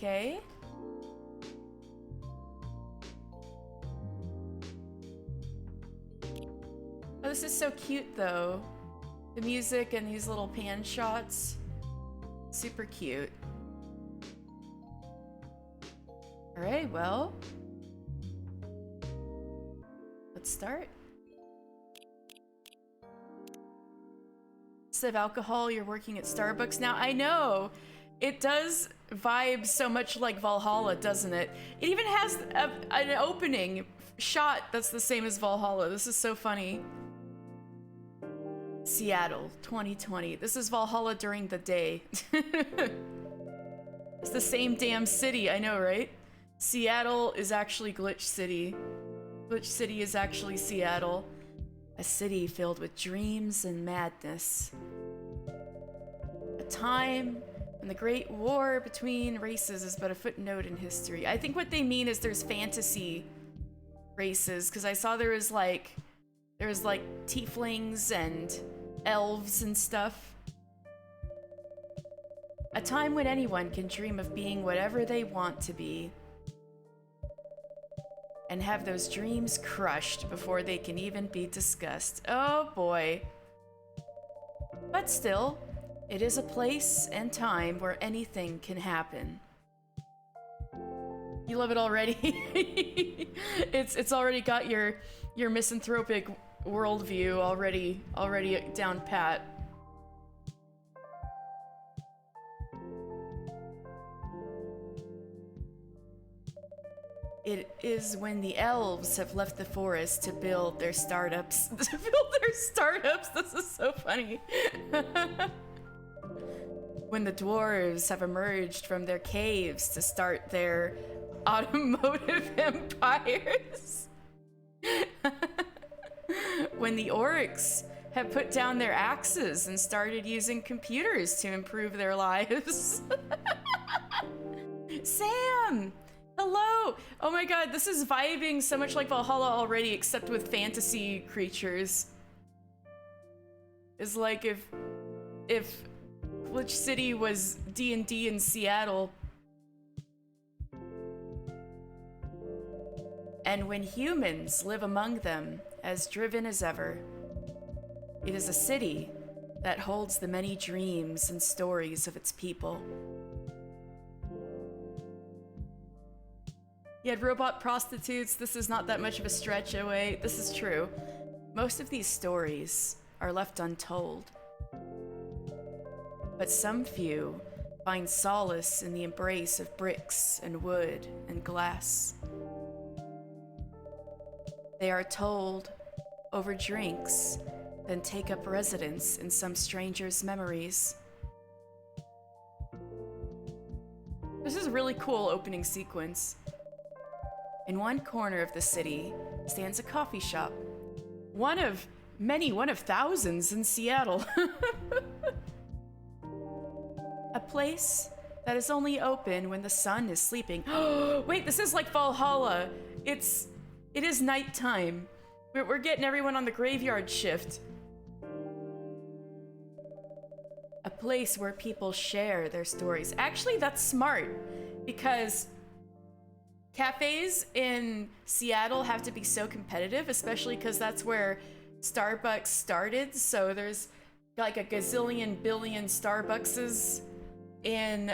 Okay. Oh, this is so cute though. The music and these little pan shots. Super cute. Alright, well. Let's start. Instead of alcohol, you're working at Starbucks now. I know! It does vibe so much like Valhalla, doesn't it? It even has an opening shot that's the same as Valhalla. This is so funny. Seattle, 2020. This is Valhalla during the day. It's the same damn city, I know, right? Seattle is actually Glitch City. Glitch City is actually Seattle. A city filled with dreams and madness. A time when the great war between races is but a footnote in history. I think what they mean is there's fantasy races, because I saw there was like tieflings and elves and stuff. A time when anyone can dream of being whatever they want to be and have those dreams crushed before they can even be discussed. Oh boy. But still, it is a place and time where anything can happen. You love it already? It's already got your misanthropic worldview already down pat. It is when the elves have left the forest to build their startups. To build their startups? This is so funny. When the dwarves have emerged from their caves to start their automotive empires. When the orcs have put down their axes and started using computers to improve their lives. Sam! Hello! Oh my god, this is vibing so much like Valhalla already, except with fantasy creatures. It's like if Glitch City was D&D in Seattle. And when humans live among them, as driven as ever, it is a city that holds the many dreams and stories of its people. Yet robot prostitutes, this is not that much of a stretch away. This is true. Most of these stories are left untold. But some few find solace in the embrace of bricks and wood and glass. They are told over drinks, then take up residence in some stranger's memories. This is a really cool opening sequence. In one corner of the city stands a coffee shop. One of thousands in Seattle. A place that is only open when the sun is sleeping. Wait, this is like Valhalla. It is nighttime. We're getting everyone on the graveyard shift. A place where people share their stories. Actually, that's smart, because cafes in Seattle have to be so competitive, especially because that's where Starbucks started. So there's like a gazillion billion Starbuckses in,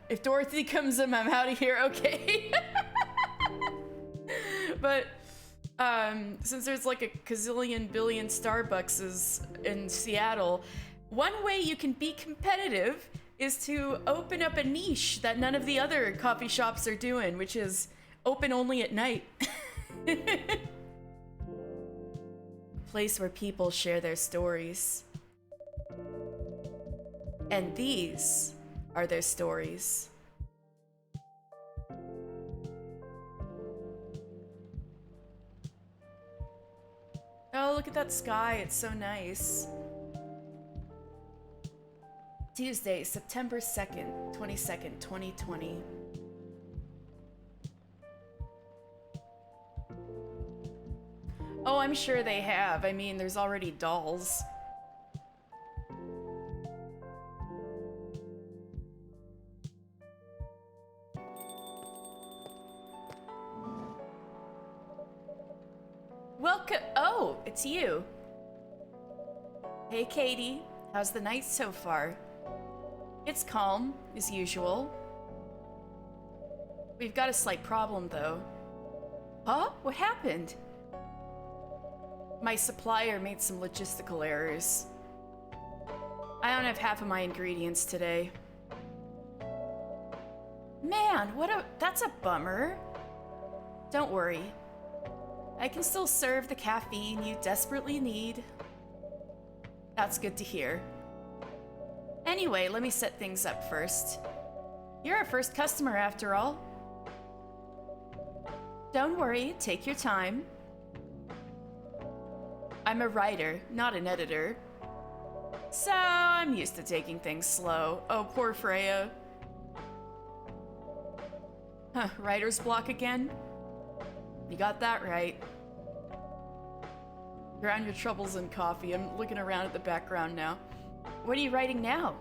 if Dorothy comes in, I'm out of here, okay. But since there's like a gazillion billion Starbuckses in Seattle, one way you can be competitive is to open up a niche that none of the other coffee shops are doing, which is open only at night. A place where people share their stories. And these are their stories. Oh, look at that sky, it's so nice. Tuesday, September 2nd, 2020. Oh, I'm sure they have. I mean, there's already dolls. Welcome. Oh, it's you. Hey, Katie. How's the night so far? It's calm, as usual. We've got a slight problem, though. Huh? What happened? My supplier made some logistical errors. I don't have half of my ingredients today. Man, that's a bummer. Don't worry. I can still serve the caffeine you desperately need. That's good to hear. Anyway, let me set things up first. You're our first customer after all. Don't worry, take your time. I'm a writer, not an editor. So I'm used to taking things slow. Oh, poor Freya. Huh, writer's block again? You got that right. Drown your troubles in coffee. I'm looking around at the background now. What are you writing now?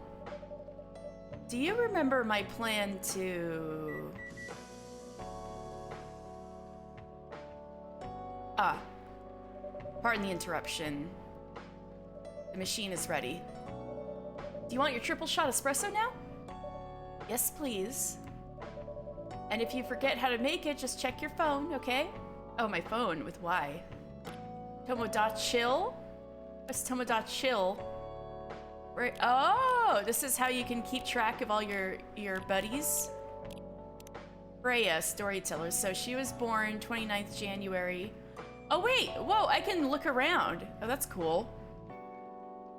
Do you remember my plan to... Ah. Pardon the interruption. The machine is ready. Do you want your triple shot espresso now? Yes, please. And if you forget how to make it, just check your phone, okay? Oh, my phone with Y. Tomo.chill? What's Tomo.chill? Right. Oh, this is how you can keep track of all your buddies. Freya, storyteller. So she was born 29th January. Oh, wait. Whoa, I can look around. Oh, that's cool.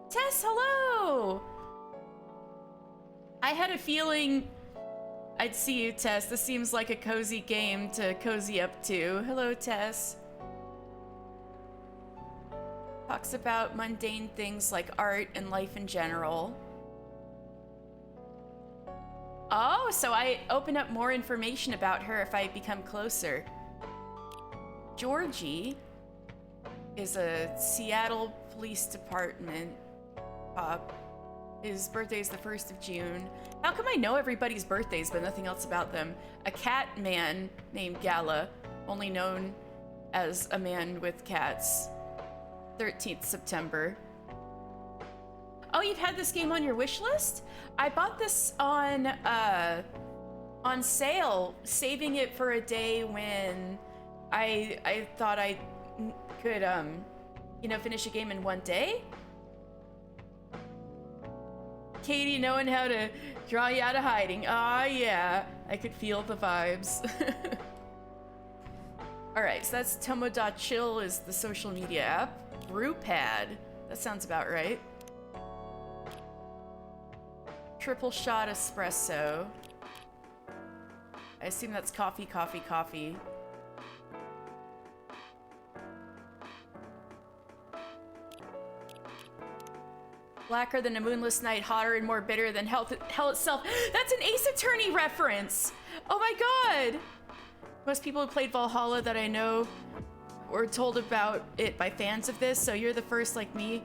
Tess, hello! I had a feeling I'd see you, Tess. This seems like a cozy game to cozy up to. Hello, Tess. Talks about mundane things like art and life in general. Oh, so I open up more information about her if I become closer. Georgie is a Seattle Police Department cop. His birthday is the 1st of June. How come I know everybody's birthdays but nothing else about them? A cat man named Gala, only known as a man with cats. 13th September. Oh, you've had this game on your wish list? I bought this on sale, saving it for a day when I thought I could, you know, finish a game in one day. Katie knowing how to draw you out of hiding. Ah, yeah. I could feel the vibes. Alright, so that's Tomo.chill is the social media app. Brewpad. That sounds about right. Triple shot espresso. I assume that's coffee, coffee, coffee. Blacker than a moonless night, hotter and more bitter than hell itself. That's an Ace Attorney reference! Oh my god! Most people who played Valhalla that I know were told about it by fans of this, so you're the first, like me,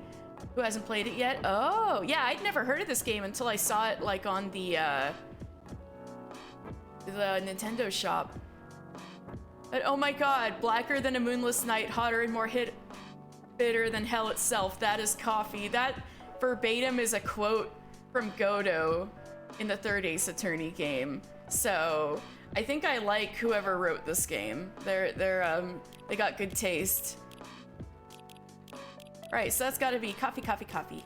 who hasn't played it yet. Oh, yeah, I'd never heard of this game until I saw it, like, on the Nintendo shop. But oh my god, blacker than a moonless night, hotter and more bitter than hell itself. That is coffee. That verbatim is a quote from Godot in the third Ace Attorney game. So I think I like whoever wrote this game. They got good taste. Right, so that's gotta be coffee, coffee, coffee.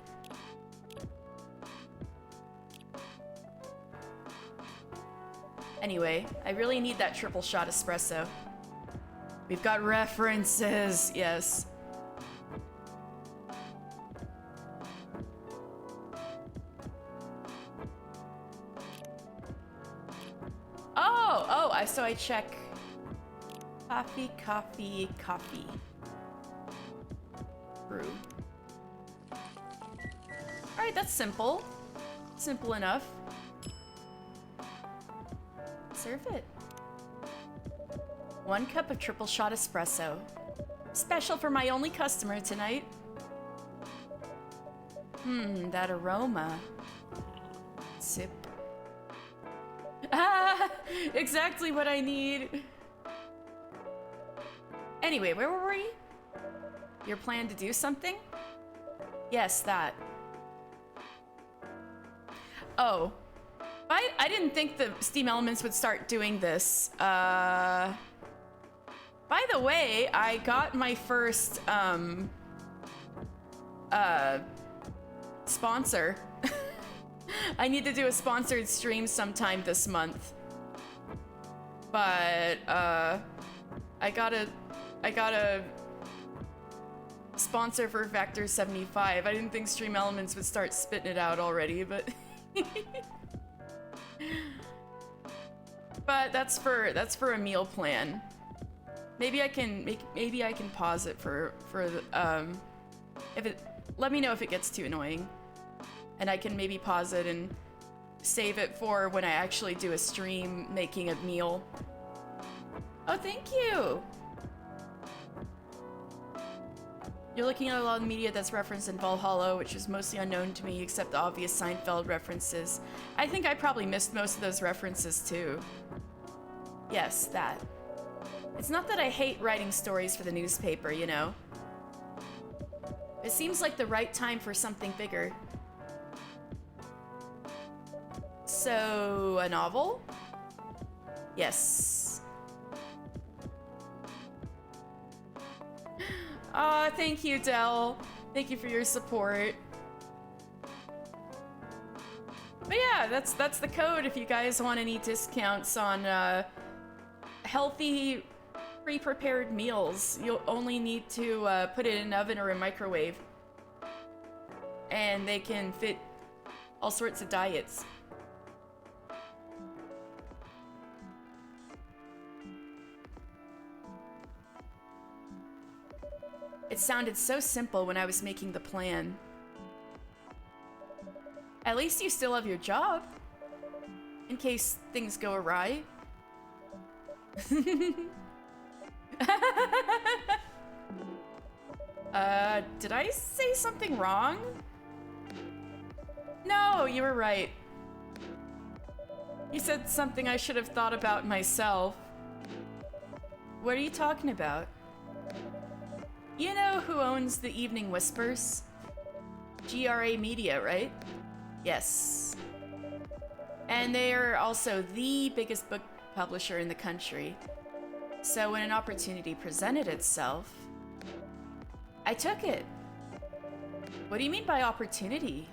Anyway, I really need that triple shot espresso. We've got references, yes. So I check coffee, coffee, coffee. Brew. Alright, that's simple. Simple enough. Serve it. 1 cup of triple shot espresso. Special for my only customer tonight. That aroma. Sip. Ah, exactly what I need. Anyway, where were we? Your plan to do something? Yes, that. Oh. I didn't think the Steam Elements would start doing this. By the way, I got my first, sponsor. I need to do a sponsored stream sometime this month. But, I got a sponsor for Factor 75. I didn't think Stream Elements would start spitting it out already, but... But that's for a meal plan. Maybe I can pause it for if it, let me know if it gets too annoying. And I can maybe pause it and save it for when I actually do a stream making a meal. Oh, thank you! You're looking at a lot of the media that's referenced in Valhalla, which is mostly unknown to me except the obvious Seinfeld references. I think I probably missed most of those references too. Yes, that. It's not that I hate writing stories for the newspaper, you know. It seems like the right time for something bigger. So, a novel? Yes. Aw, thank you, Del. Thank you for your support. But yeah, that's the code if you guys want any discounts on healthy, pre-prepared meals. You'll only need to put it in an oven or a microwave. And they can fit all sorts of diets. It sounded so simple when I was making the plan. At least you still have your job. In case things go awry. Did I say something wrong? No, you were right. You said something I should have thought about myself. What are you talking about? You know who owns the Evening Whispers? GRA Media, right? Yes. And they are also the biggest book publisher in the country. So when an opportunity presented itself, I took it. What do you mean by opportunity?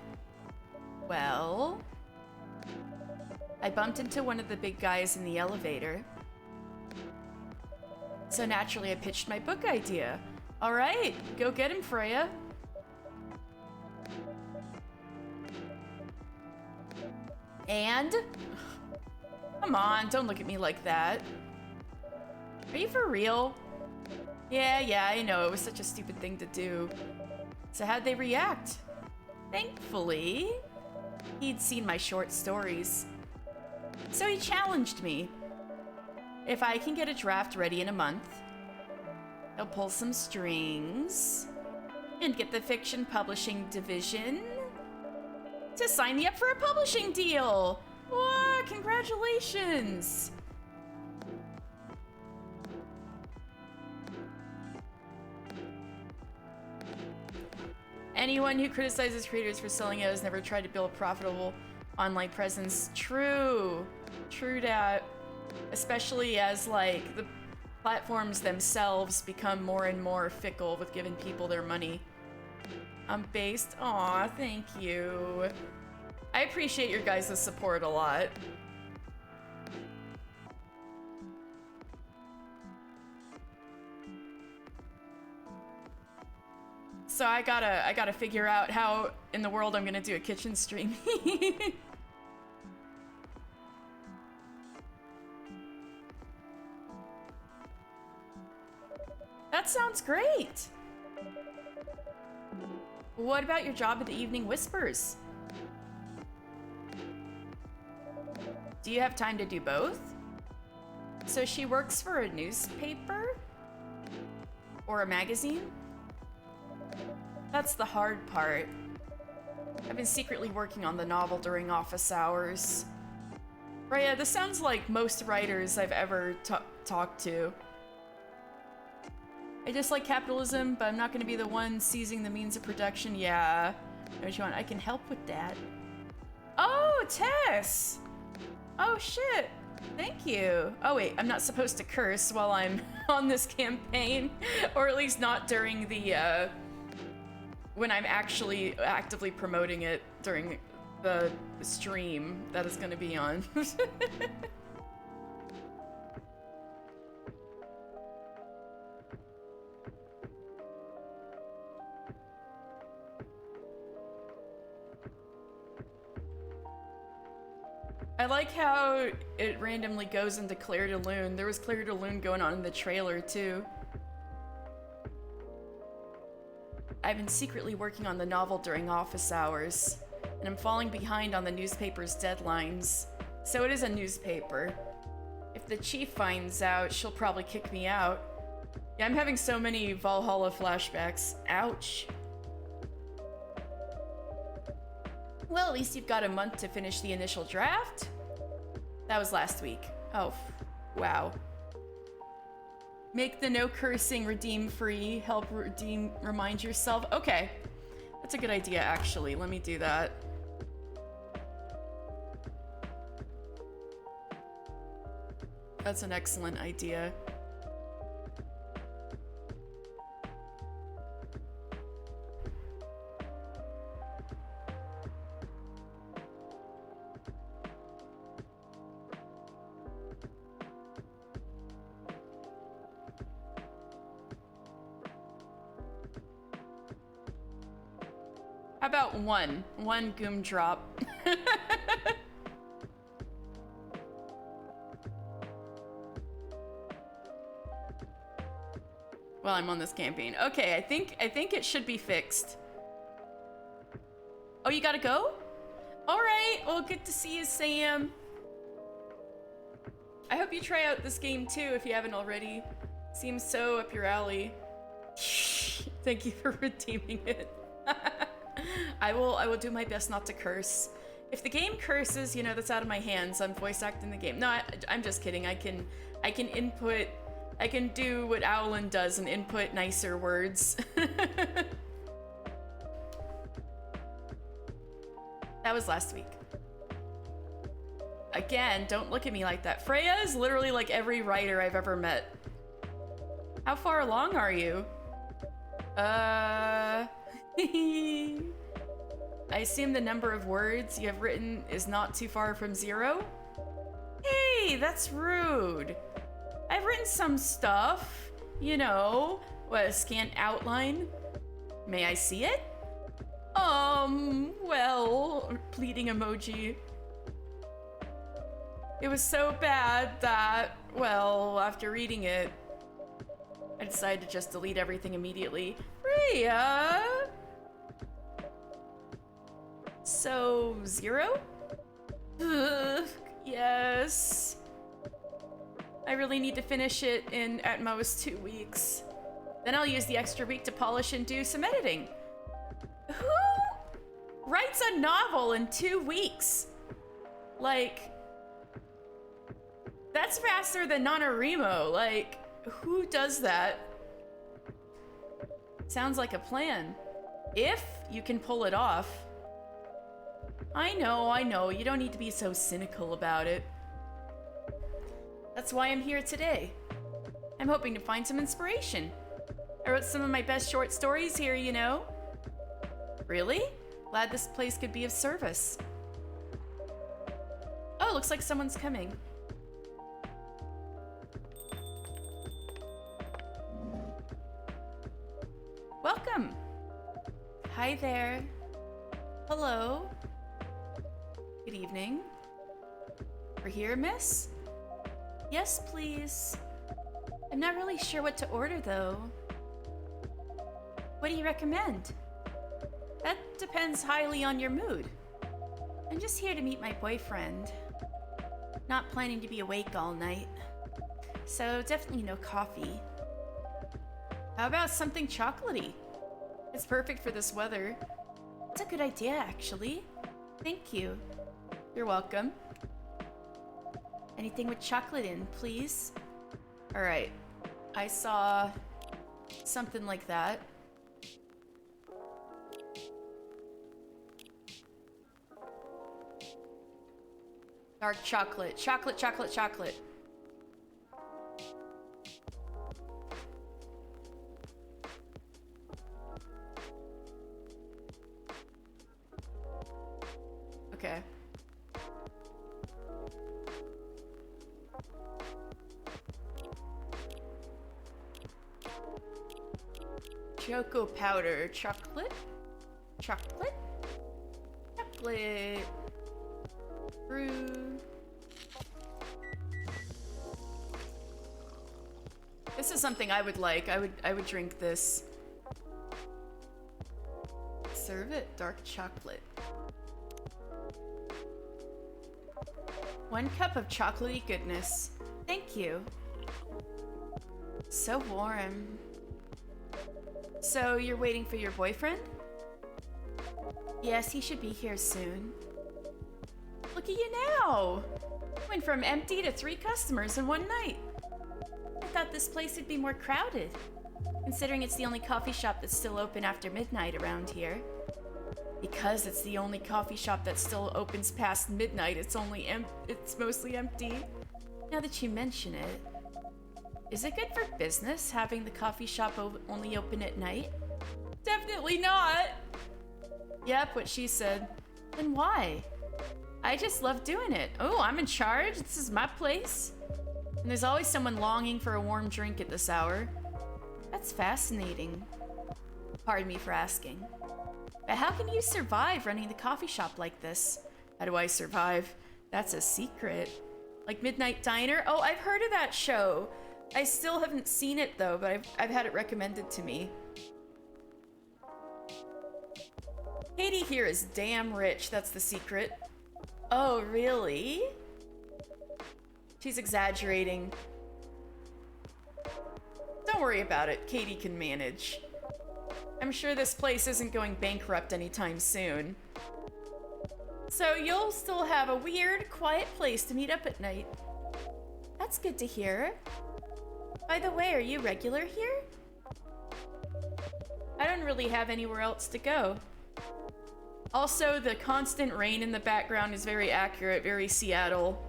Well, I bumped into one of the big guys in the elevator. So naturally I pitched my book idea. All right, go get him, Freya. And? Come on, don't look at me like that. Are you for real? Yeah, I know, it was such a stupid thing to do. So how'd they react? Thankfully, he'd seen my short stories. So he challenged me. If I can get a draft ready in a month, he'll pull some strings and get the fiction publishing division to sign me up for a publishing deal. Wow, congratulations. Anyone who criticizes creators for selling out has never tried to build a profitable online presence. True that. Especially as, like, the platforms themselves become more and more fickle with giving people their money. I'm based. Aw, thank you. I appreciate your guys' support a lot. So I gotta figure out how in the world I'm gonna do a kitchen stream. That sounds great. What about your job at the Evening Whispers? Do you have time to do both? So she works for a newspaper? Or a magazine? That's the hard part. I've been secretly working on the novel during office hours. Rhea, this sounds like most writers I've ever talked to. I dislike capitalism, but I'm not going to be the one seizing the means of production. Yeah. Know what you want? I can help with that. Oh, Tess! Oh, shit. Thank you. Oh, wait. I'm not supposed to curse while I'm on this campaign. Or at least not during the, when I'm actually actively promoting it during the stream that is going to be on. I like how it randomly goes into Claire de Lune. There was Claire de Lune going on in the trailer, too. I've been secretly working on the novel during office hours, and I'm falling behind on the newspaper's deadlines. So it is a newspaper. If the chief finds out, she'll probably kick me out. Yeah, I'm having so many Valhalla flashbacks. Ouch. Well, at least you've got a month to finish the initial draft. That was last week. Oh, wow. Make the no cursing redeem free. Help redeem, remind yourself. Okay. That's a good idea, actually. Let me do that. That's an excellent idea. How about one goom drop? While I'm on this campaign. Okay, I think it should be fixed. Oh, you gotta go? All right, well, good to see you, Sam. I hope you try out this game too if you haven't already. Seems so up your alley. Thank you for redeeming it. I will do my best not to curse. If the game curses, you know, that's out of my hands. I'm voice acting the game. No, I'm just kidding. I can input, I can do what Owlin does and input nicer words. That was last week. Again, don't look at me like that. Freya is literally like every writer I've ever met. How far along are you? I assume the number of words you have written is not too far from 0? Hey, that's rude. I've written some stuff, you know, what, a scant outline? May I see it? Well, pleading emoji. It was so bad that, well, after reading it, I decided to just delete everything immediately. Freya! So, 0? Ugh, yes. I really need to finish it in at most 2 weeks. Then I'll use the extra week to polish and do some editing. Who writes a novel in 2 weeks? Like, that's faster than NaNoWriMo. Like, who does that? Sounds like a plan. If you can pull it off. I know, you don't need to be so cynical about it. That's why I'm here today. I'm hoping to find some inspiration. I wrote some of my best short stories here, you know. Really? Glad this place could be of service. Oh, looks like someone's coming. Welcome. Hi there. Hello. Good evening. We're here, miss? Yes, please. I'm not really sure what to order, though. What do you recommend? That depends highly on your mood. I'm just here to meet my boyfriend. Not planning to be awake all night. So definitely no coffee. How about something chocolatey? It's perfect for this weather. It's a good idea, actually. Thank you. You're welcome. Anything with chocolate in, please? All right. I saw Something like that. Dark chocolate. Chocolate, chocolate, chocolate. Okay. Choco powder. Chocolate? Chocolate? Chocolate. Brew. This is something I would like. I would drink this. Serve it. Dark chocolate. 1 cup of chocolatey goodness. Thank you. So warm. So you're waiting for your boyfriend? Yes, he should be here soon. Look at you now! Went from empty to 3 customers in one night. I thought this place would be more crowded, considering it's the only coffee shop that's still open after midnight around here. Because it's the only coffee shop that still opens past midnight, it's mostly empty. Now that you mention it, is it good for business having the coffee shop only open at night? Definitely not! Yep, what she said. Then why? I just love doing it. Oh, I'm in charge? This is my place? And there's always someone longing for a warm drink at this hour. That's fascinating. Pardon me for asking. But how can you survive running the coffee shop like this? How do I survive? That's a secret. Like Midnight Diner? Oh, I've heard of that show. I still haven't seen it though, but I've had it recommended to me. Katie here is damn rich, that's the secret. Oh, really? She's exaggerating. Don't worry about it, Katie can manage. I'm sure this place isn't going bankrupt anytime soon. So you'll still have a weird, quiet place to meet up at night. That's good to hear. By the way, are you regular here? I don't really have anywhere else to go. Also, the constant rain in the background is very accurate, very Seattle.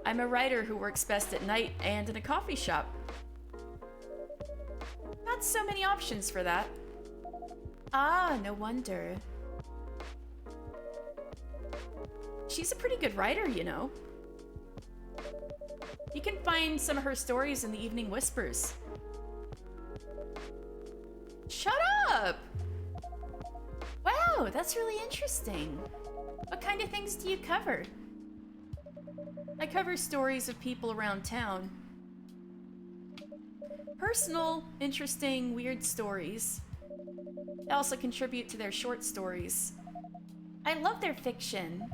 I'm a writer who works best at night and in a coffee shop. Not so many options for that. Ah, no wonder. She's a pretty good writer, you know. You can find some of her stories in the Evening Whispers. Shut up! Wow, that's really interesting. What kind of things do you cover? I cover stories of people around town. Personal, interesting, weird stories. I also contribute to their short stories. I love their fiction.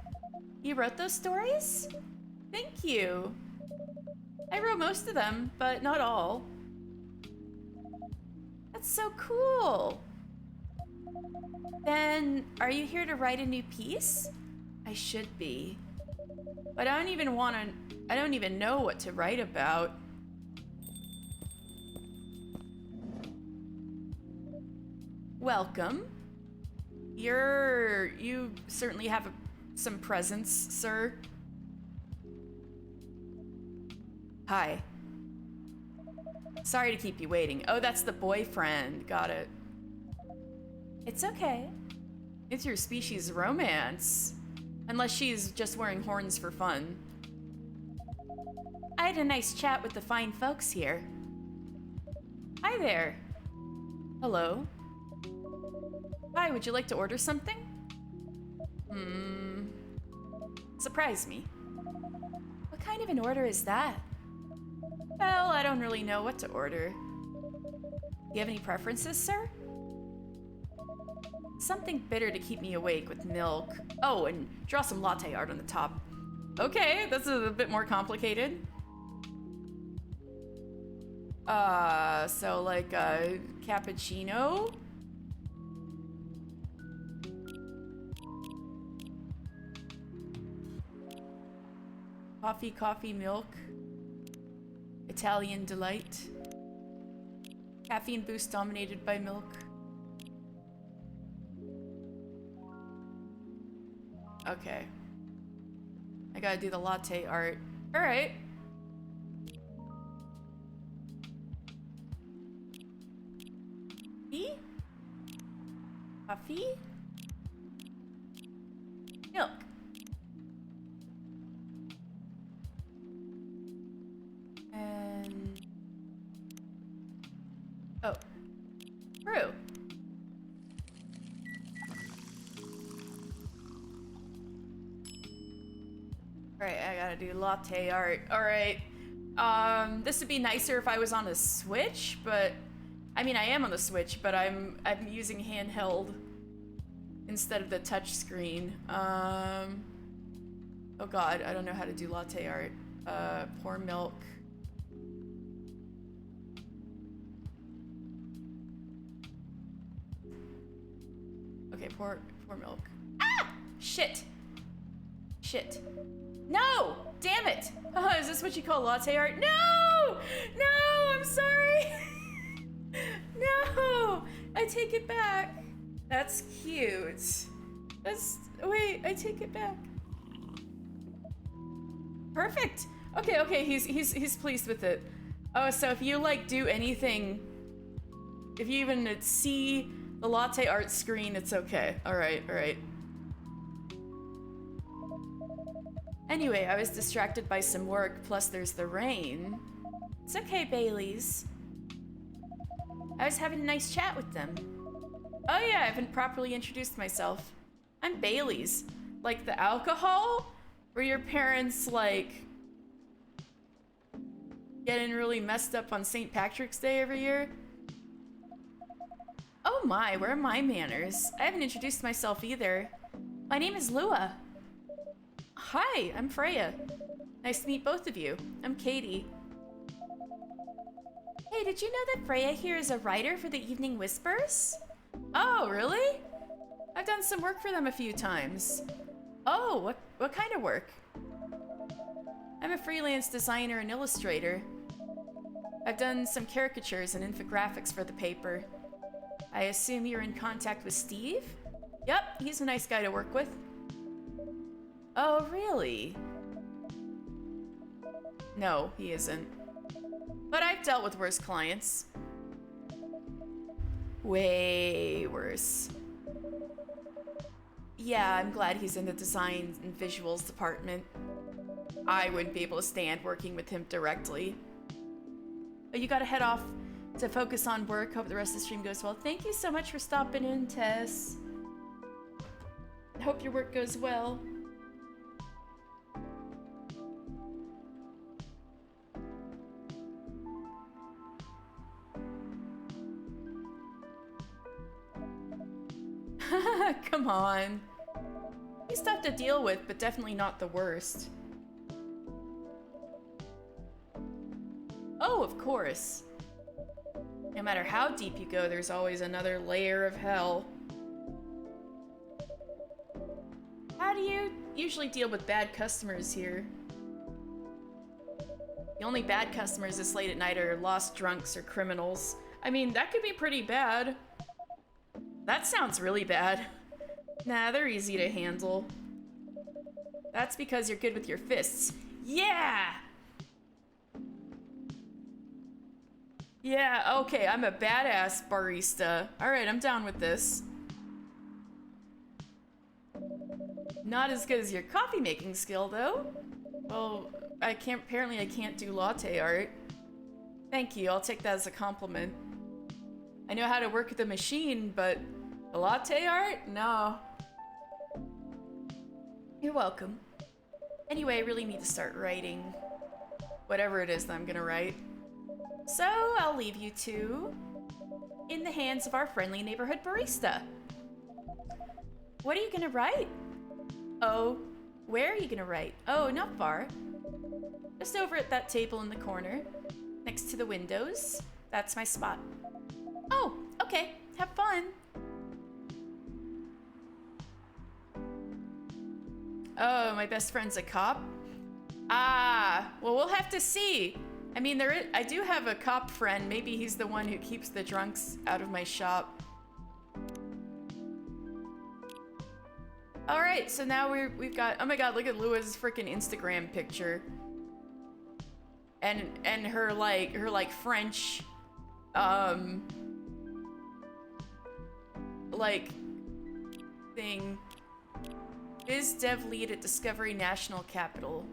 You wrote those stories? Thank you. I wrote most of them, but not all. That's so cool. Then, are you here to write a new piece? I should be. But I don't even know what to write about. Welcome. You certainly have some presence, sir. Hi. Sorry to keep you waiting. Oh, that's the boyfriend. Got it. It's okay. It's your species' romance. Unless she's just wearing horns for fun. I had a nice chat with the fine folks here. Hi there. Hello. Hi, would you like to order something? Surprise me. What kind of an order is that? Well, I don't really know what to order. Do you have any preferences, sir? Something bitter to keep me awake with milk. Oh, and draw some latte art on the top. Okay, this is a bit more complicated. So like a cappuccino? Coffee, milk. Italian delight. Caffeine boost dominated by milk. Okay. I gotta do the latte art. Alright. Tea? Coffee? Milk. And... oh. Brew. Alright, I gotta do latte art. Alright. This would be nicer if I was on a Switch, but... I mean, I am on the Switch, but I'm using handheld instead of the touch screen. Oh god, I don't know how to do latte art. Pour milk. Okay, pour milk. Ah! Shit! Shit. No! Damn it! Is this what you call latte art? No! No! I'm sorry! No! I take it back. That's cute. Wait, I take it back. Perfect! Okay, he's pleased with it. Oh, so if you, like, do anything... if you even see the latte art screen, it's okay. Alright. Anyway, I was distracted by some work, plus there's the rain. It's okay, Bailey's. I was having a nice chat with them. Oh yeah, I haven't properly introduced myself. I'm Bailey's. Like the alcohol? Were your parents, like, getting really messed up on St. Patrick's Day every year? Oh my, where are my manners? I haven't introduced myself either. My name is Lua. Hi, I'm Freya. Nice to meet both of you. I'm Katie. Hey, did you know that Freya here is a writer for the Evening Whispers? Oh, really? I've done some work for them a few times. Oh, what kind of work? I'm a freelance designer and illustrator. I've done some caricatures and infographics for the paper. I assume you're in contact with Steve? Yep, he's a nice guy to work with. Oh, really? No, he isn't. But I've dealt with worse clients. Way worse. Yeah, I'm glad he's in the design and visuals department. I wouldn't be able to stand working with him directly. But you gotta head off to focus on work. Hope the rest of the stream goes well. Thank you so much for stopping in, Tess. Hope your work goes well. Come on. He's tough to deal with, but definitely not the worst. Oh, of course. No matter how deep you go, there's always another layer of hell. How do you usually deal with bad customers here? The only bad customers this late at night are lost drunks or criminals. I mean, that could be pretty bad. That sounds really bad. Nah, they're easy to handle. That's because you're good with your fists. Yeah! Yeah, okay, I'm a badass barista. Alright, I'm down with this. Not as good as your coffee making skill, though. Well, apparently I can't do latte art. Thank you, I'll take that as a compliment. I know how to work with the machine, but the latte art? No. You're welcome. Anyway, I really need to start writing whatever it is that I'm gonna write. So I'll leave you two in the hands of our friendly neighborhood barista. What are you gonna write? Oh, where are you gonna write? Oh, not far. Just over at that table in the corner, next to the windows. That's my spot. Oh, okay. Have fun. Oh, my best friend's a cop? Ah, well, we'll have to see. I mean, I do have a cop friend. Maybe he's the one who keeps the drunks out of my shop. All right, so now we've got. Oh my God! Look at Lua's freaking Instagram picture. And her like French, like thing. Biz dev lead at Discovery National Capital.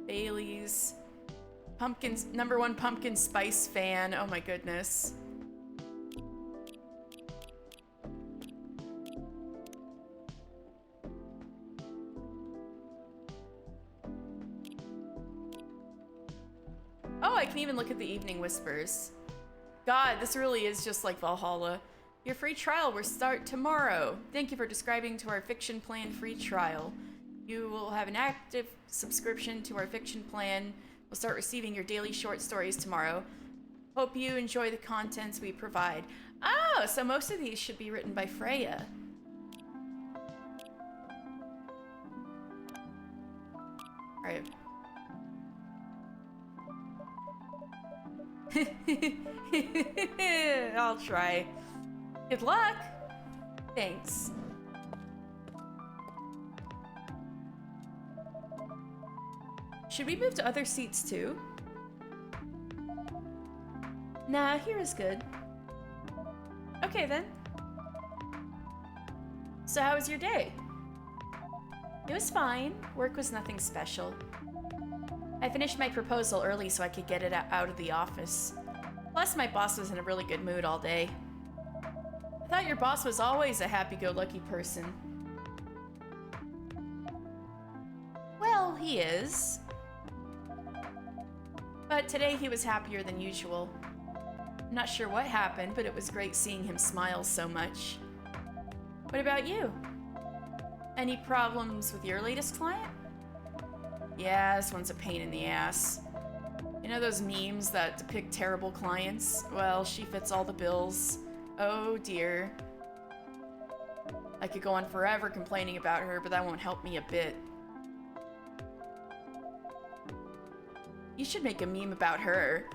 Bailey's. Pumpkins, #1 pumpkin spice fan. Oh my goodness. Oh, I can even look at the Evening Whispers. God, this really is just like Valhalla. Your free trial will start tomorrow. Thank you for subscribing to our Fiction Plan free trial. You will have an active subscription to our Fiction Plan. We'll start receiving your daily short stories tomorrow. Hope you enjoy the contents we provide. Oh, so most of these should be written by Freya. All right. I'll try. Good luck. Thanks. Should we move to other seats too? Nah, here is good. Okay then. So how was your day? It was fine. Work was nothing special. I finished my proposal early so I could get it out of the office. Plus, my boss was in a really good mood all day. I thought your boss was always a happy-go-lucky person. Well, he is. But today he was happier than usual. I'm not sure what happened, but it was great seeing him smile so much. What about you? Any problems with your latest client? Yeah, this one's a pain in the ass. You know those memes that depict terrible clients? Well, she fits all the bills. Oh dear. I could go on forever complaining about her, but that won't help me a bit. You should make a meme about her.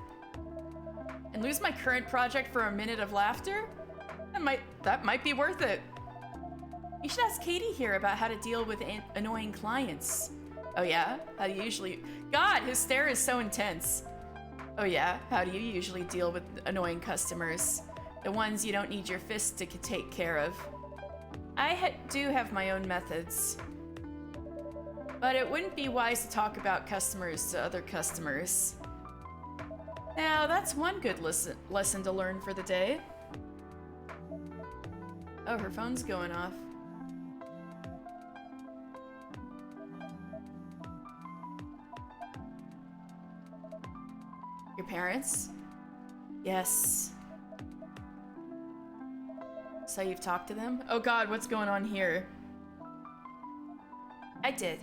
And lose my current project for a minute of laughter? That might be worth it. You should ask Katie here about how to deal with annoying clients. Oh yeah? How do you usually... God, his stare is so intense. Oh yeah? How do you usually deal with annoying customers? The ones you don't need your fist to take care of. I do have my own methods. But it wouldn't be wise to talk about customers to other customers. Now, that's one good lesson to learn for the day. Oh, her phone's going off. Your parents? Yes. So you've talked to them? Oh God, what's going on here? I did.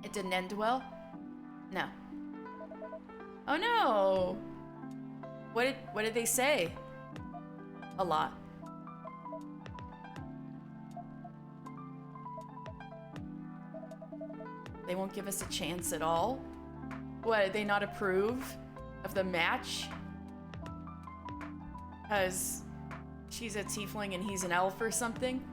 It didn't end well? No. Oh no! What did they say? A lot. They won't give us a chance at all? What, did they not approve of the match? Because she's a tiefling and he's an elf or something?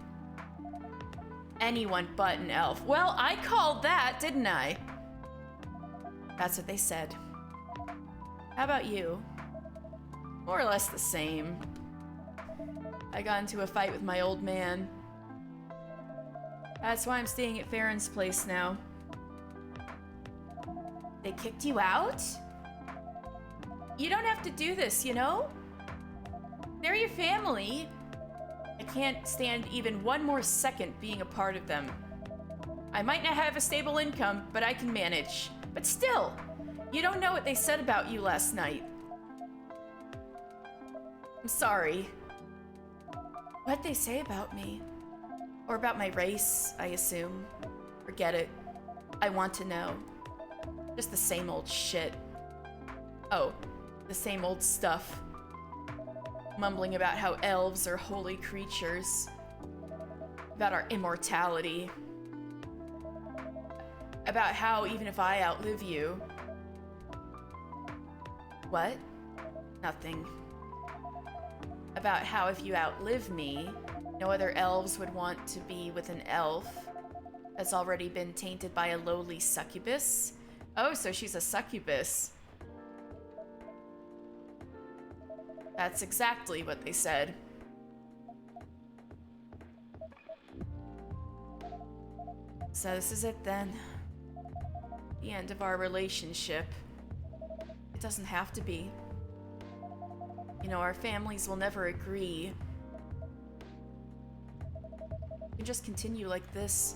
Anyone but an elf. Well, I called that, didn't I? That's what they said. How about you? More or less the same. I got into a fight with my old man. That's why I'm staying at Farron's place now. They kicked you out? You don't have to do this, you know? They're your family. I can't stand even one more second being a part of them. I might not have a stable income, but I can manage. But still, you don't know what they said about you last night. I'm sorry. What'd they say about me? Or about my race, I assume. Forget it. I want to know. Just the same old shit. Oh, the same old stuff. Mumbling about how elves are holy creatures. About our immortality. About how even if I outlive you, What? Nothing. About how if you outlive me, no other elves would want to be with an elf that's already been tainted by a lowly succubus. Oh, so she's a succubus. That's exactly what they said. So this is it then. The end of our relationship. It doesn't have to be. You know, our families will never agree. We can just continue like this.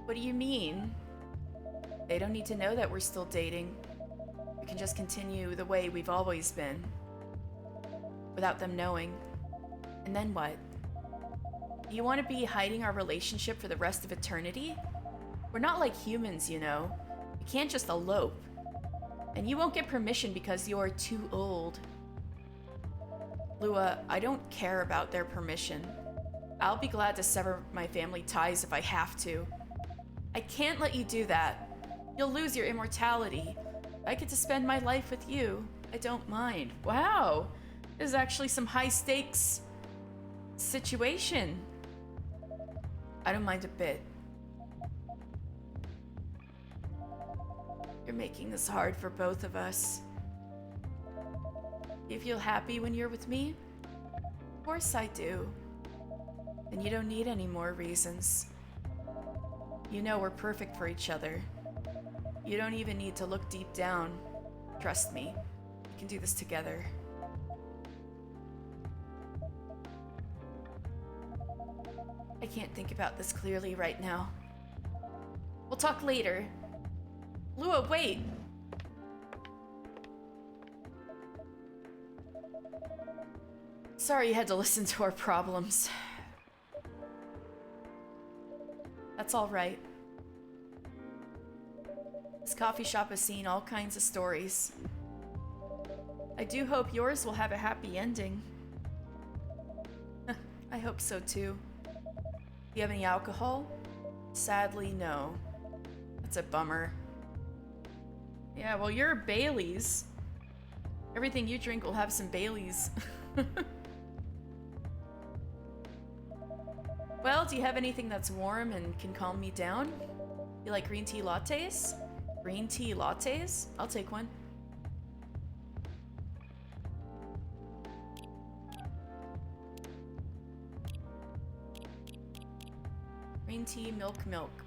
What do you mean? They don't need to know that we're still dating. We can just continue the way we've always been. Without them knowing. And then what? Do you want to be hiding our relationship for the rest of eternity? We're not like humans, you know. We can't just elope. And you won't get permission because you're too old. Lua, I don't care about their permission. I'll be glad to sever my family ties if I have to. I can't let you do that. You'll lose your immortality. I get to spend my life with you. I don't mind. Wow. This is actually some high stakes situation. I don't mind a bit. You're making this hard for both of us. You feel happy when you're with me? Of course I do. And you don't need any more reasons. You know we're perfect for each other. You don't even need to look deep down. Trust me, we can do this together. I can't think about this clearly right now. We'll talk later. Lua, wait! Sorry you had to listen to our problems. That's all right. This coffee shop has seen all kinds of stories. I do hope yours will have a happy ending. I hope so too. Do you have any alcohol? Sadly, no. That's a bummer. Yeah, well, you're Bailey's. Everything you drink will have some Bailey's. Well, do you have anything that's warm and can calm me down? You like green tea lattes? Green tea lattes? I'll take one. Green tea, milk,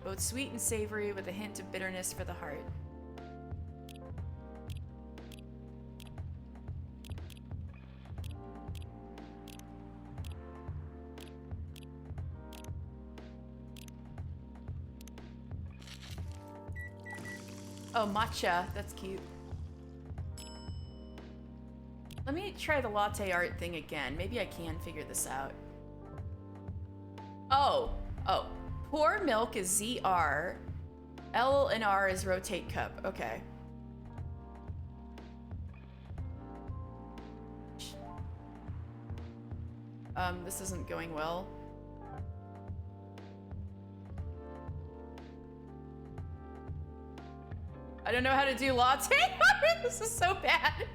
both sweet and savory with a hint of bitterness for the heart. Oh, matcha. That's cute. Let me try the latte art thing again. Maybe I can figure this out. Oh. Pour milk is ZR. L and R is rotate cup. Okay. This isn't going well. I don't know how to do latte art. This is so bad.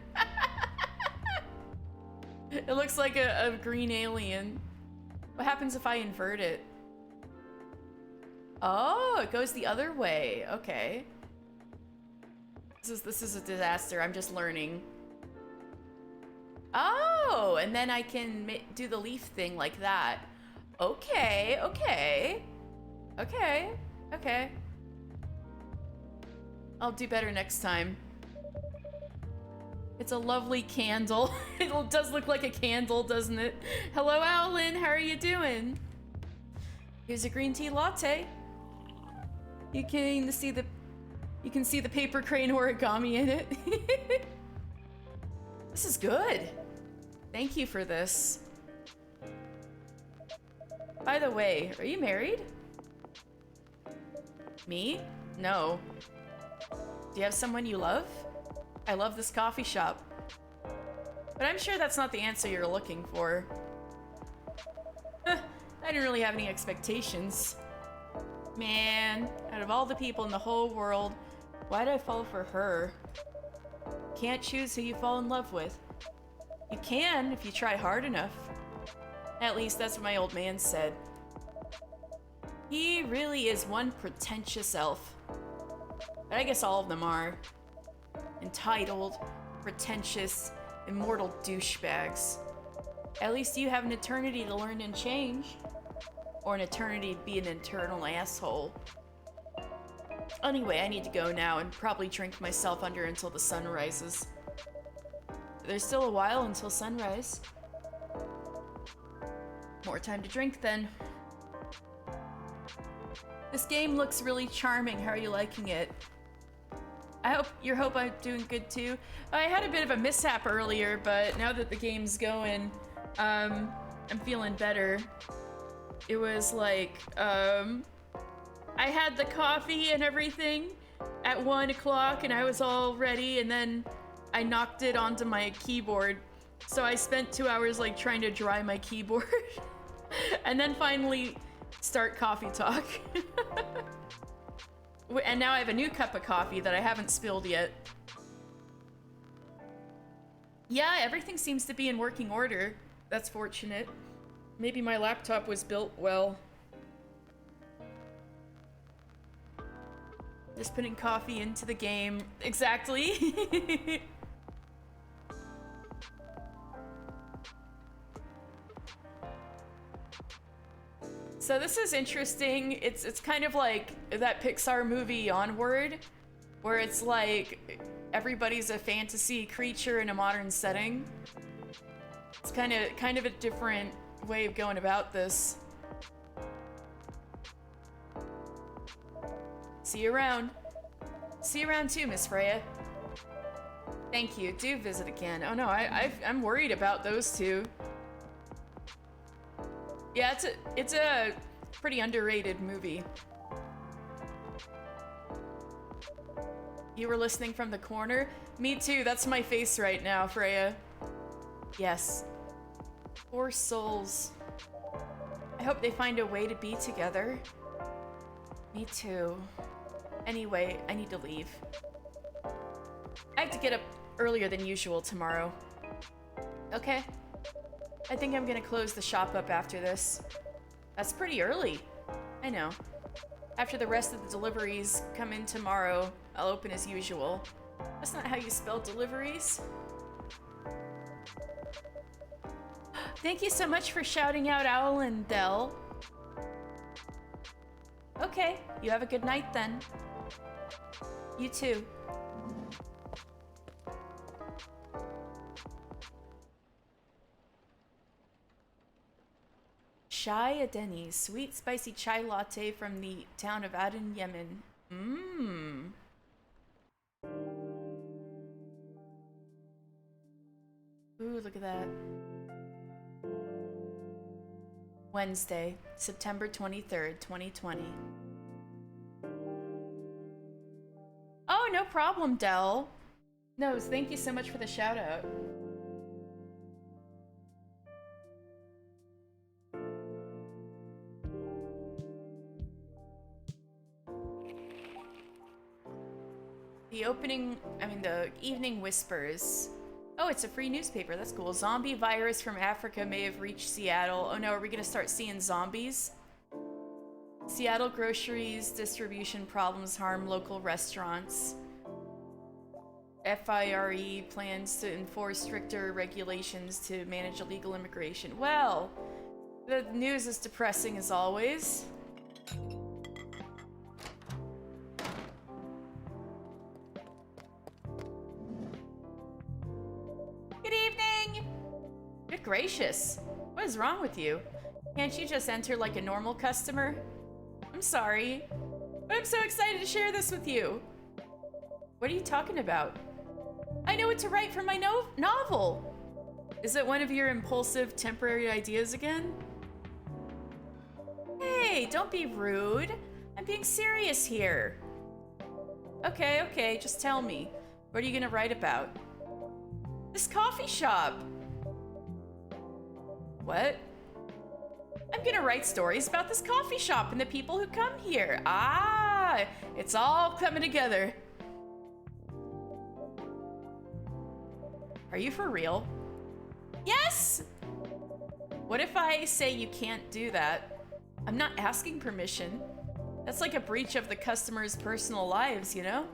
It looks like a green alien. What happens if I invert it? Oh, it goes the other way. Okay. This is a disaster. I'm just learning. Oh, and then I can do the leaf thing like that. Okay. I'll do better next time. It's a lovely candle. It does look like a candle, doesn't it? Hello, Owlin. How are you doing? Here's a green tea latte. You can see the paper crane origami in it. This is good. Thank you for this. By the way, are you married? Me? No. Do you have someone you love? I love this coffee shop. But I'm sure that's not the answer you're looking for. I didn't really have any expectations. Man, out of all the people in the whole world, why did I fall for her? can't choose who you fall in love with. You can if you try hard enough. At least that's what my old man said. He really is one pretentious elf. But I guess all of them are. Entitled, pretentious, immortal douchebags. At least you have an eternity to learn and change. Or an eternity to be an eternal asshole. Anyway, I need to go now and probably drink myself under until the sun rises. There's still a while until sunrise. More time to drink then. This game looks really charming. How are you liking it? I hope I'm doing good too. I had a bit of a mishap earlier, but now that the game's going, I'm feeling better. It was like, I had the coffee and everything at 1 o'clock and I was all ready, and then I knocked it onto my keyboard. So I spent 2 hours like trying to dry my keyboard and then finally start coffee talk. And now I have a new cup of coffee that I haven't spilled yet. Yeah, everything seems to be in working order. That's fortunate. Maybe my laptop was built well. Just putting coffee into the game. Exactly. So this is interesting. It's kind of like that Pixar movie Onward, where it's like everybody's a fantasy creature in a modern setting. It's kind of a different way of going about this. See you around. See you around too, Miss Freya. Thank you. Do visit again. Oh no, I'm worried about those two. Yeah, it's a pretty underrated movie. You were listening from the corner? Me too. That's my face right now, Freya. Yes. Poor souls. I hope they find a way to be together. Me too. Anyway, I need to leave. I have to get up earlier than usual tomorrow. Okay. I think I'm gonna close the shop up after this. That's pretty early. I know. After the rest of the deliveries come in tomorrow, I'll open as usual. That's not how you spell deliveries. Thank you so much for shouting out Owl and Dell. Okay, you have a good night then. You too. Chai Adeni, sweet spicy chai latte from the town of Aden, Yemen. Mmm. Ooh, look at that. Wednesday, September 23rd, 2020. Oh, no problem, Dell. No, thank you so much for the shout out. The Evening Whispers. Oh, it's a free newspaper. That's cool. Zombie virus from Africa may have reached Seattle. Oh no, are we gonna start seeing zombies? Seattle groceries distribution problems harm local restaurants. FIRE plans to enforce stricter regulations to manage illegal immigration. Well, the news is depressing as always. Gracious. What is wrong with you? Can't you just enter like a normal customer? I'm sorry, but I'm so excited to share this with you. What are you talking about? I know what to write for my novel. Is it one of your impulsive temporary ideas again? Hey, don't be rude. I'm being serious here. Okay, just tell me. What are you gonna write about? This coffee shop. What? I'm gonna write stories about this coffee shop and the people who come here. Ah, it's all coming together. Are you for real? Yes! What if I say you can't do that? I'm not asking permission. That's like a breach of the customer's personal lives, you know?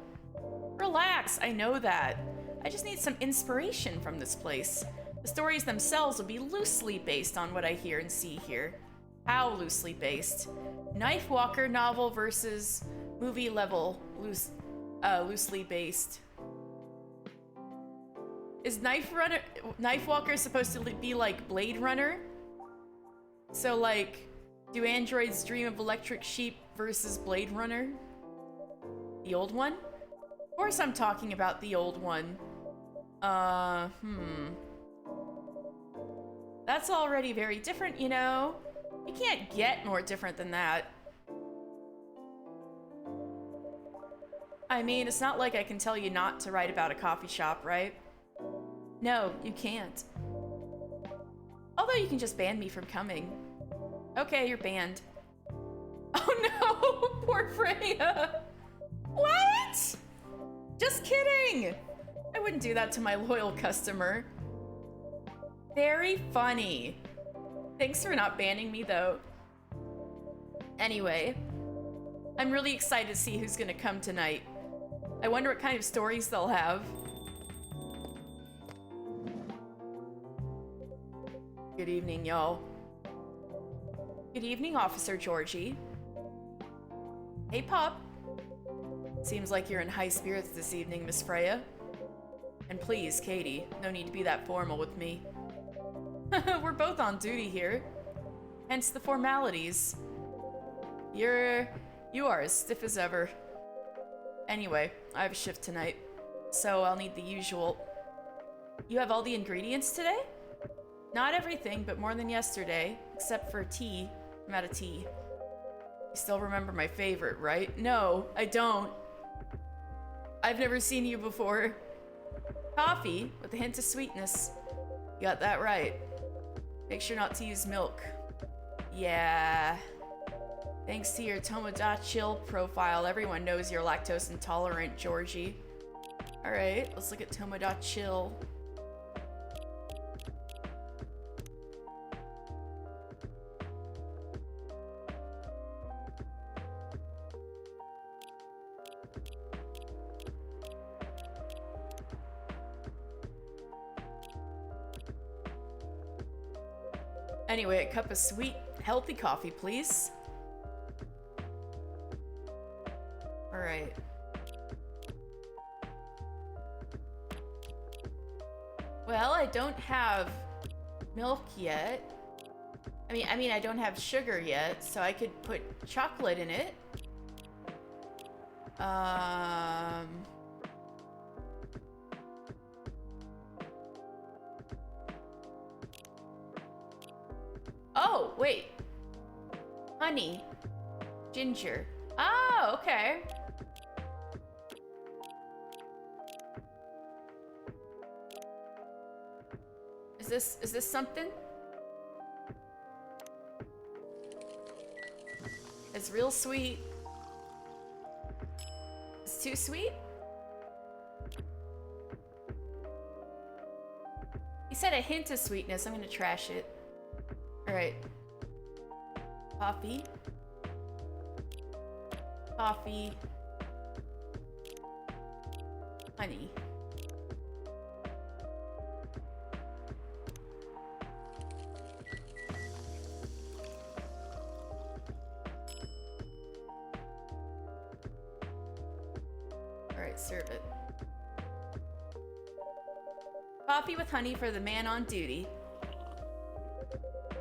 Relax, I know that. I just need some inspiration from this place. The stories themselves will be loosely based on what I hear and see here. How loosely based? Knife Walker novel versus movie level loosely based. Is Knife Walker supposed to be like Blade Runner? So like, do androids dream of electric sheep versus Blade Runner? The old one? Of course I'm talking about the old one. That's already very different, you know? You can't get more different than that. I mean, it's not like I can tell you not to write about a coffee shop, right? No, you can't. Although you can just ban me from coming. Okay, you're banned. Oh no, poor Freya. What? Just kidding. I wouldn't do that to my loyal customer. Very funny. Thanks for not banning me though. Anyway, I'm really excited to see who's gonna come tonight. I wonder what kind of stories they'll have. Good evening, y'all. Good evening, Officer Georgie. Hey, Pup. Seems like you're in high spirits this evening, Miss Freya. And please, Katie, no need to be that formal with me. We're both on duty here. Hence the formalities. You are as stiff as ever. Anyway, I have a shift tonight, so I'll need the usual. You have all the ingredients today? Not everything, but more than yesterday, except for tea. I'm out of tea. You still remember my favorite, right? No, I don't. I've never seen you before. Coffee with a hint of sweetness. You got that right. Make sure not to use milk. Yeah. Thanks to your Tomodachi profile, everyone knows you're lactose intolerant, Georgie. Alright, let's look at Tomodachi. Anyway, a cup of sweet, healthy coffee, please. Alright. Well, I don't have milk yet. I mean, I don't have sugar yet, so I could put chocolate in it. Oh, wait. Honey. Ginger. Oh, okay. Is this something? It's real sweet. It's too sweet? He said a hint of sweetness. I'm gonna trash it. Alright. Coffee. Coffee. Honey. Alright, serve it. Coffee with honey for the man on duty.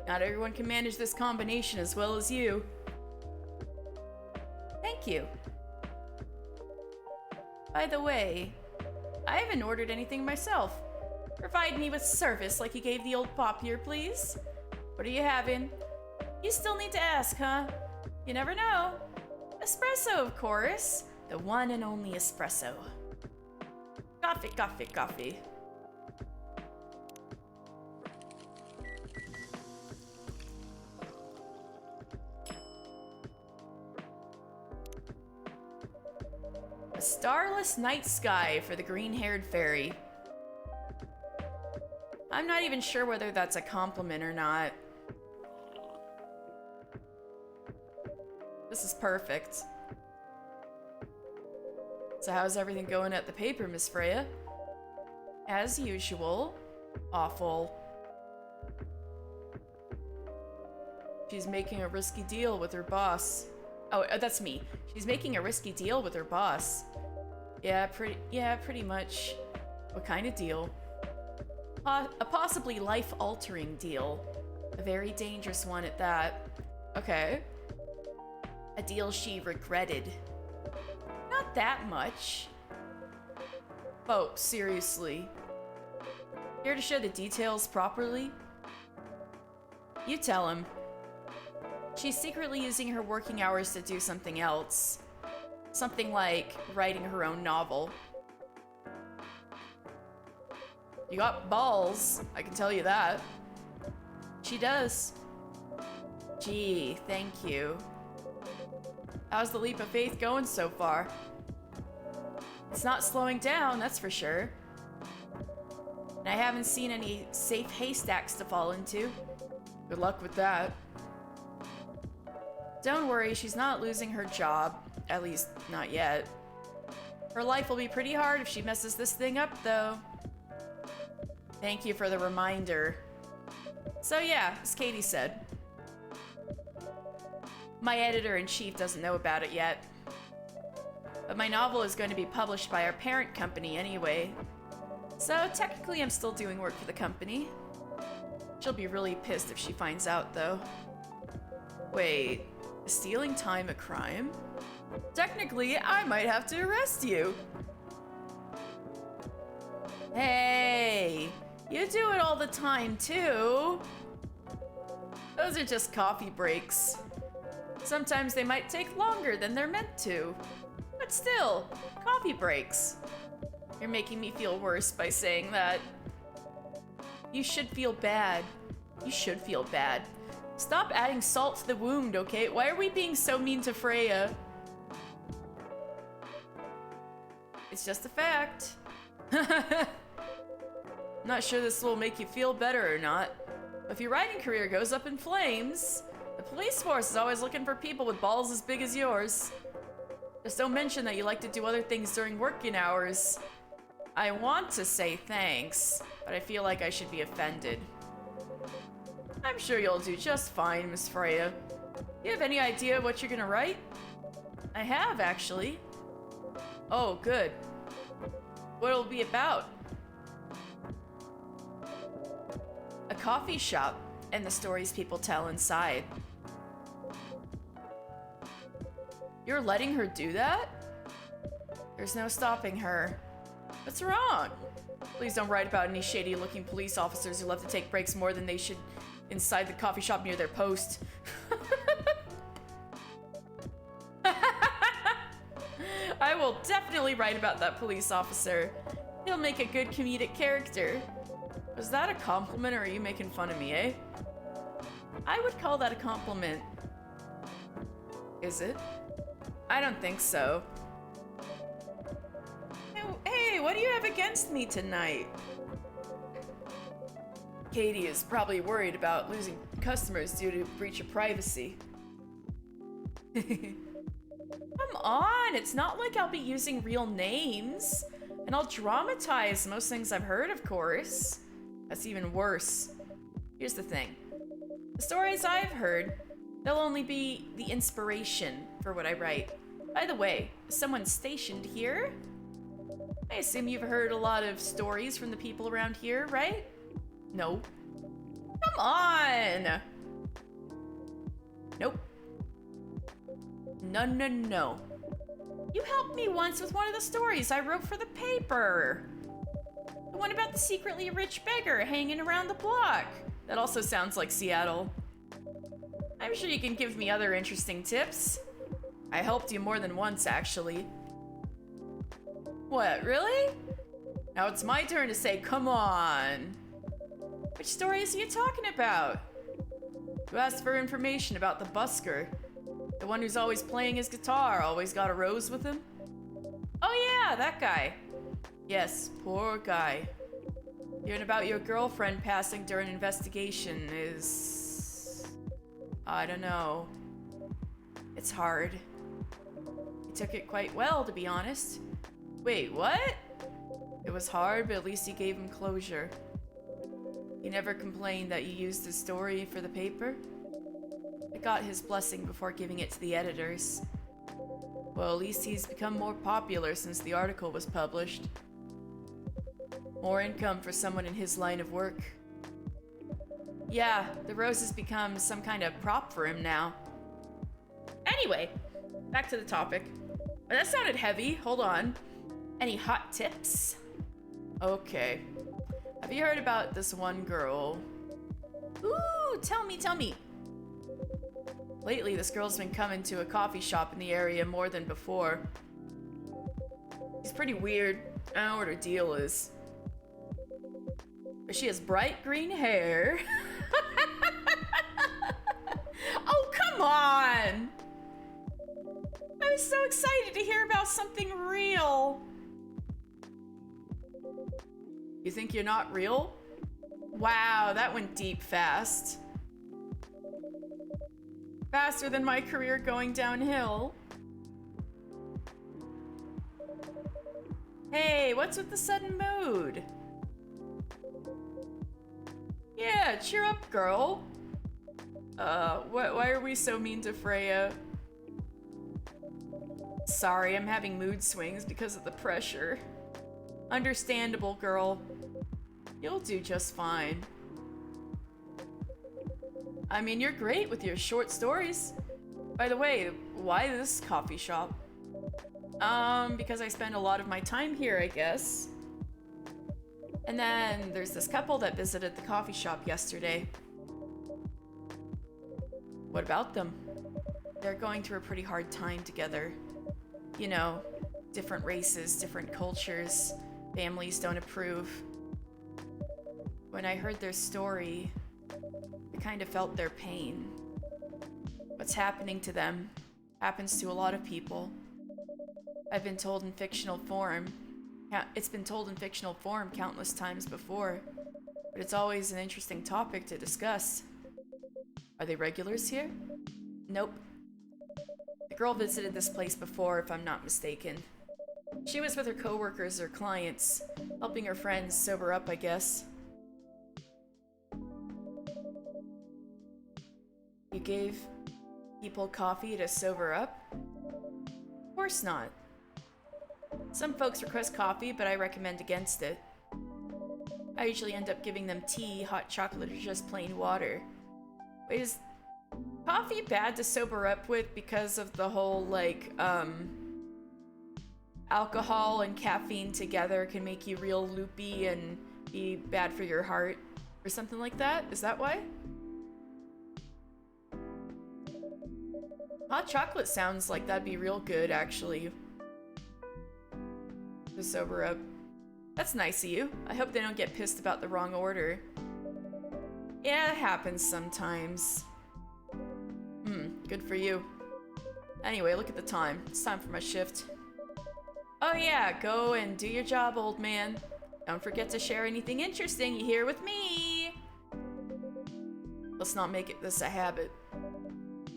Not everyone can manage this combination as well as you. Thank you. By the way, I haven't ordered anything myself. Provide me with service like you gave the old pop here, please. What are you having? You still need to ask, huh? You never know. Espresso, of course. The one and only espresso. Coffee, coffee, coffee. A starless night sky for the green-haired fairy. I'm not even sure whether that's a compliment or not. This is perfect. So how's everything going at the paper, Miss Freya? As usual. Awful. She's making a risky deal with her boss. Oh, that's me. She's making a risky deal with her boss. Yeah, pretty much. What kind of deal? A possibly life-altering deal. A very dangerous one at that. Okay. A deal she regretted. Not that much. Oh, seriously. Here to share the details properly? You tell him. She's secretly using her working hours to do something else. Something like writing her own novel. You got balls, I can tell you that. She does. Gee, thank you. How's the leap of faith going so far? It's not slowing down, that's for sure. And I haven't seen any safe haystacks to fall into. Good luck with that. Don't worry, she's not losing her job. At least, not yet. Her life will be pretty hard if she messes this thing up, though. Thank you for the reminder. So yeah, as Katie said. My editor-in-chief doesn't know about it yet. But my novel is going to be published by our parent company anyway. So technically I'm still doing work for the company. She'll be really pissed if she finds out, though. Wait, is stealing time a crime? Technically, I might have to arrest you. Hey, you do it all the time, too. Those are just coffee breaks. Sometimes they might take longer than they're meant to. But still, coffee breaks. You're making me feel worse by saying that. You should feel bad. You should feel bad. Stop adding salt to the wound, okay? Why are we being so mean to Freya? It's just a fact. Not sure this will make you feel better or not. If your writing career goes up in flames, the police force is always looking for people with balls as big as yours. Just don't mention that you like to do other things during working hours. I want to say thanks, but I feel like I should be offended. I'm sure you'll do just fine, Miss Freya. You have any idea what you're gonna write? I have, actually. Oh, good. What it'll be about? A coffee shop and the stories people tell inside. You're letting her do that? There's no stopping her. What's wrong? Please don't write about any shady-looking police officers who love to take breaks more than they should inside the coffee shop near their post. I will definitely write about that police officer. He'll make a good comedic character. Was that a compliment or are you making fun of me, eh? I would call that a compliment. Is it? I don't think so. Hey, what do you have against me tonight? Katie is probably worried about losing customers due to breach of privacy. Come on, it's not like I'll be using real names. And I'll dramatize most things I've heard, of course. That's even worse. Here's the thing. The stories I've heard, they'll only be the inspiration for what I write. By the way, is someone stationed here? I assume you've heard a lot of stories from the people around here, right? No. Come on! Nope. No. You helped me once with one of the stories I wrote for the paper. The one about the secretly rich beggar hanging around the block. That also sounds like Seattle. I'm sure you can give me other interesting tips. I helped you more than once, actually. What, really? Now it's my turn to say, come on. Which stories are you talking about? You asked for information about the busker. The one who's always playing his guitar, always got a rose with him? Oh yeah, that guy. Yes, poor guy. Hearing about your girlfriend passing during an investigation is... I don't know. It's hard. He took it quite well, to be honest. Wait, what? It was hard, but at least he gave him closure. He never complained that you used his story for the paper. I got his blessing before giving it to the editors. Well, at least he's become more popular since the article was published. More income for someone in his line of work. Yeah, the rose has become some kind of prop for him now. Anyway, back to the topic. Well, that sounded heavy. Hold on. Any hot tips? Okay. Have you heard about this one girl? Ooh, tell me, tell me. Lately, this girl's been coming to a coffee shop in the area more than before. She's pretty weird. I don't know what her deal is. But she has bright green hair. Oh, come on! I was so excited to hear about something real. You think you're not real? Wow, that went deep fast. Faster than my career going downhill. Hey, what's with the sudden mood? Yeah, cheer up, girl. Why are we so mean to Freya? Sorry, I'm having mood swings because of the pressure. Understandable, girl. You'll do just fine. I mean, you're great with your short stories. By the way, why this coffee shop? Because I spend a lot of my time here, I guess. And then there's this couple that visited the coffee shop yesterday. What about them? They're going through a pretty hard time together. You know, different races, different cultures, families don't approve. When I heard their story, I kind of felt their pain. What's happening to them happens to a lot of people. I've been told in fictional form. It's been told in fictional form countless times before, but it's always an interesting topic to discuss. Are they regulars here? Nope. The girl visited this place before, if I'm not mistaken. She was with her coworkers or clients, helping her friends sober up, I guess. You gave people coffee to sober up? Of course not. Some folks request coffee, but I recommend against it. I usually end up giving them tea, hot chocolate, or just plain water. Wait, is coffee bad to sober up with because of the whole, like, alcohol and caffeine together can make you real loopy and be bad for your heart? Or something like that? Is that why? Hot chocolate sounds like that'd be real good, actually. To sober up. That's nice of you. I hope they don't get pissed about the wrong order. Yeah, it happens sometimes. Good for you. Anyway, look at the time. It's time for my shift. Oh yeah, go and do your job, old man. Don't forget to share anything interesting you hear with me. Let's not make this a habit.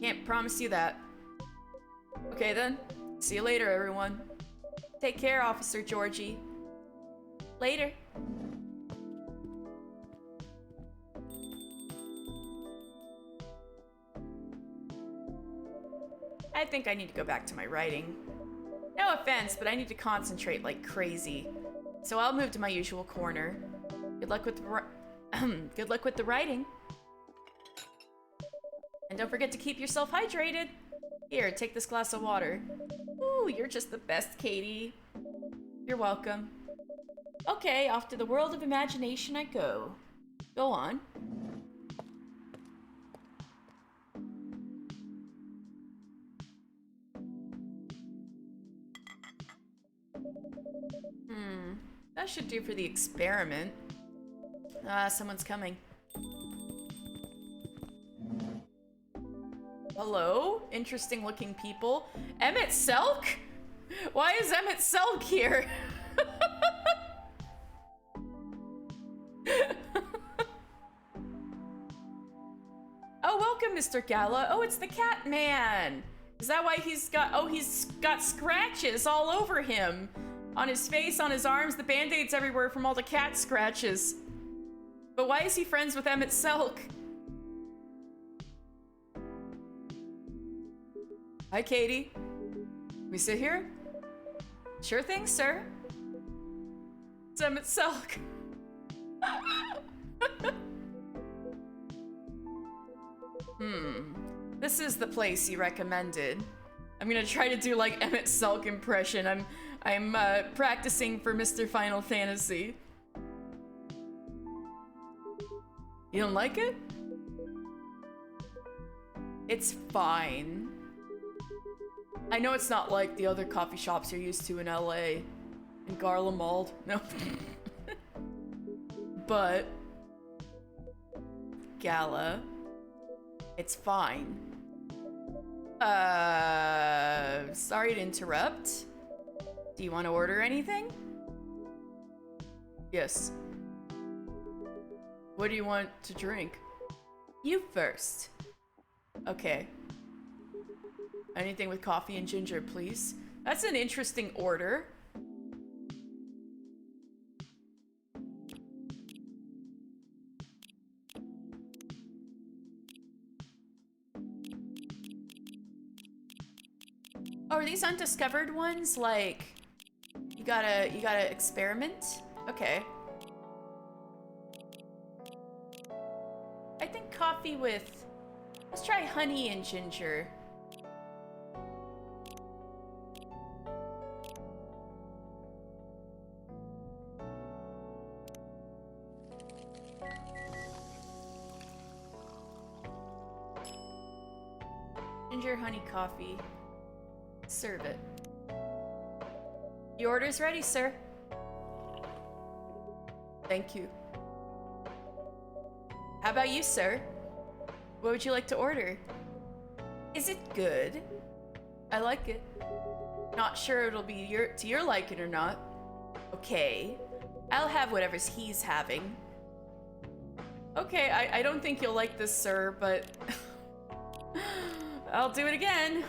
Can't promise you that. Okay then. See you later, everyone. Take care, Officer Georgie. Later. I think I need to go back to my writing. No offense, but I need to concentrate like crazy. So I'll move to my usual corner. Good luck with good luck with the writing. And don't forget to keep yourself hydrated. Here, take this glass of water. Ooh, you're just the best, Katie. You're welcome. Okay, off to the world of imagination I go. Go on. That should do for the experiment. Someone's coming. Hello? Interesting looking people. Emmett Selk? Why is Emmett Selk here? Mr. Gala. Oh, it's the cat man. Is that why he's got... Oh, he's got scratches all over him. On his face, on his arms, the band-aids everywhere from all the cat scratches. But why is he friends with Emmett Selk? Hi, Katie. Can we sit here? Sure thing, sir. It's Emmett Selk. This is the place he recommended. I'm gonna try to do like Emmett Selk impression. I'm practicing for Mr. Final Fantasy. You don't like it? It's fine. I know it's not like the other coffee shops you're used to in LA. In Garlemald. No. But Gala, it's fine. Sorry to interrupt. Do you want to order anything? Yes. What do you want to drink? You first. Okay. Anything with coffee and ginger, please. That's an interesting order. Oh, are these undiscovered ones? Like, you gotta experiment? Okay. I think coffee with... Let's try honey and ginger. Ginger honey coffee. Serve it. Your order's ready, sir. Thank you. How about you, sir? What would you like to order? Is it good? I like it. Not sure it'll be to your liking or not. Okay. I'll have whatever's he's having. Okay, I don't think you'll like this, sir, but... I'll do it again.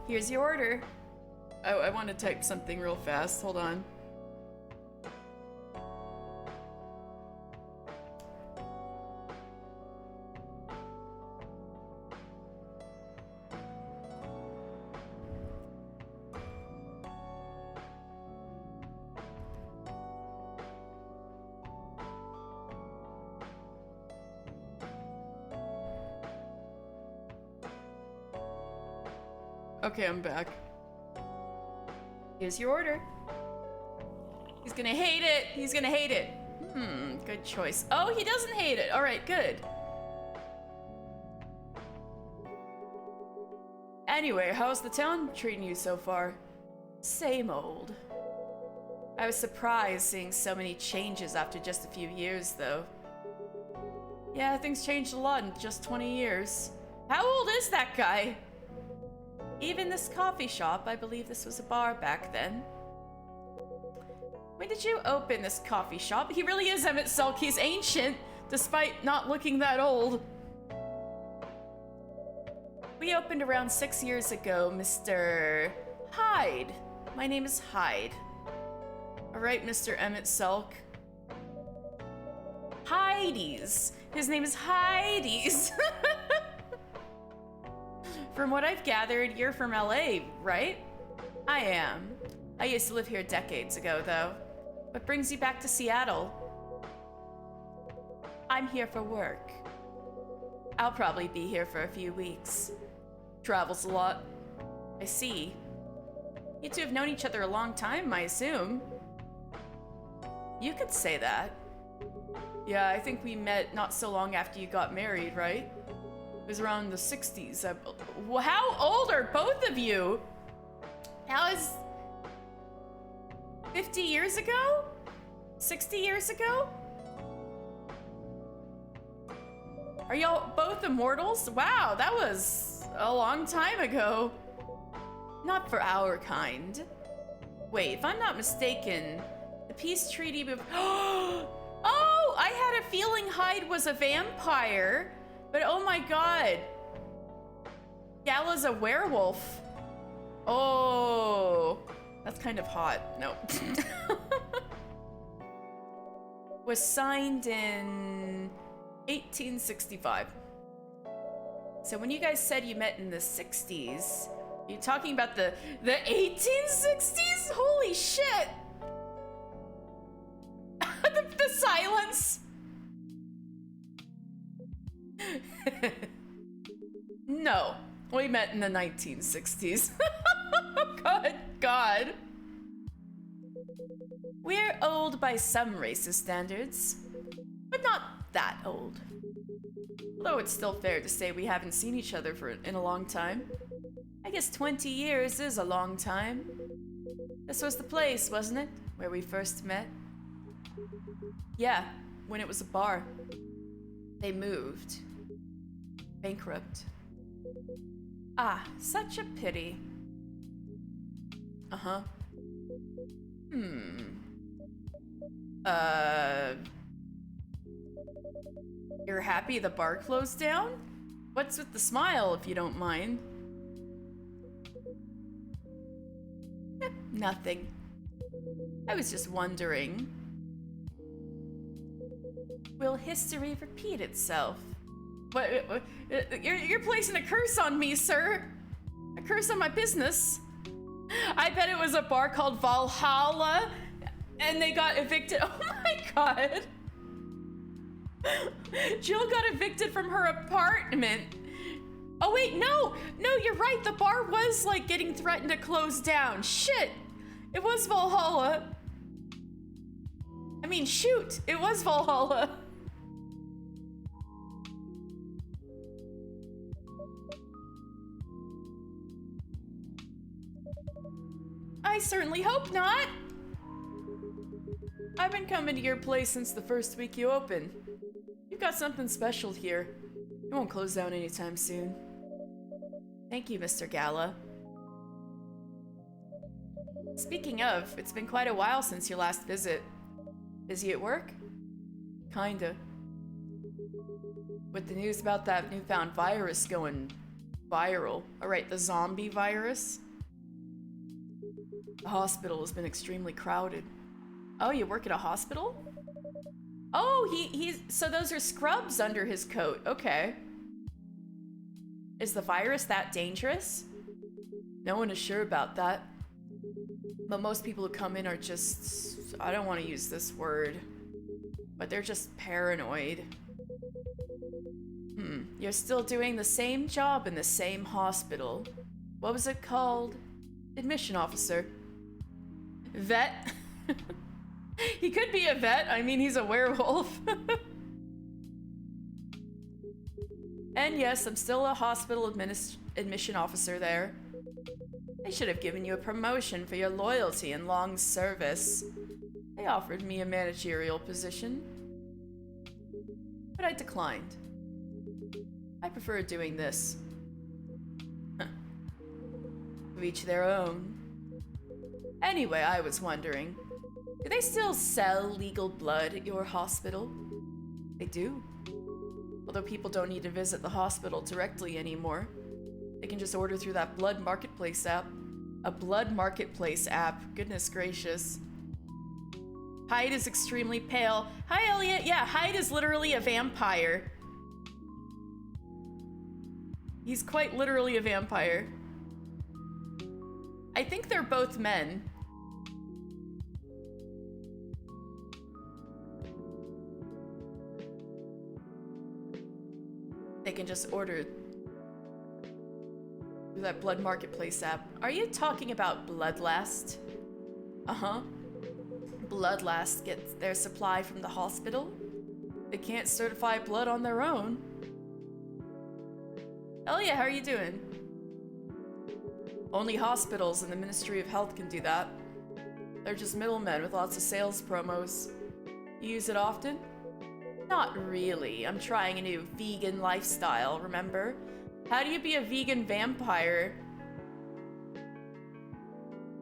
Here's your order. Oh, I want to type something real fast. Hold on. Okay, I'm back. Here's your order. He's gonna hate it. He's gonna hate it. Good choice. Oh, he doesn't hate it. All right, good. Anyway, how's the town treating you so far? Same old. I was surprised seeing so many changes after just a few years, though. Yeah, things changed a lot in just 20 years. How old is that guy? Even this coffee shop, I believe this was a bar back then. When did you open this coffee shop? He really is Emmett Selk. He's ancient, despite not looking that old. We opened around 6 years ago, Mr. Hyde. My name is Hyde. All right, Mr. Emmett Selk. Heidi's. His name is Heidi's. From what I've gathered, you're from LA, right? I am. I used to live here decades ago, though. What brings you back to Seattle? I'm here for work. I'll probably be here for a few weeks. Travels a lot. I see. You two have known each other a long time, I assume. You could say that. Yeah, I think we met not so long after you got married, right? It was around the 60s. How old are both of you? How is... 50 years ago? 60 years ago? Are y'all both immortals? Wow, that was a long time ago. Not for our kind. Wait, if I'm not mistaken, the peace treaty Oh, I had a feeling Hyde was a vampire, but oh my god. Gala's a werewolf. Oh, that's kind of hot. No. Was signed in 1865. So when you guys said you met in the 60s, you're talking about the 1860s? Holy shit! the silence. No, we met in the 1960s. God. We're old by some races' standards, but not that old. Although it's still fair to say we haven't seen each other in a long time. I guess 20 years is a long time. This was the place, wasn't it? Where we first met? Yeah, when it was a bar. They moved. Bankrupt. Ah, such a pity. Uh-huh. You're happy the bar closed down? What's with the smile, if you don't mind? Nothing. I was just wondering. Will history repeat itself? What? You're placing a curse on me, sir. A curse on my business. I bet it was a bar called Valhalla, and they got evicted. Oh my god. Jill got evicted from her apartment. Oh wait, no, you're right. The bar was like getting threatened to close down. Shit, it was Valhalla. I mean, shoot, it was Valhalla. I certainly hope not. I've been coming to your place since the first week you opened. You've got something special here. It won't close down anytime soon. Thank you, Mr. Gala. Speaking of, it's been quite a while since your last visit. Busy at work? Kinda. With the news about that newfound virus going viral. Alright, the zombie virus. The hospital has been extremely crowded. Oh, you work at a hospital? Oh, he's so those are scrubs under his coat. Okay. Is the virus that dangerous? No one is sure about that. But most people who come in are just, I don't want to use this word, but they're just paranoid. You're still doing the same job in the same hospital. What was it called? Admission officer. Vet? He could be a vet. I mean, he's a werewolf. And yes, I'm still a hospital admission officer there. They should have given you a promotion for your loyalty and long service. They offered me a managerial position, but I declined. I prefer doing this. To each their own. Anyway, I was wondering, do they still sell legal blood at your hospital? They do. Although people don't need to visit the hospital directly anymore. They can just order through that blood marketplace app. A blood marketplace app. Goodness gracious. Hyde is extremely pale. Hi, Elliot. Yeah, Hyde is literally a vampire. He's quite literally a vampire. I think they're both men. They can just order through that blood marketplace app. Are you talking about Bloodlast? Uh-huh. Bloodlast gets their supply from the hospital. They can't certify blood on their own. Oh yeah, how are you doing? Only hospitals and the Ministry of Health can do that. They're just middlemen with lots of sales promos. You use it often? Not really. I'm trying a new vegan lifestyle, remember? How do you be a vegan vampire?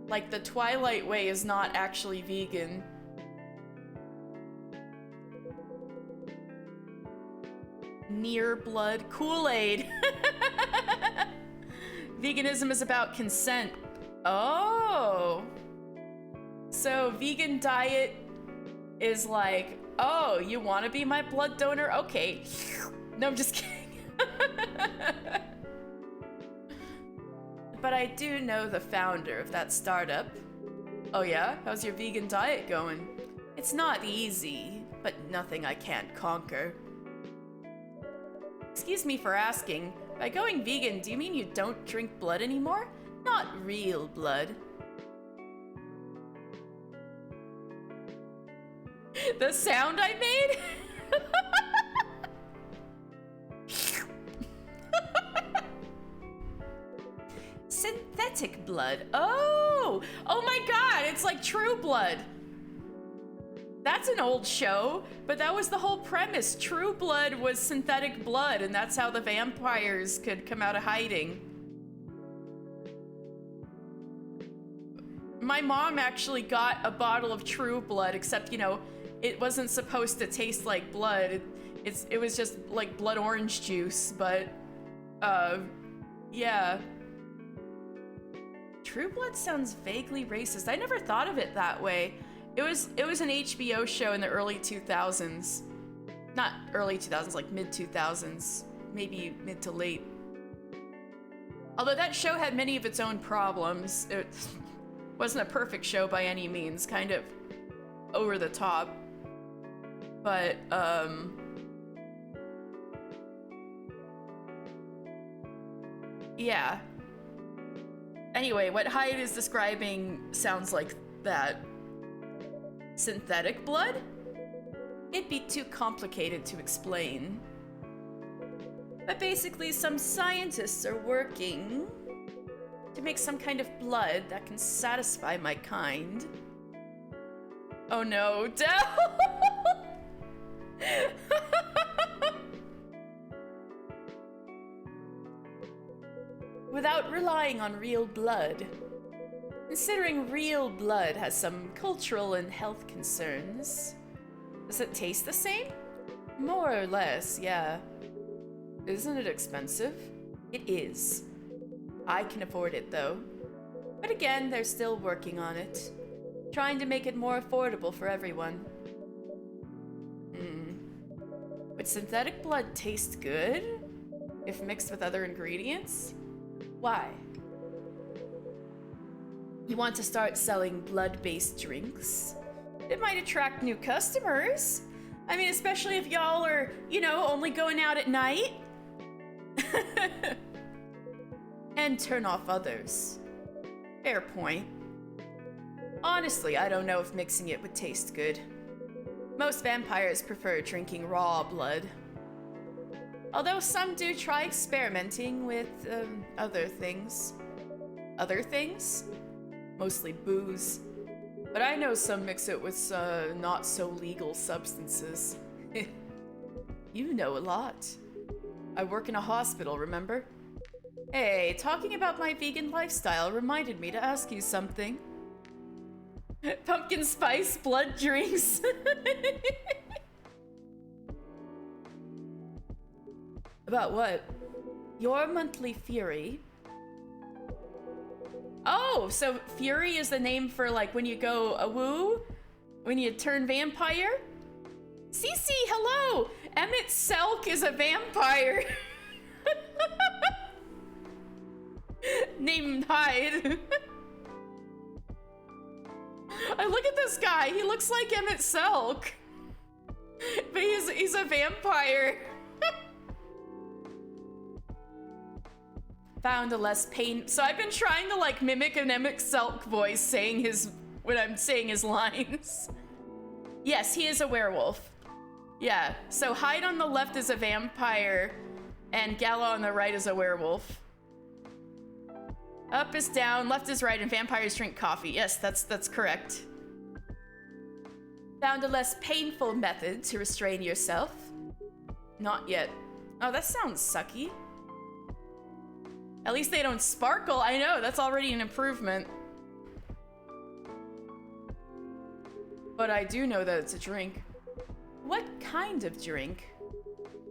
Like, the Twilight way is not actually vegan. Near blood Kool-Aid. Veganism is about consent. Oh. So vegan diet is like, oh, you want to be my blood donor? Okay. No, I'm just kidding. But I do know the founder of that startup. Oh yeah? How's your vegan diet going? It's not easy, but nothing I can't conquer. Excuse me for asking, by going vegan, do you mean you don't drink blood anymore? Not real blood. The sound I made? Synthetic blood. Oh! Oh my god, it's like True Blood. That's an old show, but that was the whole premise. True Blood was synthetic blood, and that's how the vampires could come out of hiding. My mom actually got a bottle of True Blood, except, you know, it wasn't supposed to taste like blood. It was just like blood orange juice, but, yeah. True Blood sounds vaguely racist. I never thought of it that way. It was an HBO show in the early 2000s. Not early 2000s, like mid 2000s, maybe mid to late. Although that show had many of its own problems. It wasn't a perfect show by any means, kind of over the top. But, yeah. Anyway, what Hyde is describing sounds like that. Synthetic blood? It'd be too complicated to explain. But basically, some scientists are working to make some kind of blood that can satisfy my kind. Oh no, Del! Without relying on real blood. Considering real blood has some cultural and health concerns. Does it taste the same? More or less, yeah. Isn't it expensive? It is. I can afford it though. But again, they're still working on it. Trying to make it more affordable for everyone. Would synthetic blood taste good? If mixed with other ingredients? Why? You want to start selling blood-based drinks? It might attract new customers. I mean, especially if y'all are, you know, only going out at night. And turn off others. Fair point. Honestly, I don't know if mixing it would taste good. Most vampires prefer drinking raw blood. Although some do try experimenting with, other things. Other things? Mostly booze. But I know some mix it with, not so legal substances. You know a lot. I work in a hospital, remember? Hey, talking about my vegan lifestyle reminded me to ask you something. Pumpkin spice blood drinks. About what? Your monthly fury. Oh, so fury is the name for like when you go awoo? When you turn vampire? Cece, hello! Emmett Selk is a vampire. Named Hyde. I look at this guy, he looks like Emmett Selk. But he's a vampire. Found a less pain. So I've been trying to like mimic an Emmett Selk voice saying when I'm saying his lines. Yes, he is a werewolf. Yeah, so Hyde on the left is a vampire and Gala on the right is a werewolf. Up is down, left is right, and vampires drink coffee. Yes, that's correct. Found a less painful method to restrain yourself? Not yet. Oh, that sounds sucky. At least they don't sparkle. I know, that's already an improvement. But I do know that it's a drink. What kind of drink?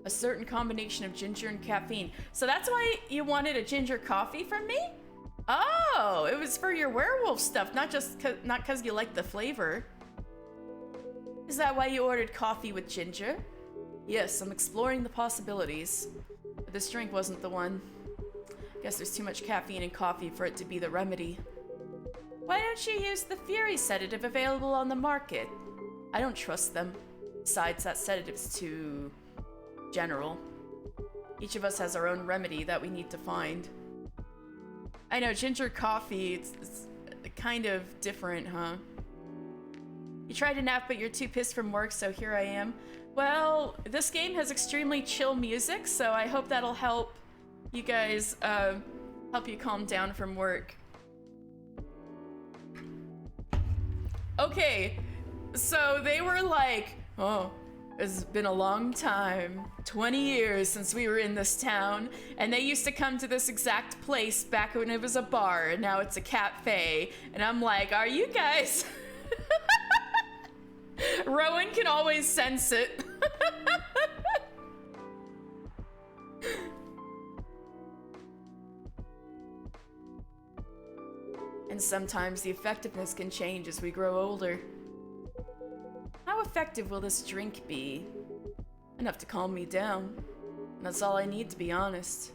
A certain combination of ginger and caffeine. So that's why you wanted a ginger coffee from me? Oh, it was for your werewolf stuff, not because you like the flavor. Is that why you ordered coffee with ginger? Yes, I'm exploring the possibilities. But this drink wasn't the one. Guess there's too much caffeine in coffee for it to be the remedy. Why don't you use the Fury sedative available on the market? I don't trust them. Besides, that sedative's too general. Each of us has our own remedy that we need to find. I know, ginger coffee, it's kind of different, huh? You tried to nap, but you're too pissed from work, so here I am. Well, this game has extremely chill music, so I hope that'll help you guys, help you calm down from work. Okay, so they were like, oh, it's been a long time, 20 years since we were in this town, and they used to come to this exact place back when it was a bar, and now it's a cafe, and I'm like, are you guys... Rowan can always sense it. And sometimes the effectiveness can change as we grow older. How effective will this drink be? Enough to calm me down. And that's all I need, to be honest.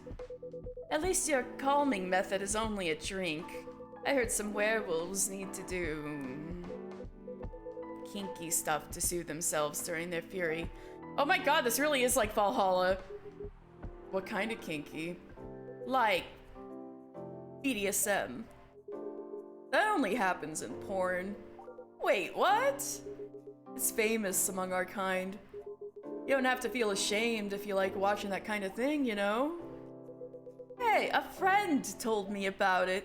At least your calming method is only a drink. I heard some werewolves need to do kinky stuff to soothe themselves during their fury. Oh my god, this really is like Valhalla. What kind of kinky? Like BDSM. That only happens in porn. Wait, what? It's famous among our kind. You don't have to feel ashamed if you like watching that kind of thing, you know? Hey, a friend told me about it.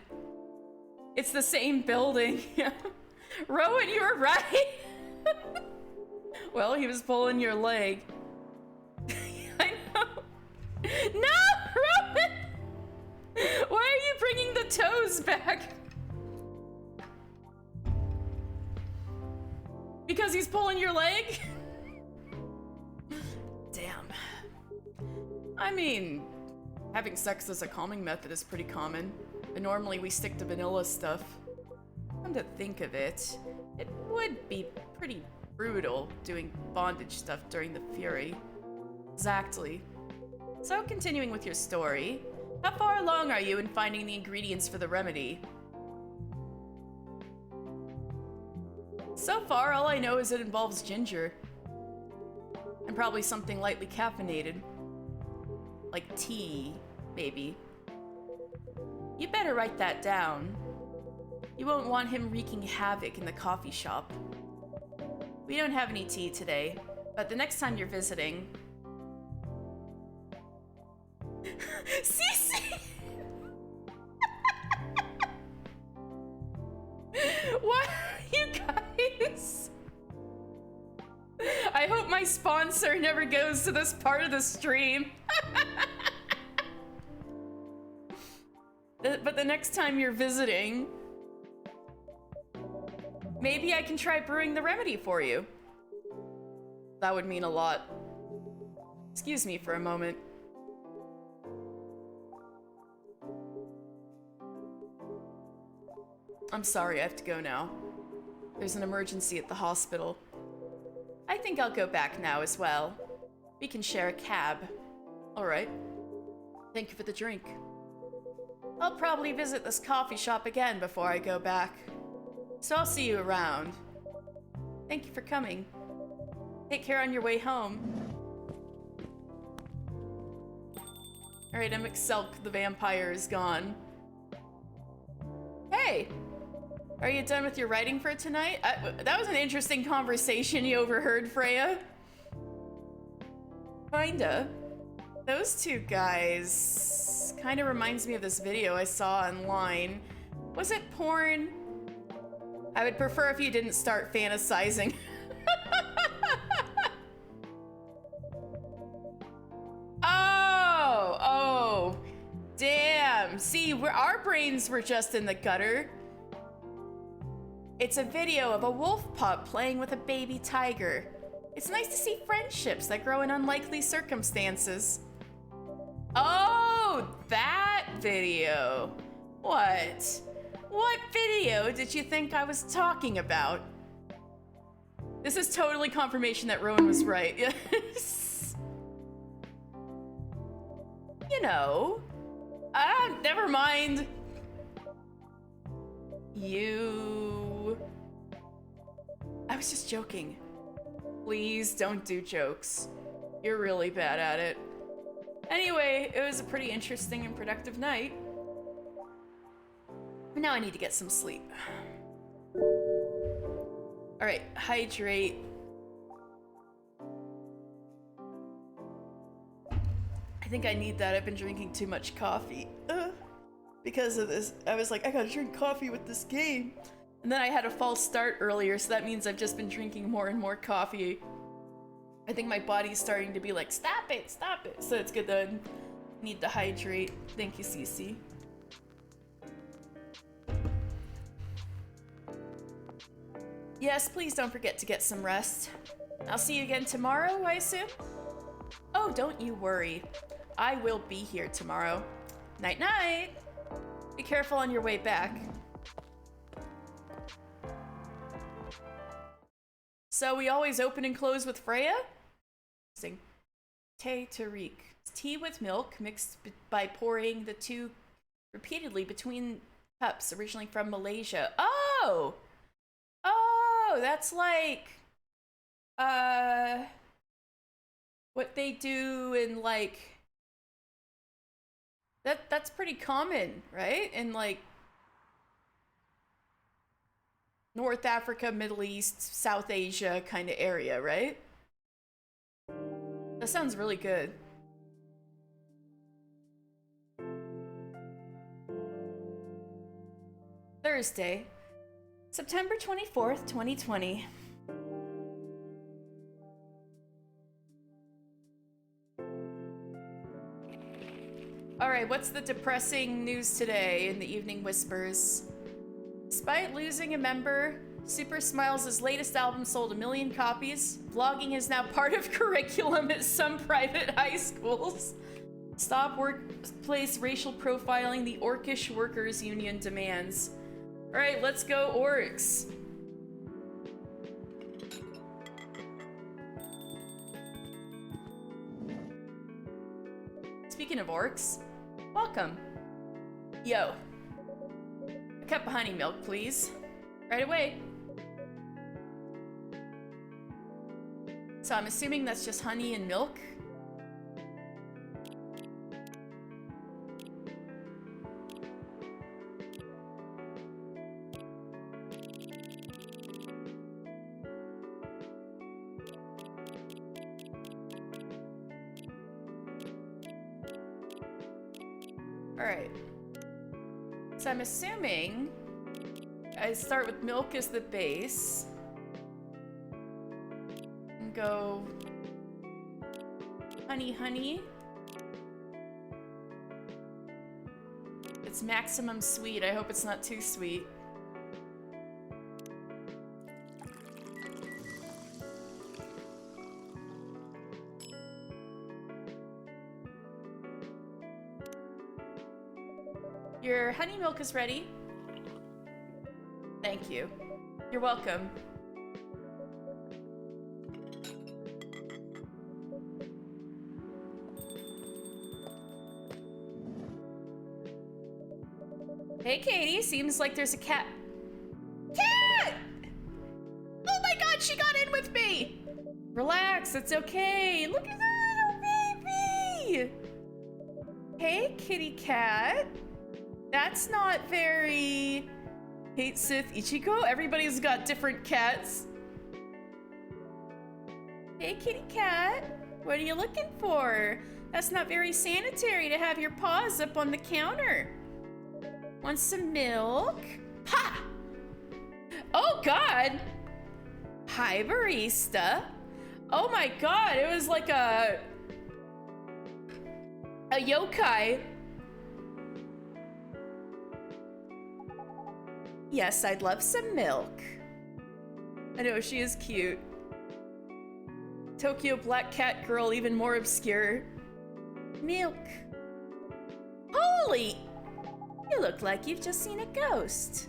It's the same building. Rowan, you were right. Well, he was pulling your leg. I know. No, Rowan! Why are you bringing the toes back? Because he's pulling your leg? Damn. I mean, having sex as a calming method is pretty common, but normally we stick to vanilla stuff. Come to think of it, it would be pretty brutal doing bondage stuff during the Fury. Exactly. So, continuing with your story, how far along are you in finding the ingredients for the remedy? So far, all I know is it involves ginger. And probably something lightly caffeinated. Like tea, maybe. You better write that down. You won't want him wreaking havoc in the coffee shop. We don't have any tea today, but the next time you're visiting... Cece! What are you guys? I hope my sponsor never goes to this part of the stream. But the next time you're visiting, maybe I can try brewing the remedy for you. That would mean a lot. Excuse me for a moment. I'm sorry, I have to go now. There's an emergency at the hospital. I think I'll go back now as well. We can share a cab. All right. Thank you for the drink. I'll probably visit this coffee shop again before I go back. So I'll see you around. Thank you for coming. Take care on your way home. All right, Selk the vampire is gone. Hey! Are you done with your writing for tonight? That was an interesting conversation you overheard, Freya. Kinda. Those two guys kinda reminds me of this video I saw online. Was it porn? I would prefer if you didn't start fantasizing. Oh, damn. See, our brains were just in the gutter. It's a video of a wolf pup playing with a baby tiger. It's nice to see friendships that grow in unlikely circumstances. Oh, that video. What? What video did you think I was talking about? This is totally confirmation that Rowan was right. Yes. You know. Never mind. I was just joking. Please don't do jokes. You're really bad at it. Anyway, it was a pretty interesting and productive night. Now I need to get some sleep. All right, hydrate. I think I need that. I've been drinking too much coffee. Because of this, I was like, I gotta drink coffee with this game. And then I had a false start earlier, so that means I've just been drinking more and more coffee. I think my body's starting to be like, stop it, stop it. So it's good that I need to hydrate. Thank you, Cece. Yes, please don't forget to get some rest. I'll see you again tomorrow, I assume? Oh, don't you worry. I will be here tomorrow. Night-night. Be careful on your way back. So we always open and close with Freya? Interesting. Te Tariq. Tea with milk mixed by pouring the two repeatedly between cups, originally from Malaysia. Oh! Oh, that's like what they do in like that's pretty common, right? In like North Africa, Middle East, South Asia kind of area, right? That sounds really good. Thursday, September 24th, 2020. All right, what's the depressing news today in the Evening Whispers? Despite losing a member, Super Smiles' latest album sold 1 million copies. Vlogging is now part of curriculum at some private high schools. Stop workplace racial profiling, the Orcish Workers Union demands. All right, let's go orcs. Speaking of orcs, welcome. Yo. A cup of honey milk, please. Right away. So I'm assuming that's just honey and milk. Alright. So I'm assuming I start with milk as the base. And go honey, honey. It's maximum sweet. I hope it's not too sweet. Your honey milk is ready. Thank you. You're welcome. Hey, Katie. Seems like there's a cat. Cat! Oh my god, she got in with me! Relax, it's okay. Look at that little baby! Hey, kitty cat. That's not very... Hate Sith Ichiko? Everybody's got different cats. Hey, kitty cat. What are you looking for? That's not very sanitary to have your paws up on the counter. Want some milk? Ha! Oh, God! Hi, barista. Oh my god, it was like a yokai. Yes, I'd love some milk. I know, she is cute. Tokyo Black Cat Girl, even more obscure. Milk. Holy! You look like you've just seen a ghost.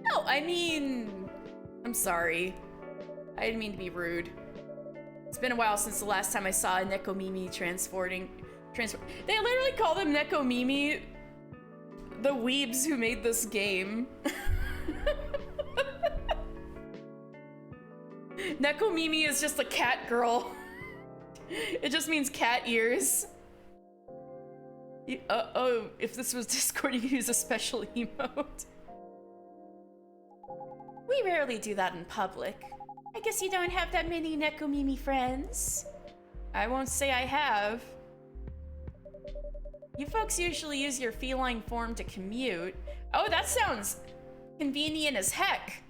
No, I mean... I'm sorry. I didn't mean to be rude. It's been a while since the last time I saw a Nekomimi transporting... They literally call them Nekomimi, the weebs who made this game. Nekomimi is just a cat girl. It just means cat ears. Oh, if this was Discord, you could use a special emote. We rarely do that in public. I guess you don't have that many Nekomimi friends. I won't say I have. You folks usually use your feline form to commute. Oh, that sounds convenient as heck,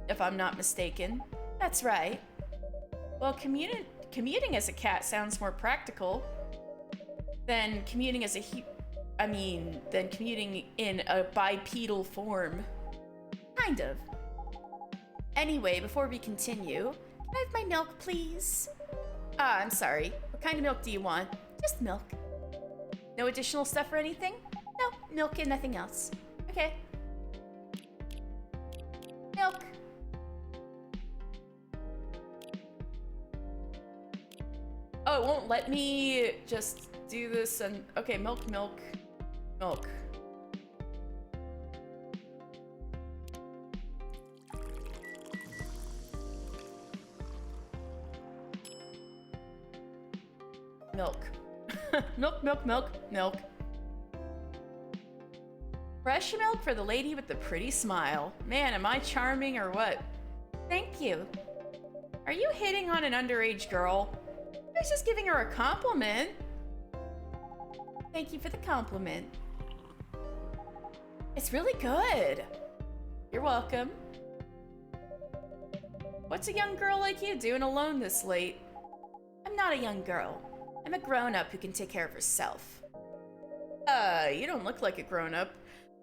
if I'm not mistaken. That's right. Well, commuting as a cat sounds more practical than commuting as a than commuting in a bipedal form. Kind of. Anyway, before we continue, can I have my milk, please? I'm sorry. What kind of milk do you want? Just milk. No additional stuff or anything? No, milk and nothing else. Okay. Milk. Oh, it won't let me just do this and... Okay, milk, milk, milk. Milk. Milk, milk, milk, milk. Fresh milk for the lady with the pretty smile. Man, am I charming or what? Thank you. Are you hitting on an underage girl? I was just giving her a compliment. Thank you for the compliment. It's really good. You're welcome. What's a young girl like you doing alone this late? I'm not a young girl. I'm a grown-up who can take care of herself. You don't look like a grown-up.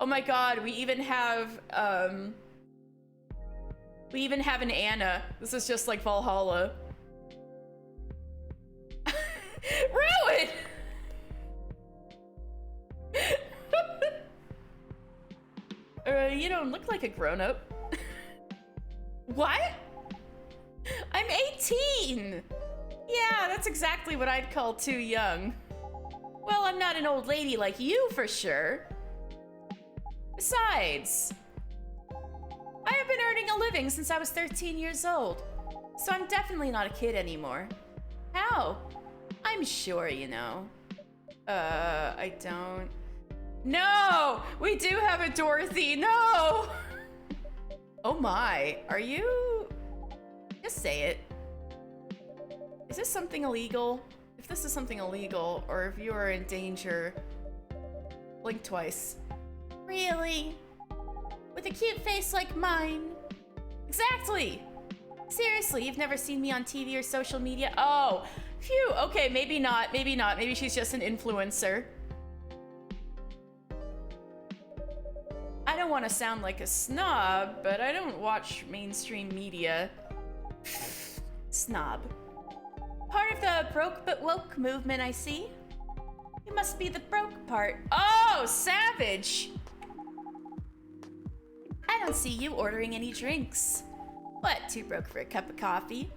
Oh my god, we even have an Anna. This is just like Valhalla. Ruin! You don't look like a grown-up. What? I'm 18! Yeah, that's exactly what I'd call too young. Well, I'm not an old lady like you, for sure. Besides, I have been earning a living since I was 13 years old, so I'm definitely not a kid anymore. How? I'm sure you know. I don't... No! We do have a Dorothy, no! Oh my, are you... Just say it. Is this something illegal? If this is something illegal, or if you are in danger, blink twice. Really? With a cute face like mine? Exactly! Seriously, you've never seen me on TV or social media? Oh, phew, okay, maybe not, maybe not. Maybe she's just an influencer. I don't want to sound like a snob, but I don't watch mainstream media. Snob. Part of the broke but woke movement, I see. You must be the broke part. Oh, savage! I don't see you ordering any drinks. What, too broke for a cup of coffee?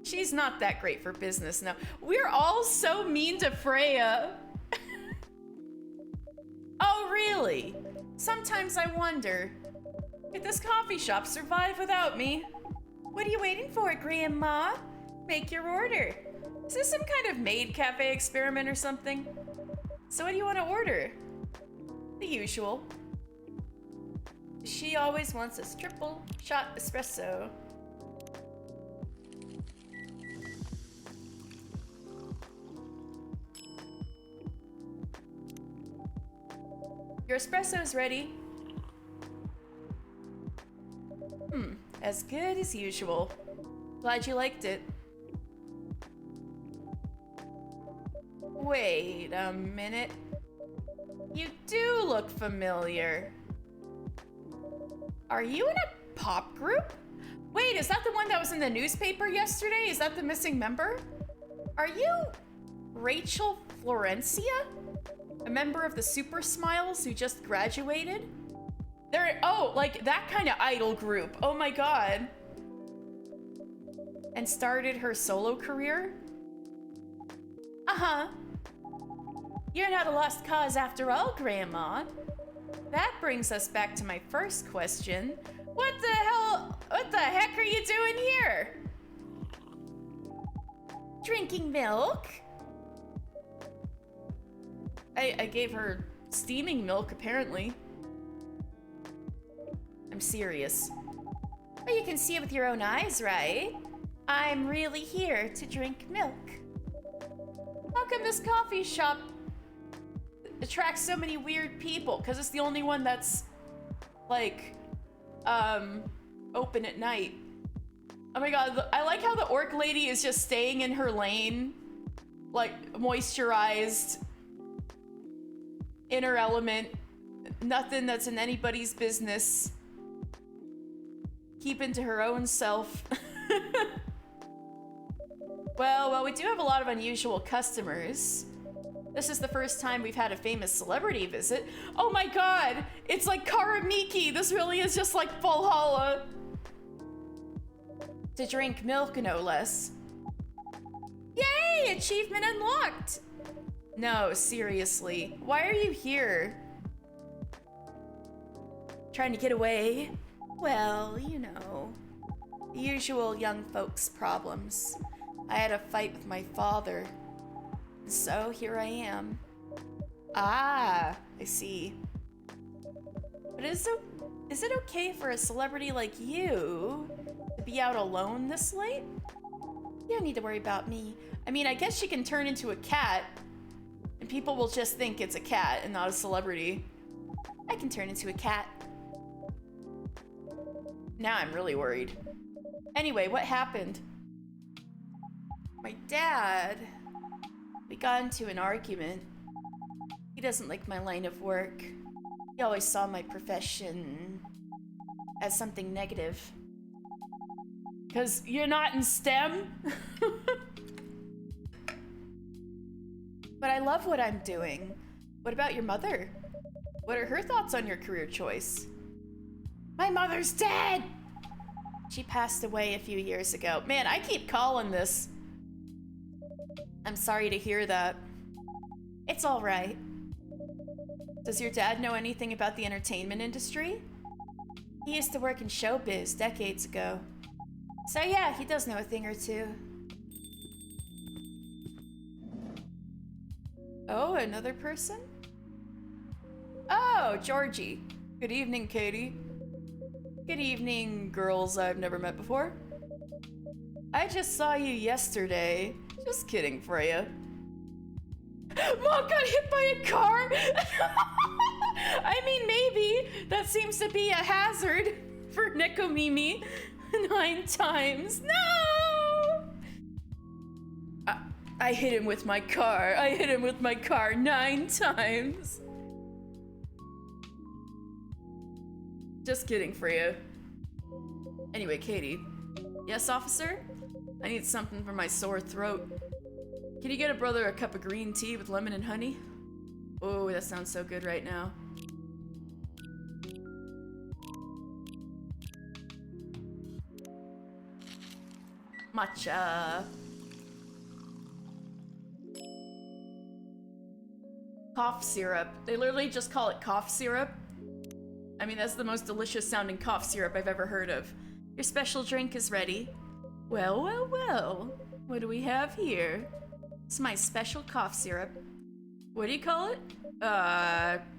She's not that great for business now. We're all so mean to Freya. Oh, really? Sometimes I wonder, could this coffee shop survive without me? What are you waiting for, Grandma? Make your order. Is this some kind of maid cafe experiment or something? So what do you want to order? The usual. She always wants a triple shot espresso. Your espresso is ready. As good as usual. Glad you liked it. Wait a minute. You do look familiar. Are you in a pop group? Wait, is that the one that was in the newspaper yesterday? Is that the missing member? Are you Rachel Florencia? A member of the Super Smiles who just graduated? Oh, like that kind of idol group. Oh my god. And started her solo career? Uh-huh. You're not a lost cause after all, Grandma. That brings us back to my first question. What the heck are you doing here? Drinking milk? I gave her steaming milk, apparently. I'm serious. Well, you can see it with your own eyes, right? I'm really here to drink milk. How come this coffee shop attracts so many weird people? Because it's the only one that's, like, open at night. Oh my god, I like how the orc lady is just staying in her lane, like, moisturized, in her element, nothing that's in anybody's business, keeping to her own self. Well, we do have a lot of unusual customers. This is the first time we've had a famous celebrity visit. Oh my god, it's like Karamiki. This really is just like Valhalla. To drink milk, no less. Yay, achievement unlocked. No, seriously, why are you here? Trying to get away? Well, you know, the usual young folks' problems. I had a fight with my father, so here I am. Ah, I see. But is it okay for a celebrity like you to be out alone this late? You don't need to worry about me. I mean, I guess she can turn into a cat, and people will just think it's a cat and not a celebrity. I can turn into a cat. Now I'm really worried. Anyway, what happened? My dad, we got into an argument. He doesn't like my line of work. He always saw my profession as something negative. 'Cause you're not in STEM? But I love what I'm doing. What about your mother? What are her thoughts on your career choice? My mother's dead! She passed away a few years ago. Man, I keep calling this. I'm sorry to hear that. It's all right. Does your dad know anything about the entertainment industry? He used to work in showbiz decades ago. So yeah, he does know a thing or two. Oh, another person? Oh, Georgie. Good evening, Katie. Good evening, girls I've never met before. I just saw you yesterday. Just kidding, Freya. Mom got hit by a car? I mean, maybe. That seems to be a hazard for Nekomimi 9 times. No! I hit him with my car. I hit him with my car 9 times. Just kidding, Freya. Anyway, Katie. Yes, officer? I need something for my sore throat. Can you get a brother a cup of green tea with lemon and honey? Oh, that sounds so good right now. Matcha. Cough syrup. They literally just call it cough syrup. I mean, that's the most delicious sounding cough syrup I've ever heard of. Your special drink is ready. Well, well, well. What do we have here? It's my special cough syrup. What do you call it?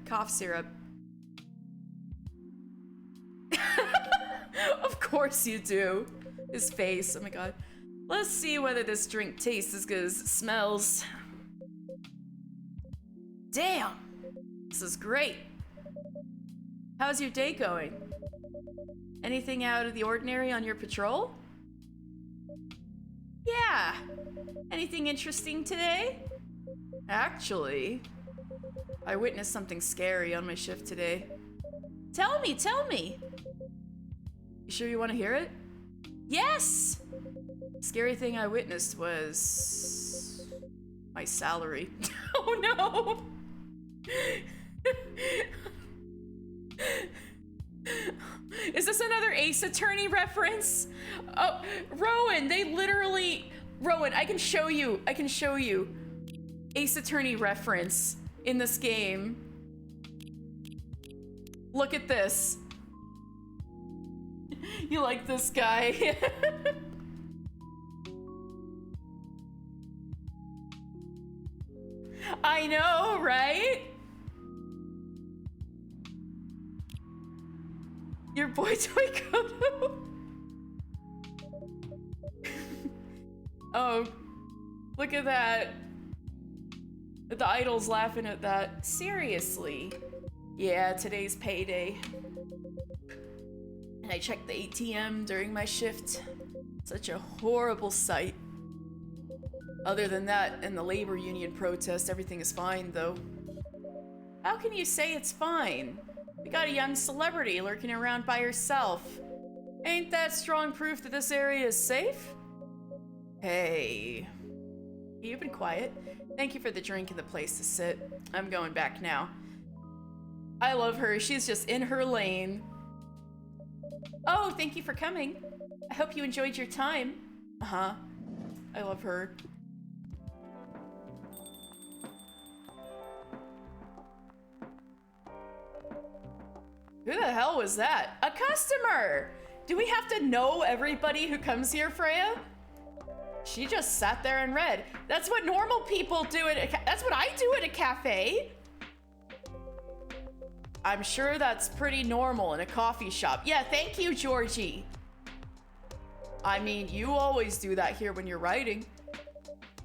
Cough syrup. Of course you do. His face, oh my god. Let's see whether this drink tastes as good as it smells. Damn! This is great. How's your day going? Anything out of the ordinary on your patrol? Yeah. Anything interesting today? Actually, I witnessed something scary on my shift today. Tell me, tell me! You sure you want to hear it? Yes! Scary thing I witnessed was... my salary. Oh no! Is this another Ace Attorney reference? Oh, Rowan, they literally... Rowan, I can show you. Ace Attorney reference in this game. Look at this. You like this guy? I know, right? Your boy Toy Kodo. Oh, look at that. The idol's laughing at that. Seriously. Yeah, today's payday. And I checked the ATM during my shift. Such a horrible sight. Other than that, and the labor union protest, everything is fine, though. How can you say it's fine? We got a young celebrity lurking around by herself. Ain't that strong proof that this area is safe? Hey. You've been quiet. Thank you for the drink and the place to sit. I'm going back now. I love her. She's just in her lane. Oh, thank you for coming. I hope you enjoyed your time. Uh-huh. I love her. Who the hell was that? A customer! Do we have to know everybody who comes here, Freya? She just sat there and read. That's what normal people do that's what I do at a cafe. I'm sure that's pretty normal in a coffee shop. Yeah, thank you, Georgie. I mean, you always do that here when you're writing.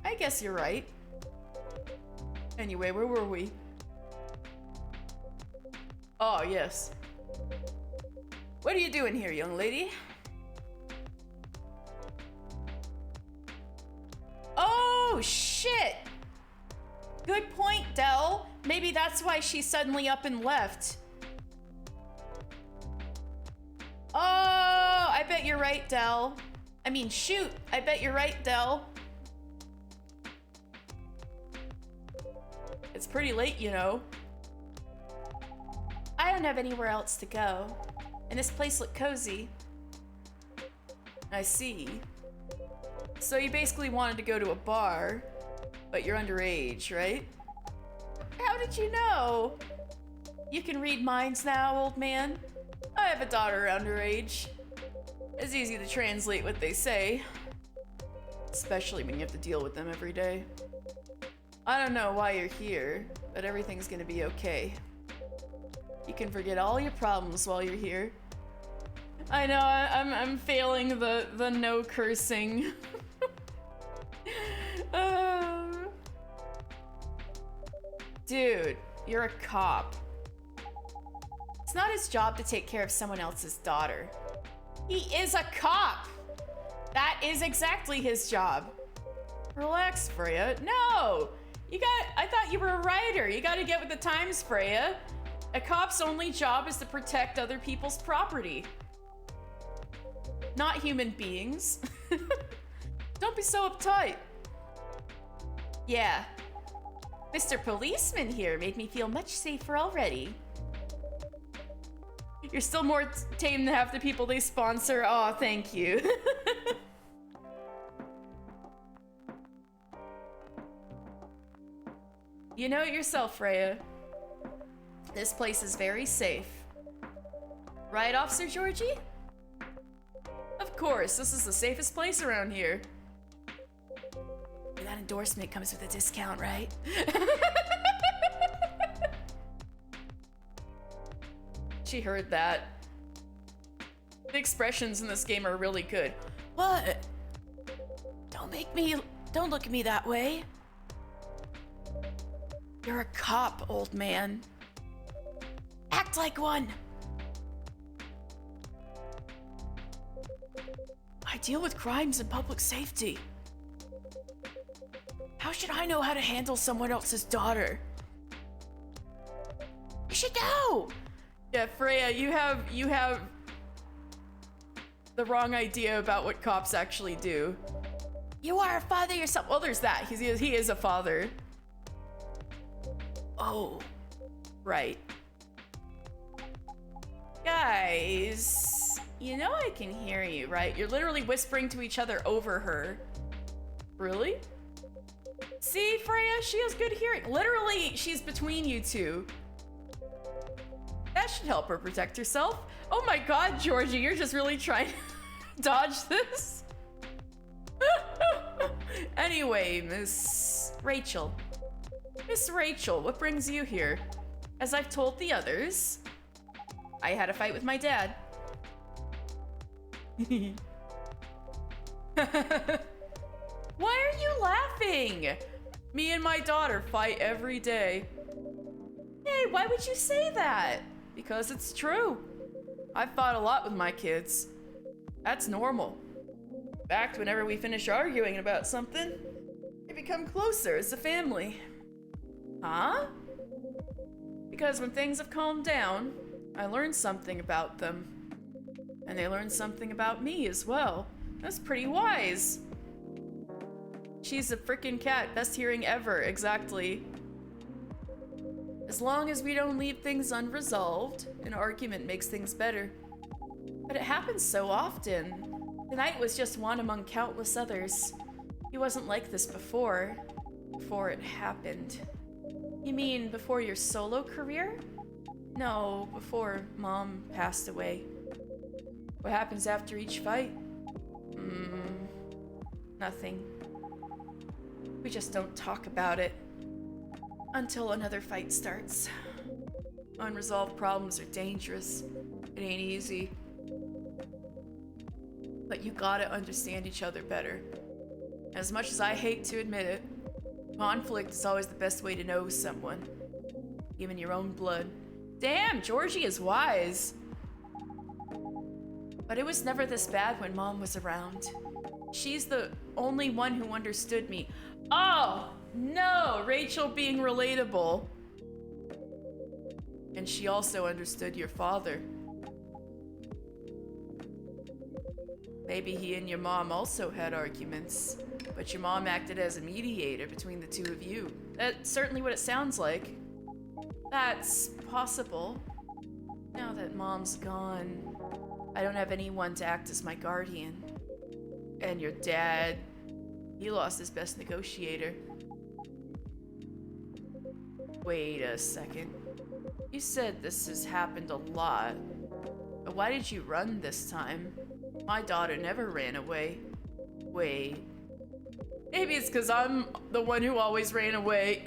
I guess you're right. Anyway, where were we? Oh, yes. What are you doing here, young lady? Oh, shit! Good point, Dell. Maybe that's why she's suddenly up and left. Oh, I bet you're right, Dell. I mean, shoot, I bet you're right, Dell. It's pretty late, you know. I don't have anywhere else to go. And this place looked cozy. I see. So you basically wanted to go to a bar, but you're underage, right? How did you know? You can read minds now, old man. I have a daughter underage. It's easy to translate what they say. Especially when you have to deal with them every day. I don't know why you're here, but everything's gonna be okay. You can forget all your problems while you're here. I know, I'm failing the no cursing. Dude, you're a cop. It's not his job to take care of someone else's daughter. He is a cop! That is exactly his job. Relax, Freya. No! I thought you were a writer. You gotta get with the times, Freya. A cop's only job is to protect other people's property. Not human beings. Don't be so uptight. Yeah. Mr. Policeman here made me feel much safer already. You're still more tame than half the people they sponsor. Aw, thank you. You know it yourself, Freya. This place is very safe. Right, Officer Georgie? Of course, this is the safest place around here. That endorsement comes with a discount, right? She heard that. The expressions in this game are really good. What? Don't look at me that way. You're a cop, old man. Act like one. I deal with crimes and public safety. How should I know how to handle someone else's daughter? should know! Yeah, Freya, you have the wrong idea about what cops actually do. You are a father yourself. Well, there's that. He is a father. Oh, right. Guys, you know I can hear you, right? You're literally whispering to each other over her. Really? See, Freya, she has good hearing. Literally, she's between you two. That should help her protect herself. Oh my god, Georgie, you're just really trying to dodge this. Anyway, Miss Rachel. Miss Rachel, what brings you here? As I've told the others, I had a fight with my dad. Why are you laughing? Me and my daughter fight every day. Hey, why would you say that? Because it's true. I've fought a lot with my kids. That's normal. In fact, whenever we finish arguing about something, we become closer as a family. Huh? Because when things have calmed down, I learned something about them. And they learned something about me as well. That's pretty wise. She's a frickin' cat. Best hearing ever. Exactly. As long as we don't leave things unresolved, an argument makes things better. But it happens so often. Tonight was just one among countless others. He wasn't like this before. Before it happened. You mean before your solo career? No, before Mom passed away. What happens after each fight? Nothing. We just don't talk about it. Until another fight starts. Unresolved problems are dangerous. It ain't easy. But you gotta understand each other better. As much as I hate to admit it, conflict is always the best way to know someone. Even your own blood. Damn, Georgie is wise. But it was never this bad when Mom was around. She's the only one who understood me. Oh! No, Rachel being relatable. And she also understood your father. Maybe he and your mom also had arguments, but your mom acted as a mediator between the two of you. That's certainly what it sounds like. That's possible. Now that Mom's gone, I don't have anyone to act as my guardian. And your dad, he lost his best negotiator. Wait a second. You said this has happened a lot. But why did you run this time? My daughter never ran away. Wait. Maybe it's because I'm the one who always ran away.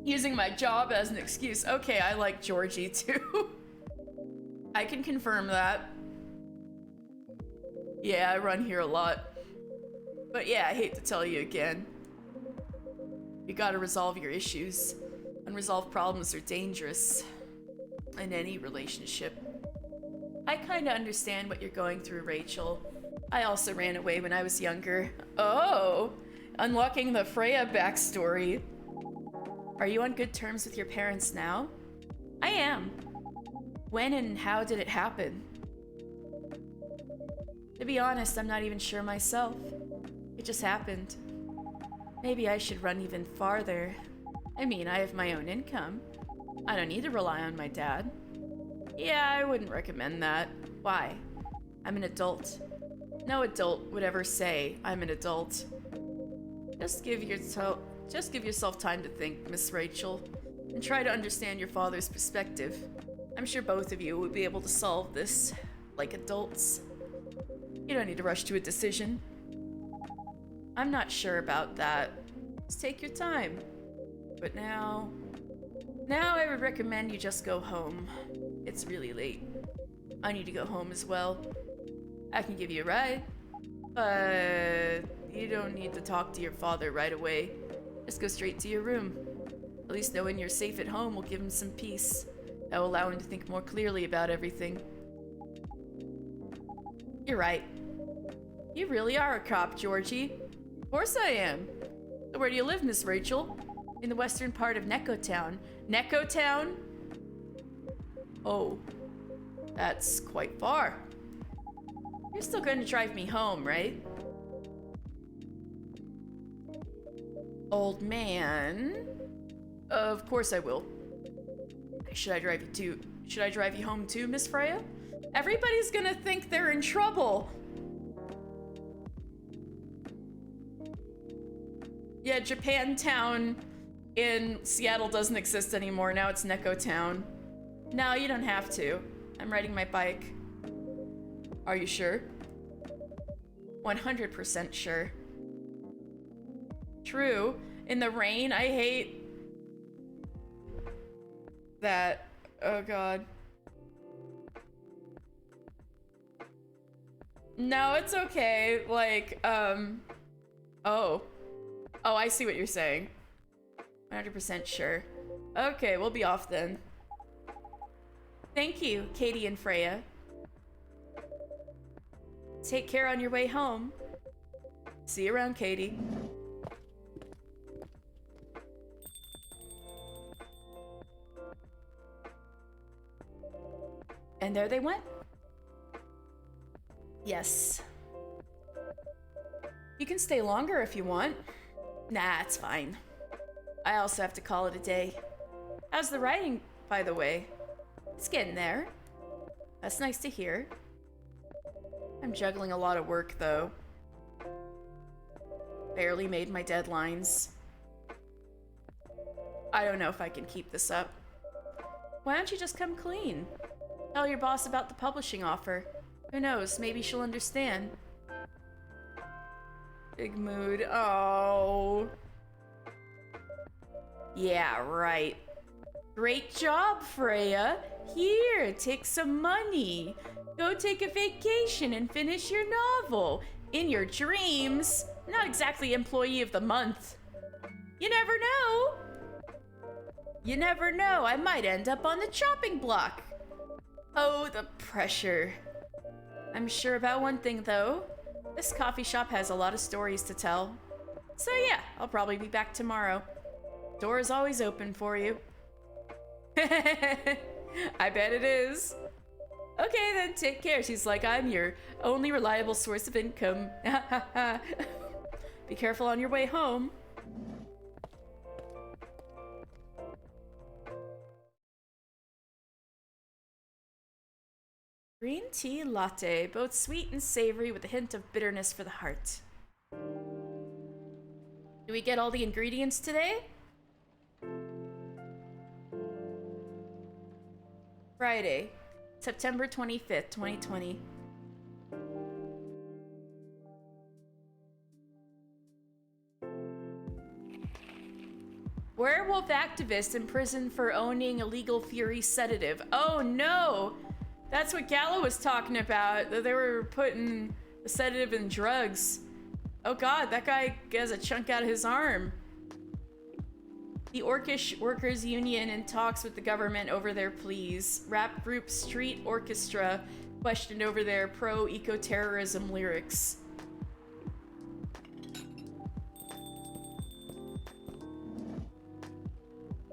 Using my job as an excuse. Okay, I like Georgie too. I can confirm that. Yeah, I run here a lot. But yeah, I hate to tell you again. You gotta resolve your issues. Unresolved problems are dangerous. In any relationship. I kinda understand what you're going through, Rachel. I also ran away when I was younger. Oh! Unlocking the Freya backstory. Are you on good terms with your parents now? I am. When and how did it happen? To be honest, I'm not even sure myself. It just happened. Maybe I should run even farther. I mean, I have my own income. I don't need to rely on my dad. Yeah, I wouldn't recommend that. Why? I'm an adult. No adult would ever say, I'm an adult. Just give yourself time to think, Miss Rachel, and try to understand your father's perspective. I'm sure both of you would be able to solve this like adults. You don't need to rush to a decision. I'm not sure about that. Just take your time. But now I would recommend you just go home. It's really late. I need to go home as well. I can give you a ride, but you don't need to talk to your father right away. Just go straight to your room. At least knowing you're safe at home will give him some peace. That will allow him to think more clearly about everything. You're right. You really are a cop, Georgie. Of course I am. So where do you live, Miss Rachel? in the western part of Neko Town. Neko Town? Oh, that's quite far. You're still going to drive me home, right? Old man. Of course I will. Should I drive you home too, Miss Freya? Everybody's gonna think they're in trouble. Yeah, Japantown in Seattle doesn't exist anymore. Now it's Neko Town. No, you don't have to. I'm riding my bike. Are you sure? 100% sure. True. In the rain, I hate that. Oh god. No, it's okay. Like, oh. Oh, I see what you're saying. 100% sure. Okay, we'll be off then. Thank you, Katie and Freya. Take care on your way home. See you around, Katie. And there they went. Yes. You can stay longer if you want. Nah, it's fine. I also have to call it a day. How's the writing, by the way? It's getting there. That's nice to hear. I'm juggling a lot of work, though. Barely made my deadlines. I don't know if I can keep this up. Why don't you just come clean? Tell your boss about the publishing offer. Who knows, maybe she'll understand. Big mood. Oh. Yeah, right. Great job, Freya. Here, take some money. Go take a vacation and finish your novel. In your dreams. Not exactly employee of the month. You never know. You never know. I might end up on the chopping block. Oh, the pressure. I'm sure about one thing, though. This coffee shop has a lot of stories to tell. So yeah, I'll probably be back tomorrow. Door is always open for you. I bet it is. Okay, then take care. She's like, I'm your only reliable source of income. Be careful on your way home. Green tea latte, both sweet and savory with a hint of bitterness for the heart. Do we get all the ingredients today? Friday, September 25th, 2020. Werewolf activist imprisoned for owning illegal Fury sedative. Oh no! That's what Gallo was talking about, that they were putting a sedative in drugs. Oh god, that guy has a chunk out of his arm. The Orcish Workers Union in talks with the government over their pleas. Rap group Street Orchestra questioned over their pro-eco-terrorism lyrics.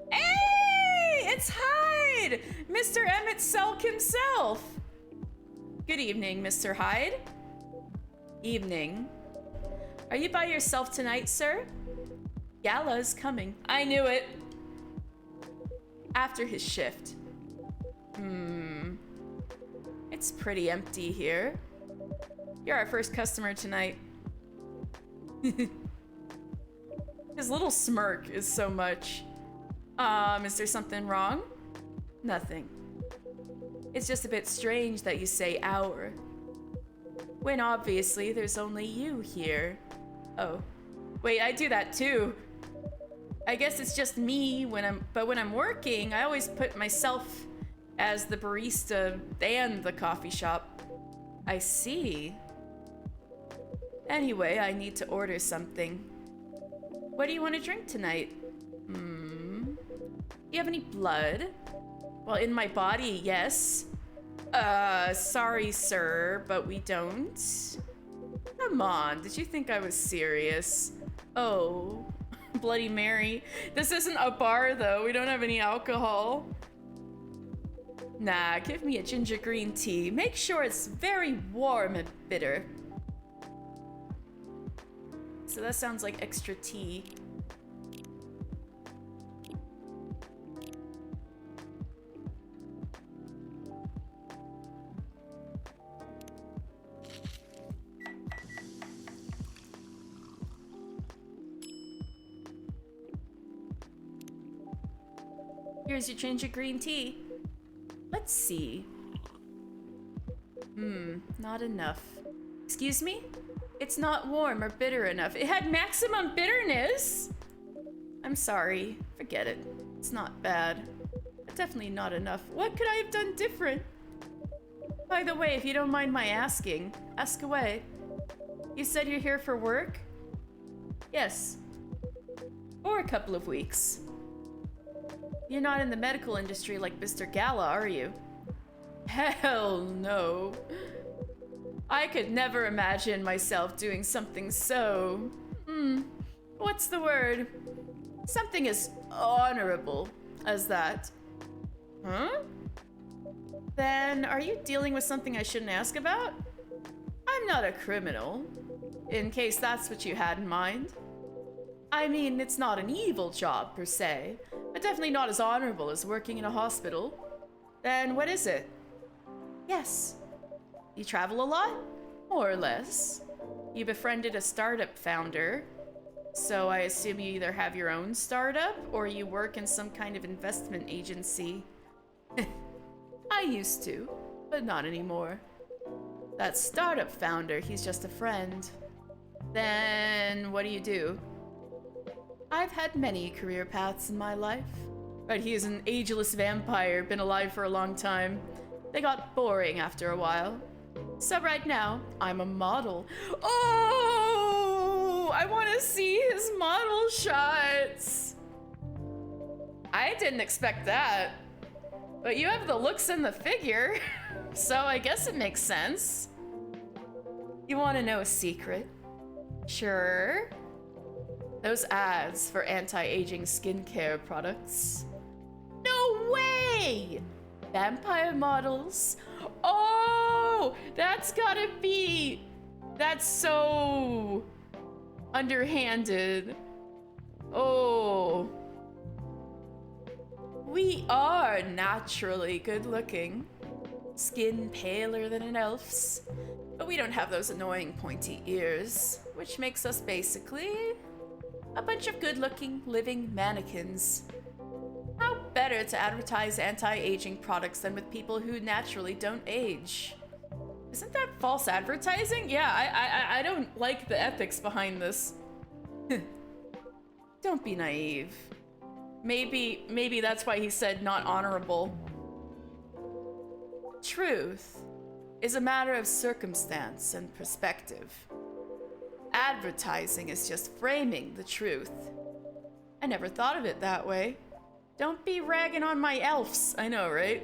Hey! It's Hyde! Mr. Emmett Selk himself! Good evening, Mr. Hyde. Evening. Are you by yourself tonight, sir? Gala's coming. I knew it. After his shift. It's pretty empty here. You're our first customer tonight. His little smirk is so much. Is there something wrong? Nothing. It's just a bit strange that you say our, when obviously there's only you here. Oh. Wait, I do that too. I guess it's just me when I'm working, I always put myself as the barista and the coffee shop. I see. Anyway, I need to order something. What do you want to drink tonight? Do you have any blood? Well, in my body, yes. Sorry, sir, but we don't. Come on, did you think I was serious? Oh, Bloody Mary. This isn't a bar, though. We don't have any alcohol. Nah, give me a ginger green tea. Make sure it's very warm and bitter. So that sounds like extra tea. Here's your ginger green tea. Let's see. Not enough. Excuse me? It's not warm or bitter enough. It had maximum bitterness? I'm sorry. Forget it. It's not bad. But definitely not enough. What could I have done different? By the way, if you don't mind my asking, ask away. You said you're here for work? Yes. For a couple of weeks. You're not in the medical industry like Mr. Gala, are you? Hell no. I could never imagine myself doing something so... what's the word? Something as honorable as that. Huh? Then, are you dealing with something I shouldn't ask about? I'm not a criminal, in case that's what you had in mind. I mean, it's not an evil job, per se, but definitely not as honorable as working in a hospital. Then what is it? Yes. You travel a lot? More or less. You befriended a startup founder, so I assume you either have your own startup or you work in some kind of investment agency. I used to, but not anymore. That startup founder, he's just a friend. Then what do you do? I've had many career paths in my life, but he is an ageless vampire, been alive for a long time. They got boring after a while. So right now, I'm a model. Oh, I want to see his model shots. I didn't expect that, but you have the looks and the figure, so I guess it makes sense. You want to know a secret? Sure. Those ads for anti-aging skincare products. No way! Vampire models? Oh, that's gotta be... That's so... underhanded. Oh. We are naturally good looking. Skin paler than an elf's. But we don't have those annoying pointy ears, which makes us basically... a bunch of good-looking, living mannequins. How better to advertise anti-aging products than with people who naturally don't age? Isn't that false advertising? Yeah, I don't like the ethics behind this. Don't be naive. Maybe that's why he said not honorable. Truth is a matter of circumstance and perspective. Advertising is just framing the truth. I never thought of it that way. Don't be ragging on my elves. I know, right?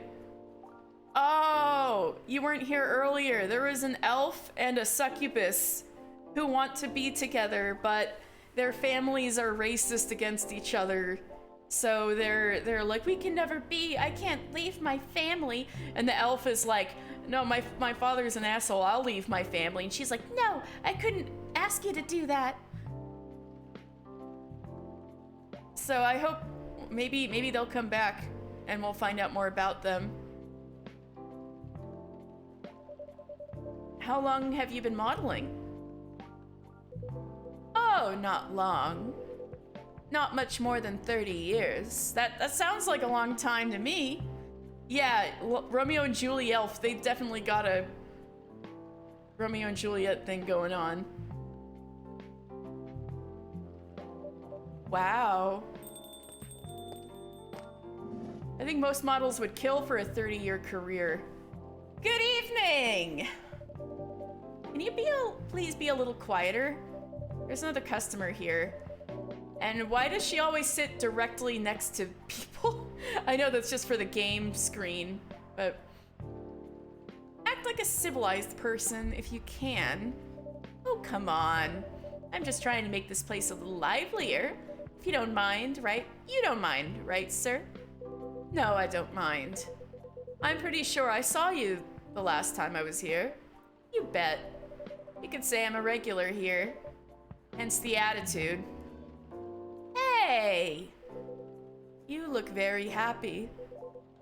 Oh, you weren't here earlier. There was an elf and a succubus who want to be together, but their families are racist against each other. So they're like, we can never be. I can't leave my family. And the elf is like, no, my father's an asshole. I'll leave my family. And she's like, no, I couldn't ask you to do that. So I hope maybe they'll come back and we'll find out more about them. How long have you been modeling? Oh, not long. Not much more than 30 years. That sounds like a long time to me. Yeah, Romeo and Juliet elf, they definitely got a Romeo and Juliet thing going on. Wow. I think most models would kill for a 30-year career. Good evening! Can you please be a little quieter? There's another customer here. And why does she always sit directly next to people? I know that's just for the game screen, but act like a civilized person if you can. Oh, come on. I'm just trying to make this place a little livelier. If you don't mind, right? You don't mind, right, sir? No, I don't mind. I'm pretty sure I saw you the last time I was here. You bet. You could say I'm a regular here. Hence the attitude. Hey! You look very happy.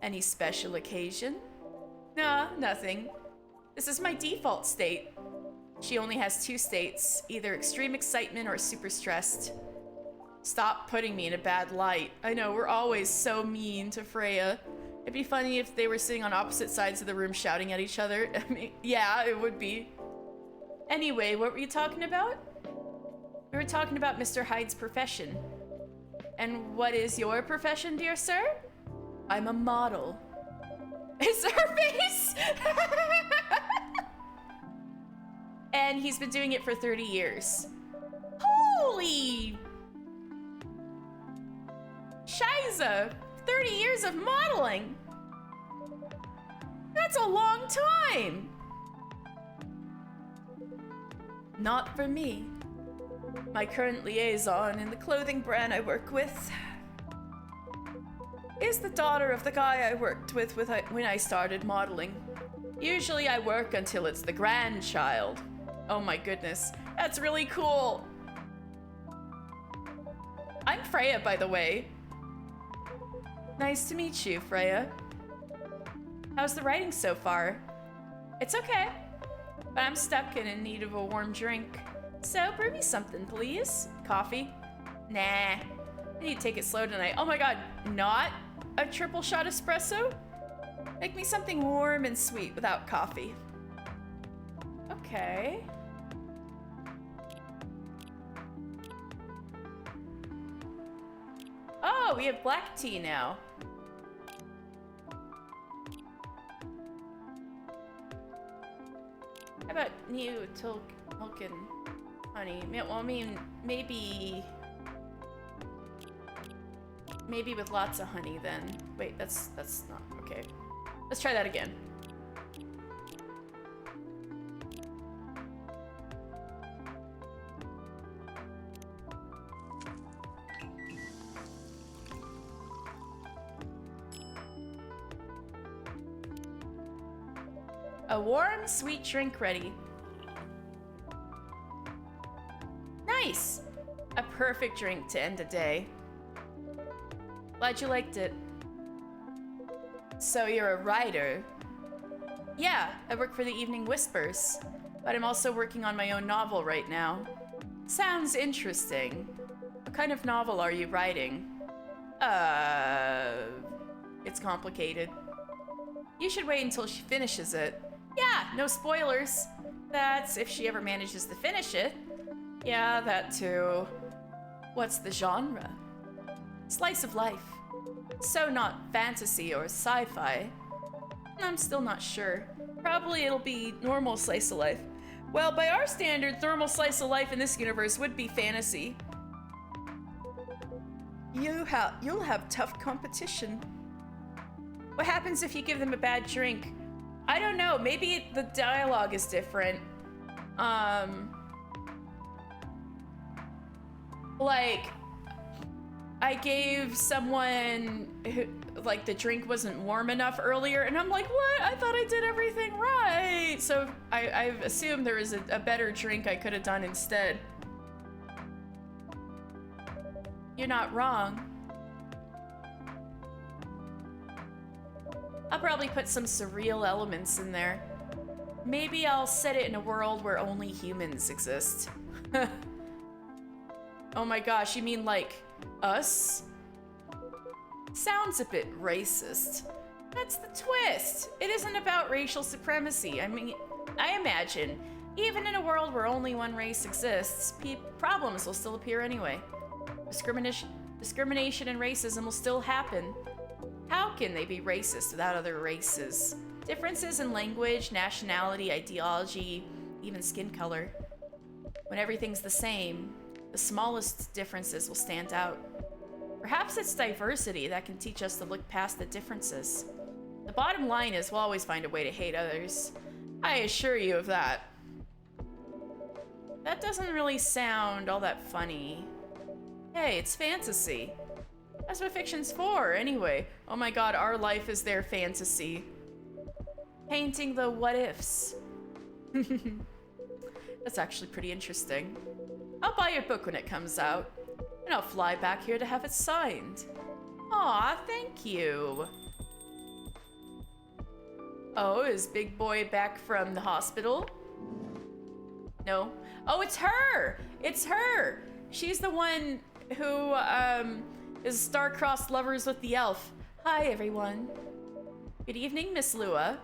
Any special occasion? Nah, nothing. This is my default state. She only has 2 states, either extreme excitement or super stressed. Stop putting me in a bad light. I know, we're always so mean to Freya. It'd be funny if they were sitting on opposite sides of the room shouting at each other. I mean, yeah, it would be. Anyway, what were you talking about? We were talking about Mr. Hyde's profession. And what is your profession, dear sir? I'm a model. Is her face? And he's been doing it for 30 years. Holy Shiza! 30 years of modeling! That's a long time! Not for me. My current liaison in the clothing brand I work with is the daughter of the guy I worked with when I started modeling. Usually I work until it's the grandchild. Oh my goodness, that's really cool. I'm Freya, by the way. Nice to meet you, Freya. How's the writing so far? It's okay, but I'm stuck and in need of a warm drink. So brew me something, please. Coffee? Nah, I need to take it slow tonight. Oh my god, not a triple shot espresso? Make me something warm and sweet without coffee. Okay. Oh, we have black tea now. How about new milk and honey? Well, I mean, maybe with lots of honey then. Wait, that's not okay. Let's try that again. A warm, sweet drink ready. Nice! A perfect drink to end a day. Glad you liked it. So you're a writer? Yeah, I work for the Evening Whispers, but I'm also working on my own novel right now. Sounds interesting. What kind of novel are you writing? It's complicated. You should wait until she finishes it. Yeah, no spoilers. That's if she ever manages to finish it. Yeah, that too. What's the genre? Slice of life. So not fantasy or sci-fi. I'm still not sure. Probably it'll be normal slice of life. Well, by our standards, normal slice of life in this universe would be fantasy. You'll have tough competition. What happens if you give them a bad drink? I don't know, maybe the dialogue is different. Like, I gave someone who, like, the drink wasn't warm enough earlier, and I'm like, what? I thought I did everything right. So I've assumed there was a better drink I could have done instead. You're not wrong. I'll probably put some surreal elements in there. Maybe I'll set it in a world where only humans exist. Oh my gosh, you mean like us? Sounds a bit racist. That's the twist. It isn't about racial supremacy. I mean, I imagine, even in a world where only one race exists, problems will still appear anyway. Discrimination and racism will still happen. How can they be racist without other races? Differences in language, nationality, ideology, even skin color. When everything's the same, the smallest differences will stand out. Perhaps it's diversity that can teach us to look past the differences. The bottom line is we'll always find a way to hate others. I assure you of that. That doesn't really sound all that funny. Hey, it's fantasy. That's what fiction's for, anyway. Oh my god, our life is their fantasy. Painting the what ifs. That's actually pretty interesting. I'll buy your book when it comes out, and I'll fly back here to have it signed. Aw, thank you. Oh, is Big Boy back from the hospital? No. Oh, it's her! It's her! She's the one who, is star-crossed lovers with the elf. Hi, everyone. Good evening, Miss Lua.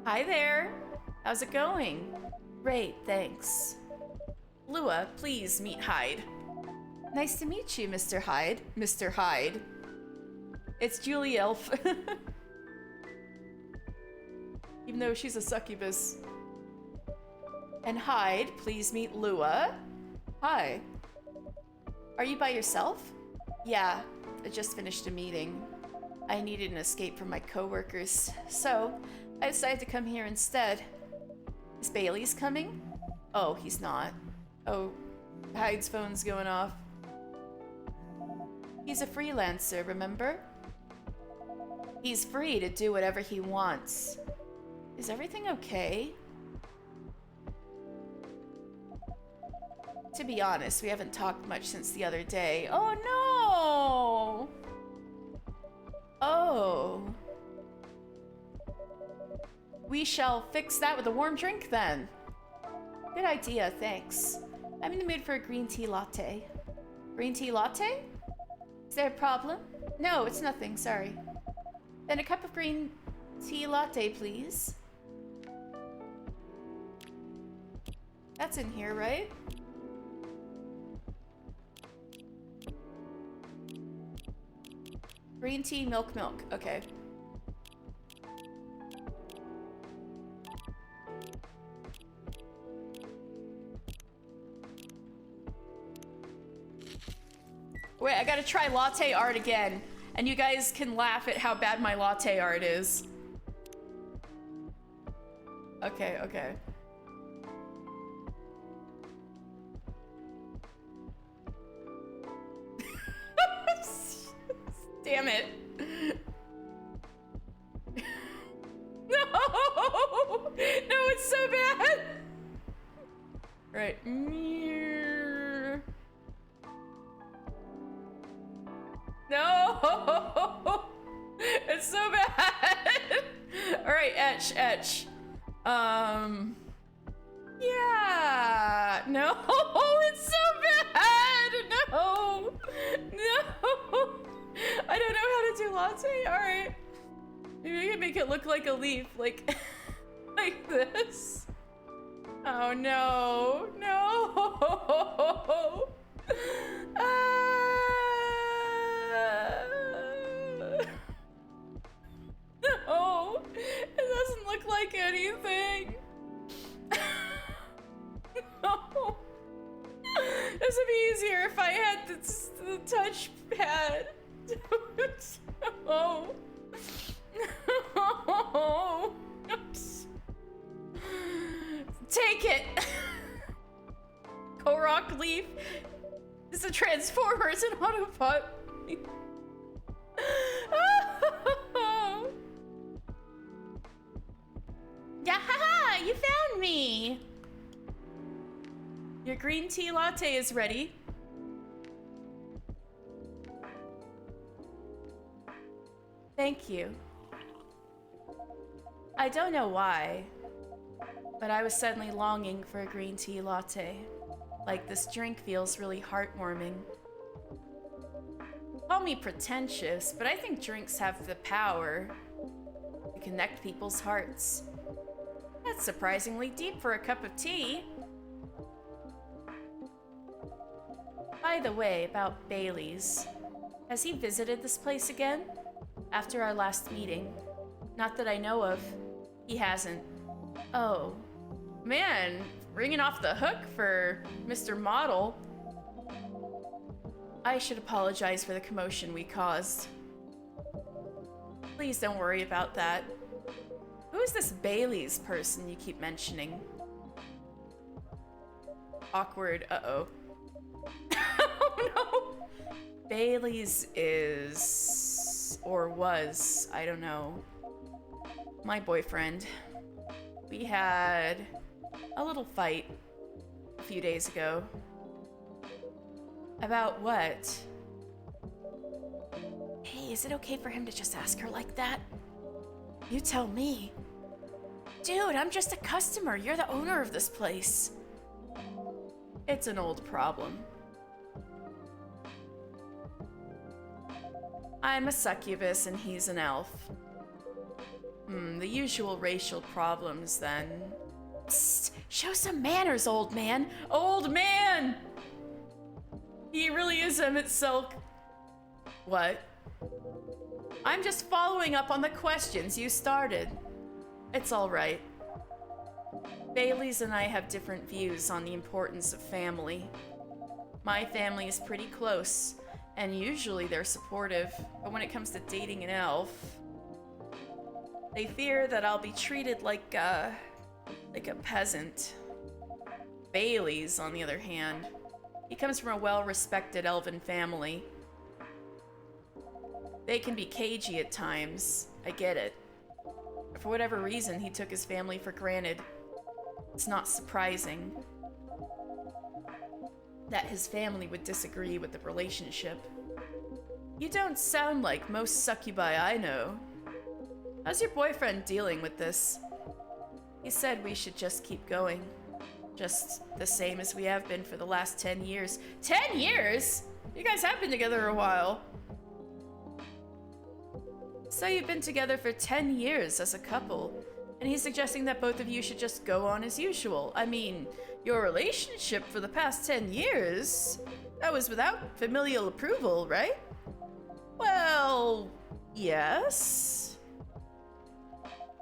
Hi there. How's it going? Great, thanks. Lua, please meet Hyde. Nice to meet you, Mr. Hyde. Mr. Hyde. It's Julie Elf. Even though she's a succubus. And Hyde, please meet Lua. Hi. Are you by yourself? Yeah, I just finished a meeting. I needed an escape from my coworkers, so I decided to come here instead. Is Bailey's coming? Oh, he's not. Oh, Hyde's phone's going off. He's a freelancer, remember? He's free to do whatever he wants. Is everything okay? To be honest, we haven't talked much since the other day. Oh no! Oh. We shall fix that with a warm drink then. Good idea, thanks. I'm in the mood for a green tea latte. Green tea latte? Is there a problem? No, it's nothing, sorry. Then a cup of green tea latte, please. That's in here, right? Green tea, milk. Okay. Wait, I gotta try latte art again. And you guys can laugh at how bad my latte art is. Okay. Damn it. No! No, it's so bad! Right. No! It's so bad! Alright, etch. Yeah! No! It's so bad! No! I don't know how to do latte. Alright. Maybe I can make it look like a leaf, like this. Oh no. No! No! It doesn't look like anything. No. This would be easier if I had the touchpad. No. No. Take it. Korok leaf. It's a transformer. It's an Autobot. Yahaha! You found me! Your green tea latte is ready. Thank you. I don't know why, but I was suddenly longing for a green tea latte. Like this drink feels really heartwarming. Call me pretentious, but I think drinks have the power to connect people's hearts. That's surprisingly deep for a cup of tea. By the way, about Bailey's. Has he visited this place again? After our last meeting? Not that I know of. He hasn't. Oh. Man, ringing off the hook for Mr. Model. I should apologize for the commotion we caused. Please don't worry about that. Who is this Bailey's person you keep mentioning? Awkward, uh-oh. Oh no! Bailey's is, or was, I don't know, my boyfriend. We had a little fight a few days ago. About what? Hey, is it okay for him to just ask her like that? You tell me. Dude, I'm just a customer. You're the owner of this place. It's an old problem. I'm a succubus and he's an elf. The usual racial problems then. Psst, show some manners, old man. Old man! He really is Emmett Silk. What? I'm just following up on the questions you started. It's all right. Bailey's and I have different views on the importance of family. My family is pretty close, and usually they're supportive, but when it comes to dating an elf, they fear that I'll be treated like a peasant. Bailey's, on the other hand, he comes from a well-respected elven family. They can be cagey at times, I get it. But for whatever reason, he took his family for granted. It's not surprising that his family would disagree with the relationship. You don't sound like most succubi I know. How's your boyfriend dealing with this? He said we should just keep going. Just the same as we have been for the last 10 years. 10 years? You guys have been together a while. So you've been together for 10 years as a couple, and he's suggesting that both of you should just go on as usual. I mean, your relationship for the past 10 years, that was without familial approval, right? Well, yes.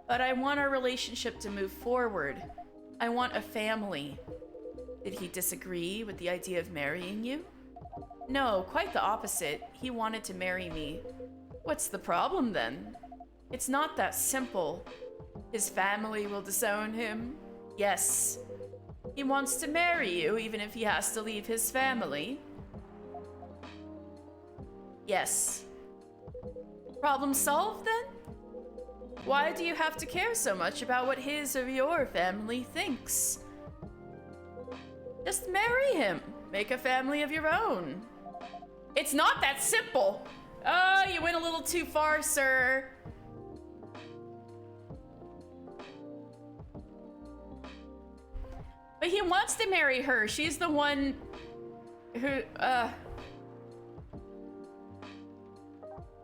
But I want our relationship to move forward. I want a family. Did he disagree with the idea of marrying you? No, quite the opposite. He wanted to marry me. What's the problem then? It's not that simple. His family will disown him. Yes. He wants to marry you even if he has to leave his family. Yes. Problem solved then? Why do you have to care so much about what his or your family thinks? Just marry him. Make a family of your own. It's not that simple. Oh, you went a little too far, sir. But he wants to marry her. She's the one who,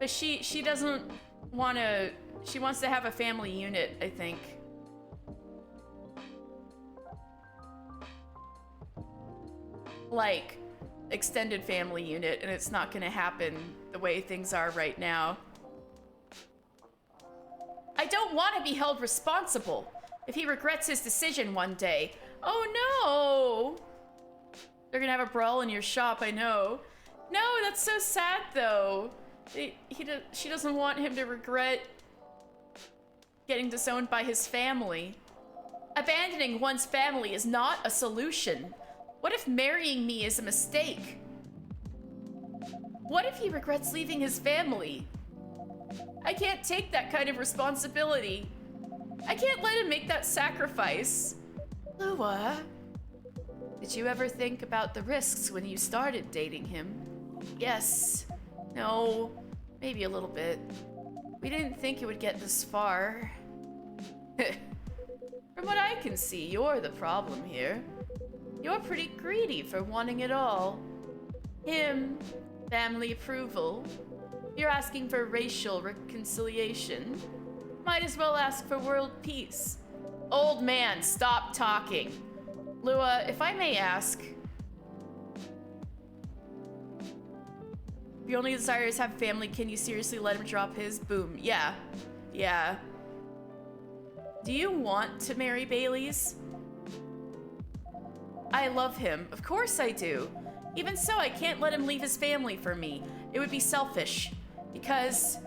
But she doesn't want to, she wants to have a family unit, I think. Like, extended family unit, and it's not gonna happen the way things are right now. I don't want to be held responsible if he regrets his decision one day. Oh no! They're gonna have a brawl in your shop, I know. No, that's so sad though. She doesn't want him to regret getting disowned by his family. Abandoning one's family is not a solution. What if marrying me is a mistake? What if he regrets leaving his family? I can't take that kind of responsibility. I can't let him make that sacrifice. Lua, did you ever think about the risks when you started dating him? Yes. No. Maybe a little bit. We didn't think it would get this far. From what I can see, you're the problem here. You're pretty greedy for wanting it all. Him, family approval. You're asking for racial reconciliation. Might as well ask for world peace. Old man, stop talking. Lua, if I may ask, if your only desire is to have family, can you seriously let him drop his? Boom. Yeah. Yeah. Do you want to marry Bailey's? I love him. Of course I do. Even so, I can't let him leave his family for me. It would be selfish. Because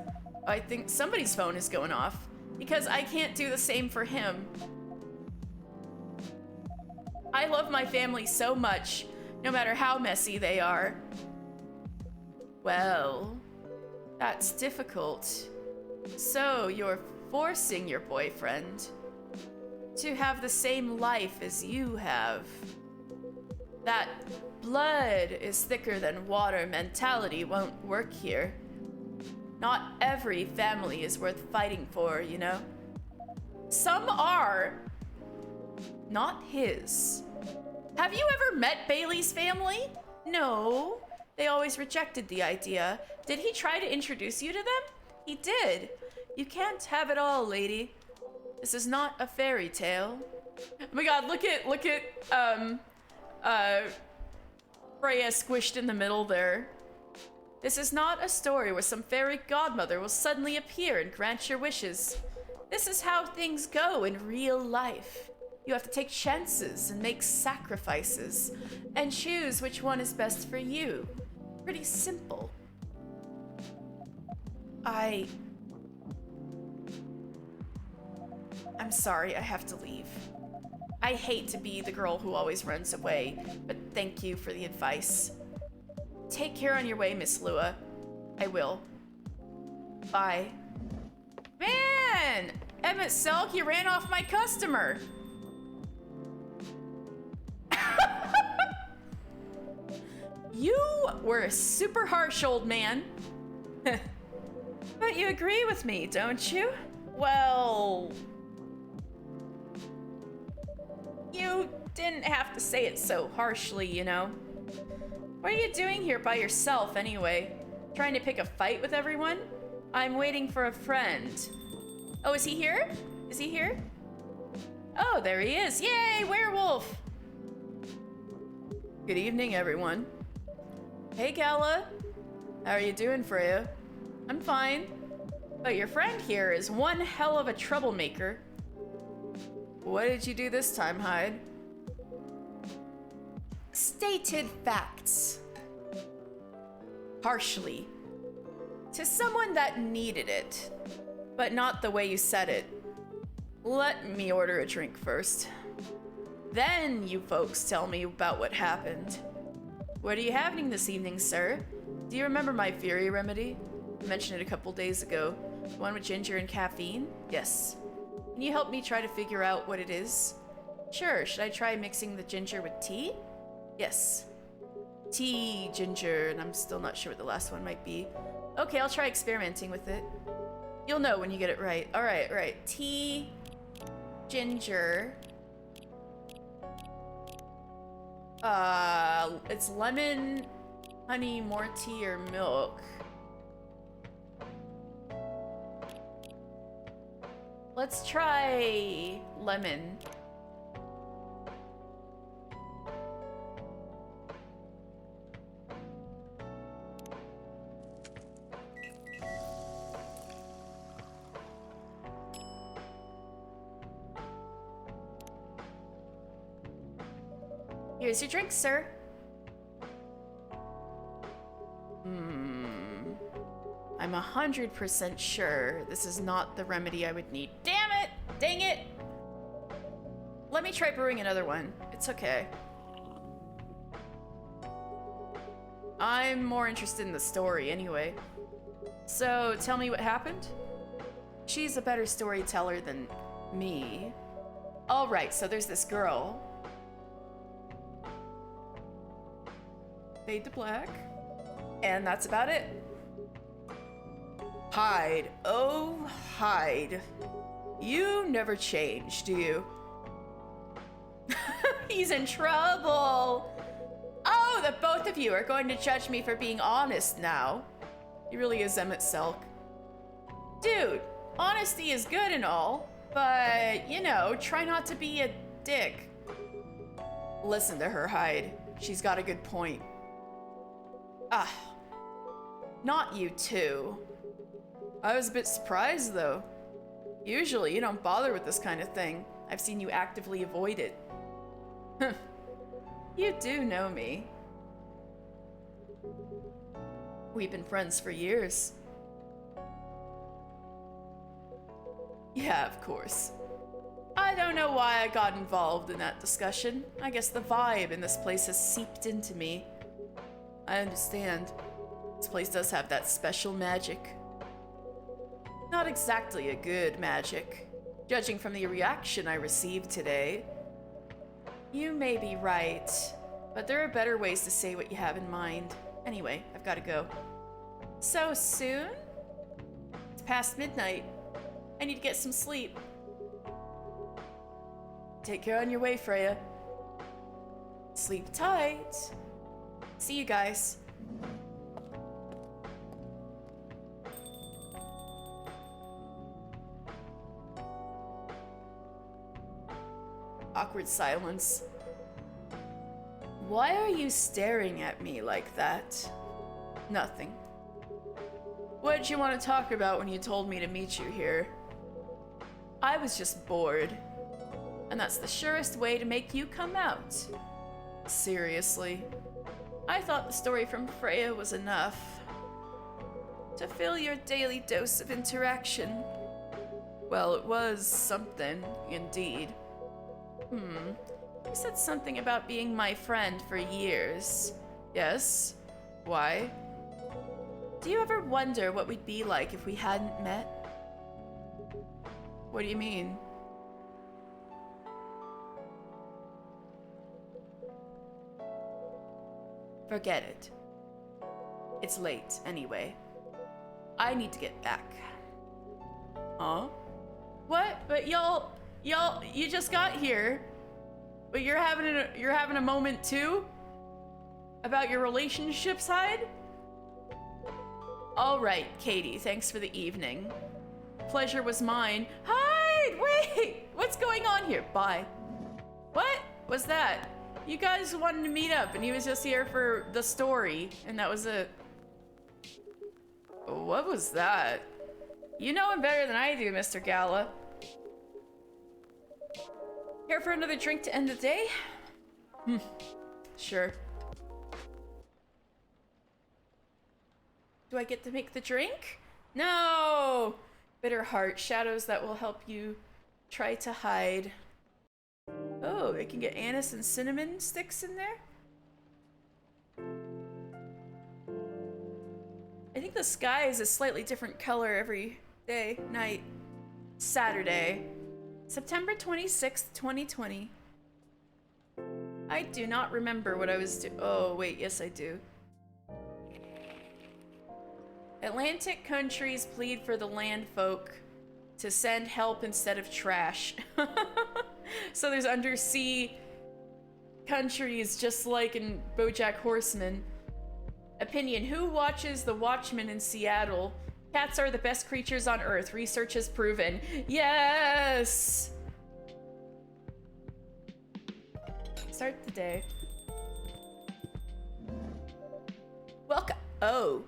I think somebody's phone is going off. Because I can't do the same for him. I love my family so much, no matter how messy they are. Well, that's difficult. So you're forcing your boyfriend to have the same life as you have. That blood is thicker than water mentality won't work here. Not every family is worth fighting for, you know? Some are. Not his. Have you ever met Bailey's family? No. They always rejected the idea. Did he try to introduce you to them? He did. You can't have it all, lady. This is not a fairy tale. Oh my god, look at Freya squished in the middle there. This is not a story where some fairy godmother will suddenly appear and grant your wishes. This is how things go in real life. You have to take chances and make sacrifices and choose which one is best for you. Pretty simple. I'm sorry, I have to leave. I hate to be the girl who always runs away, but thank you for the advice. Take care on your way, Miss Lua. I will. Bye. Man! Emmett Selk, you ran off my customer! You were super harsh, old man. But you agree with me, don't you? Well... You didn't have to say it so harshly, you know? What are you doing here by yourself, anyway? Trying to pick a fight with everyone? I'm waiting for a friend. Oh, is he here? Is he here? Oh, there he is. Yay, werewolf! Good evening, everyone. Hey, Gala. How are you doing, Freya? I'm fine. But your friend here is one hell of a troublemaker. What did you do this time, Hyde? Stated facts. Harshly. To someone that needed it, but not the way you said it. Let me order a drink first. Then you folks tell me about what happened. What are you having this evening, sir? Do you remember my Fury remedy? I mentioned it a couple days ago. The one with ginger and caffeine? Yes. Can you help me try to figure out what it is? Sure, should I try mixing the ginger with tea? Yes. Tea, ginger, and I'm still not sure what the last one might be. Okay, I'll try experimenting with it. You'll know when you get it right. Alright, right. Tea, ginger. It's lemon, honey, more tea, or milk. Let's try lemon. Here's your drink, sir. I'm 100% sure this is not the remedy I would need. Damn it! Dang it! Let me try brewing another one. It's okay. I'm more interested in the story anyway. So, tell me what happened? She's a better storyteller than me. Alright, so there's this girl. Fade to black. And that's about it. Hyde. Oh, Hyde. You never change, do you? He's in trouble. Oh, the both of you are going to judge me for being honest now. He really is Emmett Selk. Dude, honesty is good and all, but, you know, try not to be a dick. Listen to her, Hyde. She's got a good point. Ah, not you too. I was a bit surprised, though. Usually, you don't bother with this kind of thing. I've seen you actively avoid it. You do know me. We've been friends for years. Yeah, of course. I don't know why I got involved in that discussion. I guess the vibe in this place has seeped into me. I understand. This place does have that special magic. Not exactly a good magic, judging from the reaction I received today. You may be right, but there are better ways to say what you have in mind. Anyway, I've got to go. So soon? It's past midnight. I need to get some sleep. Take care on your way, Freya. Sleep tight. See you guys. Awkward silence. Why are you staring at me like that? Nothing. What did you want to talk about when you told me to meet you here? I was just bored. And that's the surest way to make you come out. Seriously. I thought the story from Freya was enough to fill your daily dose of interaction. Well, it was something, indeed. You said something about being my friend for years. Yes? Why? Do you ever wonder what we'd be like if we hadn't met? What do you mean? Forget it. It's late, anyway. I need to get back. Huh? What? But y'all, you just got here. But you're having a moment too? About your relationship side? All right, Katie, thanks for the evening. Pleasure was mine. Hide! Wait! What's going on here? Bye. What was that? You guys wanted to meet up and he was just here for the story, and that was it. What was that? You know him better than I do, Mr. Gala. Here for another drink to end the day? Sure. Do I get to make the drink? No! Bitter heart, shadows that will help you try to hide. Oh, I can get anise and cinnamon sticks in there? I think the sky is a slightly different color every day, night. Saturday, September 26th, 2020. I do not remember what I was doing. Oh, wait, yes I do. Atlantic countries plead for the land folk to send help instead of trash. So there's undersea countries just like in BoJack Horseman. Opinion, who watches the Watchmen in Seattle? Cats are the best creatures on Earth. Research has proven. Yes! Start the day. Welcome. Oh.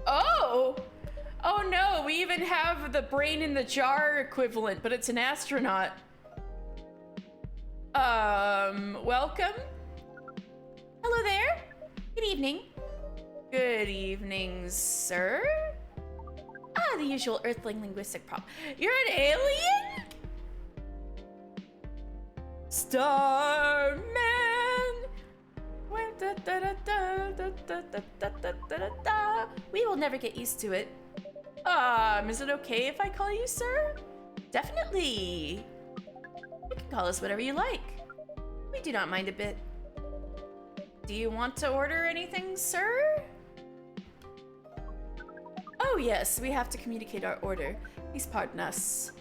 Oh! Oh no, we even have the brain in the jar equivalent, but it's an astronaut. Welcome? Hello there. Good evening. Good evening, sir. Ah, the usual Earthling linguistic problem. You're an alien? Starman! We will never get used to it. Is it okay if I call you sir? Definitely. You can call us whatever you like. We do not mind a bit. Do you want to order anything, sir? Oh yes, we have to communicate our order. Please pardon us.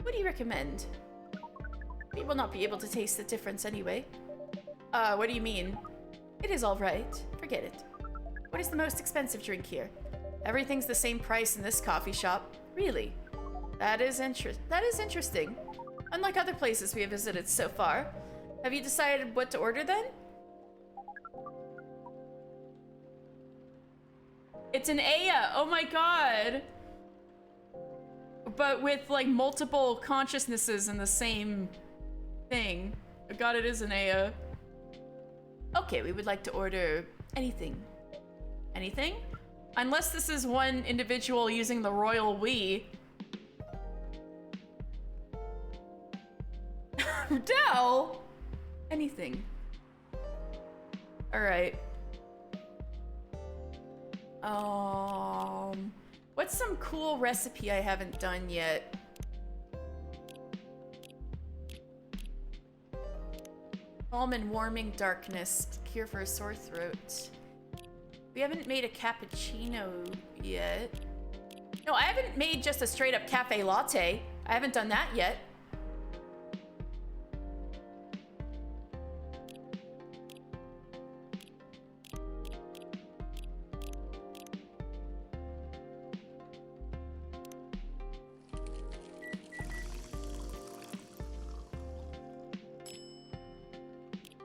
What do you recommend? We will not be able to taste the difference anyway. What do you mean? It is all right. Forget it. What is the most expensive drink here? Everything's the same price in this coffee shop. Really? That is interesting. Unlike other places we have visited so far. Have you decided what to order then? It's an Aya! Oh my god! But with like multiple consciousnesses in the same thing. Oh god, it is an Aya. Okay, we would like to order anything. Anything? Unless this is one individual using the royal we. Dell! Anything. Alright. What's some cool recipe I haven't done yet? Calm and warming darkness, cure for a sore throat. We haven't made a cappuccino yet. No, I haven't made just a straight up cafe latte. I haven't done that yet.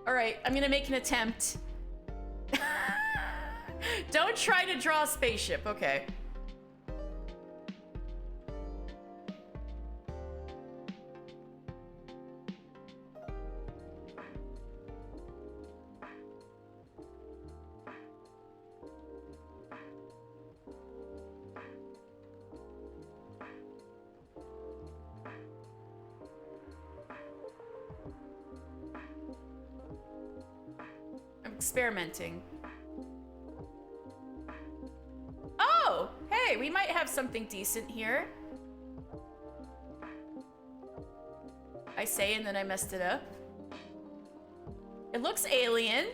All right, I'm gonna make an attempt. Don't try to draw a spaceship, okay. Experimenting. Oh, hey, we might have something decent here. I say and then I messed it up. It looks alien.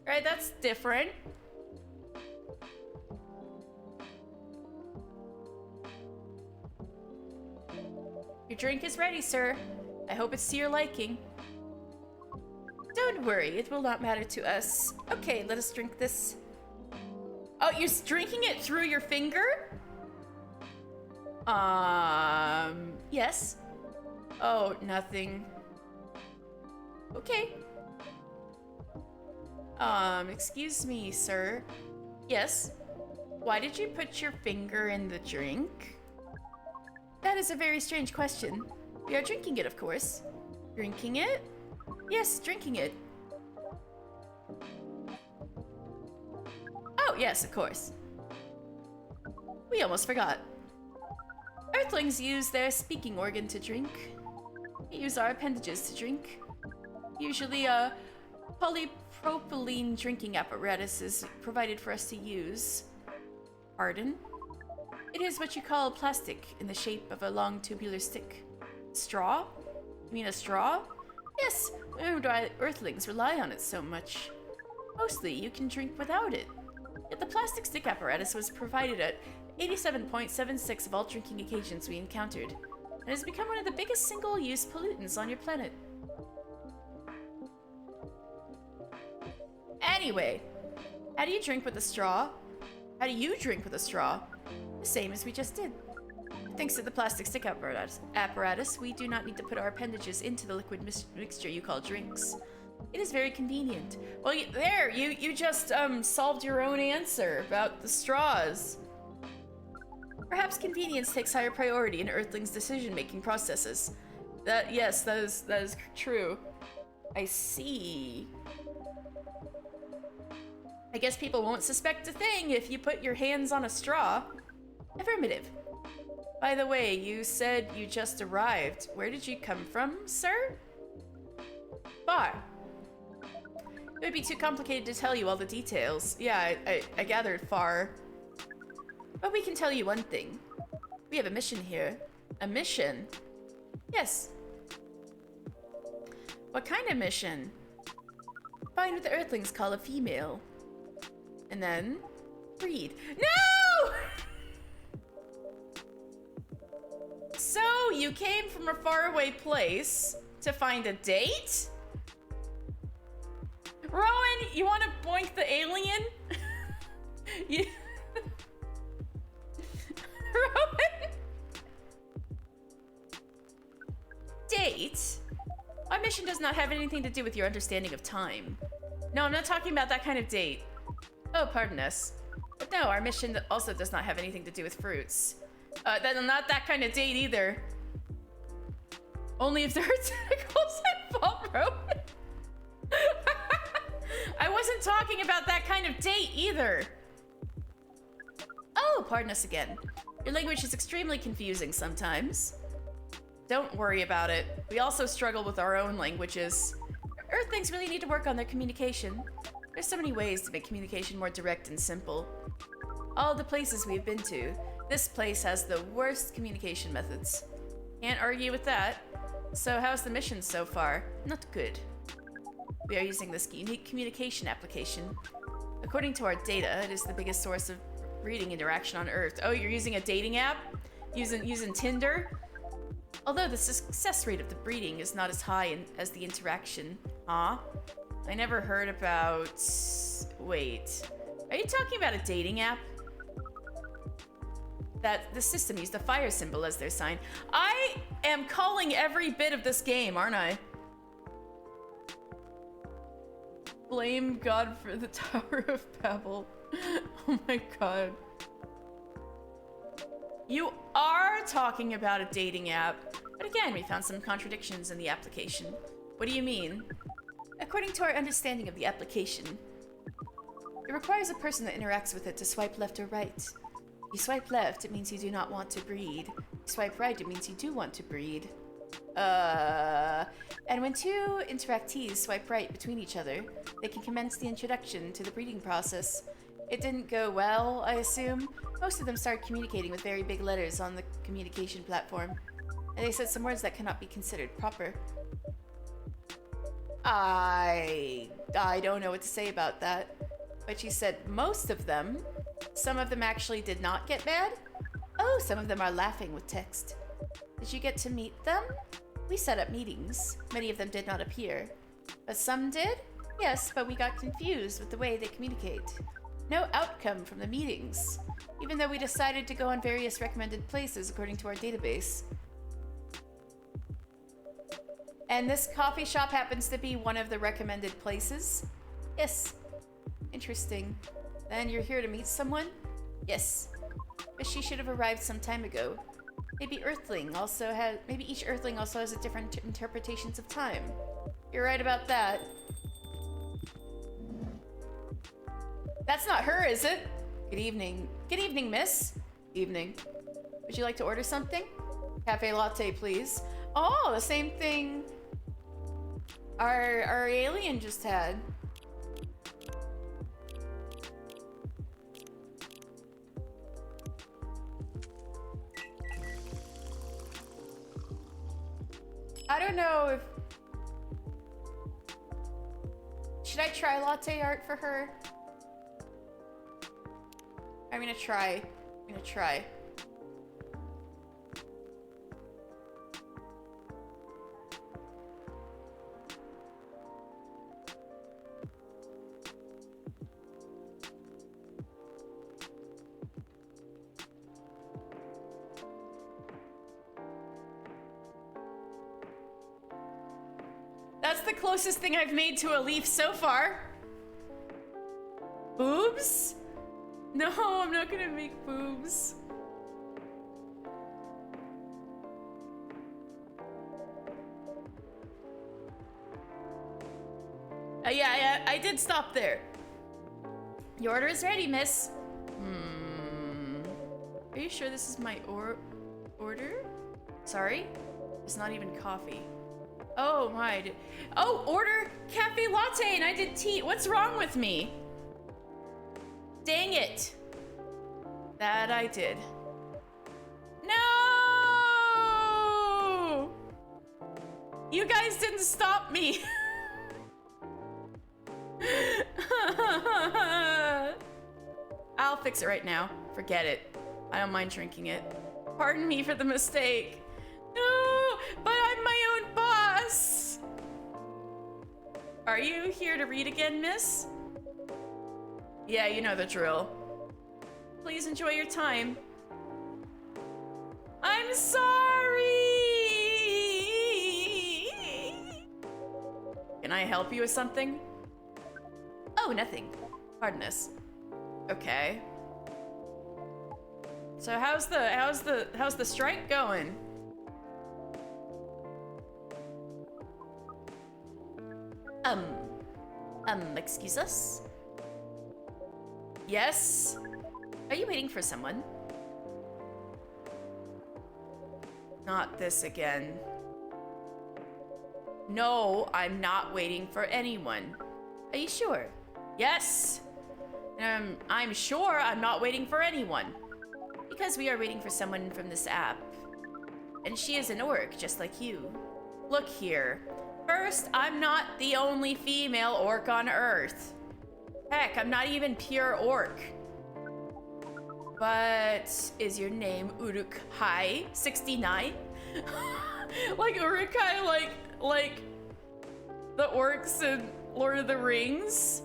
Right, that's different. Your drink is ready, sir. I hope it's to your liking. Don't worry, it will not matter to us. Okay, let us drink this. Oh, you're drinking it through your finger? Yes. Oh, nothing. Okay. Excuse me, sir. Yes? Why did you put your finger in the drink? That is a very strange question. We are drinking it, of course. Drinking it? Yes, drinking it. Oh, yes, of course. We almost forgot. Earthlings use their speaking organ to drink. We use our appendages to drink. Usually, polypropylene drinking apparatus is provided for us to use. Pardon? It is what you call plastic in the shape of a long tubular stick. Straw? You mean a straw? Yes, why Earthlings rely on it so much. Mostly, you can drink without it. Yet the plastic stick apparatus was provided at 87.76 of all drinking occasions we encountered, and has become one of the biggest single-use pollutants on your planet. Anyway, how do you drink with a straw? How do you drink with a straw? The same as we just did. Thanks to the plastic stick apparatus, we do not need to put our appendages into the liquid mixture you call drinks. It is very convenient. Well, you just solved your own answer about the straws. Perhaps convenience takes higher priority in Earthlings' decision-making processes. Yes, that is true. I see. I guess people won't suspect a thing if you put your hands on a straw. Affirmative. By the way, you said you just arrived. Where did you come from, sir? Far. It would be too complicated to tell you all the details. Yeah, I gathered far. But we can tell you one thing. We have a mission here. A mission? Yes. What kind of mission? Find what the Earthlings call a female. And then breed. No! So, you came from a faraway place to find a date? Rowan, you want to boink the alien? Rowan? Date? My mission does not have anything to do with your understanding of time. No, I'm not talking about that kind of date. Oh, pardon us. But no, our mission also does not have anything to do with fruits. Not that kind of date either. Only if there are tentacles involved, bro. I wasn't talking about that kind of date either. Oh, pardon us again. Your language is extremely confusing sometimes. Don't worry about it. We also struggle with our own languages. Earthlings really need to work on their communication. There's so many ways to make communication more direct and simple. All the places we've been to, this place has the worst communication methods. Can't argue with that. So how's the mission so far? Not good. We are using this unique communication application. According to our data, it is the biggest source of breeding interaction on Earth. Oh, you're using a dating app? Using Tinder? Although the success rate of the breeding is not as high as the interaction. Huh? I never heard about... Wait. Are you talking about a dating app? That the system used a fire symbol as their sign. I am calling every bit of this game, aren't I? Blame God for the Tower of Babel. Oh my god. You are talking about a dating app. But again, we found some contradictions in the application. What do you mean? According to our understanding of the application, it requires a person that interacts with it to swipe left or right. If you swipe left, it means you do not want to breed. If you swipe right, it means you do want to breed. And when two interactees swipe right between each other, they can commence the introduction to the breeding process. It didn't go well, I assume. Most of them started communicating with very big letters on the communication platform. And they said some words that cannot be considered proper. I don't know what to say about that. But she said most of them. Some of them actually did not get mad. Oh, some of them are laughing with text. Did you get to meet them? We set up meetings. Many of them did not appear. But some did? Yes, but we got confused with the way they communicate. No outcome from the meetings, even though we decided to go on various recommended places according to our database. And this coffee shop happens to be one of the recommended places? Yes. Interesting. Then you're here to meet someone? Yes. But she should have arrived some time ago. Maybe each Earthling also has a different interpretations of time. You're right about that. That's not her, is it? Good evening. Good evening, miss. Evening. Would you like to order something? Cafe latte, please. Oh, the same thing our alien just had. I don't know if... Should I try latte art for her? I'm gonna try. That's the closest thing I've made to a leaf so far. Boobs? No, I'm not gonna make boobs. Yeah, I did stop there. Your order is ready, miss. Are you sure this is my order? Sorry? It's not even coffee. Oh my. Oh, order cafe latte and I did tea. What's wrong with me? Dang it. That I did. No! You guys didn't stop me. I'll fix it right now. Forget it. I don't mind drinking it. Pardon me for the mistake. No, but I'm my own boss. Are you here to read again, miss? Yeah, you know the drill. Please enjoy your time. I'm sorry. Can I help you with something? Oh, nothing. Pardon us. Okay. So how's the strike going? Excuse us? Yes? Are you waiting for someone? Not this again. No, I'm not waiting for anyone. Are you sure? Yes! I'm sure I'm not waiting for anyone. Because we are waiting for someone from this app. And she is an orc, just like you. Look here. First, I'm not the only female orc on Earth. Heck, I'm not even pure orc. But is your name Uruk-hai 69? Like Uruk-hai, like the orcs in Lord of the Rings?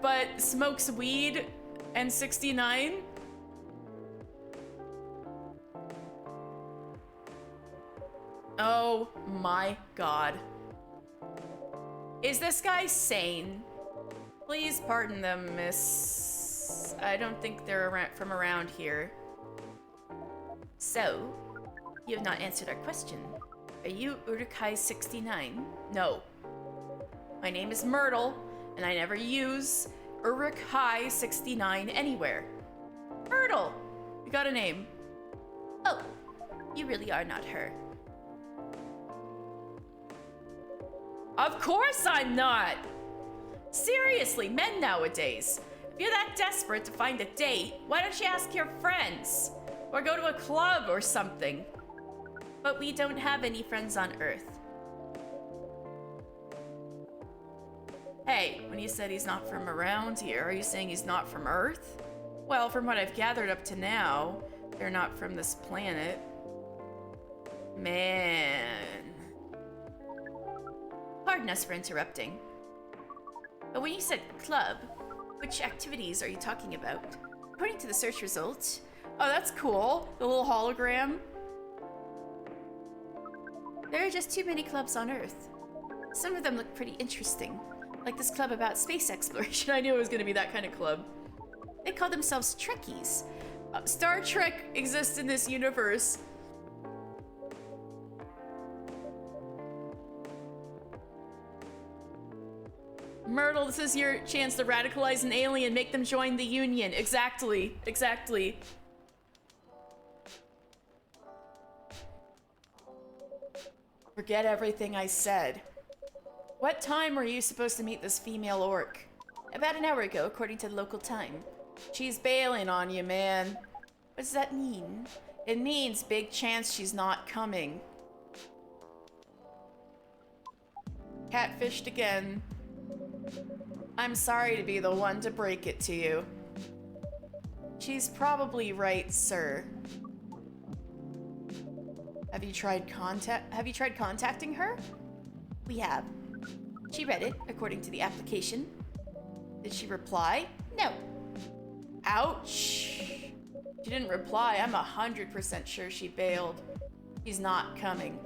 But smokes weed and 69? Oh my god. Is this guy sane? Please pardon them, miss. I don't think they're from around here. So, you have not answered our question. Are you Uruk-hai 69? No. My name is Myrtle, and I never use Uruk-hai 69 anywhere. Myrtle! You got a name. Oh, you really are not her. Of course I'm not! Seriously, men nowadays. If you're that desperate to find a date, why don't you ask your friends? Or go to a club or something. But we don't have any friends on Earth. Hey, when you said he's not from around here, are you saying he's not from Earth? Well, from what I've gathered up to now, they're not from this planet. Man. Pardon us for interrupting. But when you said club, which activities are you talking about? According to the search result... Oh, that's cool. The little hologram. There are just too many clubs on Earth. Some of them look pretty interesting. Like this club about space exploration. I knew it was going to be that kind of club. They call themselves Trekkies. Star Trek exists in this universe. Myrtle, this is your chance to radicalize an alien, make them join the Union. Exactly, exactly. Forget everything I said. What time were you supposed to meet this female orc? About an hour ago, according to the local time. She's bailing on you, man. What does that mean? It means big chance she's not coming. Catfished again. I'm sorry to be the one to break it to you. She's probably right, sir. Have you tried contacting her? We have. She read it, according to the application. Did she reply? No. Ouch. She didn't reply. I'm 100% sure she bailed. She's not coming.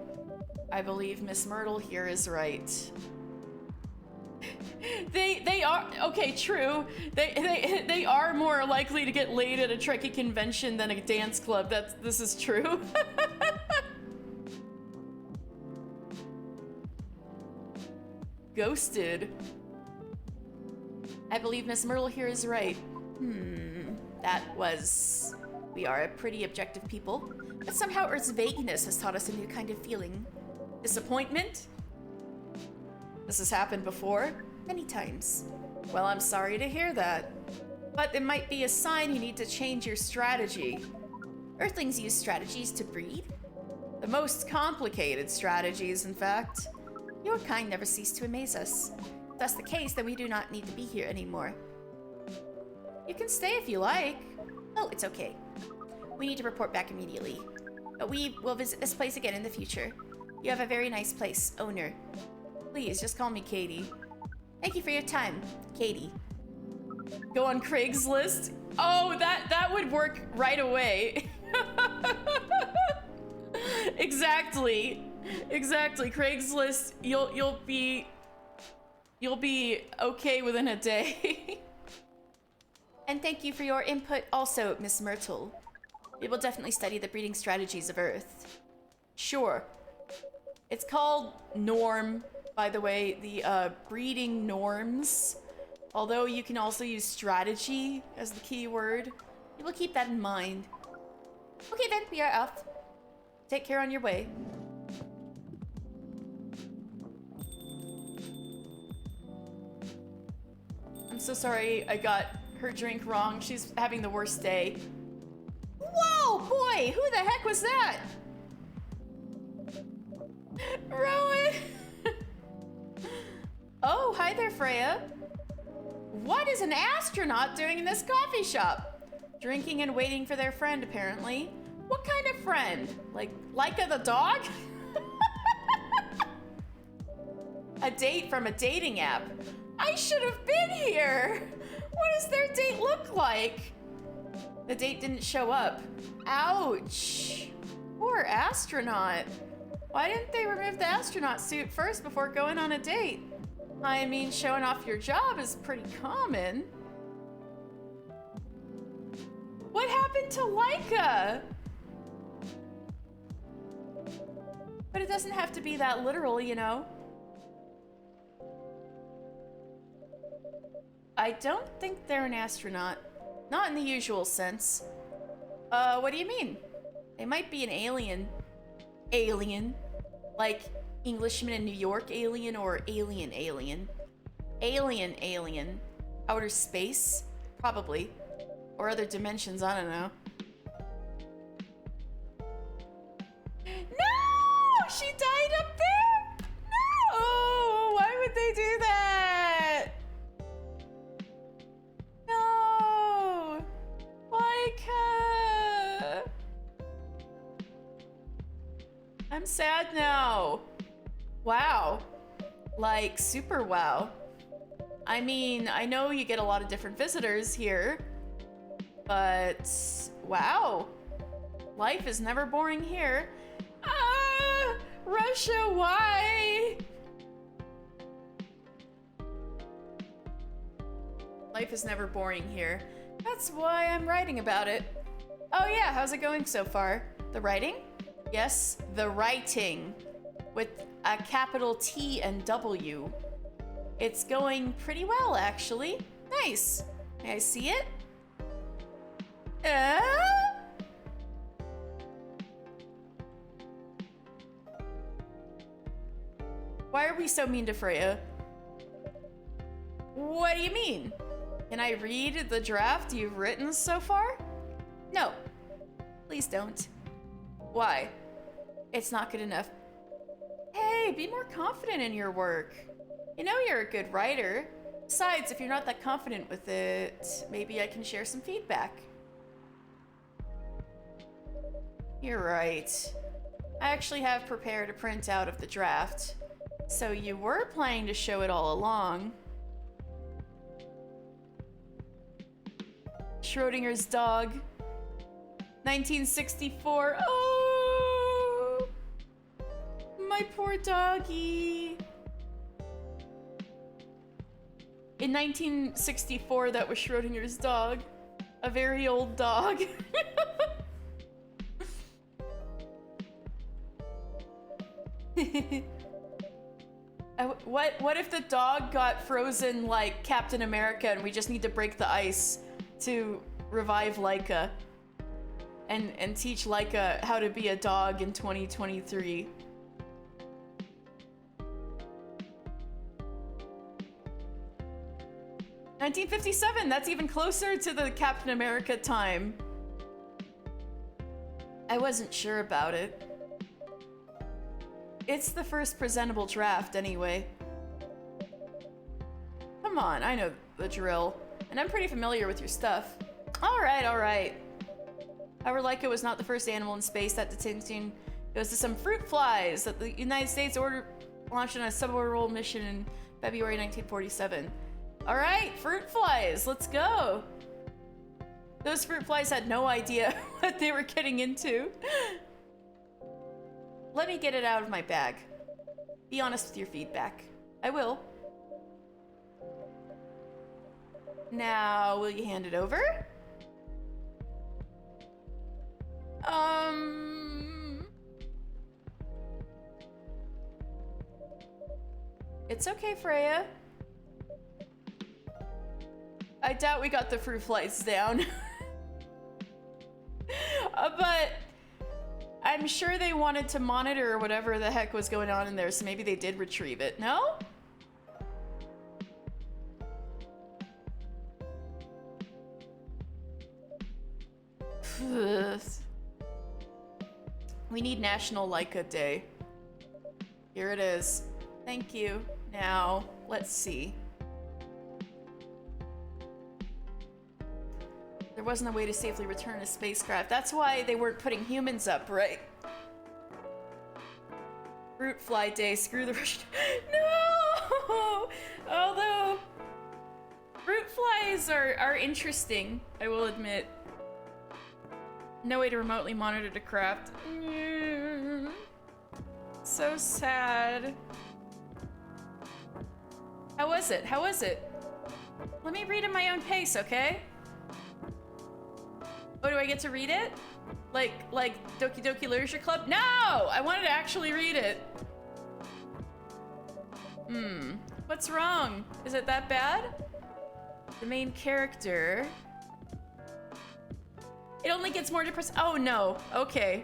I believe Miss Myrtle here is right. They are okay, true. They are more likely to get laid at a Trekkie convention than a dance club. This is true. Ghosted. I believe Miss Myrtle here is right. We are a pretty objective people, but somehow Earth's vagueness has taught us a new kind of feeling. Disappointment? This has happened before? Many times. Well, I'm sorry to hear that. But it might be a sign you need to change your strategy. Earthlings use strategies to breed? The most complicated strategies, in fact. Your kind never cease to amaze us. If that's the case, then we do not need to be here anymore. You can stay if you like. Oh, it's okay. We need to report back immediately. But we will visit this place again in the future. You have a very nice place, owner. Please, just call me Katie. Thank you for your time, Katie. Go on Craigslist? Oh, that would work right away. Exactly. Exactly. Craigslist, you'll be okay within a day. And thank you for your input also, Miss Myrtle. We will definitely study the breeding strategies of Earth. Sure. It's called norm, by the way, the breeding norms. Although you can also use strategy as the key word. We will keep that in mind. Okay then, we are off. Take care on your way. I'm so sorry I got her drink wrong. She's having the worst day. Whoa, boy, who the heck was that? Rowan! Oh, hi there, Freya. What is an astronaut doing in this coffee shop? Drinking and waiting for their friend, apparently. What kind of friend? Like Laika the dog? A date from a dating app. I should have been here. What does their date look like? The date didn't show up. Ouch. Poor astronaut. Why didn't they remove the astronaut suit first before going on a date? I mean, showing off your job is pretty common. What happened to Laika? But it doesn't have to be that literal, you know? I don't think they're an astronaut. Not in the usual sense. What do you mean? They might be an alien. Alien. Like Englishman in New York alien or alien alien. Alien. Outer space? Probably. Or other dimensions, I don't know. No! She died up there? No! Why would they do that? No! Laika! I'm sad now. Wow. Like, super wow. I mean, I know you get a lot of different visitors here, but wow. Life is never boring here. Ah! Russia, why? Life is never boring here. That's why I'm writing about it. Oh yeah, how's it going so far? The writing? Yes, the writing. With a capital T and W. It's going pretty well, actually. Nice. May I see it? Why are we so mean to Freya? What do you mean? Can I read the draft you've written so far? No. Please don't. Why? It's not good enough. Hey, be more confident in your work. You know you're a good writer. Besides, if you're not that confident with it, maybe I can share some feedback. You're right. I actually have prepared a printout of the draft. So you were planning to show it all along. Schrodinger's dog. 1964. Oh! My poor doggy. In 1964, that was Schrodinger's dog. A very old dog. What if the dog got frozen like Captain America and we just need to break the ice to revive Laika and teach Laika how to be a dog in 2023? $1957, that's even closer to the Captain America time. I wasn't sure about it. It's the first presentable draft anyway. Come on, I know the drill. And I'm pretty familiar with your stuff. Alright. However, Laika was not the first animal in space. That distinction goes to some fruit flies that the United States launched on a suborbital mission in February 1947. Alright, fruit flies, let's go. Those fruit flies had no idea what they were getting into. let me get it out of my bag. Be honest with your feedback. I will. Now, will you hand it over? It's okay, Freya. I doubt we got the fruit flies down. But I'm sure they wanted to monitor whatever the heck was going on in there, so maybe they did retrieve it. No? We need National Leica Day. Here it is. Thank you. Now, let's see. There wasn't a way to safely return a spacecraft. That's why they weren't putting humans up, right? Fruit Fly Day. Screw the Russian. No! Although, fruit flies are interesting, I will admit. No way to remotely monitor the craft. So sad. How was it? How was it? Let me read at my own pace, okay? Oh, do I get to read it? Like Doki Doki Literature Club? No! I wanted to actually read it. What's wrong? Is it that bad? The main character... It only gets more depressing. Oh no, okay.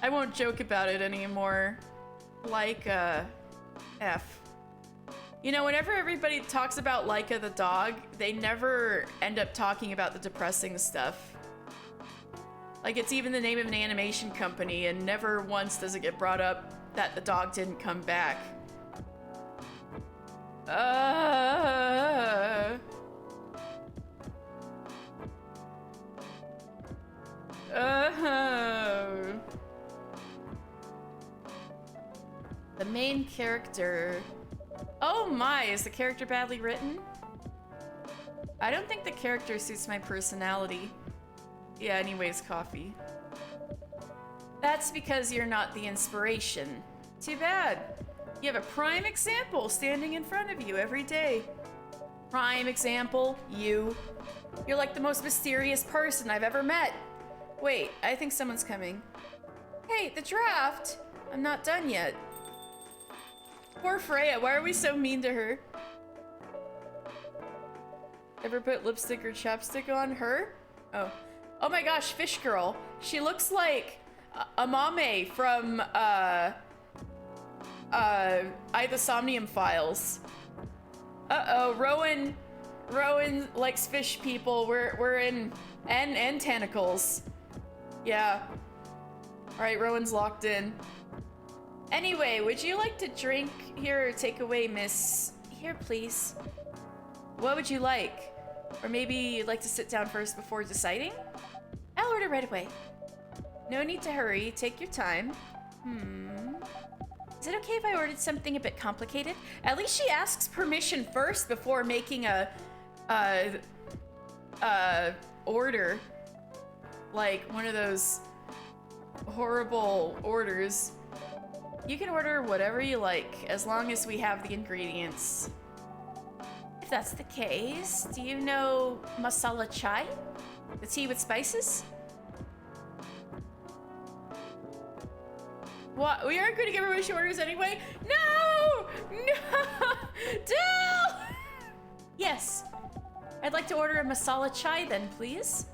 I won't joke about it anymore. Leica F. You know, whenever everybody talks about Leica the dog, they never end up talking about the depressing stuff. Like, it's even the name of an animation company, and never once does it get brought up that the dog didn't come back. The main character... Oh my, is the character badly written? I don't think the character suits my personality. Yeah, anyways, coffee. That's because you're not the inspiration. Too bad. You have a prime example standing in front of you every day. Prime example, you. You're like the most mysterious person I've ever met. Wait, I think someone's coming. Hey, the draft! I'm not done yet. Poor Freya, why are we so mean to her? Ever put lipstick or chapstick on her? Oh. Oh my gosh, Fish Girl. She looks like Amame from, I the Somnium Files. Uh-oh, Rowan likes fish people. We're in, and tentacles. Yeah. Alright, Rowan's locked in. Anyway, would you like to drink here or take away, miss? Here, please. What would you like? Or maybe you'd like to sit down first before deciding? I'll order right away. No need to hurry. Take your time. Is it okay if I ordered something a bit complicated? At least she asks permission first before making a order. Like one of those horrible orders. You can order whatever you like, as long as we have the ingredients. If that's the case, do you know masala chai? The tea with spices? What? We aren't going to give her what she orders anyway? No! No! Dill! Yes. I'd like to order a masala chai then, please.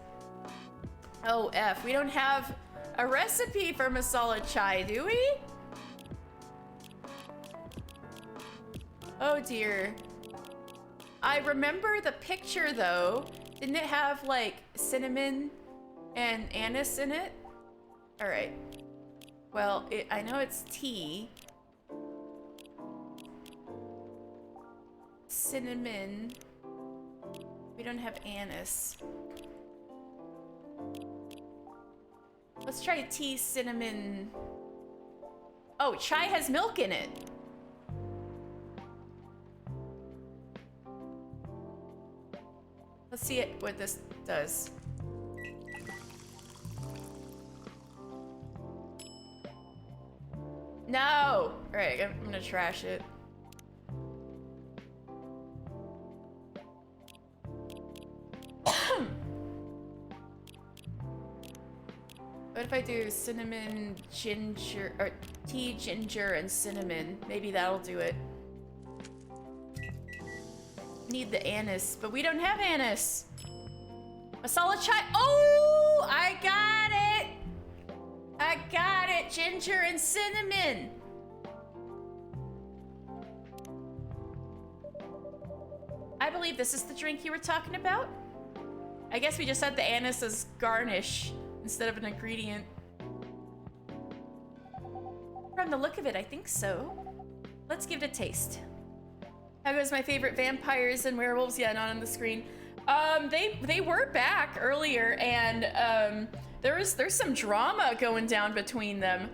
Oh, F. We don't have a recipe for masala chai, do we? Oh dear. I remember the picture though. Didn't it have like cinnamon and anise in it? Alright. Well, I know it's tea. Cinnamon. We don't have anise. Let's try tea, cinnamon. Oh, chai has milk in it. Let's see what this does. No! Alright, I'm gonna trash it. What if I do cinnamon, ginger, or tea, ginger, and cinnamon? Maybe that'll do it. Need the anise, but we don't have anise. Masala chai. Oh, I got it. I got it. Ginger and cinnamon. I believe this is the drink you were talking about. I guess we just had the anise as garnish instead of an ingredient. From the look of it, I think so. Let's give it a taste. How goes my favorite vampires and werewolves? Yeah, not on the screen. They were back earlier, and there's some drama going down between them.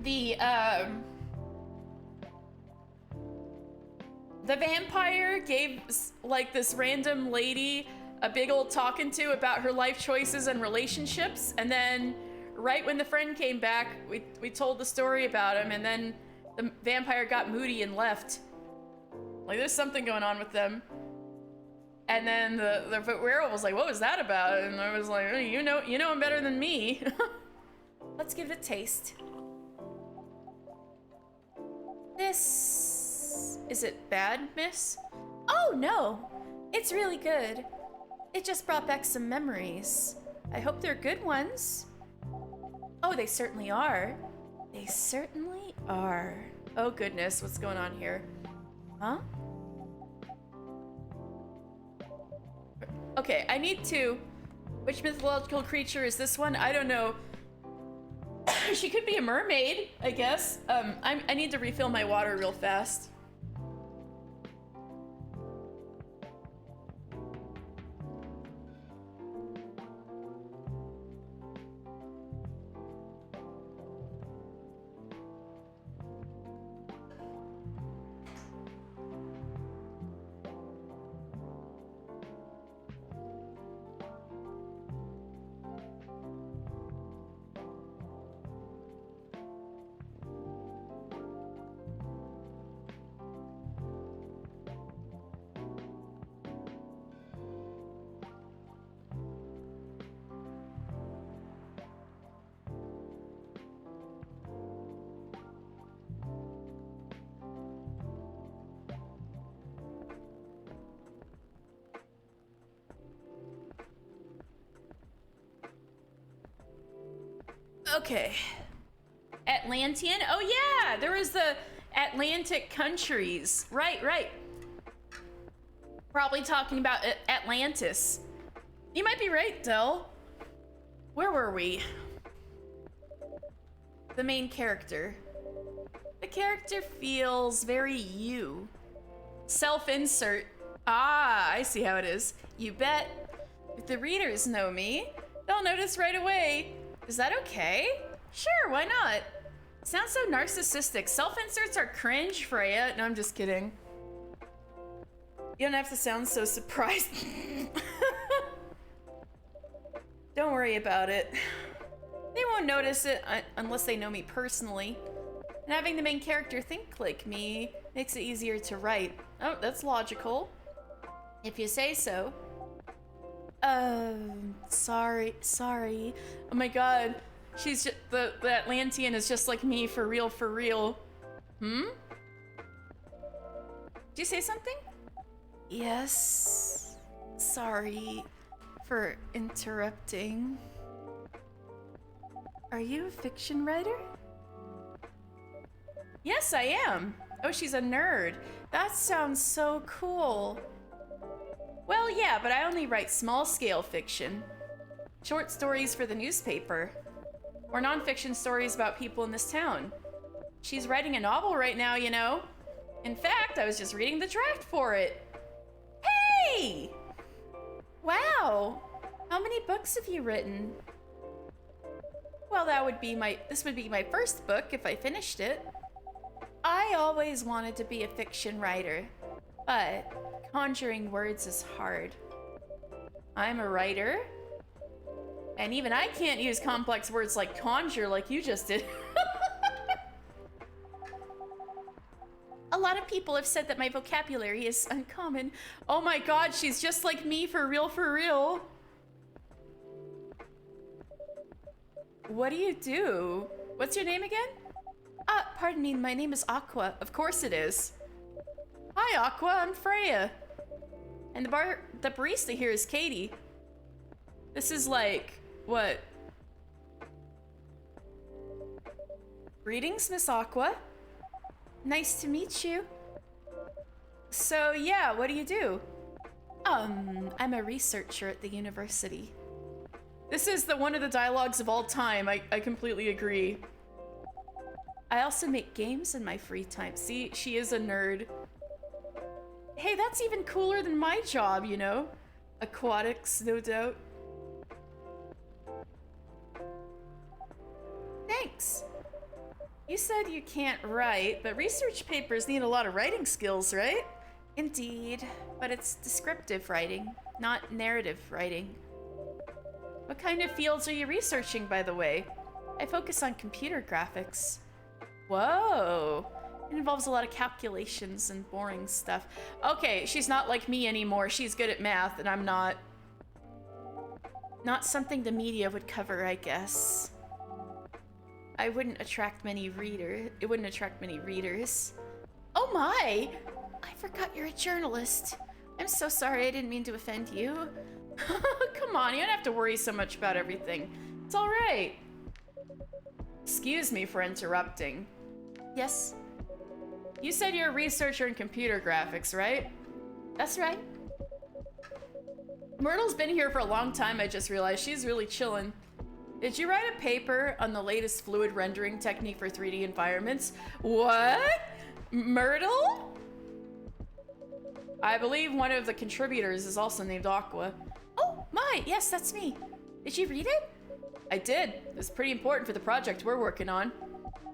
The vampire gave like this random lady a big old talking to about her life choices and relationships, and then right when the friend came back, we told the story about him, and then the vampire got moody and left. Like, there's something going on with them. And then the werewolf was like, what was that about? And I was like, oh, you know him better than me. Let's give it a taste. Is it bad, miss? Oh, no. It's really good. It just brought back some memories. I hope they're good ones. Oh, they certainly are. They certainly are. Oh, goodness. What's going on here? Huh? Okay, I need to... Which mythological creature is this one? I don't know. She could be a mermaid, I guess. I need to refill my water real fast. Okay. Atlantean? Oh yeah, there was the Atlantic countries. Right. Probably talking about Atlantis. You might be right, Del. Where were we? The main character. The character feels very you. Self-insert. Ah, I see how it is. You bet. If the readers know me, they'll notice right away. Is that okay? Sure, why not? Sounds so narcissistic. Self-inserts are cringe, Freya. No, I'm just kidding. You don't have to sound so surprised. Don't worry about it. They won't notice it unless they know me personally. And having the main character think like me makes it easier to write. Oh, that's logical. If you say so. Sorry. Oh my god. She's just, the Atlantean is just like me, for real. Hmm? Did you say something? Yes. Sorry for interrupting. Are you a fiction writer? Yes, I am. Oh, she's a nerd. That sounds so cool. Well, yeah, but I only write small-scale fiction. Short stories for the newspaper. Or non-fiction stories about people in this town. She's writing a novel right now, you know. In fact, I was just reading the draft for it. Hey! Wow! How many books have you written? Well, this would be my first book if I finished it. I always wanted to be a fiction writer, but conjuring words is hard. I'm a writer, and even I can't use complex words like conjure like you just did. people have said that my vocabulary is uncommon. Oh my god, she's just like me, for real, for real. What do you do? What's your name again? Pardon me, my name is Aqua. Of course it is. Hi, Aqua, I'm Freya. And the barista here is Katie. This is like, what? Greetings, Miss Aqua. Nice to meet you. So yeah, what do you do? I'm a researcher at the university. This is one of the dialogues of all time. I completely agree. I also make games in my free time. See, she is a nerd. Hey, that's even cooler than my job, you know? Aquatics, no doubt. Thanks. You said you can't write, but research papers need a lot of writing skills, right? Indeed, but it's descriptive writing, not narrative writing. What kind of fields are you researching, by the way? I focus on computer graphics. Whoa. It involves a lot of calculations and boring stuff. Okay, she's not like me anymore. She's good at math, and I'm not. Not something the media would cover, I guess. It wouldn't attract many readers. Oh my! I forgot you're a journalist. I'm so sorry, I didn't mean to offend you. Come on, you don't have to worry so much about everything. It's all right. Excuse me for interrupting. Yes? You said you're a researcher in computer graphics, right? That's right. Myrtle's been here for a long time, I just realized. She's really chillin'. Did you write a paper on the latest fluid rendering technique for 3D environments? What? Myrtle? I believe one of the contributors is also named Aqua. Oh, my, yes, that's me. Did you read it? I did. It's pretty important for the project we're working on.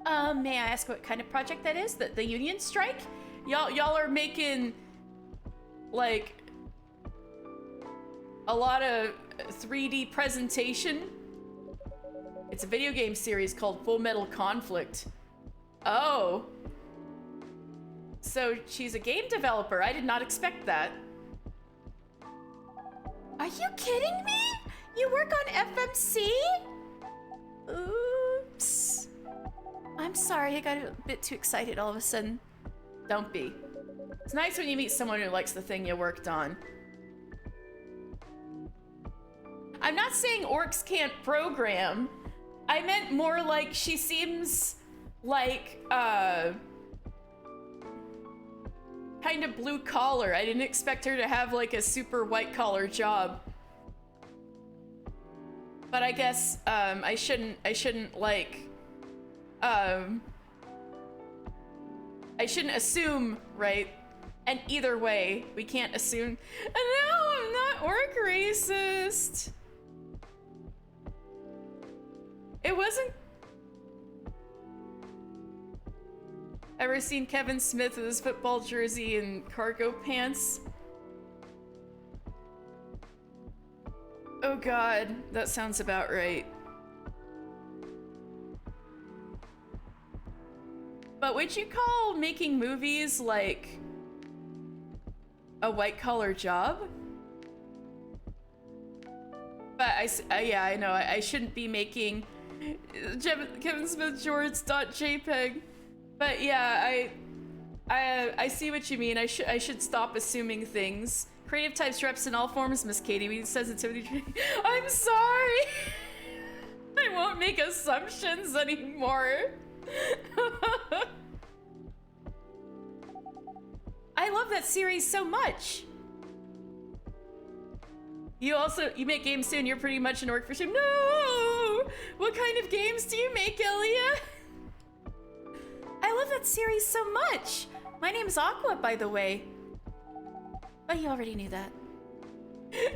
May I ask what kind of project that is? The union strike? Y'all are making, like, a lot of 3D presentation? It's a video game series called Full Metal Conflict. Oh. So she's a game developer. I did not expect that. Are you kidding me? You work on FMC? Oops. I'm sorry, I got a bit too excited all of a sudden. Don't be. It's nice when you meet someone who likes the thing you worked on. I'm not saying orcs can't program. I meant more like she seems like, kind of blue collar. I didn't expect her to have like a super white collar job. But I guess, I shouldn't like, I shouldn't assume, right? And either way, we can't assume. No, I'm not orc racist. It wasn't. Ever seen Kevin Smith with his football jersey and cargo pants? Oh god, that sounds about right. But would you call making movies like a white-collar job? But yeah, I know, I shouldn't be making Kevin Smith shorts.jpg. But yeah, I see what you mean. I should stop assuming things. Creative types reps in all forms, Miss Katie. We need sensitivity training. I'm sorry. I won't make assumptions anymore. I love that series so much. You make games too, and you're pretty much an orc for shame. No! What kind of games do you make, Elia? I love that series so much. My name's Aqua, by the way. But you already knew that.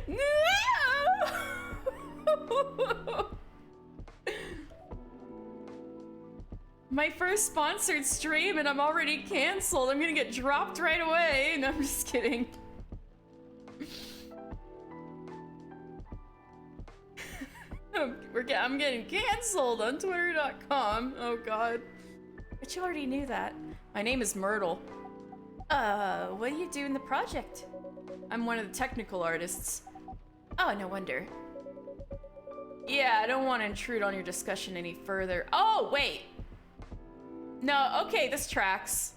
No! My first sponsored stream and I'm already canceled. I'm gonna get dropped right away. No, I'm just kidding. I'm getting canceled on twitter.com. Oh god. But you already knew that. My name is Myrtle. What do you do in the project? I'm one of the technical artists. Oh, no wonder. Yeah, I don't want to intrude on your discussion any further. Oh, wait. No, okay, this tracks.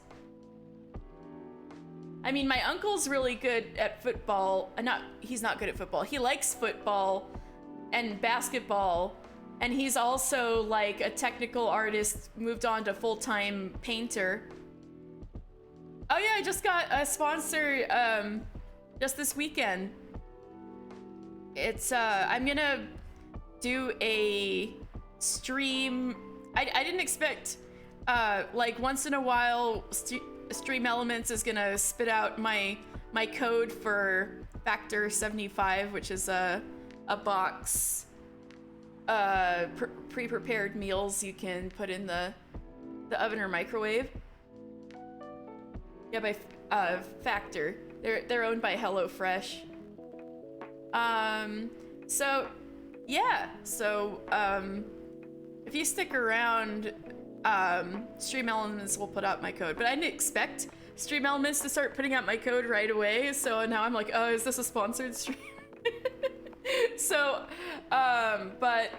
I mean, my uncle's really good at football. He's not good at football. He likes football and basketball. And he's also like a technical artist, moved on to full-time painter. Oh yeah, I just got a sponsor just this weekend. It's I'm gonna do a stream. I didn't expect like once in a while Stream Elements is gonna spit out my code for Factor 75, which is a box pre-prepared meals you can put in the oven or microwave. Yeah, by Factor. They're owned by HelloFresh. So yeah, so if you stick around, Stream Elements will put out my code. But I didn't expect Stream Elements to start putting out my code right away, so now I'm like, oh, is this a sponsored stream? So, but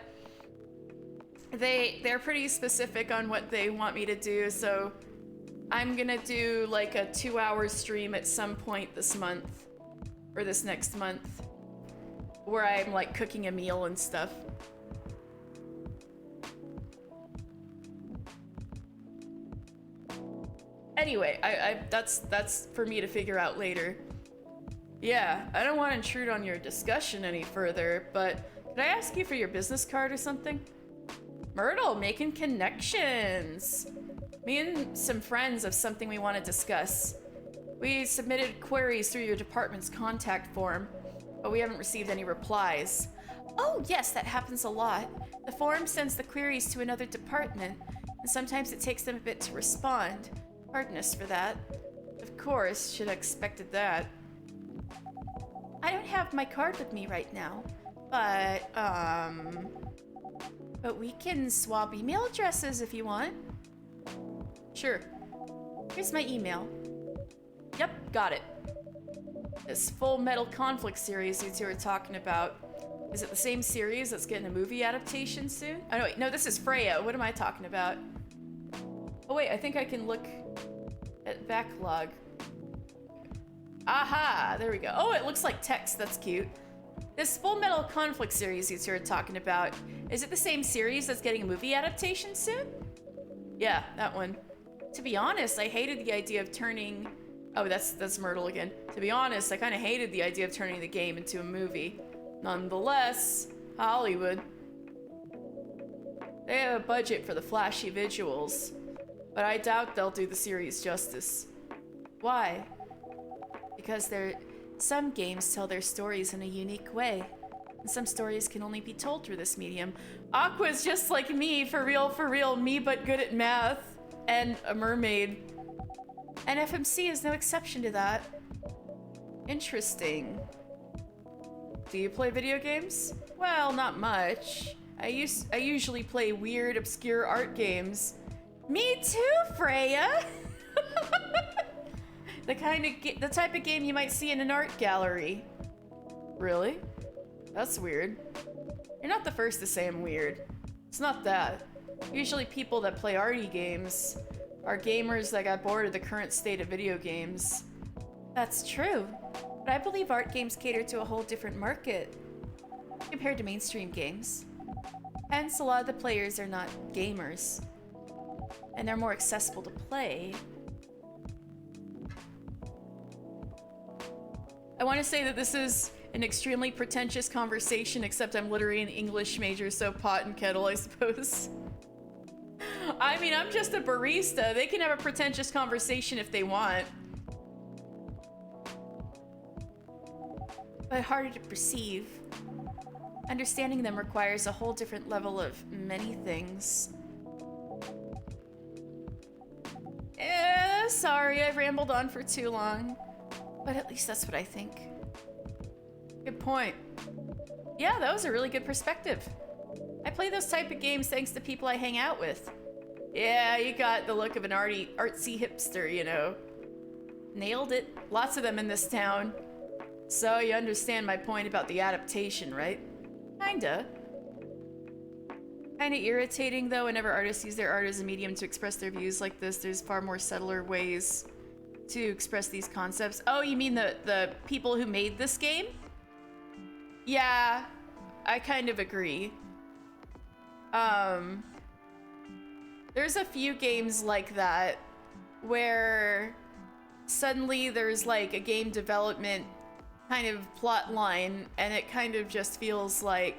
they're pretty specific on what they want me to do, so I'm gonna do like a 2-hour stream at some point this month, or this next month, where I'm like cooking a meal and stuff. Anyway, that's for me to figure out later. Yeah, I don't want to intrude on your discussion any further, but could I ask you for your business card or something? Myrtle, making connections. Me and some friends have something we want to discuss. We submitted queries through your department's contact form, but we haven't received any replies. Oh, yes, that happens a lot. The form sends the queries to another department, and sometimes it takes them a bit to respond. Pardon us for that. Of course, should have expected that. I don't have my card with me right now, but we can swap email addresses if you want. Sure. Here's my email. Yep, got it. This Full Metal Conflict series you two are talking about, is it the same series that's getting a movie adaptation soon? Oh, no, wait, no, this is Freya. What am I talking about? Oh, wait, I think I can look at backlog. Aha, there we go. Oh, it looks like text. That's cute. This Full Metal Conflict series you two are talking about, is it the same series that's getting a movie adaptation soon? Yeah, that one. To be honest, I hated the idea of turning... Oh, that's Myrtle again. To be honest, I kind of hated the idea of turning the game into a movie. Nonetheless, Hollywood. They have a budget for the flashy visuals, but I doubt they'll do the series justice. Why? Because some games tell their stories in a unique way, and some stories can only be told through this medium. Aqua's just like me, for real, me but good at math, and a mermaid. And FMC is no exception to that. Interesting. Do you play video games? Well, not much. I usually play weird, obscure art games. Me too, Freya! The type of game you might see in an art gallery. Really? That's weird. You're not the first to say I'm weird. It's not that. Usually people that play arty games are gamers that got bored of the current state of video games. That's true, but I believe art games cater to a whole different market compared to mainstream games. Hence, a lot of the players are not gamers, and they're more accessible to play. I want to say that this is an extremely pretentious conversation, except I'm literally an English major, so pot and kettle, I suppose. I mean, I'm just a barista. They can have a pretentious conversation if they want. But harder to perceive. Understanding them requires a whole different level of many things. Sorry, I've rambled on for too long. But at least that's what I think. Good point. Yeah, that was a really good perspective. I play those type of games thanks to people I hang out with. Yeah, you got the look of an artsy hipster, you know. Nailed it. Lots of them in this town. So you understand my point about the adaptation, right? Kinda. Kinda irritating though whenever artists use their art as a medium to express their views like this. There's far more subtler ways to express these concepts. Oh, you mean the people who made this game? Yeah, I kind of agree. There's a few games like that where suddenly there's like a game development kind of plot line and it kind of just feels like,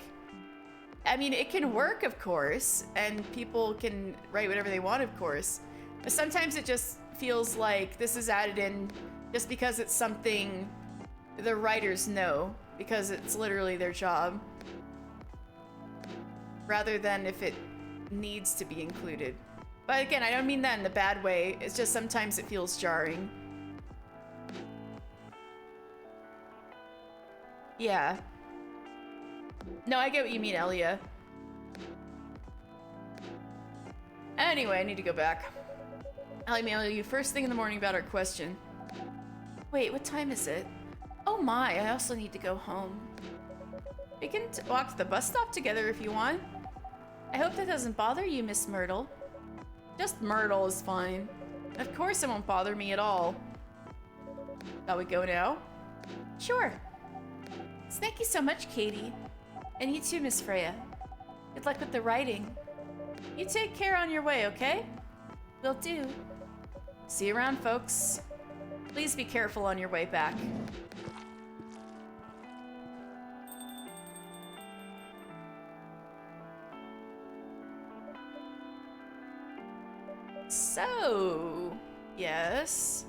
I mean, it can work, of course, and people can write whatever they want, of course, but sometimes it just feels like this is added in just because it's something the writers know, because it's literally their job, rather than if it needs to be included. But again, I don't mean that in a bad way, it's just sometimes it feels jarring. Yeah. No, I get what you mean, Elia. Anyway, I need to go back. I'll email you first thing in the morning about our question. Wait, what time is it? Oh my, I also need to go home. We can walk to the bus stop together if you want. I hope that doesn't bother you, Miss Myrtle. Just Myrtle is fine. Of course it won't bother me at all. Shall we go now? Sure. Thank you so much, Katie. And you too, Miss Freya. Good luck with the writing. You take care on your way, okay? Will do. See you around, folks. Please be careful on your way back. So, yes.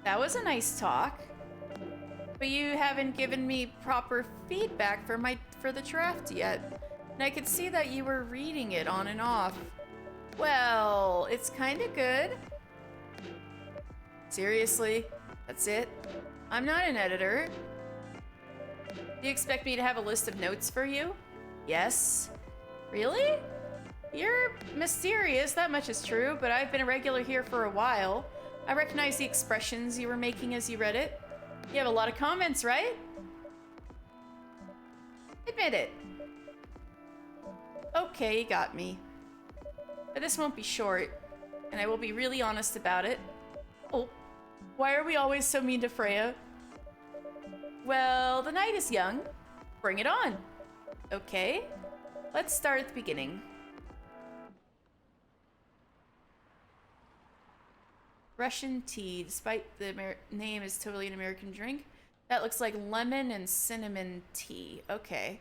That was a nice talk. But you haven't given me proper feedback for the draft yet. And I could see that you were reading it on and off. Well, it's kinda good. Seriously? That's it? I'm not an editor. Do you expect me to have a list of notes for you? Yes. Really? You're mysterious, that much is true, but I've been a regular here for a while. I recognize the expressions you were making as you read it. You have a lot of comments, right? Admit it. Okay, you got me. But this won't be short, and I will be really honest about it. Oh, why are we always so mean to Freya? Well, the night is young. Bring it on. Okay, let's start at the beginning. Russian tea, despite the name is totally an American drink. That looks like lemon and cinnamon tea. Okay.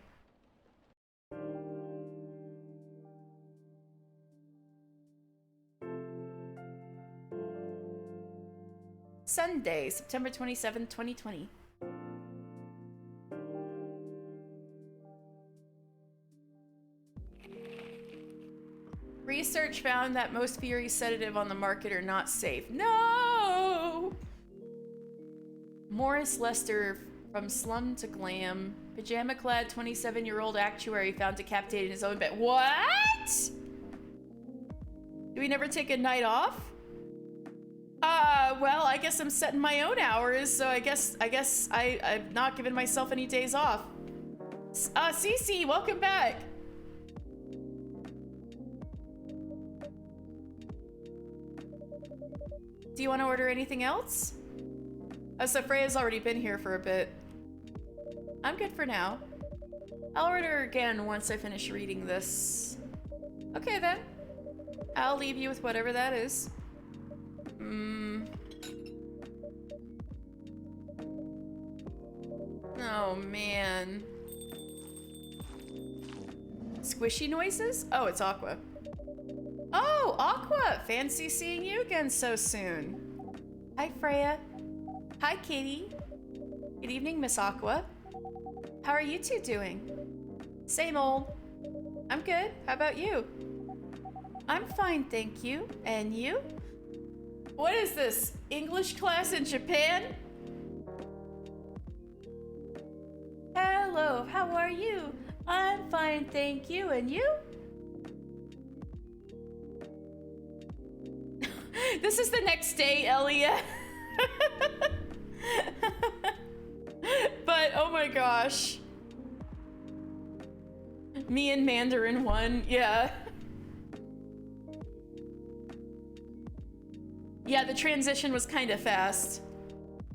Sunday, September 27th, 2020. Research found that most Fury sedative on the market are not safe. No! Morris Lester, from slum to glam. Pajama-clad 27-year-old actuary found decapitated in his own bed. What? Do we never take a night off? Well, I guess I'm setting my own hours, so I guess I've not given myself any days off. Cece, welcome back. Do you want to order anything else? Oh, so Freya's already been here for a bit. I'm good for now. I'll order again once I finish reading this. Okay then. I'll leave you with whatever that is. Oh man. Squishy noises? Oh, it's Aqua. Oh, Aqua! Fancy seeing you again so soon. Hi, Freya. Hi, Katie. Good evening, Miss Aqua. How are you two doing? Same old. I'm good. How about you? I'm fine, thank you. And you? What is this? English class in Japan? Hello, how are you? I'm fine, thank you. And you? This is the next day, Elia. But oh my gosh. Me and Mandarin 1, yeah. Yeah, the transition was kind of fast.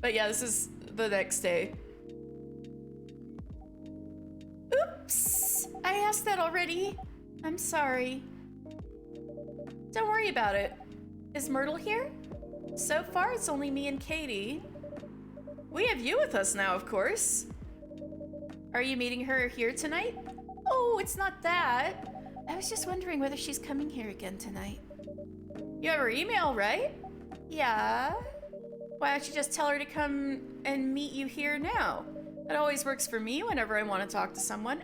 But yeah, this is the next day. Oops! I asked that already. I'm sorry. Don't worry about it. Is Myrtle here? So far, it's only me and Katie. We have you with us now, of course. Are you meeting her here tonight? Oh, it's not that. I was just wondering whether she's coming here again tonight. You have her email, right? Yeah. Why don't you just tell her to come and meet you here now? That always works for me whenever I want to talk to someone.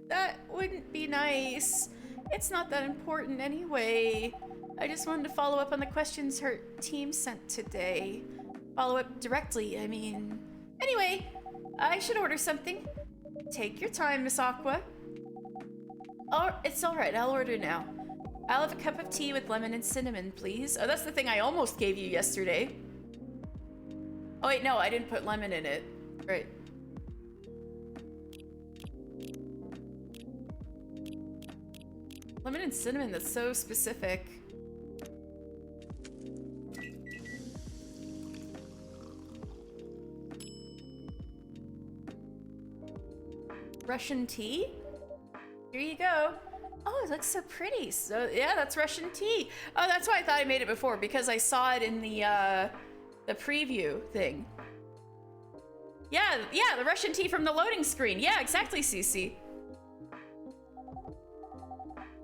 That wouldn't be nice. It's not that important anyway. I just wanted to follow up on the questions her team sent today. Follow up directly, I mean. Anyway, I should order something. Take your time, Miss Aqua. Oh, it's all right. I'll order now. I'll have a cup of tea with lemon and cinnamon, please. Oh, that's the thing I almost gave you yesterday. Oh, wait, no, I didn't put lemon in it. Right. Lemon and cinnamon, that's so specific. Russian tea? Here you go. Oh, it looks so pretty. So yeah, that's Russian tea. Oh, that's why I thought I made it before, because I saw it in the preview thing. Yeah, the Russian tea from the loading screen. Yeah, exactly, Cece.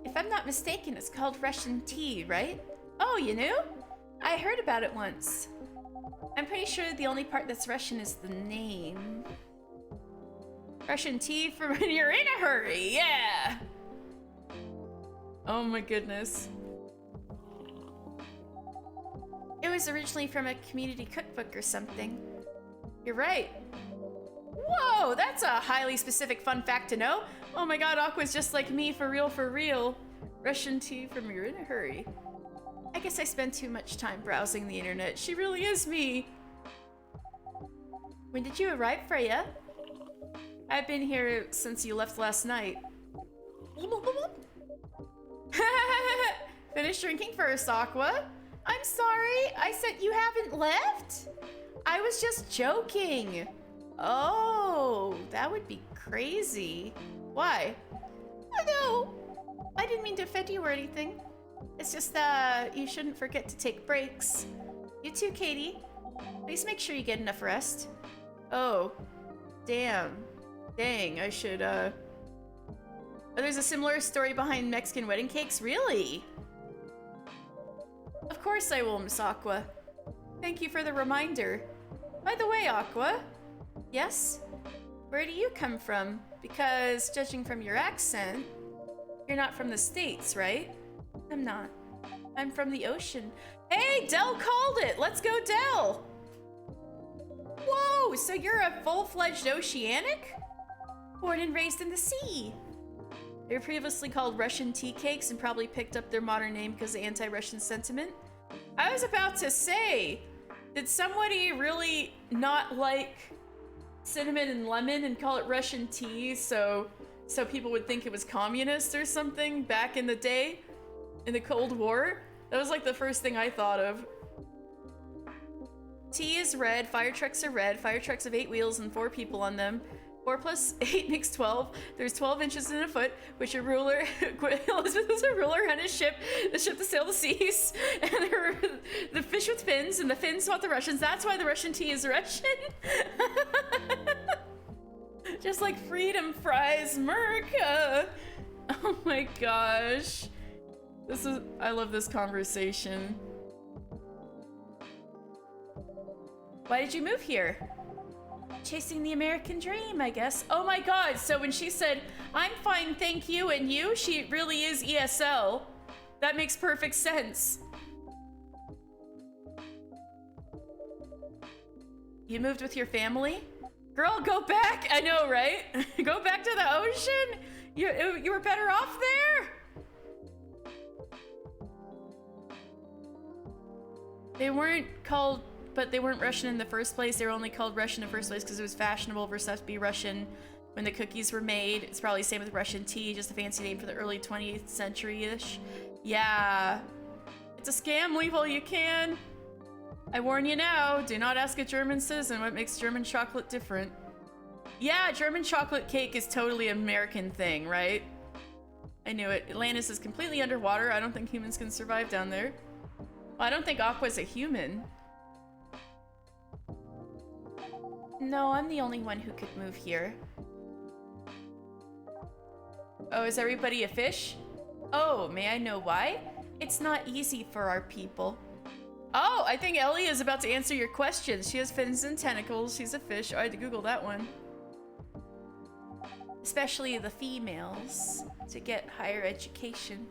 If I'm not mistaken, it's called Russian tea, right? Oh, you knew? I heard about it once. I'm pretty sure the only part that's Russian is the name. Russian tea for when you're in a hurry, yeah! Oh my goodness. It was originally from a community cookbook or something. You're right. Whoa, that's a highly specific fun fact to know. Oh my god, Aqua's just like me, for real, for real. Russian tea from you're in a hurry. I guess I spend too much time browsing the internet. She really is me. When did you arrive, Freya? I've been here since you left last night. Finish drinking first, Aqua. I'm sorry, I said you haven't left? I was just joking. Oh, that would be crazy. Why? No, I didn't mean to offend you or anything. It's just that you shouldn't forget to take breaks. You too, Katie. Please make sure you get enough rest. Oh, damn. Dang, I should, Oh, there's a similar story behind Mexican wedding cakes? Really? Of course I will, Miss Aqua. Thank you for the reminder. By the way, Aqua. Yes? Where do you come from? Because, judging from your accent, you're not from the States, right? I'm not. I'm from the ocean. Hey, Del called it! Let's go, Del! Whoa, so you're a full-fledged oceanic? Born and raised in the sea. They were previously called Russian tea cakes and probably picked up their modern name because of anti-Russian sentiment. I was about to say, did somebody really not like cinnamon and lemon and call it Russian tea so people would think it was communist or something back in the day? In the Cold War? That was like the first thing I thought of. Tea is red, fire trucks are red, fire trucks have 8 wheels and 4 people on them. 4 plus 8 makes 12. There's 12 inches in a foot, which a ruler, Elizabeth was a ruler on his ship, the ship to sail the seas, and the fish with fins, and the fins fought the Russians. That's why the Russian tea is Russian. Just like freedom fries, America. Oh my gosh. I love this conversation. Why did you move here? Chasing the American dream, I guess. Oh my god, so when she said, I'm fine, thank you, and you, she really is ESL. That makes perfect sense. You moved with your family? Girl, go back! I know, right? Go back to the ocean? You were better off there? They weren't called, but they weren't Russian in the first place. They were only called Russian in the first place because it was fashionable for stuff to be Russian when the cookies were made. It's probably the same with Russian tea, just a fancy name for the early 20th century-ish. Yeah. It's a scam, leave all you can. I warn you now, do not ask a German citizen what makes German chocolate different. Yeah, German chocolate cake is totally an American thing, right? I knew it. Atlantis is completely underwater. I don't think humans can survive down there. Well, I don't think Aqua's a human. No, I'm the only one who could move here. Oh, is everybody a fish? Oh, may I know why? It's not easy for our people. Oh, I think Ellie is about to answer your question. She has fins and tentacles. She's a fish. Oh, I had to Google that one. Especially the females to get higher education.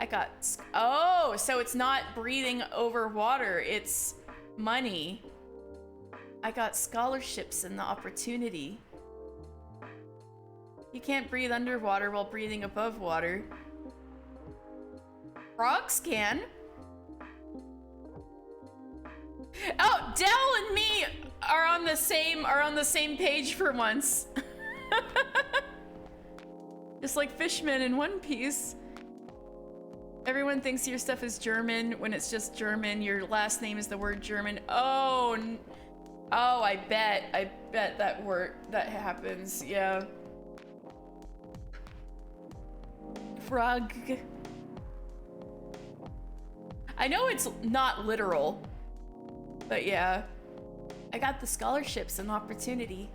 I got... Oh, so it's not breathing over water. It's money. I got scholarships and the opportunity. You can't breathe underwater while breathing above water. Frogs can. Oh, Dell and me are on the same page for once. Just like fishmen in One Piece. Everyone thinks your stuff is German when it's just German. Your last name is the word German. Oh, I bet that happens. Yeah. Frog. I know it's not literal, but yeah. I got the scholarships and opportunity.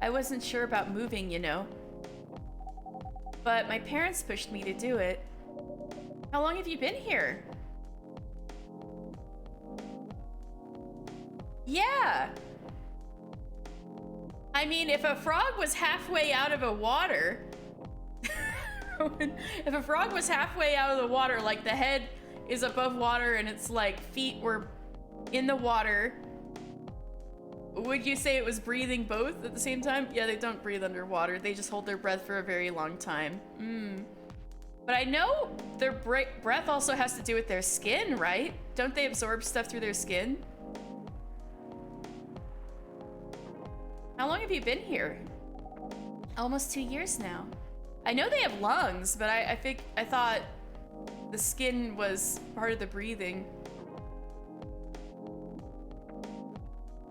I wasn't sure about moving, you know. But my parents pushed me to do it. How long have you been here? Yeah. I mean, if a frog was halfway out of a water... if a frog was halfway out of the water, like the head is above water and it's like feet were in the water, would you say it was breathing both at the same time? Yeah, they don't breathe underwater. They just hold their breath for a very long time. But I know their breath also has to do with their skin, right? Don't they absorb stuff through their skin? How long have you been here? Almost 2 years now. I know they have lungs, but I thought the skin was part of the breathing.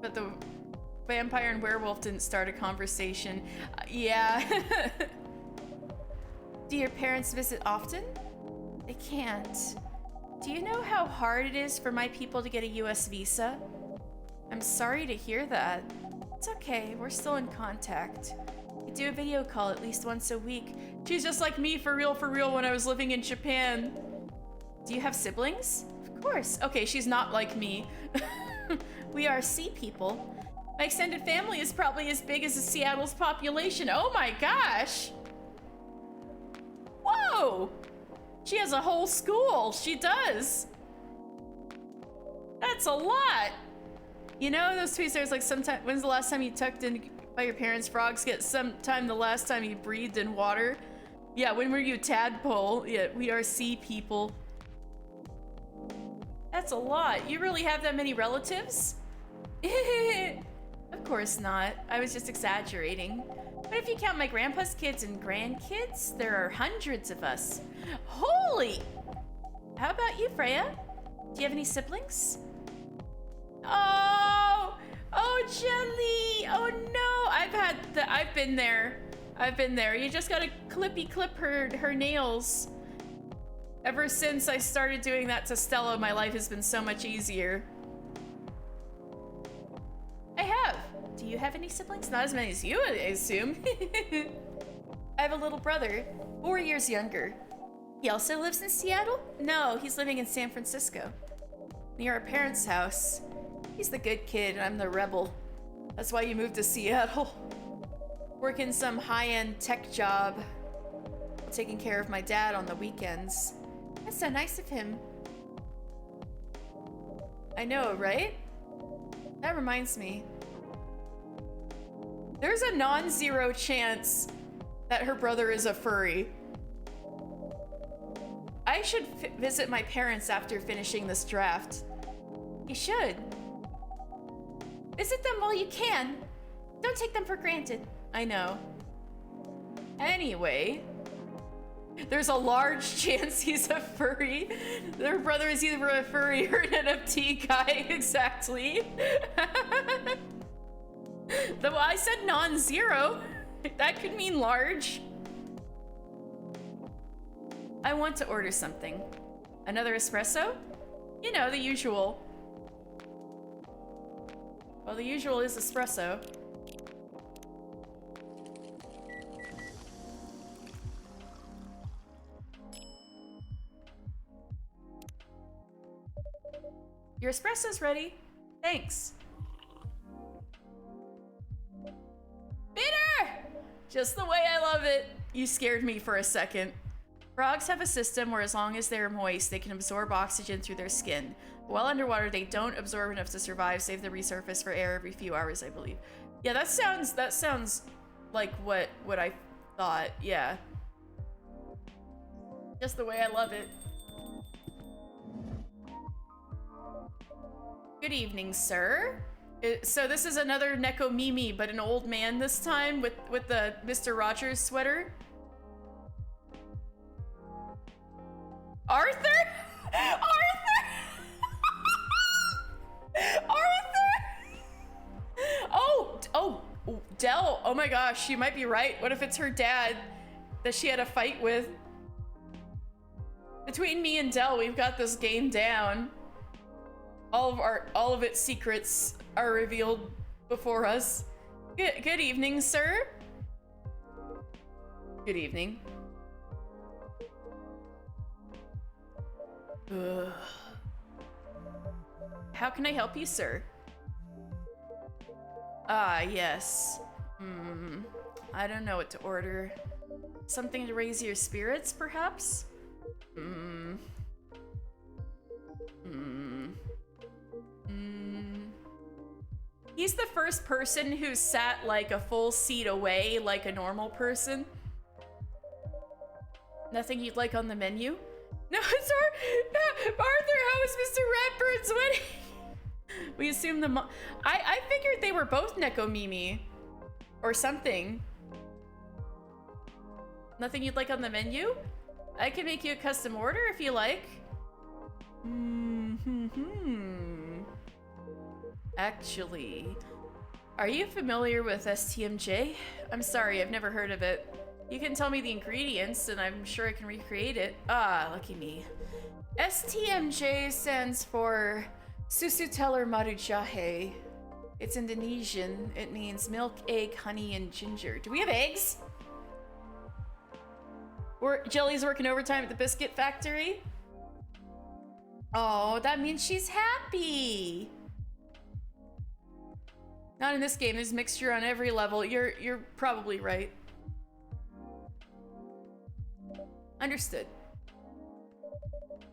But the vampire and werewolf didn't start a conversation. Yeah. Do your parents visit often? They can't. Do you know how hard it is for my people to get a US visa? I'm sorry to hear that. It's okay, we're still in contact. We do a video call at least once a week. She's just like me for real when I was living in Japan. Do you have siblings? Of course. Okay, she's not like me. We are sea people. My extended family is probably as big as Seattle's population. Oh my gosh. Whoa! She has a whole school. She does. That's a lot. You know those tweets there's like sometime, when's the last time you tucked in by your parents? Frogs get sometime the last time you breathed in water. Yeah, when were you tadpole? Yeah, we are sea people. That's a lot. You really have that many relatives? Of course not. I was just exaggerating. But if you count my grandpa's kids and grandkids, there are hundreds of us. Holy! How about you, Freya? Do you have any siblings? Oh! Oh, Jelly! Oh no! I've been there. I've been there. You just gotta clip her nails. Ever since I started doing that to Stella, my life has been so much easier. I have. Do you have any siblings? Not as many as you, I assume. I have a little brother, 4 years younger. He also lives in Seattle? No, he's living in San Francisco, near our parents' house. He's the good kid and I'm the rebel. That's why you moved to Seattle. Working some high-end tech job, taking care of my dad on the weekends. That's so nice of him. I know, right? That reminds me. There's a non-zero chance that her brother is a furry. I should visit my parents after finishing this draft. You should. Visit them while you can. Don't take them for granted. I know. Anyway, there's a large chance he's a furry. Their brother is either a furry or an NFT guy, exactly. Though I said non-zero. That could mean large. I want to order something. Another espresso? You know, the usual. Well, the usual is espresso. Your espresso's ready. Thanks. Bitter! Just the way I love it. You scared me for a second. Frogs have a system where as long as they're moist, they can absorb oxygen through their skin. While underwater, they don't absorb enough to survive, save the resurface for air every few hours, I believe. Yeah, that sounds like what I thought, yeah. Just the way I love it. Good evening, sir. So this is another Neko Mimi, but an old man this time with the Mr. Rogers sweater. Arthur? Arthur! Arthur! Oh, Dell. Oh my gosh, you might be right. What if it's her dad that she had a fight with? Between me and Dell, we've got this game down. All of its secrets are revealed before us. Good evening, sir. Good evening. Ugh. How can I help you, sir? Ah, yes. I don't know what to order. Something to raise your spirits, perhaps? He's the first person who sat like a full seat away like a normal person. Nothing you'd like on the menu? No, sorry. Arthur, how is Mr. Ratbird's wedding? We assume I figured they were both Neko Mimi. Or something. Nothing you'd like on the menu? I can make you a custom order if you like. Actually, are you familiar with STMJ? I'm sorry, I've never heard of it. You can tell me the ingredients and I'm sure I can recreate it. Ah, lucky me. STMJ stands for Susu Telur Madu Jahe. It's Indonesian. It means milk, egg, honey, and ginger. Do we have eggs? Jelly's working overtime at the biscuit factory. Oh, that means she's happy. Not in this game. There's mixture on every level. You're probably right. Understood.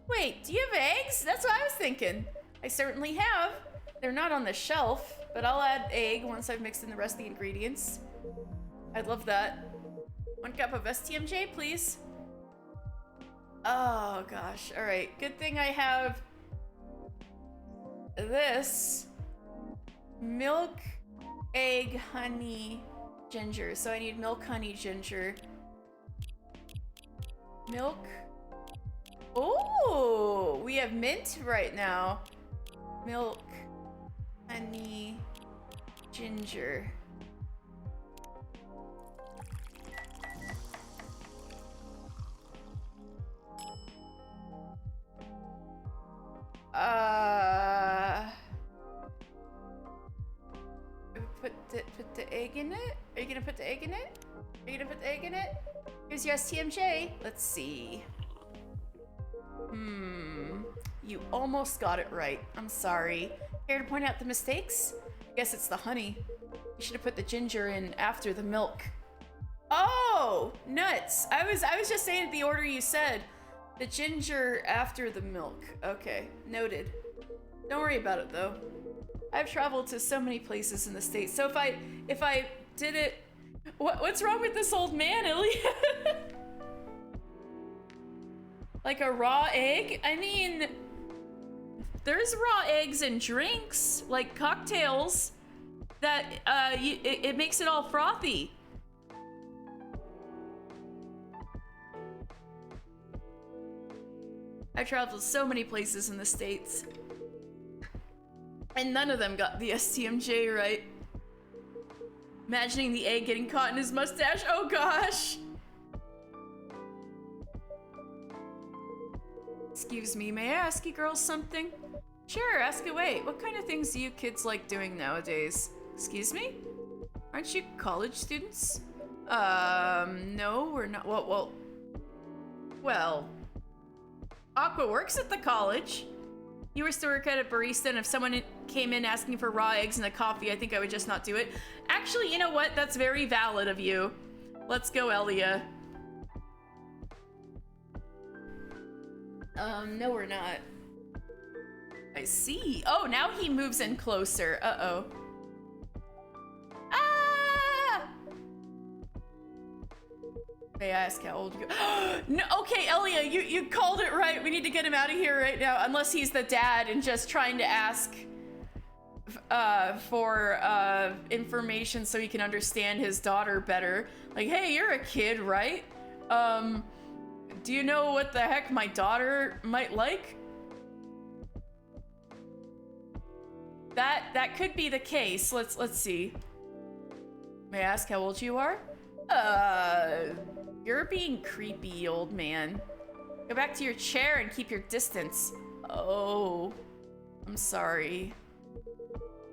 Wait, do you have eggs? That's what I was thinking. I certainly have. They're not on the shelf, but I'll add egg once I've mixed in the rest of the ingredients. I'd love that. 1 cup of STMJ, please. Oh gosh, all right. Good thing I have this. Milk, egg, honey, ginger. So I need milk, honey, ginger. Milk. Oh, we have mint right now. Milk, honey, ginger. Put the egg in it? Are you gonna put the egg in it? Are you gonna put the egg in it? Here's your STMJ. Let's see. You almost got it right. I'm sorry. Care to point out the mistakes? I guess it's the honey. You should have put the ginger in after the milk. Oh, nuts. I was just saying the order you said. The ginger after the milk. Okay, noted. Don't worry about it though. I've traveled to so many places in the States. So if I did it, what's wrong with this old man, Ilya? Like a raw egg? I mean, There's raw eggs and drinks, like cocktails, that it makes it all frothy. I traveled to so many places in the States, and none of them got the STMJ right. Imagining the egg getting caught in his mustache. Oh gosh. Excuse me, may I ask you girls something? Sure, ask away. What kind of things do you kids like doing nowadays? Excuse me? Aren't you college students? No, we're not. Well, Aqua works at the college. You were to work at a barista, and if someone came in asking for raw eggs and a coffee, I think I would just not do it. Actually, you know what? That's very valid of you. Let's go, Elia. No, we're not. I see. Oh, now he moves in closer. Uh-oh. Ah! May I ask how old you are? No, okay, Elia, you called it right. We need to get him out of here right now, unless he's the dad and just trying to ask for information so he can understand his daughter better. Like, hey, you're a kid, right? Do you know what the heck my daughter might like? That could be the case. Let's see. May I ask how old you are? You're being creepy, old man. Go back to your chair and keep your distance. Oh, I'm sorry.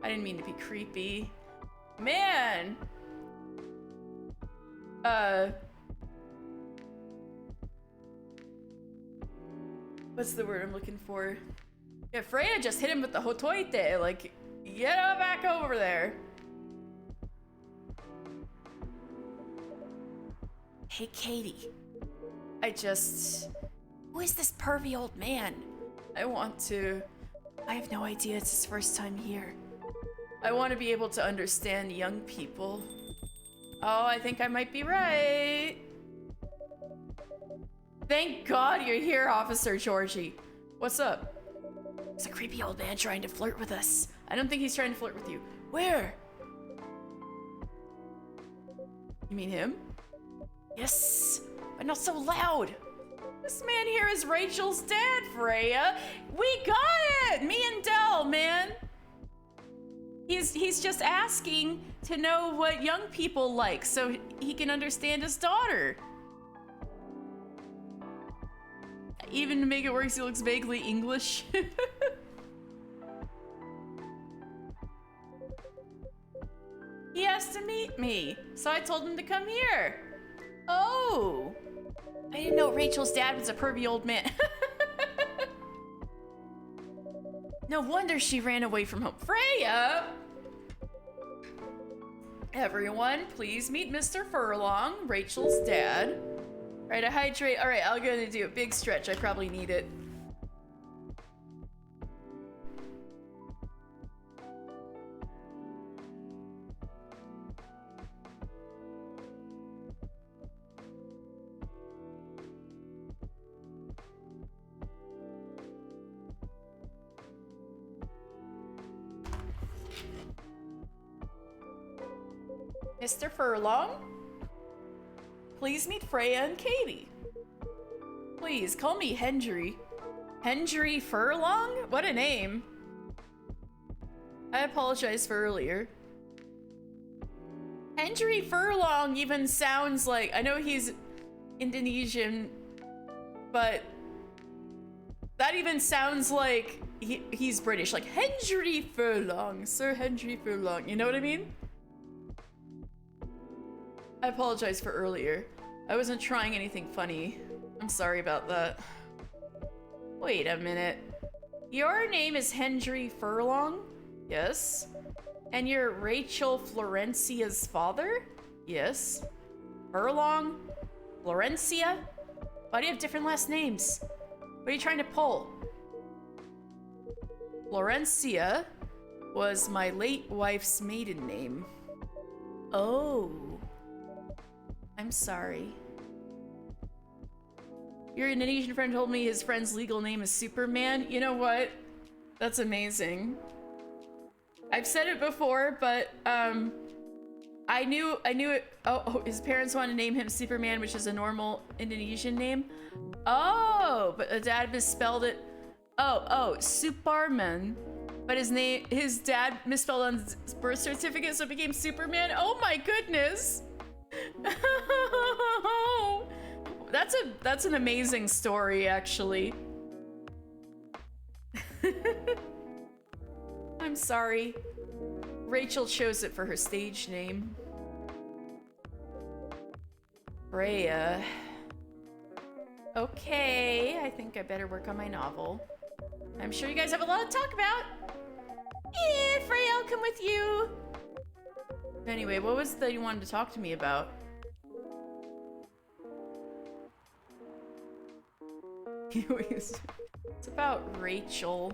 I didn't mean to be creepy. Man! What's the word I'm looking for? Yeah, Freya just hit him with the hotoite. Like, get back over there. Hey, Katie. Who is this pervy old man? I have no idea. It's his first time here. I want to be able to understand young people. Oh, I think I might be right. Thank God you're here, Officer Georgie. What's up? It's a creepy old man trying to flirt with us. I don't think he's trying to flirt with you. Where? You mean him? Yes, but not so loud. This man here is Rachel's dad, Freya. We got it! Me and Del, man. He's just asking to know what young people like so he can understand his daughter. Even to make it worse, he looks vaguely English. He has to meet me, so I told him to come here. Oh, I didn't know Rachel's dad was a pervy old man. No wonder she ran away from home. Freya! Everyone, please meet Mr. Furlong, Rachel's dad. Right, I hydrate. All right, I'm gonna do a big stretch. I probably need it. Mr. Furlong, please meet Freya and Katie. Please, call me Hendry. Hendry Furlong? What a name. I apologize for earlier. Hendry Furlong even sounds like... I know he's Indonesian, but that even sounds like he's British. Like, Hendry Furlong, Sir Hendry Furlong. You know what I mean? I apologize for earlier. I wasn't trying anything funny. I'm sorry about that. Wait a minute. Your name is Hendry Furlong? Yes. And you're Rachel Florencia's father? Yes. Furlong? Florencia? Why do you have different last names? What are you trying to pull? Florencia was my late wife's maiden name. Oh. I'm sorry. Your Indonesian friend told me his friend's legal name is Superman. You know what? That's amazing. I've said it before, but I knew it. Oh, his parents wanted to name him Superman, which is a normal Indonesian name. Oh, but the dad misspelled it. Oh, Superman. But his dad misspelled on his birth certificate, so it became Superman. Oh my goodness. That's an amazing story, actually. I'm sorry. Rachel chose it for her stage name. Freya. Okay, I think I better work on my novel. I'm sure you guys have a lot to talk about. Yeah, Freya, I'll come with you. Anyway, what was that you wanted to talk to me about? It's about Rachel.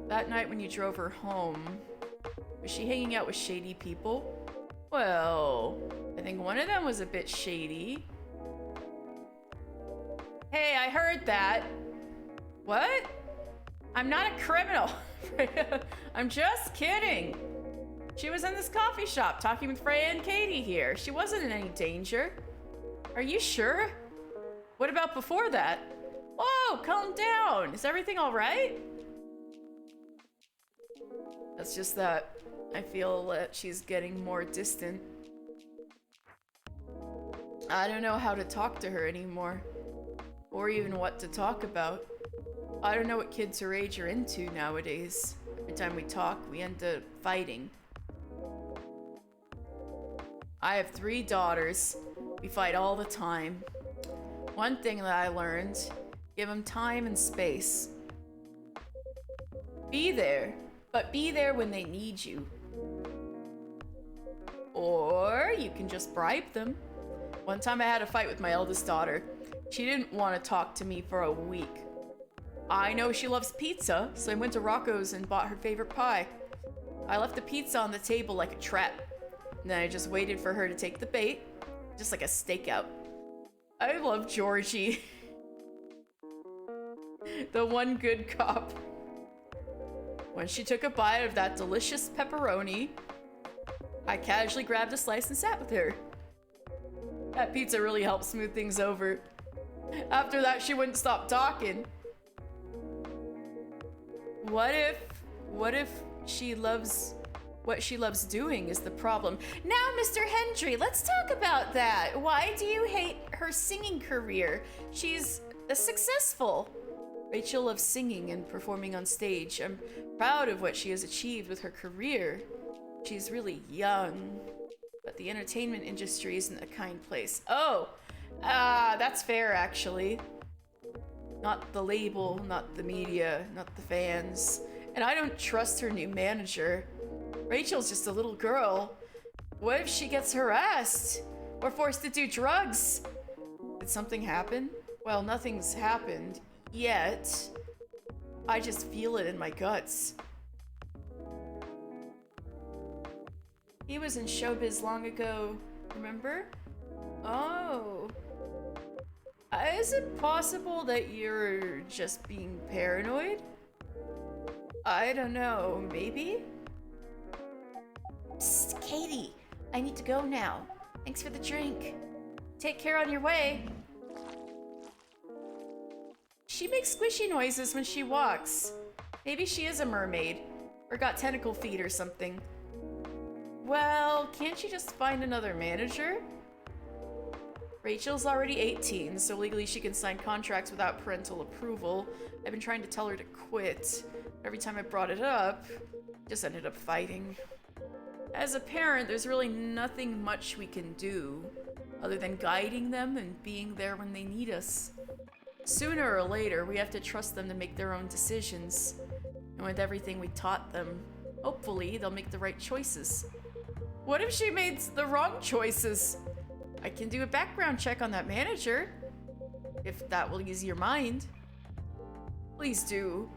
That night when you drove her home, was she hanging out with shady people? Well, I think one of them was a bit shady. Hey, I heard that. What? I'm not a criminal. I'm just kidding. She was in this coffee shop talking with Freya and Katie here. She wasn't in any danger. Are you sure? What about before that? Whoa, calm down. Is everything all right? That's just that I feel that she's getting more distant. I don't know how to talk to her anymore, or even what to talk about. I don't know what kids her age are into nowadays. Every time we talk, we end up fighting. I have 3 daughters. We fight all the time. One thing that I learned, give them time and space. Be there, but be there when they need you. Or you can just bribe them. One time I had a fight with my eldest daughter. She didn't want to talk to me for a week. I know she loves pizza, so I went to Rocco's and bought her favorite pie. I left the pizza on the table like a trap. And then I just waited for her to take the bait, just like a stakeout. I love Georgie. The one good cop. When she took a bite of that delicious pepperoni, I casually grabbed a slice and sat with her. That pizza really helped smooth things over. After that, she wouldn't stop talking. What if she loves what she loves doing is the problem? Now, Mr. Hendry, let's talk about that. Why do you hate her singing career? She's successful. Rachel loves singing and performing on stage. I'm proud of what she has achieved with her career. She's really young, but the entertainment industry isn't a kind place. Oh, that's fair, actually. Not the label, not the media, not the fans. And I don't trust her new manager. Rachel's just a little girl. What if she gets harassed or forced to do drugs? Did something happen? Well, nothing's happened yet. I just feel it in my guts. He was in showbiz long ago, remember? Oh. Is it possible that you're just being paranoid? I don't know, maybe? Psst, Katie, I need to go now. Thanks for the drink. Take care on your way. She makes squishy noises when she walks. Maybe she is a mermaid, or got tentacle feet or something. Well, can't you just find another manager? Rachel's already 18, so legally she can sign contracts without parental approval. I've been trying to tell her to quit. Every time I brought it up, just ended up fighting. As a parent, there's really nothing much we can do other than guiding them and being there when they need us. Sooner or later, we have to trust them to make their own decisions. And with everything we taught them, hopefully they'll make the right choices. What if she made the wrong choices? I can do a background check on that manager, if that will ease your mind. Please do.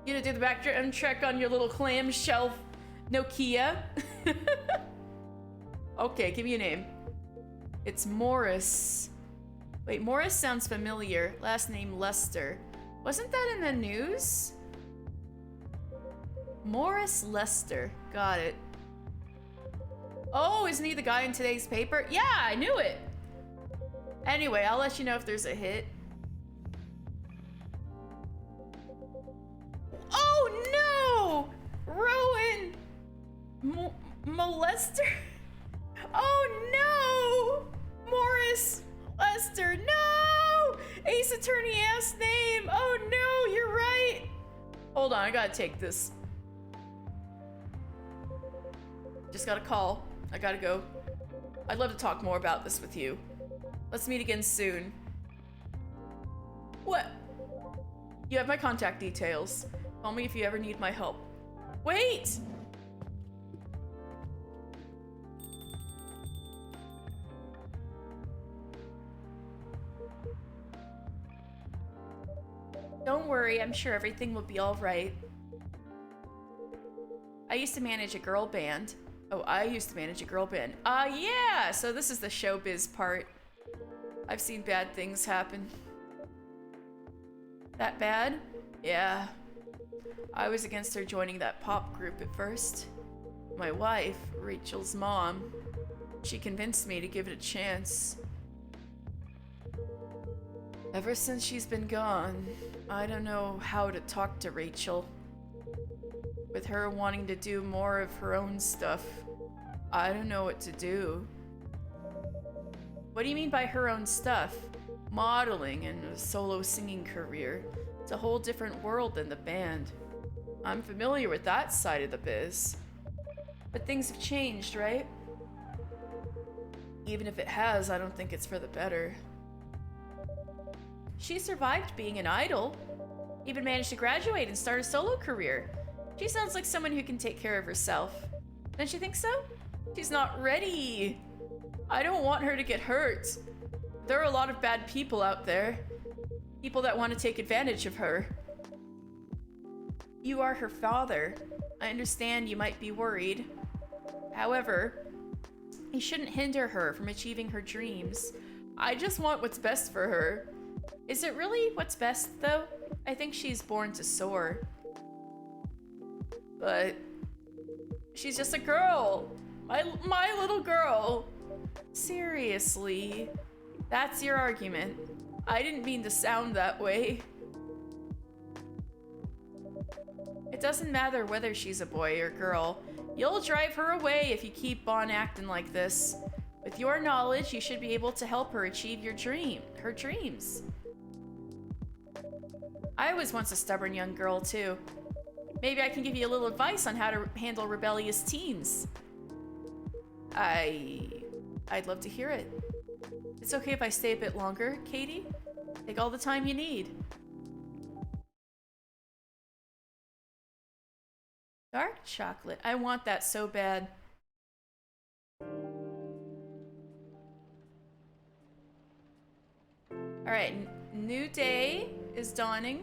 You gonna do the background check on your little clamshell Nokia? Okay, give me a name. It's Morris. Wait, Morris sounds familiar. Last name Lester. Wasn't that in the news? Morris Lester. Got it. Oh, isn't he the guy in today's paper? Yeah, I knew it. Anyway, I'll let you know if there's a hit. Oh no! Rowan! Molester? Oh no! Morris Lester, no! Ace Attorney ass name! Oh no, you're right! Hold on, I gotta take this. Just got a call. I gotta go. I'd love to talk more about this with you. Let's meet again soon. What? You have my contact details. Call me if you ever need my help. Wait! Don't worry, I'm sure everything will be alright. I used to manage a girl band. Oh, I used to manage a girl band. Yeah! So this is the showbiz part. I've seen bad things happen. That bad? Yeah. I was against her joining that pop group at first. My wife, Rachel's mom, she convinced me to give it a chance. Ever since she's been gone, I don't know how to talk to Rachel. With her wanting to do more of her own stuff, I don't know what to do. What do you mean by her own stuff? Modeling and a solo singing career. It's a whole different world than the band. I'm familiar with that side of the biz. But things have changed, right? Even if it has, I don't think it's for the better. She survived being an idol. Even managed to graduate and start a solo career. She sounds like someone who can take care of herself. Don't you think so? She's not ready. I don't want her to get hurt. There are a lot of bad people out there. People that want to take advantage of her. You are her father. I understand you might be worried. However, you shouldn't hinder her from achieving her dreams. I just want what's best for her. Is it really what's best, though? I think she's born to soar. But she's just a girl. My little girl. Seriously. That's your argument. I didn't mean to sound that way. It doesn't matter whether she's a boy or girl. You'll drive her away if you keep on acting like this. With your knowledge, you should be able to help her achieve her dreams. I was once a stubborn young girl, too. Maybe I can give you a little advice on how to handle rebellious teens. I'd love to hear it. It's okay if I stay a bit longer, Katie. Take all the time you need. Dark chocolate. I want that so bad. Alright, new day is dawning.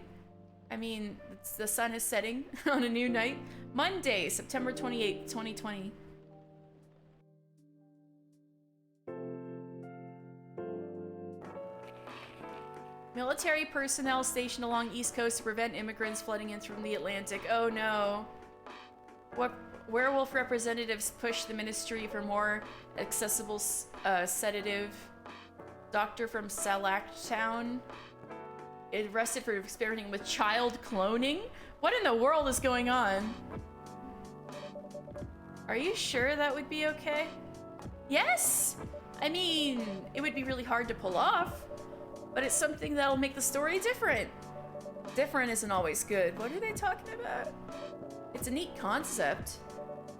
I mean, the sun is setting on a new night. Monday, September 28th, 2020. Military personnel stationed along East Coast to prevent immigrants flooding in from the Atlantic. Oh no. What werewolf representatives push the ministry for more accessible sedative. Doctor from Salaktown arrested for experimenting with child cloning? What in the world is going on? Are you sure that would be okay? Yes! I mean, it would be really hard to pull off, but it's something that'll make the story different. Different isn't always good. What are they talking about? It's a neat concept,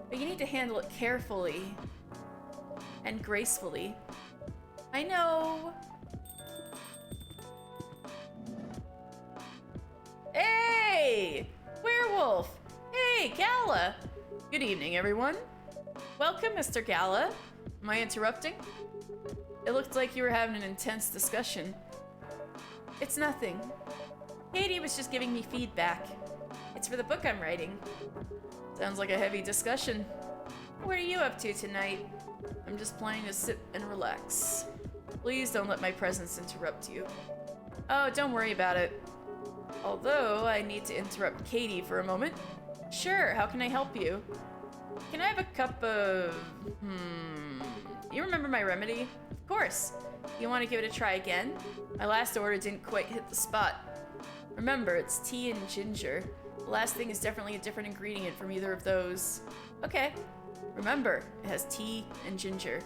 but you need to handle it carefully and gracefully. I know. Hey! Werewolf! Hey, Gala! Good evening, everyone. Welcome, Mr. Gala. Am I interrupting? It looked like you were having an intense discussion. It's nothing. Katie was just giving me feedback. It's for the book I'm writing. Sounds like a heavy discussion. What are you up to tonight? I'm just planning to sit and relax. Please don't let my presence interrupt you. Oh, don't worry about it. Although, I need to interrupt Katie for a moment. Sure, how can I help you? Can I have a cup of... You remember my remedy? Of course. You want to give it a try again? My last order didn't quite hit the spot. Remember, it's tea and ginger. The last thing is definitely a different ingredient from either of those. Okay. Remember, it has tea and ginger.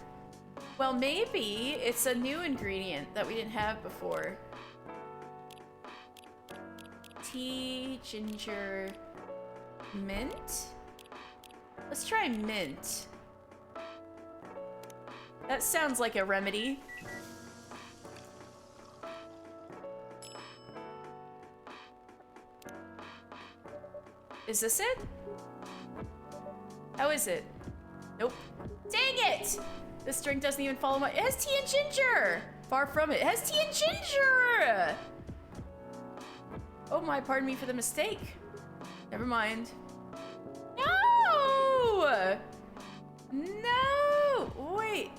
Well, maybe it's a new ingredient that we didn't have before. Tea, ginger, mint? Let's try mint. That sounds like a remedy. Is this it? How is it? Nope. Dang it! This drink doesn't even follow my... It has tea and ginger! Far from it. It has tea and ginger! Oh my, pardon me for the mistake. Never mind. No! No! Wait.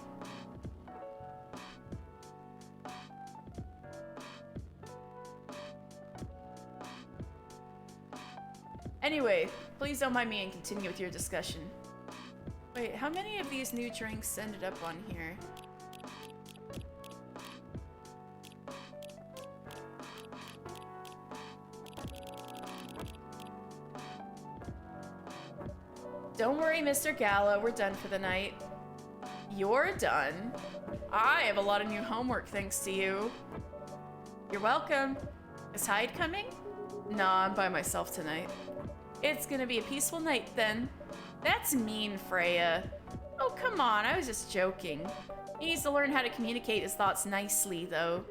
Anyway, please don't mind me and continue with your discussion. Wait, how many of these new drinks ended up on here? Don't worry, Mr. Gala, we're done for the night. You're done? I have a lot of new homework thanks to you. You're welcome. Is Hyde coming? Nah, I'm by myself tonight. It's gonna be a peaceful night then. That's mean, Freya. Oh, come on, I was just joking. He needs to learn how to communicate his thoughts nicely, though.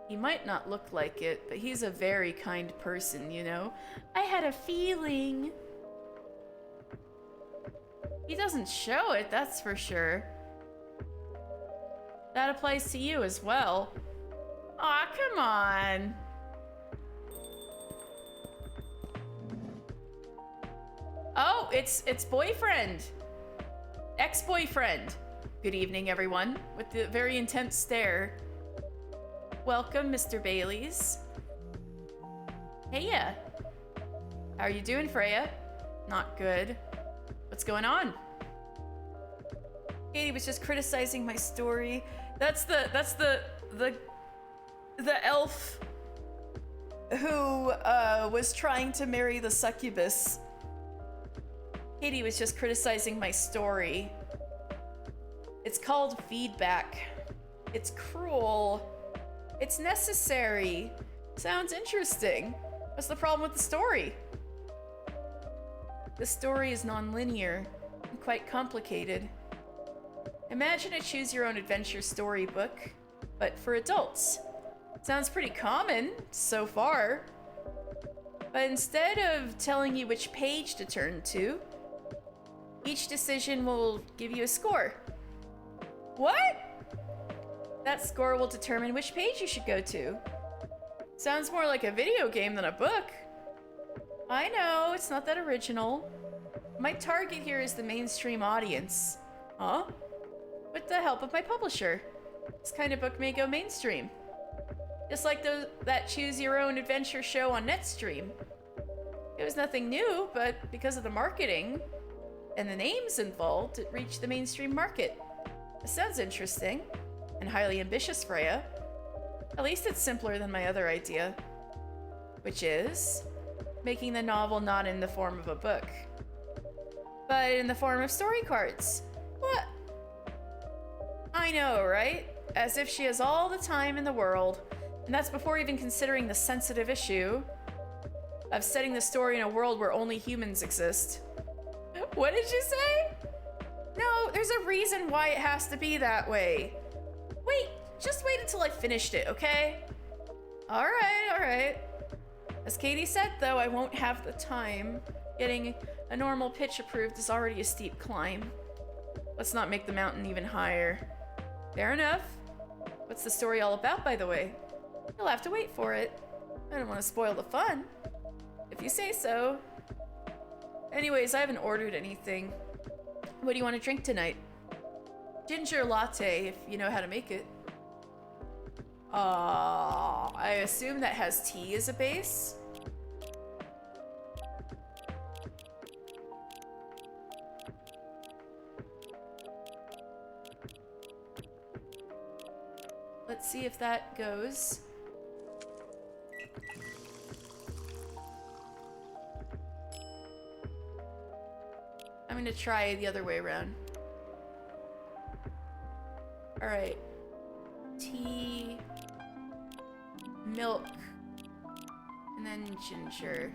He might not look like it, but he's a very kind person, you know? I had a feeling. He doesn't show it, that's for sure. That applies to you as well. Aw, come on. Oh, it's boyfriend. Ex-boyfriend. Good evening, everyone. With the very intense stare. Welcome, Mr. Bailey's. Heya. How are you doing, Freya? Not good. What's going on? Katie was just criticizing my story. That's the elf who was trying to marry the succubus. Katie was just criticizing my story. It's called feedback. It's cruel. It's necessary. Sounds interesting. What's the problem with the story? The story is non-linear and quite complicated. Imagine a choose-your-own-adventure storybook, but for adults. Sounds pretty common so far. But instead of telling you which page to turn to, each decision will give you a score. What? That score will determine which page you should go to. Sounds more like a video game than a book. I know, it's not that original. My target here is the mainstream audience. Huh? With the help of my publisher. This kind of book may go mainstream. Just like that choose-your-own-adventure show on Netstream. It was nothing new, but because of the marketing and the names involved, it reached the mainstream market. This sounds interesting and highly ambitious, Freya. At least it's simpler than my other idea, which is making the novel not in the form of a book, but in the form of story cards. What? I know, right? As if she has all the time in the world, and that's before even considering the sensitive issue of setting the story in a world where only humans exist. What did you say? No, there's a reason why it has to be that way. Wait, just wait until I finished it, okay? All right. As Katie said, though, I won't have the time. Getting a normal pitch approved is already a steep climb. Let's not make the mountain even higher. Fair enough. What's the story all about, by the way? You'll have to wait for it. I don't want to spoil the fun. If you say so. Anyways, I haven't ordered anything. What do you want to drink tonight? Ginger latte, if you know how to make it. I assume that has tea as a base. Let's see if that goes. I'm gonna try the other way around. All right. Tea, milk, and then ginger.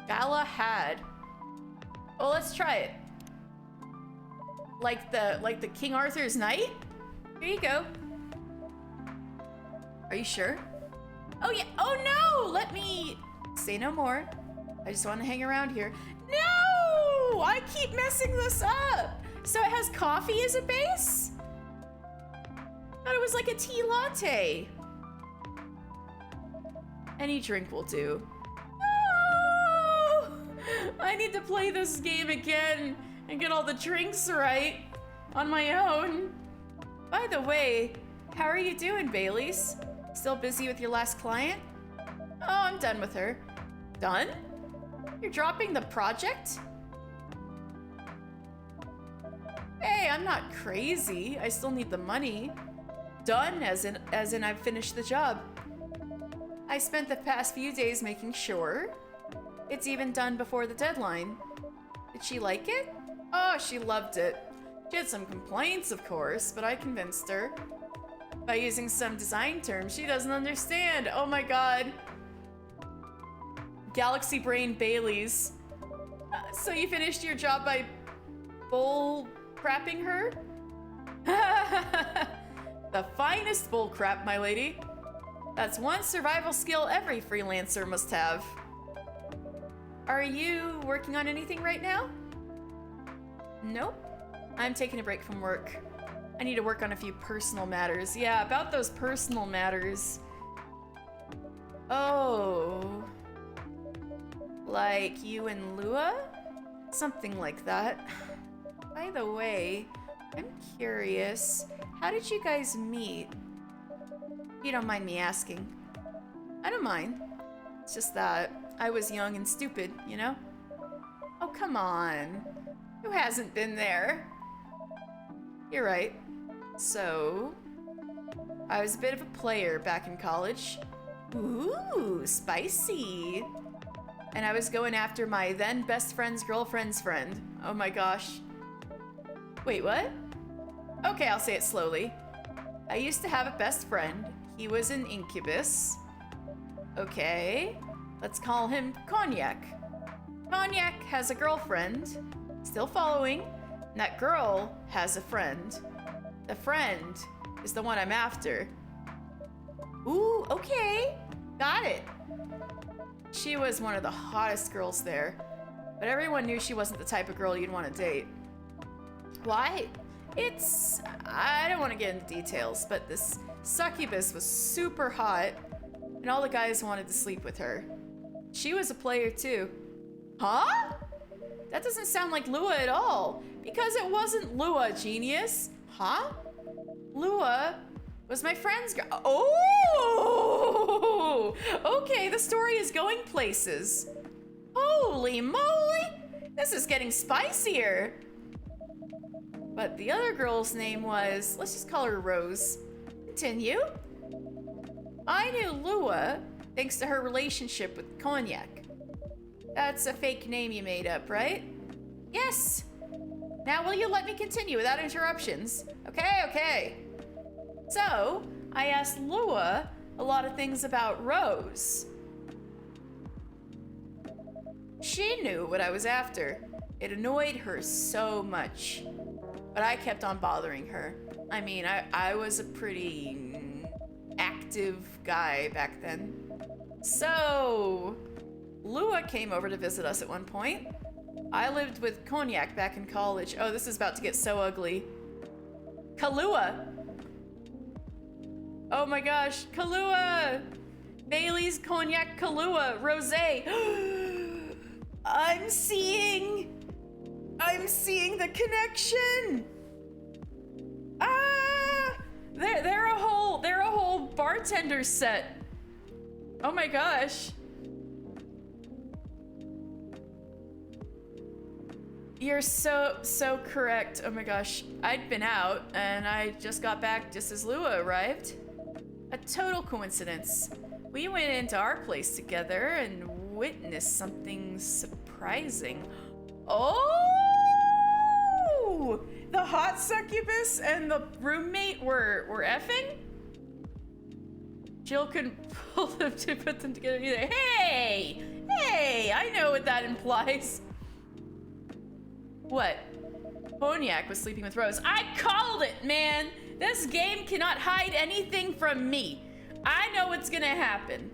Galahad. Oh, let's try it. Like the King Arthur's knight? Here you go. Are you sure? Oh yeah. Oh no! Let me say no more. I just want to hang around here. No! I keep messing this up. So it has coffee as a base? I thought it was like a tea latte. Any drink will do. No! I need to play this game again and get all the drinks right on my own. By the way, how are you doing, Bailey's? Still busy with your last client? Oh, I'm done with her. Done? You're dropping the project? Hey, I'm not crazy. I still need the money. Done, as in I've finished the job. I spent the past few days making sure it's even done before the deadline. Did she like it? Oh, she loved it. She had some complaints, of course, but I convinced her. By using some design terms she doesn't understand. Oh my god. Galaxy Brain Bailey's. So you finished your job by bull crapping her? The finest bull crap, my lady. That's one survival skill every freelancer must have. Are you working on anything right now? Nope. I'm taking a break from work. I need to work on a few personal matters. Yeah, about those personal matters. Oh. Like you and Lua? Something like that. By the way, I'm curious. How did you guys meet? If you don't mind me asking. I don't mind. It's just that I was young and stupid, you know? Oh, come on. Who hasn't been there? You're right. So, I was a bit of a player back in college. Ooh, spicy. And I was going after my then best friend's girlfriend's friend. Oh my gosh. Wait, what? Okay, I'll say it slowly. I used to have a best friend. He was an incubus. Okay, let's call him Cognac. Cognac has a girlfriend. Still following. And that girl has a friend. The friend is the one I'm after. Ooh, okay. Got it. She was one of the hottest girls there, but everyone knew she wasn't the type of girl you'd want to date. Why? I don't want to get into details, but this succubus was super hot, and all the guys wanted to sleep with her. She was a player too. Huh? That doesn't sound like Lua at all, because it wasn't Lua, genius. Huh? Lua was my friend's girl. Oh! Okay, the story is going places. Holy moly! This is getting spicier. But the other girl's name was, let's just call her Rose. Continue. I knew Lua thanks to her relationship with Cognac. That's a fake name you made up, right? Yes. Now will you let me continue without interruptions? Okay. So, I asked Lua a lot of things about Rose. She knew what I was after. It annoyed her so much. But I kept on bothering her. I mean, I was a pretty active guy back then. So, Lua came over to visit us at one point. I lived with Cognac back in college. Oh, this is about to get so ugly. Kahlua. Oh my gosh, Kahlua! Bailey's Cognac Kahlua Rosé. I'm seeing the connection. Ah! They're a whole bartender set. Oh my gosh. You're so correct. Oh my gosh. I'd been out, and I just got back just as Lua arrived. A total coincidence. We went into our place together and witnessed something surprising. Oh! The hot succubus and the roommate were effing? Jill couldn't pull them to put them together either. Hey! Hey! I know what that implies. What? Cognac was sleeping with Rose. I called it, man! This game cannot hide anything from me. I know what's gonna happen.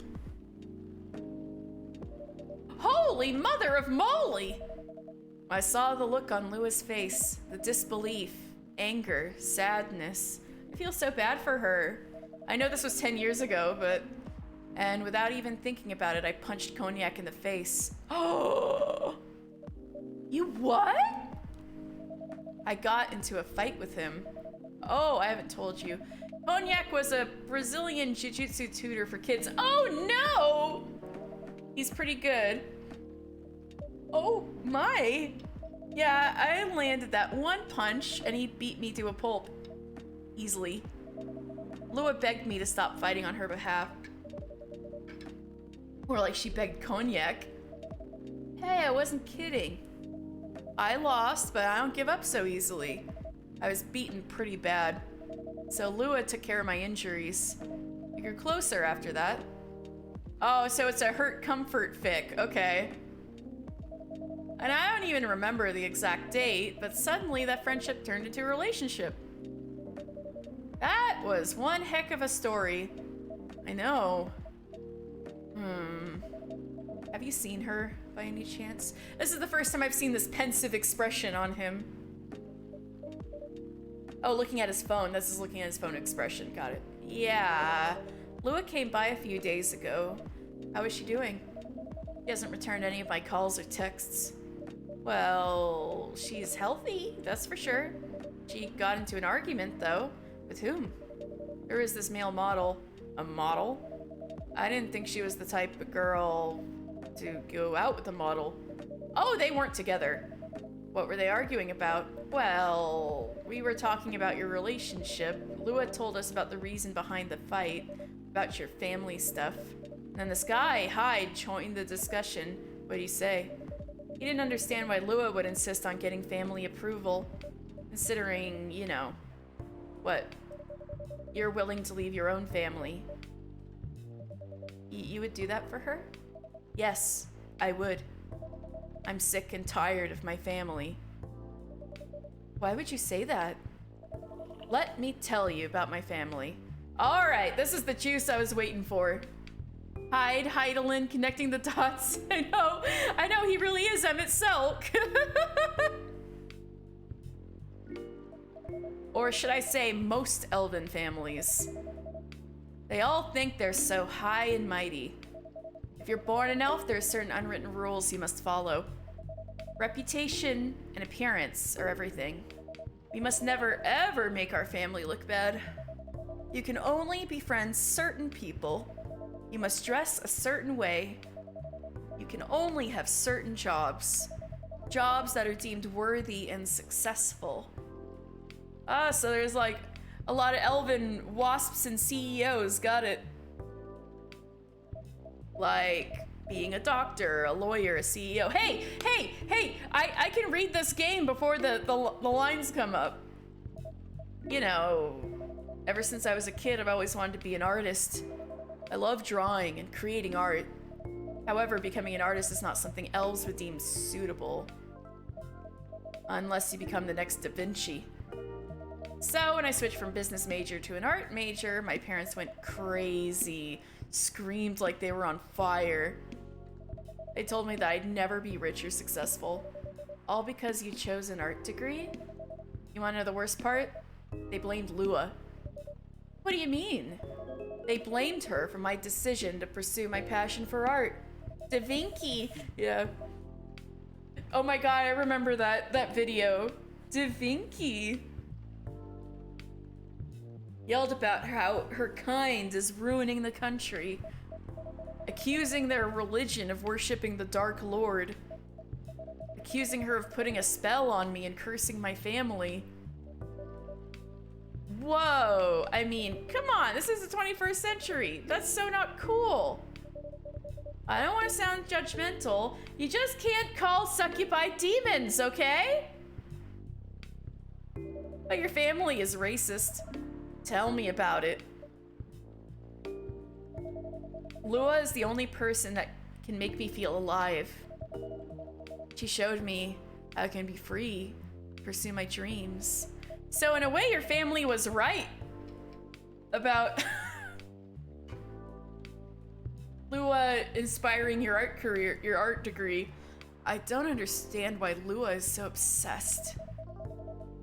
Holy mother of moly! I saw the look on Lua's face, the disbelief, anger, sadness. I feel so bad for her. I know this was 10 years ago, but... And without even thinking about it, I punched Cognac in the face. Oh! You what? I got into a fight with him. Oh, I haven't told you. Cognac was a Brazilian jiu-jitsu tutor for kids. Oh no! He's pretty good. Oh my! Yeah, I landed that one punch and he beat me to a pulp. Easily. Lua begged me to stop fighting on her behalf. More like she begged Cognac. Hey, I wasn't kidding. I lost, but I don't give up so easily. I was beaten pretty bad. So Lua took care of my injuries. We grew closer after that. Oh, so it's a hurt comfort fic. Okay. And I don't even remember the exact date, but suddenly that friendship turned into a relationship. That was one heck of a story. I know. Have you seen her by any chance? This is the first time I've seen this pensive expression on him. Oh, looking at his phone. This is looking at his phone expression. Got it. Yeah. Lua came by a few days ago. How is she doing? She hasn't returned any of my calls or texts. Well, she's healthy, that's for sure. She got into an argument, though. With whom? There is this male model. A model? I didn't think she was the type of girl to go out with a model. Oh, they weren't together. What were they arguing about? Well, we were talking about your relationship. Lua told us about the reason behind the fight, about your family stuff. And then this guy, Hyde, joined the discussion. What'd he say? He didn't understand why Lua would insist on getting family approval, considering, you know, what? You're willing to leave your own family. You would do that for her? Yes, I would. I'm sick and tired of my family. Why would you say that? Let me tell you about my family. All right, this is the juice I was waiting for. Heidelin connecting the dots. I know, he really is Emmett Selk. Or should I say most elven families. They all think they're so high and mighty. If you're born an elf, there are certain unwritten rules you must follow. Reputation and appearance are everything. We must never ever make our family look bad. You can only befriend certain people. You must dress a certain way. You can only have certain jobs. Jobs that are deemed worthy and successful. So there's like a lot of elven wasps and CEOs, got it. Like being a doctor, a lawyer, a CEO. Hey, I can read this game before the lines come up. You know, ever since I was a kid, I've always wanted to be an artist. I love drawing and creating art. However, becoming an artist is not something elves would deem suitable. Unless you become the next Da Vinci. So when I switched from business major to an art major, my parents went crazy, screamed like they were on fire. They told me that I'd never be rich or successful. All because you chose an art degree? You wanna know the worst part? They blamed Lua. What do you mean? They blamed her for my decision to pursue my passion for art. Da Vinci. Yeah. Oh my god, I remember that video. Da Vinci. Yelled about how her kind is ruining the country. Accusing their religion of worshipping the Dark Lord. The accusing her of putting a spell on me and cursing my family. Whoa, I mean, come on, this is the 21st century. That's so not cool. I don't want to sound judgmental. You just can't call succubi demons, okay? But your family is racist. Tell me about it. Lua is the only person that can make me feel alive. She showed me how I can be free, pursue my dreams. So in a way, your family was right about Lua inspiring your art career, your art degree. I don't understand why Lua is so obsessed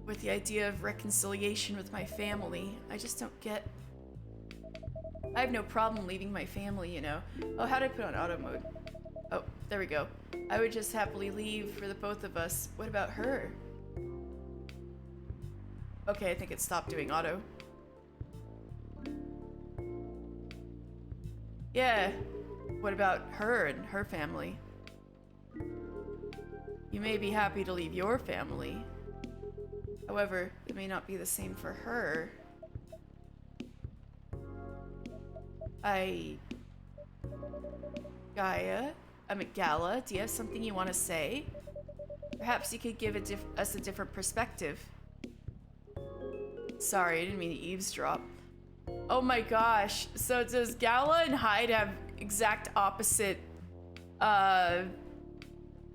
with the idea of reconciliation with my family. I just don't get. I have no problem leaving my family, you know. Oh, how did I put on auto mode? Oh, there we go. I would just happily leave for the both of us. What about her? Okay, I think it stopped doing auto. Yeah, what about her and her family? You may be happy to leave your family. However, it may not be the same for her. Gala, do you have something you want to say? Perhaps you could give us a different perspective. Sorry, I didn't mean to eavesdrop. Oh my gosh. So does Gala and Hyde have exact opposite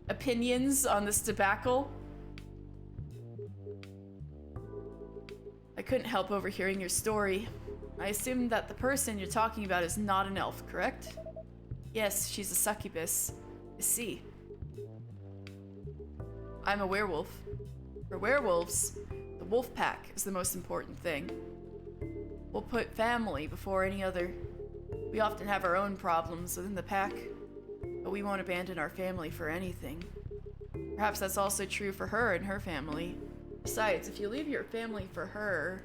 opinions on this debacle? I couldn't help overhearing your story. I assume that the person you're talking about is not an elf, correct? Yes, she's a succubus. I see. I'm a werewolf. For werewolves, the wolf pack is the most important thing. We'll put family before any other. We often have our own problems within the pack, but we won't abandon our family for anything. Perhaps that's also true for her and her family. Besides, if you leave your family for her,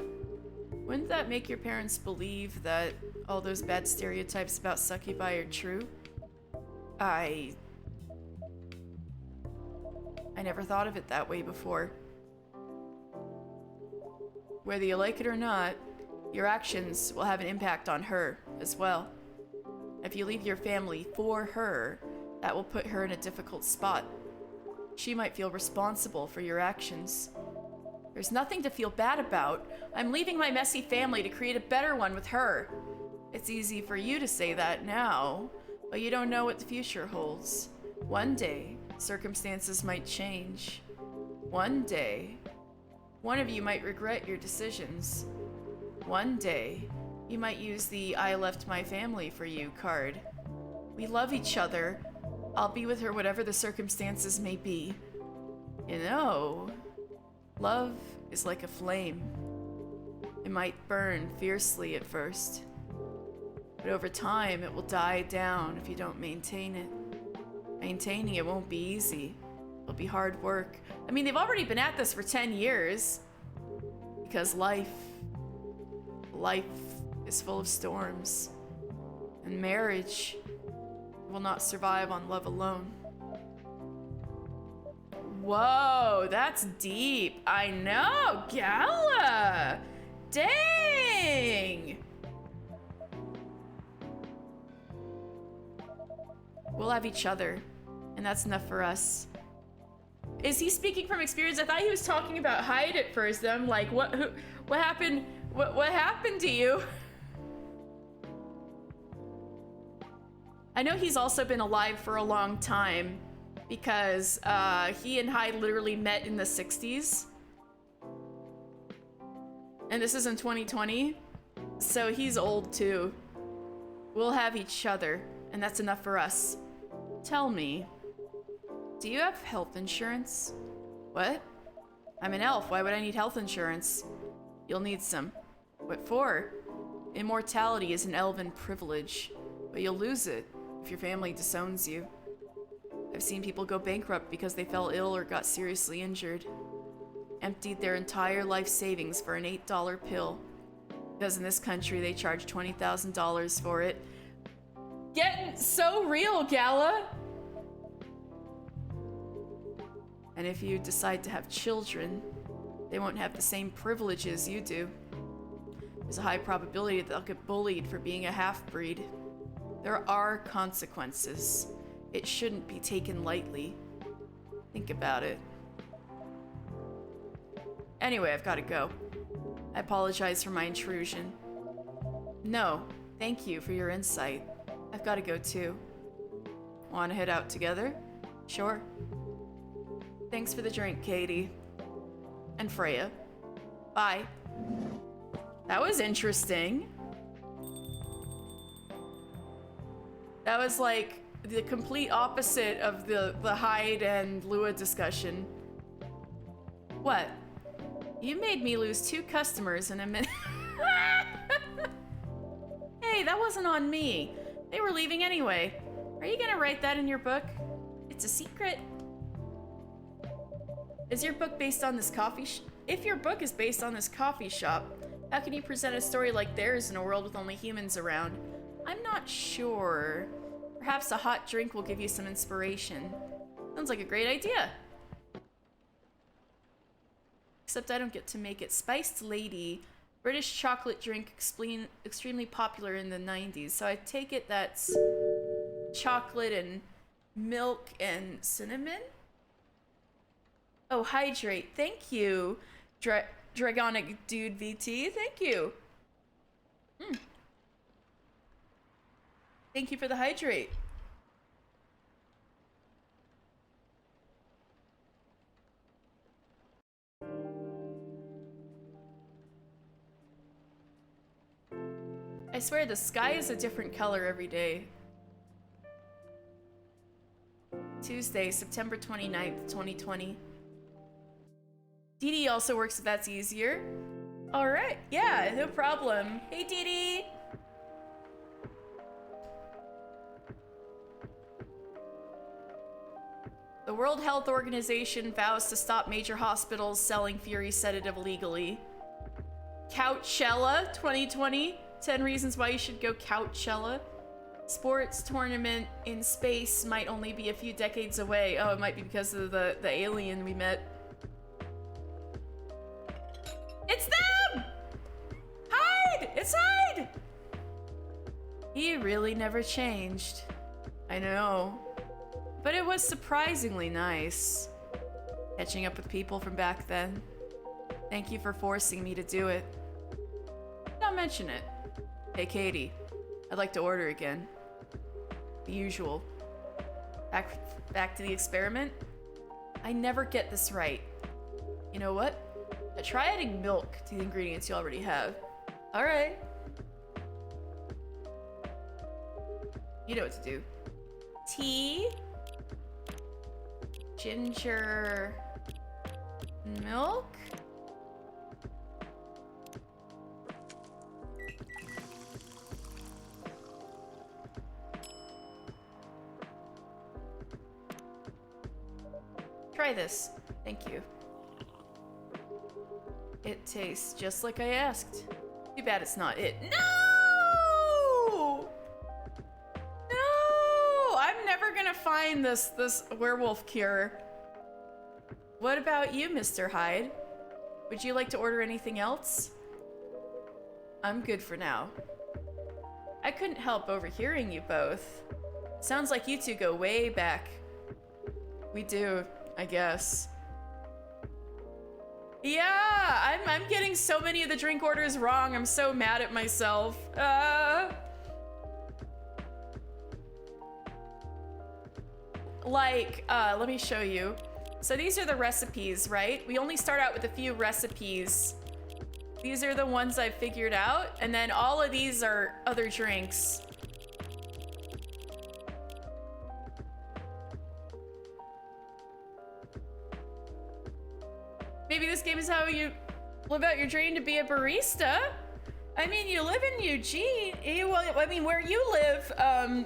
wouldn't that make your parents believe that all those bad stereotypes about succubi are true? I never thought of it that way before. Whether you like it or not, your actions will have an impact on her as well. If you leave your family for her, that will put her in a difficult spot. She might feel responsible for your actions. There's nothing to feel bad about. I'm leaving my messy family to create a better one with her. It's easy for you to say that now, but you don't know what the future holds. One day, circumstances might change. One day, one of you might regret your decisions. One day, you might use the I left my family for you card. We love each other. I'll be with her whatever the circumstances may be. You know, love is like a flame. It might burn fiercely at first, but over time it will die down if you don't maintain it. Maintaining it won't be easy. It'll be hard work. I mean, they've already been at this for 10 years. Because life is full of storms. And marriage will not survive on love alone. Whoa, that's deep. I know, Gala! Dang! We'll have each other, and that's enough for us. Is he speaking from experience? I thought he was talking about Hyde at first. I'm like, what happened? What happened to you? I know he's also been alive for a long time because he and Hyde literally met in the 60s. And this is in 2020, so he's old too. We'll have each other, and that's enough for us. Tell me, do you have health insurance? What? I'm an elf, why would I need health insurance? You'll need some. What for? Immortality is an elven privilege, but you'll lose it if your family disowns you. I've seen people go bankrupt because they fell ill or got seriously injured. Emptied their entire life savings for an $8 pill. Because in this country they charge $20,000 for it. Getting so real, Gala! And if you decide to have children, they won't have the same privileges you do. There's a high probability that they'll get bullied for being a half-breed. There are consequences. It shouldn't be taken lightly. Think about it. Anyway, I've got to go. I apologize for my intrusion. No, thank you for your insight. I've got to go too. Want to head out together? Sure. Thanks for the drink, Katie. And Freya. Bye. That was interesting. That was like the complete opposite of the Hyde and Lua discussion. What? You made me lose 2 customers in a minute. Hey, that wasn't on me. They were leaving anyway. Are you gonna write that in your book? It's a secret. Is your book based on this coffee If your book is based on this coffee shop, how can you present a story like theirs in a world with only humans around? I'm not sure. Perhaps a hot drink will give you some inspiration. Sounds like a great idea. Except I don't get to make it. Spiced Lady, British chocolate drink extremely popular in the 90s. So I take it that's chocolate and milk and cinnamon? Oh, hydrate. Thank you, Dragonic Dude VT. Thank you. Thank you for the hydrate. I swear the sky is a different color every day. Tuesday, September 29th, 2020. Dee Dee also works if that's easier. All right, yeah, no problem. Hey, Dee Dee. The World Health Organization vows to stop major hospitals selling Fury sedative illegally. Coachella 2020. 10 reasons why you should go Coachella. Sports tournament in space might only be a few decades away. Oh, it might be because of the alien we met. It's them! Hide! It's Hyde! He really never changed. I know. But it was surprisingly nice. Catching up with people from back then. Thank you for forcing me to do it. Don't mention it. Hey, Katie. I'd like to order again. The usual. Back to the experiment? I never get this right. You know what? Try adding milk to the ingredients you already have. Alright. You know what to do. Tea. Ginger. Milk. Try this. Thank you. It tastes just like I asked. Too bad it's not it. No! No! I'm never gonna find this werewolf cure. What about you, Mr. Hyde? Would you like to order anything else? I'm good for now. I couldn't help overhearing you both. Sounds like you two go way back. We do, I guess. Yeah, I'm getting so many of the drink orders wrong. I'm so mad at myself. Let me show you. So these are the recipes, right? We only start out with a few recipes. These are the ones I figured out, and then all of these are other drinks. Maybe this game is how you live out your dream to be a barista. I mean, you live in Eugene. I mean, where you live,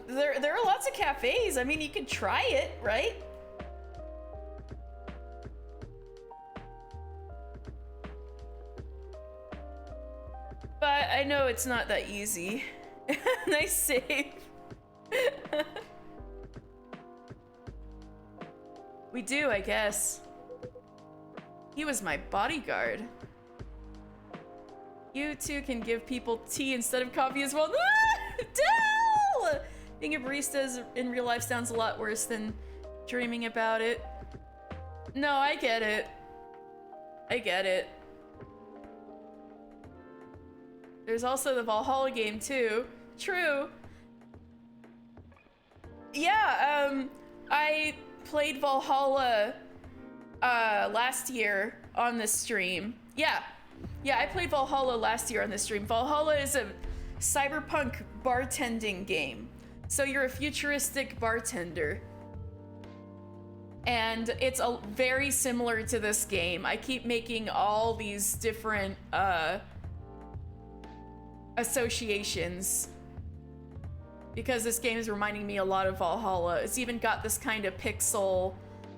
there are lots of cafes. I mean, you could try it, right? But I know it's not that easy. Nice save. We do, I guess. He was my bodyguard. You two can give people tea instead of coffee as well. Del! Being a barista in real life sounds a lot worse than dreaming about it. No, I get it. I get it. There's also the Valhalla game too. True. Yeah, I played Valhalla last year on this stream. Yeah, I played Valhalla last year on this stream. Valhalla is a cyberpunk bartending game. So you're a futuristic bartender. And it's very similar to this game. I keep making all these different associations because this game is reminding me a lot of Valhalla. It's even got this kind of pixel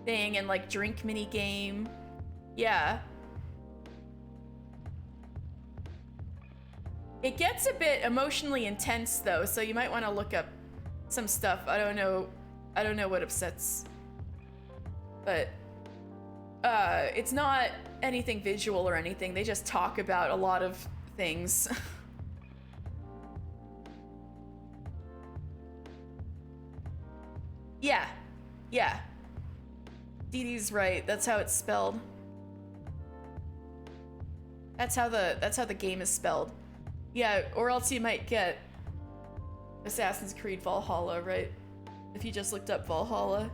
thing and like drink mini game. Yeah. It gets a bit emotionally intense though, so you might want to look up some stuff. I don't know what upsets. But it's not anything visual or anything. They just talk about a lot of things. Yeah. Dee Dee's right. That's how it's spelled. That's how the game is spelled. Yeah, or else you might get Assassin's Creed Valhalla, right? If you just looked up Valhalla.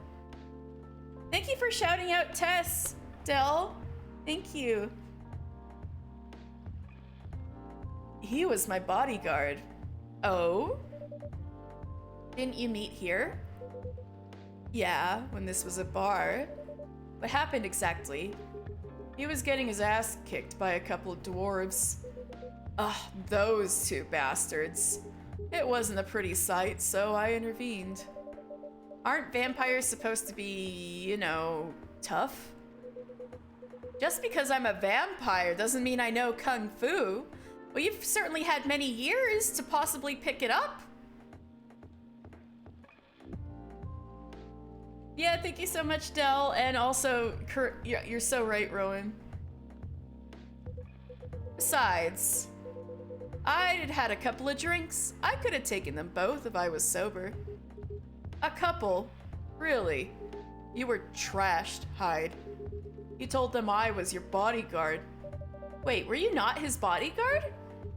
Thank you for shouting out Tess, Del. Thank you. He was my bodyguard. Oh? Didn't you meet here? Yeah, when this was a bar. What happened exactly? He was getting his ass kicked by a couple of dwarves. Ugh, those two bastards. It wasn't a pretty sight, so I intervened. Aren't vampires supposed to be, you know, tough? Just because I'm a vampire doesn't mean I know Kung Fu. Well, you've certainly had many years to possibly pick it up. Yeah, thank you so much, Del. And also, you're so right, Rowan. Besides, I'd had a couple of drinks. I could have taken them both if I was sober. A couple? Really? You were trashed, Hyde. You told them I was your bodyguard. Wait, were you not his bodyguard?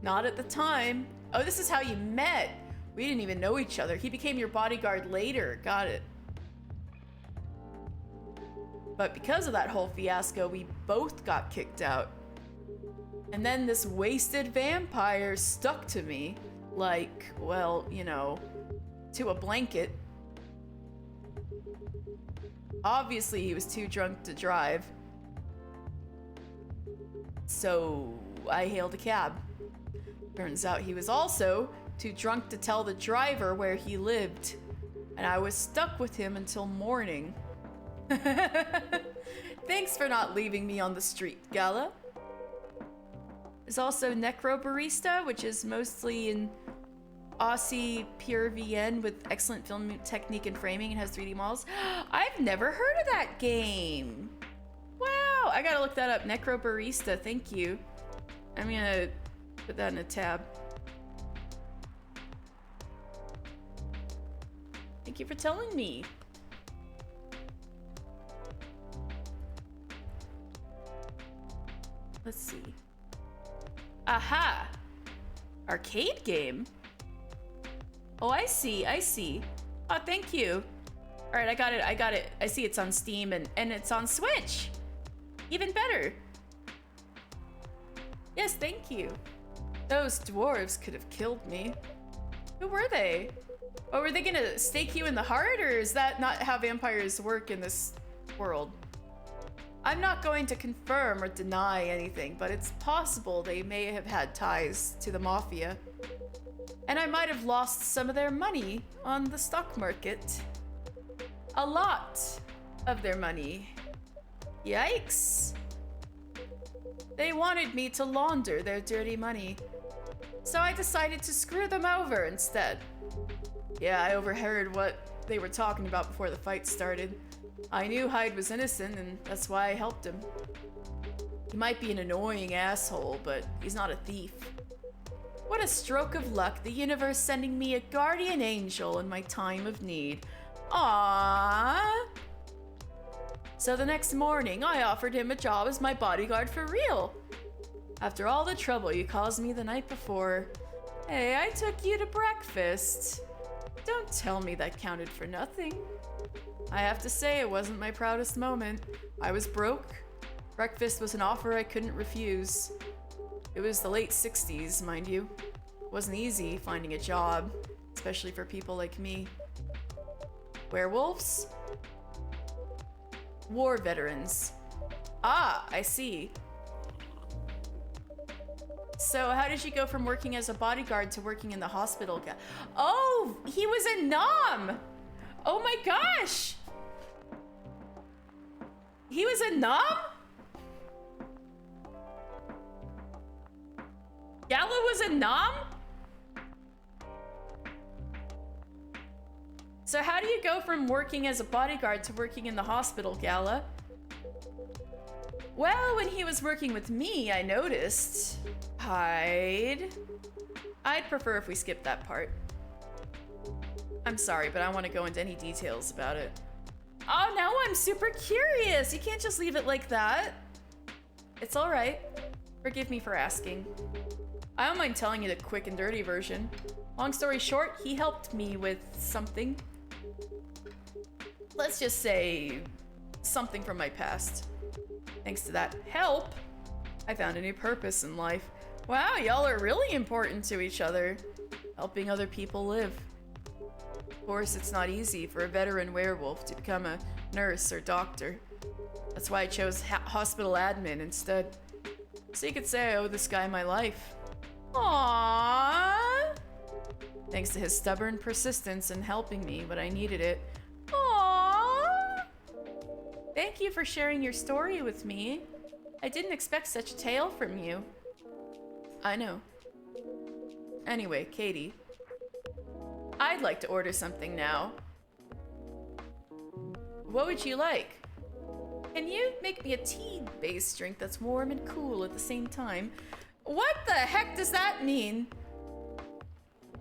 Not at the time. Oh, this is how you met. We didn't even know each other. He became your bodyguard later. Got it. But because of that whole fiasco, we both got kicked out. And then this wasted vampire stuck to me. Like, well, you know, to a blanket. Obviously, he was too drunk to drive. So I hailed a cab. Turns out he was also too drunk to tell the driver where he lived. And I was stuck with him until morning. Thanks for not leaving me on the street, Gala. There's also Necro Barista, which is mostly in Aussie pure VN with excellent film technique and framing and has 3D models. I've never heard of that game. Wow, I gotta look that up. Necro Barista, thank you. I'm gonna put that in a tab. Thank you for telling me. Let's see. Aha! Arcade game? Oh, I see. Oh, thank you. All right, I got it. I see it's on Steam and it's on Switch. Even better. Yes, thank you. Those dwarves could have killed me. Who were they? Oh, were they gonna stake you in the heart, or is that not how vampires work in this world? I'm not going to confirm or deny anything, but it's possible they may have had ties to the mafia. And I might have lost some of their money on the stock market. A lot of their money. Yikes. They wanted me to launder their dirty money. So I decided to screw them over instead. Yeah, I overheard what they were talking about before the fight started. I knew Hyde was innocent, and that's why I helped him. He might be an annoying asshole, but he's not a thief. What a stroke of luck, the universe sending me a guardian angel in my time of need. Aww. So the next morning, I offered him a job as my bodyguard for real. After all the trouble you caused me the night before, hey, I took you to breakfast. Don't tell me that counted for nothing. I have to say, it wasn't my proudest moment. I was broke. Breakfast was an offer I couldn't refuse. It was the late 60s, mind you. It wasn't easy finding a job, especially for people like me. Werewolves? War veterans. Ah, I see. So how did you go from working as a bodyguard to working in the hospital? Oh, he was a nom! Oh my gosh! He was a nom? Gala was a nom? So how do you go from working as a bodyguard to working in the hospital, Gala? Well, when he was working with me, I noticed. I'd prefer if we skip that part. I'm sorry, but I want to go into any details about it. Oh, now I'm super curious. You can't just leave it like that. It's all right. Forgive me for asking. I don't mind telling you the quick and dirty version. Long story short, he helped me with something. Let's just say something from my past. Thanks to that help, I found a new purpose in life. Wow, y'all are really important to each other. Helping other people live. Of course, it's not easy for a veteran werewolf to become a nurse or doctor. That's why I chose hospital admin instead. So you could say I owe this guy my life. Aww. Thanks to his stubborn persistence in helping me when I needed it. Aww. Thank you for sharing your story with me. I didn't expect such a tale from you. I know. Anyway, Katie. I'd like to order something now. What would you like? Can you make me a tea-based drink that's warm and cool at the same time? What the heck does that mean?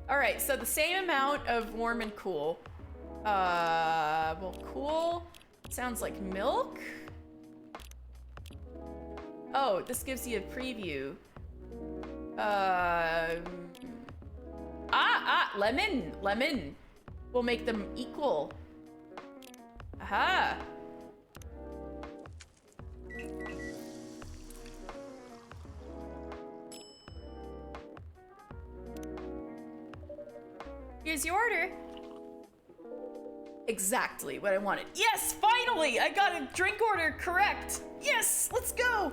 Alright, so the same amount of warm and cool. Well, cool sounds like milk. Oh, this gives you a preview. Lemon. We'll make them equal. Aha. Here's your order. Exactly what I wanted. Yes, finally! I got a drink order correct. Yes, let's go.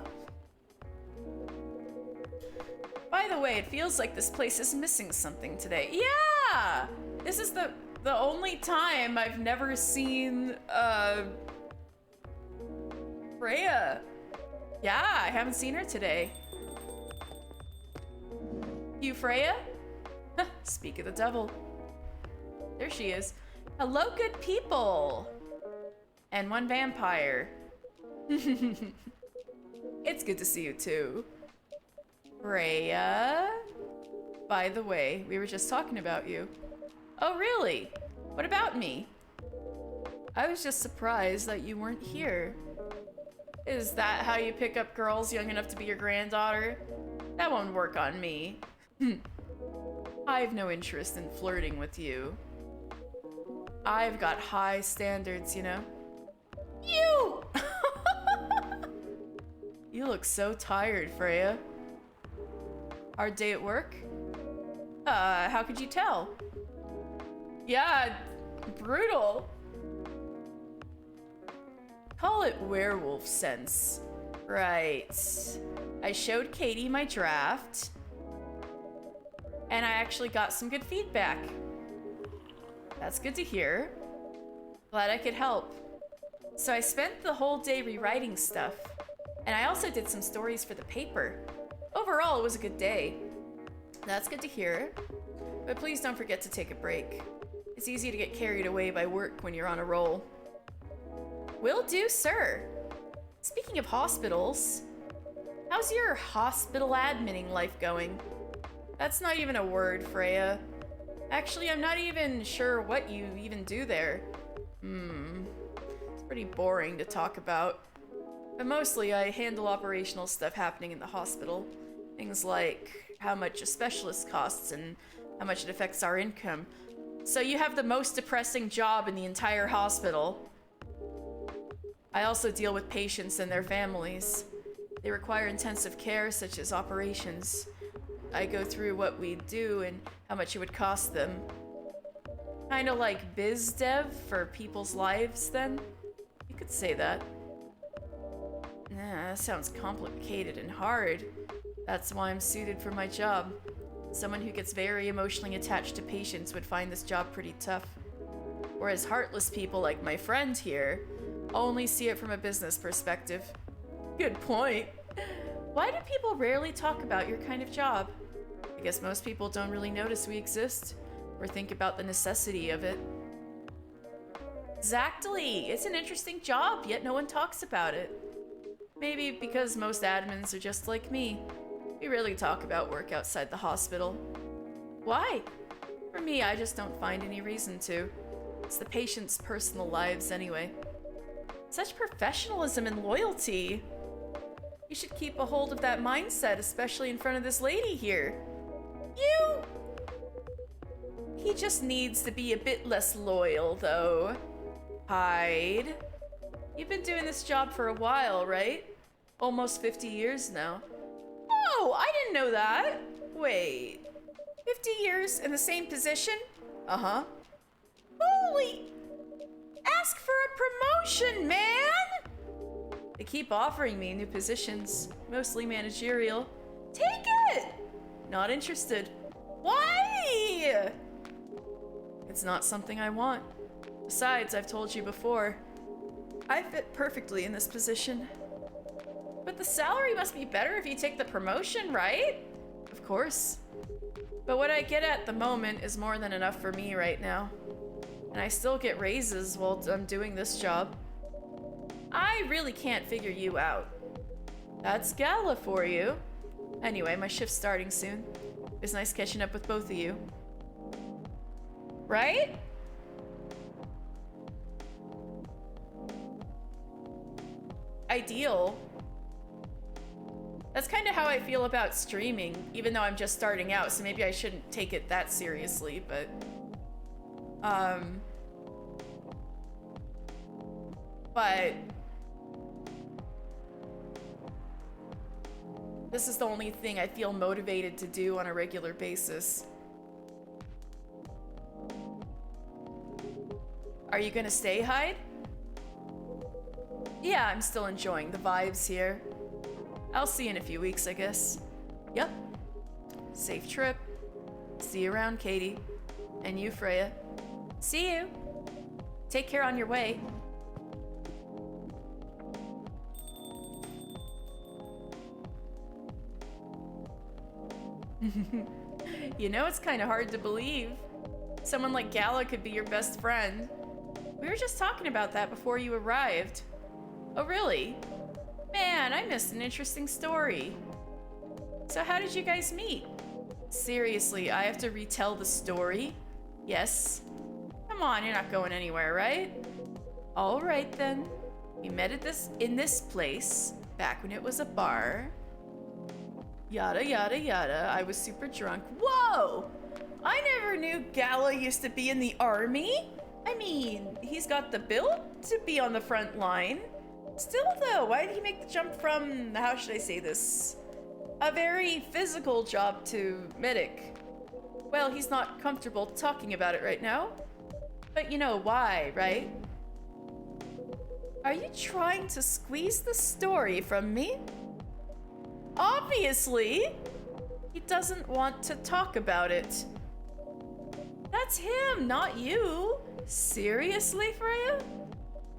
By the way, it feels like this place is missing something today. Yeah! This is the only time I've never seen, Freya. Yeah, I haven't seen her today. You, Freya? Speak of the devil. There she is. Hello, good people. And one vampire. It's good to see you too. Freya? By the way, we were just talking about you. Oh, really? What about me? I was just surprised that you weren't here. Is that how you pick up girls young enough to be your granddaughter? That won't work on me. I have no interest in flirting with you. I've got high standards, you know? You! You look so tired, Freya. Hard day at work? How could you tell? Yeah, brutal. Call it werewolf sense. Right. I showed Katie my draft, and I actually got some good feedback. That's good to hear. Glad I could help. So I spent the whole day rewriting stuff, and I also did some stories for the paper. Overall, it was a good day. That's good to hear. But please don't forget to take a break. It's easy to get carried away by work when you're on a roll. Will do, sir. Speaking of hospitals, How's your hospital adminning life going? That's not even a word, Freya. Actually, I'm not even sure what you even do there. It's pretty boring to talk about. But mostly, I handle operational stuff happening in the hospital. Things like how much a specialist costs and how much it affects our income. So you have the most depressing job in the entire hospital. I also deal with patients and their families. They require intensive care, such as operations. I go through what we do and how much it would cost them. Kinda like biz dev for people's lives, then? You could say that. That sounds complicated and hard. That's why I'm suited for my job. Someone who gets very emotionally attached to patients would find this job pretty tough. Whereas heartless people like my friend here only see it from a business perspective. Good point. Why do people rarely talk about your kind of job? I guess most people don't really notice we exist or think about the necessity of it. Exactly. It's an interesting job, yet no one talks about it. Maybe because most admins are just like me. We rarely talk about work outside the hospital. Why? For me, I just don't find any reason to. It's the patients' personal lives anyway. Such professionalism and loyalty. You should keep a hold of that mindset, especially in front of this lady here. You! He just needs to be a bit less loyal, though. Hyde. You've been doing this job for a while, right? Almost 50 years now. Oh, I didn't know that. Wait. 50 years in the same position? Uh-huh. Holy! Ask for a promotion, man! They keep offering me new positions, mostly managerial. Take it! Not interested. Why? It's not something I want. Besides, I've told you before, I fit perfectly in this position. But the salary must be better if you take the promotion, right? Of course. But what I get at the moment is more than enough for me right now. And I still get raises while I'm doing this job. I really can't figure you out. That's Gala for you. Anyway, my shift's starting soon. It's nice catching up with both of you. Right? Ideal. That's kind of how I feel about streaming, even though I'm just starting out, so maybe I shouldn't take it that seriously, but... But... This is the only thing I feel motivated to do on a regular basis. Are you gonna stay, Hyde? Yeah, I'm still enjoying the vibes here. I'll see you in a few weeks, I guess. Yep. Safe trip. See you around, Katie. And you, Freya. See you. Take care on your way. You know, it's kind of hard to believe. Someone like Gala could be your best friend. We were just talking about that before you arrived. Oh, really? Man, I missed an interesting story. So how did you guys meet? Seriously, I have to retell the story? Yes. Come on, you're not going anywhere, right? All right then. We met at in this place, back when it was a bar. Yada, yada, yada. I was super drunk. Whoa! I never knew Gala used to be in the army. I mean, he's got the build to be on the front line. Still though, why did he make the jump from, how should I say this, a very physical job to medic? Well, he's not comfortable talking about it right now. But you know why, right? Are you trying to squeeze the story from me? Obviously! He doesn't want to talk about it. That's him, not you. Seriously, Freya?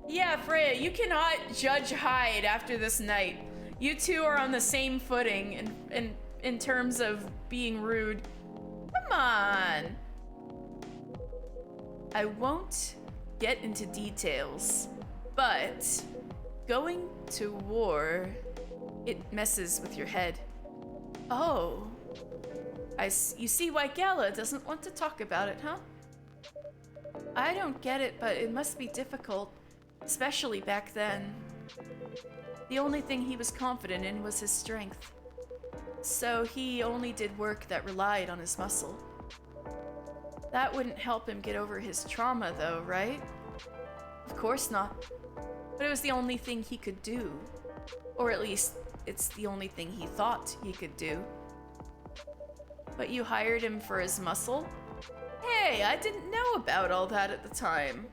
Yeah, Freya, you cannot judge Hyde after this night. You two are on the same footing in terms of being rude. Come on. I won't get into details, but going to war It messes with your head. Oh. You see why Gala doesn't want to talk about it, huh? I don't get it, but it must be difficult, especially back then. The only thing he was confident in was his strength. So he only did work that relied on his muscle. That wouldn't help him get over his trauma, though, right? Of course not. But it was the only thing he could do. Or at least, it's the only thing he thought he could do. But you hired him for his muscle? Hey, I didn't know about all that at the time.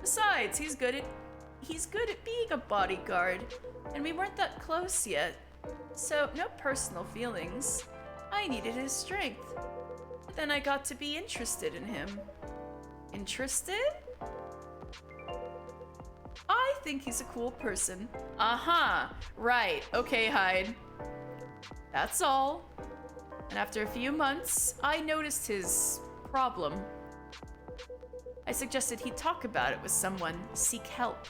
Besides, he's good at being a bodyguard, and we weren't that close yet. So, no personal feelings. I needed his strength. But then I got to be interested in him. Interested? I think he's a cool person. Aha! Right. Okay, Hyde. That's all. And after a few months, I noticed his problem. I suggested he talk about it with someone, seek help,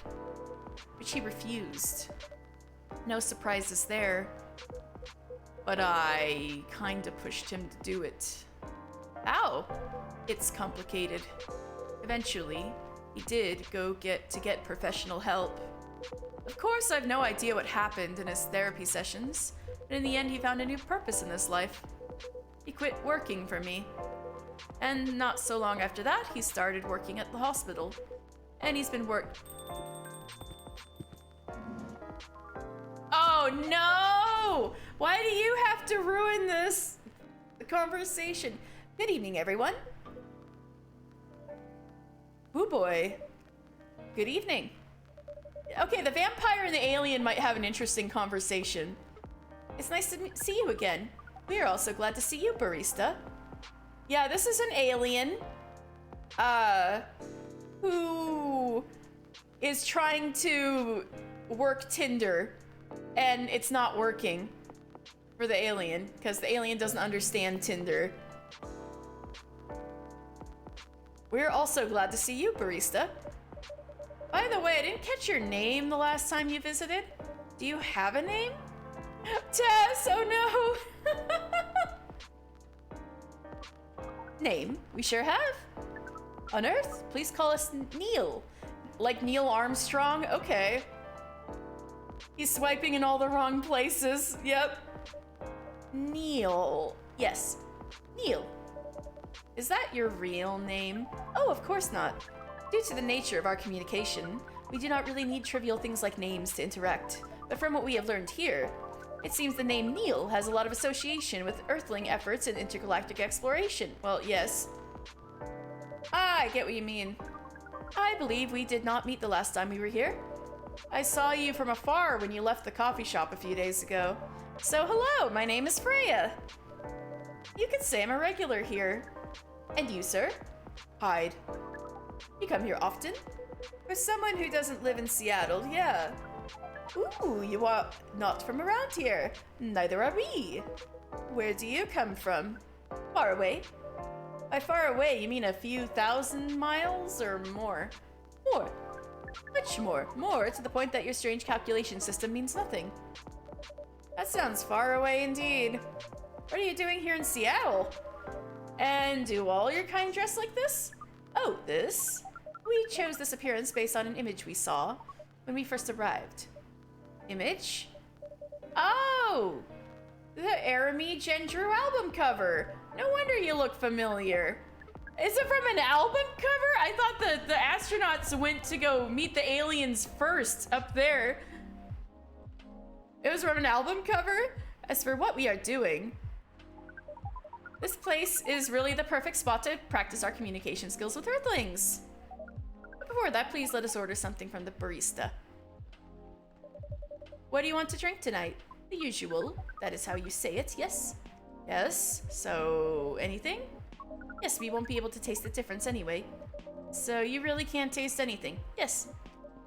which he refused. No surprises there. But I kinda pushed him to do it. Ow! It's complicated. Eventually, he did get professional help. Of course, I've no idea what happened in his therapy sessions, but in the end he found a new purpose in his life. He quit working for me. And not so long after that, he started working at the hospital. And he's been Oh no! Why do you have to ruin this conversation? Good evening, everyone. Ooh boy. Good evening. Okay, the vampire and the alien might have an interesting conversation. It's nice to see you again. We are also glad to see you, barista. Yeah, this is an alien, who is trying to work Tinder, and it's not working for the alien, because the alien doesn't understand Tinder. We're also glad to see you, barista. By the way, I didn't catch your name the last time you visited. Do you have a name? Tess, oh no! Name, we sure have. On Earth, please call us Neil. Like Neil Armstrong? Okay. He's swiping in all the wrong places. Yep. Neil. Yes, Neil. Is that your real name? Oh, of course not. Due to the nature of our communication, we do not really need trivial things like names to interact. But from what we have learned here, it seems the name Neil has a lot of association with Earthling efforts in intergalactic exploration. Well, yes. Ah, I get what you mean. I believe we did not meet the last time we were here. I saw you from afar when you left the coffee shop a few days ago. So hello, my name is Freya. You could say I'm a regular here. And you, sir? Hyde. You come here often? For someone who doesn't live in Seattle, yeah. Ooh, you are not from around here. Neither are we. Where do you come from? Far away. By far away, you mean a few thousand miles or more? More. Much more. More to the point that your strange calculation system means nothing. That sounds far away indeed. What are you doing here in Seattle? And do all your kind dress like this? Oh, this? We chose this appearance based on an image we saw when we first arrived. Image? Oh! The Arami Gendrew album cover! No wonder you look familiar. Is it from an album cover? I thought the astronauts went to go meet the aliens first up there. It was from an album cover? As for what we are doing, this place is really the perfect spot to practice our communication skills with Earthlings. But before that, please let us order something from the barista. What do you want to drink tonight? The usual. That is how you say it, yes? Yes. So, anything? Yes, we won't be able to taste the difference anyway. So you really can't taste anything? Yes.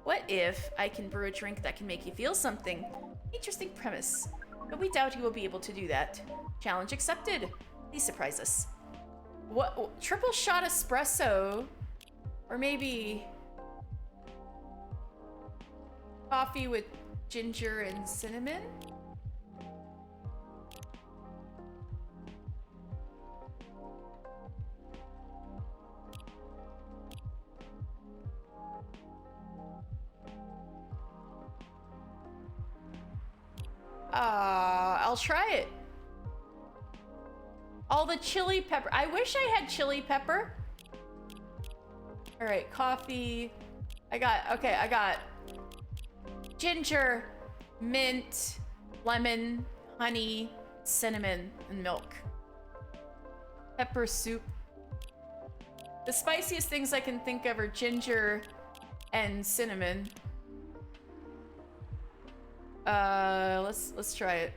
What if I can brew a drink that can make you feel something? Interesting premise. But we doubt you will be able to do that. Challenge accepted. Please surprise us. What? Triple shot espresso? Or maybe coffee with ginger and cinnamon? I'll try it. All the chili pepper. I wish I had chili pepper. All right, coffee. I got ginger, mint, lemon, honey, cinnamon, and milk. Pepper soup. The spiciest things I can think of are ginger and cinnamon. Let's try it.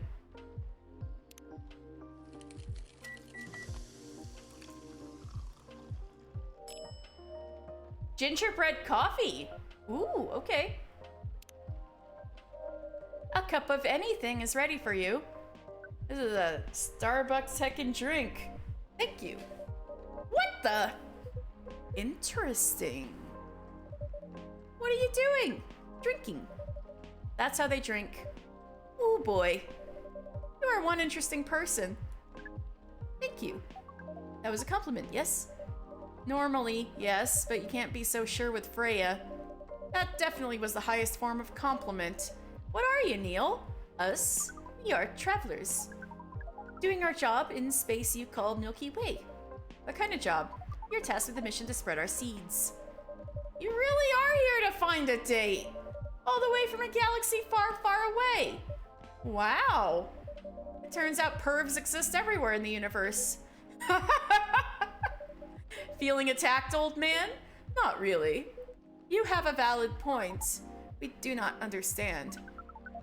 Gingerbread coffee. Ooh, okay. A cup of anything is ready for you. This is a Starbucks heckin' drink. Thank you. What the? Interesting. What are you doing? Drinking. That's how they drink. Oh boy. You are one interesting person. Thank you. That was a compliment, yes? Normally, yes, but you can't be so sure with Freya. That definitely was the highest form of compliment. What are you, Neil? Us? We are travelers. Doing our job in space you call Milky Way. What kind of job? You're tasked with the mission to spread our seeds. You really are here to find a date. All the way from a galaxy far, far away. Wow. It turns out pervs exist everywhere in the universe. Feeling attacked, old man? Not really. You have a valid point. We do not understand.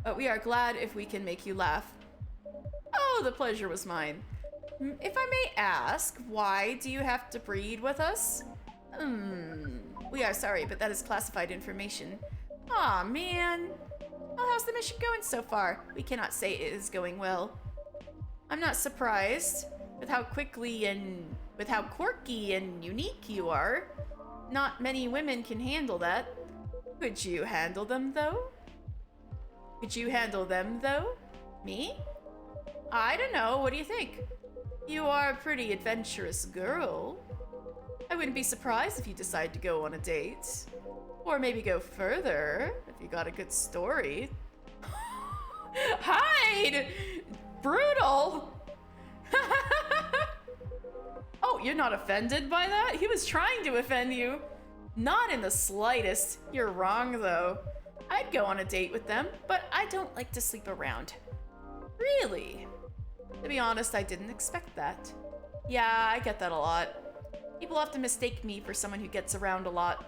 But we are glad if we can make you laugh. Oh, the pleasure was mine. If I may ask, why do you have to breed with us? We are sorry, but that is classified information. Aw, man. Well, how's the mission going so far? We cannot say it is going well. I'm not surprised with how quirky and unique you are. Not many women can handle that. Could you handle them, though? Me? I don't know. What do you think? You are a pretty adventurous girl. I wouldn't be surprised if you decide to go on a date. Or maybe go further, if you got a good story. Hide! Brutal! Oh, you're not offended by that? He was trying to offend you. Not in the slightest. You're wrong, though. I'd go on a date with them, but I don't like to sleep around. Really? To be honest, I didn't expect that. Yeah, I get that a lot. People often mistake me for someone who gets around a lot.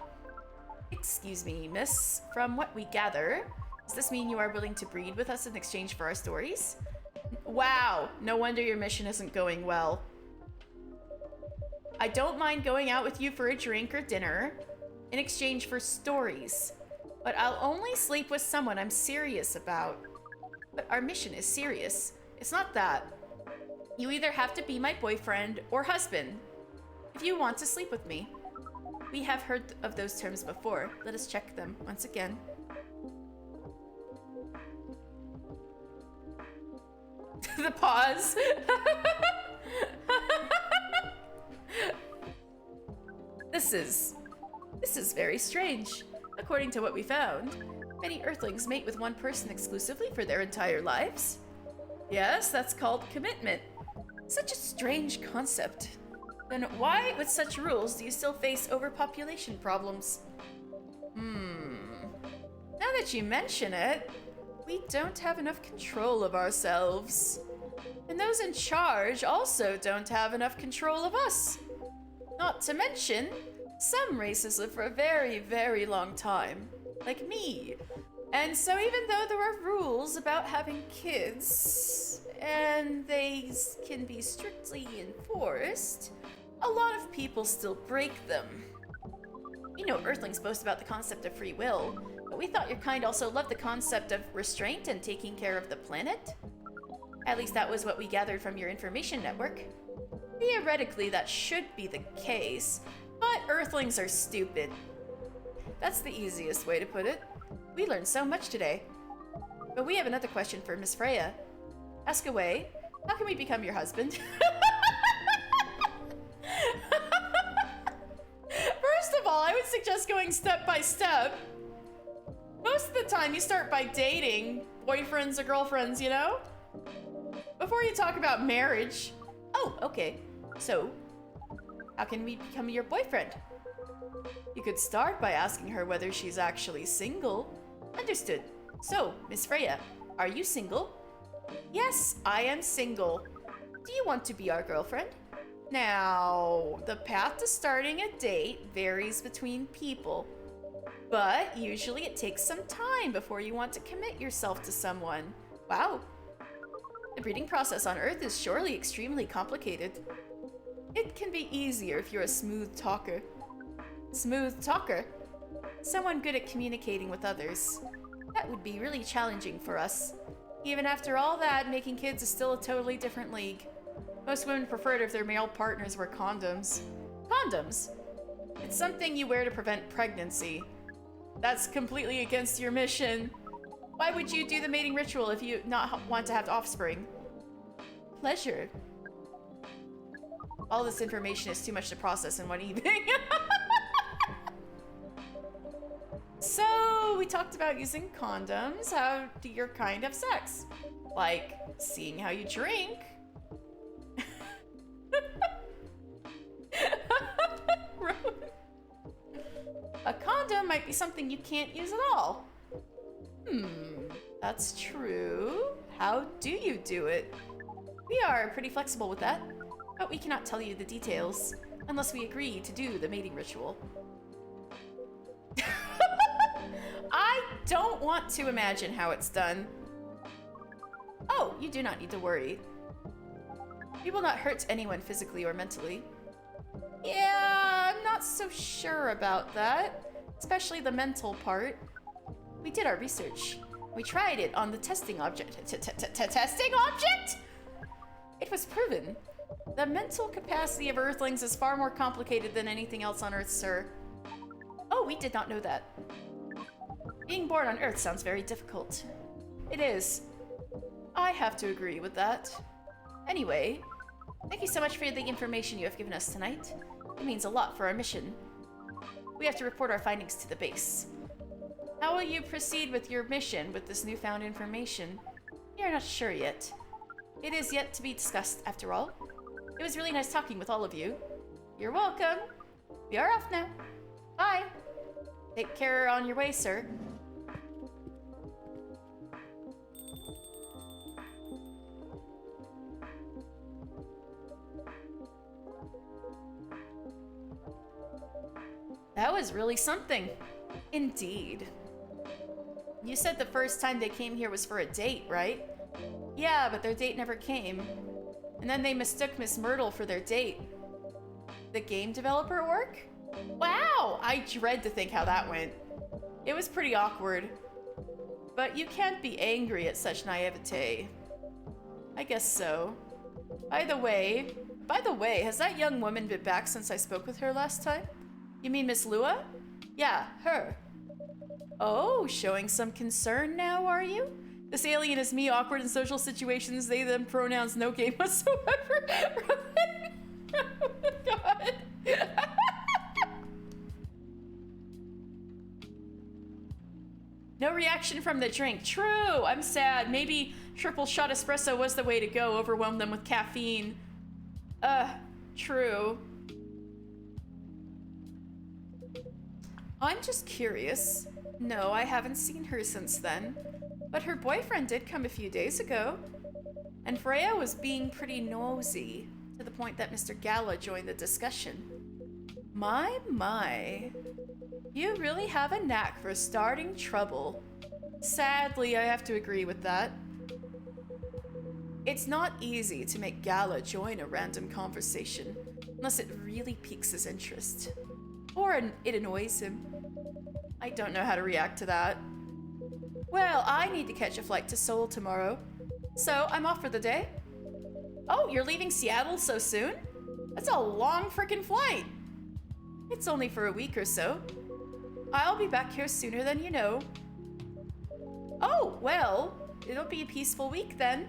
Excuse me, miss. From what we gather, does this mean you are willing to breed with us in exchange for our stories? Wow, no wonder your mission isn't going well. I don't mind going out with you for a drink or dinner in exchange for stories, but I'll only sleep with someone I'm serious about. But our mission is serious. It's not that. You either have to be my boyfriend or husband if you want to sleep with me. We have heard of those terms before. Let us check them once again. The pause. This is very strange. According to what we found, many Earthlings mate with one person exclusively for their entire lives. Yes, that's called commitment. Such a strange concept. Then why, with such rules, do you still face overpopulation problems? Now that you mention it, we don't have enough control of ourselves. And those in charge also don't have enough control of us. Not to mention, some races live for a very, very long time, like me. And so even though there are rules about having kids, and they can be strictly enforced, a lot of people still break them. You know, Earthlings boast about the concept of free will, but we thought your kind also loved the concept of restraint and taking care of the planet. At least that was what we gathered from your information network. Theoretically, that should be the case, but Earthlings are stupid. That's the easiest way to put it. We learned so much today. But we have another question for Miss Freya. Ask away. How can we become your husband? First of all, I would suggest going step by step. most of the time you start by dating boyfriends or girlfriends, you know? Before you talk about marriage. Oh, okay. So, how can we become your boyfriend? You could start by asking her whether she's actually single. Understood. So, Miss Freya, are you single? Yes, I am single. Do you want to be our girlfriend? Now, the path to starting a date varies between people, but usually it takes some time before you want to commit yourself to someone. Wow. The breeding process on Earth is surely extremely complicated. It can be easier if you're a smooth talker. Smooth talker? Someone good at communicating with others. That would be really challenging for us. Even after all that, making kids is still a totally different league. Most women prefer it if their male partners wear condoms. Condoms? It's something you wear to prevent pregnancy. That's completely against your mission. Why would you do the mating ritual if you not want to have offspring? Pleasure. All this information is too much to process in one evening. So, we talked about using condoms. How do your kind have sex? Like, seeing how you drink. A condom might be something you can't use at all. That's true. How do you do it? We are pretty flexible with that, but we cannot tell you the details unless we agree to do the mating ritual. I don't want to imagine how it's done. Oh, you do not need to worry. We will not hurt anyone physically or mentally. Yeah, I'm not so sure about that, especially the mental part. We did our research. We tried it on the testing object. Testing object? It was proven. The mental capacity of Earthlings is far more complicated than anything else on Earth, sir. Oh, we did not know that. Being born on Earth sounds very difficult. It is. I have to agree with that. Anyway, thank you so much for the information you have given us tonight. It means a lot for our mission. We have to report our findings to the base. How will you proceed with your mission with this newfound information? We are not sure yet. It is yet to be discussed, after all. It was really nice talking with all of you. You're welcome. We are off now. Bye. Take care on your way, sir. That was really something. Indeed. You said the first time they came here was for a date, right? Yeah, but their date never came. And then they mistook Miss Myrtle for their date. The game developer work? Wow! I dread to think how that went. It was pretty awkward. But you can't be angry at such naivete. I guess so. By the way, has that young woman been back since I spoke with her last time? You mean Miss Lua? Yeah, her. Oh, showing some concern now, are you? This alien is me, awkward in social situations, they, them, pronouns, no game whatsoever. Oh my god. No reaction from the drink. True, I'm sad. Maybe triple shot espresso was the way to go, overwhelm them with caffeine. True. I'm just curious. No, I haven't seen her since then. But her boyfriend did come a few days ago. And Freya was being pretty nosy, to the point that Mr. Gala joined the discussion. My. You really have a knack for starting trouble. Sadly, I have to agree with that. It's not easy to make Gala join a random conversation, unless it really piques his interest. Or it annoys him. I don't know how to react to that. Well, I need to catch a flight to Seoul tomorrow, so I'm off for the day. Oh, you're leaving Seattle so soon? That's a long frickin' flight. It's only for a week or so. I'll be back here sooner than you know. Oh, well, it'll be a peaceful week then.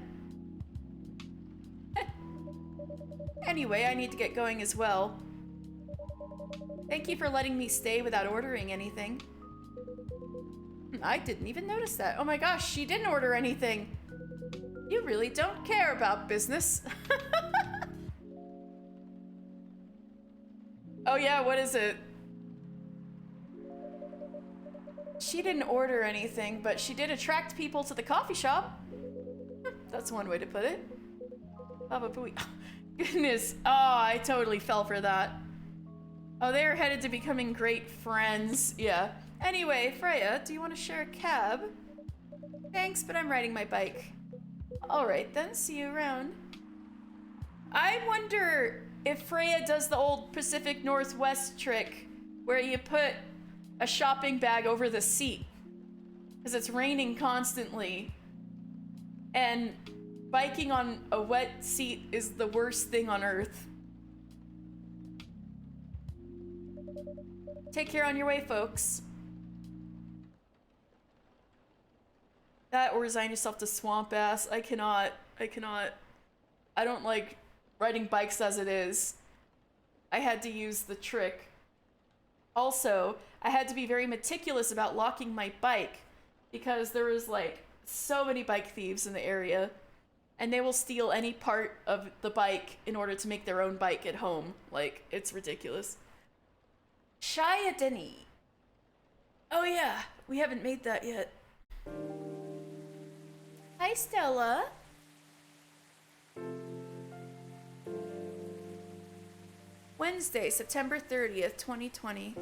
Anyway, I need to get going as well. Thank you for letting me stay without ordering anything. I didn't even notice that. Oh my gosh, she didn't order anything. You really don't care about business. Oh yeah, what is it? She didn't order anything, but she did attract people to the coffee shop. That's one way to put it. Baba Booey. Goodness. Oh, I totally fell for that. Oh, they're headed to becoming great friends. Yeah. Anyway, Freya, do you want to share a cab? Thanks, but I'm riding my bike. Alright then, see you around. I wonder if Freya does the old Pacific Northwest trick where you put a shopping bag over the seat because it's raining constantly and biking on a wet seat is the worst thing on earth. Take care on your way, folks. That or resign yourself to swamp ass. I cannot. I don't like riding bikes as it is. I had to use the trick. Also, I had to be very meticulous about locking my bike because there was like so many bike thieves in the area and they will steal any part of the bike in order to make their own bike at home. Like, it's ridiculous. Shia Denny. Oh yeah, we haven't made that yet. Hi, Stella. Wednesday, September 30th, 2020.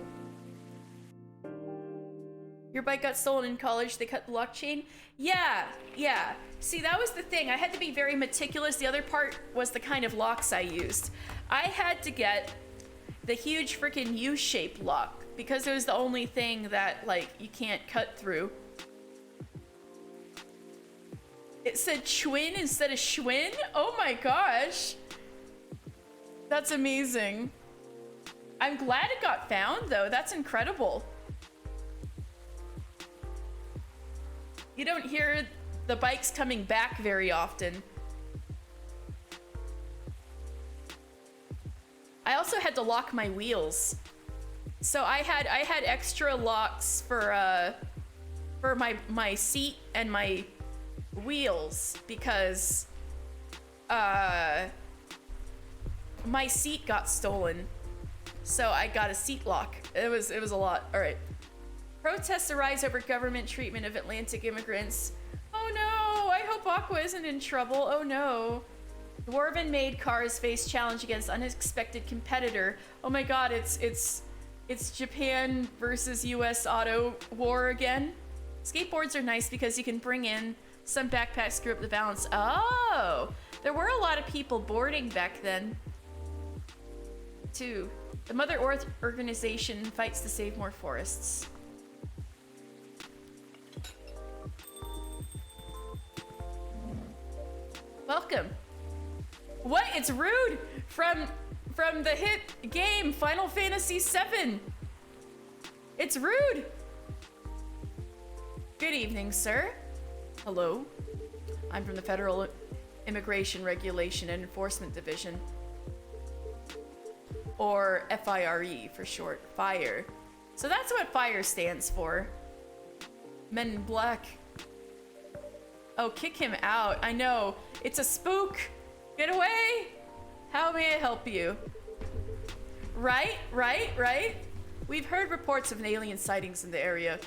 Your bike got stolen in college, they cut the lock chain? Yeah. See, that was the thing. I had to be very meticulous. The other part was the kind of locks I used. I had to get the huge freaking U-shaped lock because it was the only thing that, like, you can't cut through. It said Schwinn instead of Schwinn? Oh my gosh. That's amazing. I'm glad it got found, though. That's incredible. You don't hear the bikes coming back very often. I also had to lock my wheels. So I had extra locks for my seat and my wheels because my seat got stolen. So I got a seat lock. It was a lot. All right. Protests arise over government treatment of Atlantic immigrants. Oh no, I hope Aqua isn't in trouble. Oh no. Dwarven-made cars face challenge against unexpected competitor. Oh my god, it's Japan versus US auto war again. Skateboards are nice because you can bring in some backpacks, screw up the balance. Oh, there were a lot of people boarding back then. Too. The Mother Earth organization fights to save more forests. Welcome. What? It's Rude from the hit game Final Fantasy VII. It's Rude. Good evening, sir. Hello. I'm from the Federal Immigration Regulation and Enforcement Division. Or FIRE for short. FIRE. So that's what FIRE stands for. Men in Black. Oh, kick him out. I know. It's a spook. Get away. How may I help you? Right. We've heard reports of alien sightings in the area.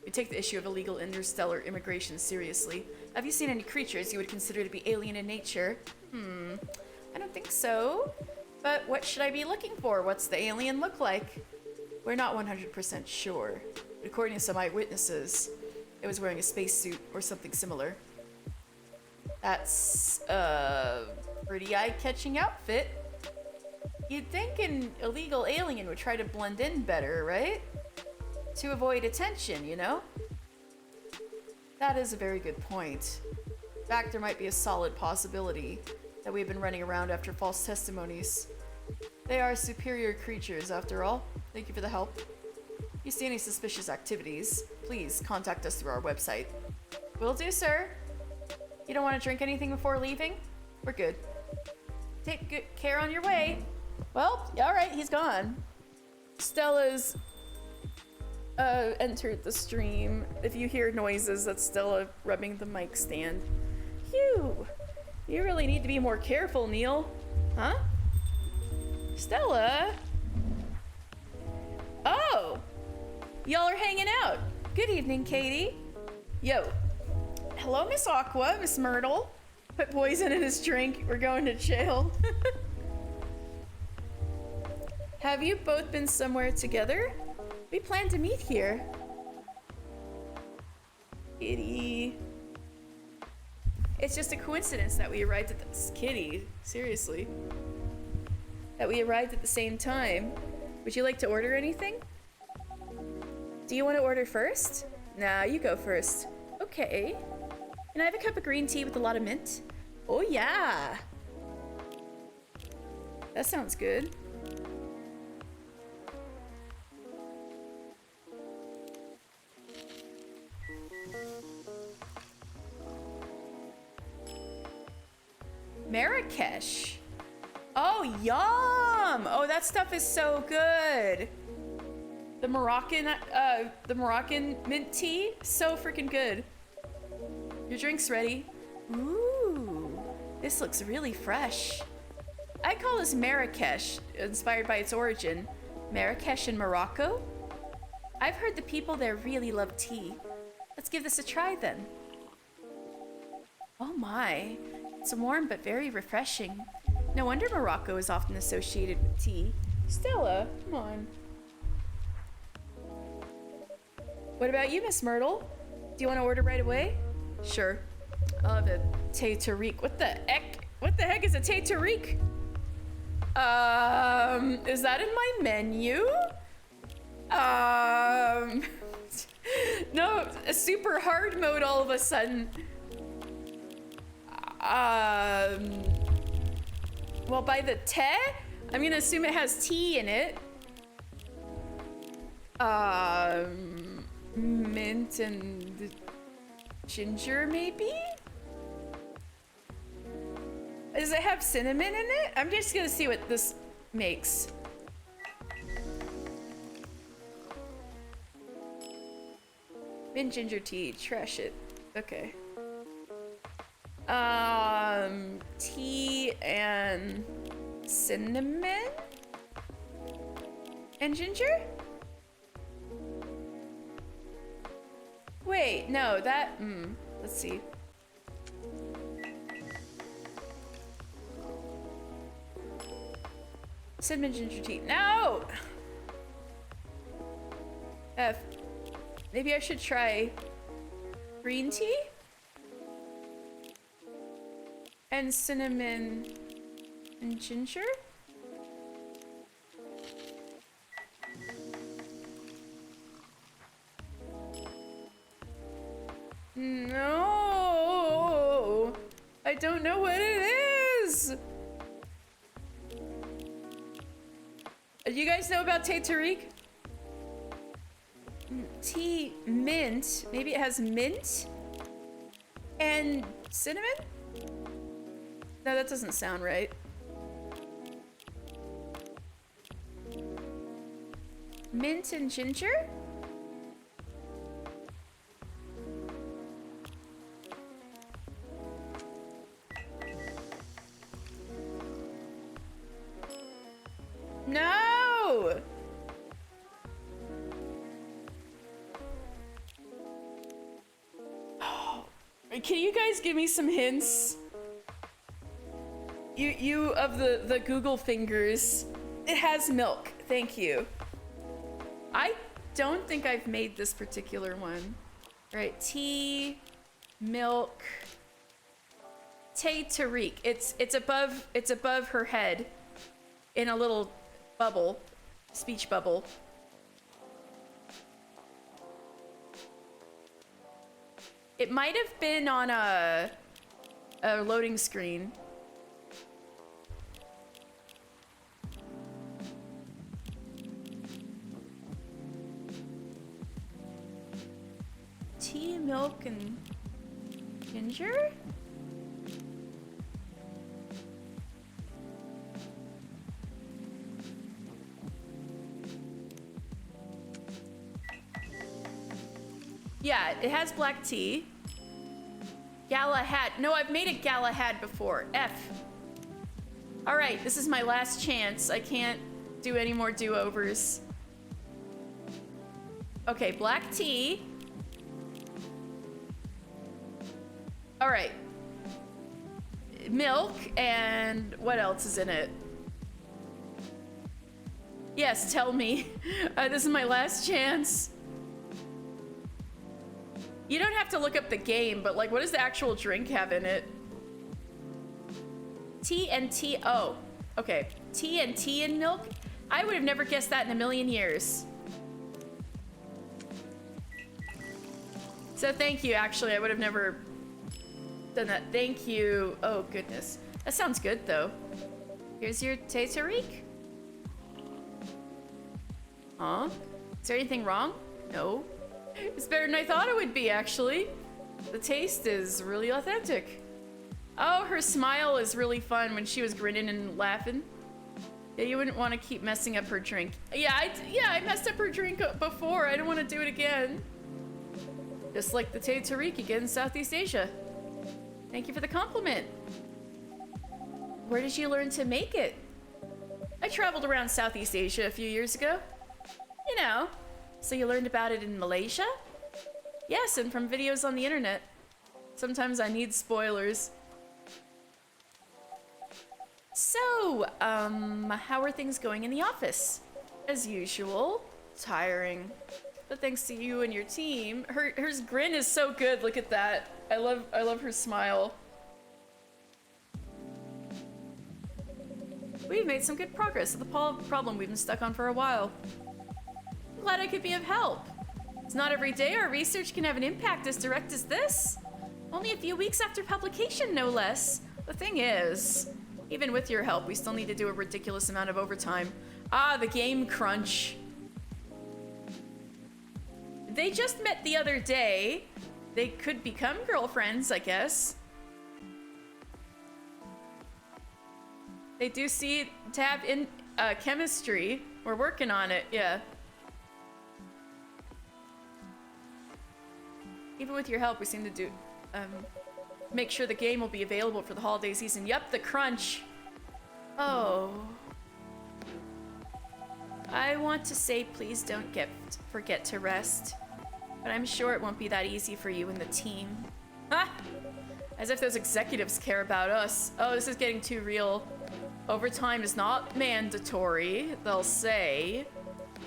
We take the issue of illegal interstellar immigration seriously. Have you seen any creatures you would consider to be alien in nature? I don't think so. But what should I be looking for? What's the alien look like? We're not 100% sure. But according to some eyewitnesses, it was wearing a spacesuit or something similar. That's a pretty eye-catching outfit. You'd think an illegal alien would try to blend in better, right? To avoid attention, you know? That is a very good point. In fact, there might be a solid possibility that we've been running around after false testimonies. They are superior creatures, after all. Thank you for the help. If you see any suspicious activities, please contact us through our website. Will do, sir. You don't want to drink anything before leaving? We're good. Take good care on your way. Well, all right, he's gone. Stella's entered the stream. If you hear noises, that's Stella rubbing the mic stand. Phew! You really need to be more careful, Neil. Huh? Stella? Oh! Y'all are hanging out. Good evening, Katie. Yo. Hello, Miss Aqua, Miss Myrtle. Put poison in his drink. We're going to jail. Have you both been somewhere together? We plan to meet here. Kitty. It's just a coincidence that we arrived at this. Kitty, seriously. That we arrived at the same time. Would you like to order anything? Do you want to order first? Nah, you go first. Okay. Can I have a cup of green tea with a lot of mint? Oh yeah. That sounds good. Marrakesh. Oh, yum! Oh, that stuff is so good. The Moroccan mint tea, so freaking good. Your drink's ready. Ooh, this looks really fresh. I call this Marrakesh, inspired by its origin. Marrakesh in Morocco? I've heard the people there really love tea. Let's give this a try then. Oh my, it's warm but very refreshing. No wonder Morocco is often associated with tea. Stella, come on. What about you, Miss Myrtle? Do you want to order right away? Sure. I'll have a thé Tariq. What the heck? What the heck is a thé Tariq? Is that in my menu? No, a super hard mode all of a sudden. Well, by the thé, I'm gonna assume it has tea in it. Mint and ginger, maybe? Does it have cinnamon in it? I'm just gonna see what this makes. Mint ginger tea, trash it. Okay. Tea and cinnamon and ginger? Wait, no, that, let's see. Cinnamon ginger tea, no! Maybe I should try green tea? And cinnamon and ginger? No, I don't know what it is. Do you guys know about thé Tariq? Tea mint. Maybe it has mint and cinnamon? No, that doesn't sound right. Mint and ginger? No! Can you guys give me some hints? You of the Google fingers. It has milk. Thank you. I don't think I've made this particular one. All right, tea, milk, thé Tariq. It's above her head in a little bubble, speech bubble. It might have been on a loading screen. Tea, milk, and ginger? it has black tea. Galahad. No, I've made a Galahad before. F. All right, this is my last chance. I can't do any more do-overs. Okay, black tea. All right. Milk, and what else is in it? Yes, tell me. This is my last chance. You don't have to look up the game, but like, what does the actual drink have in it? TNT. Oh, okay. TNT in milk? I would have never guessed that in a million years. So thank you, actually. I would have never done that. Thank you. Oh, goodness. That sounds good, though. Here's your Tatarik. Huh? Is there anything wrong? No. It's better than I thought it would be, actually. The taste is really authentic. Oh, her smile is really fun when she was grinning and laughing. Yeah, you wouldn't want to keep messing up her drink. Yeah, I messed up her drink before. I don't want to do it again. Just like the Tatarik again in Southeast Asia. Thank you for the compliment. Where did you learn to make it? I traveled around Southeast Asia a few years ago. You know, so you learned about it in Malaysia? Yes, and from videos on the internet. Sometimes I need spoilers. So, how are things going in the office? As usual, tiring. But thanks to you and your team, her grin is so good. Look at that. I love her smile. We've made some good progress with the problem we've been stuck on for a while. I'm glad I could be of help. It's not every day our research can have an impact as direct as this. Only a few weeks after publication, no less. The thing is, even with your help, we still need to do a ridiculous amount of overtime. Ah, the game crunch. They just met the other day. They could become girlfriends, I guess. They do see to have in chemistry. We're working on it, yeah. Even with your help, we seem to do make sure the game will be available for the holiday season. Yup, the crunch. Oh. I want to say please don't forget to rest. But I'm sure it won't be that easy for you and the team. Ah! As if those executives care about us. Oh, this is getting too real. Overtime is not mandatory, they'll say.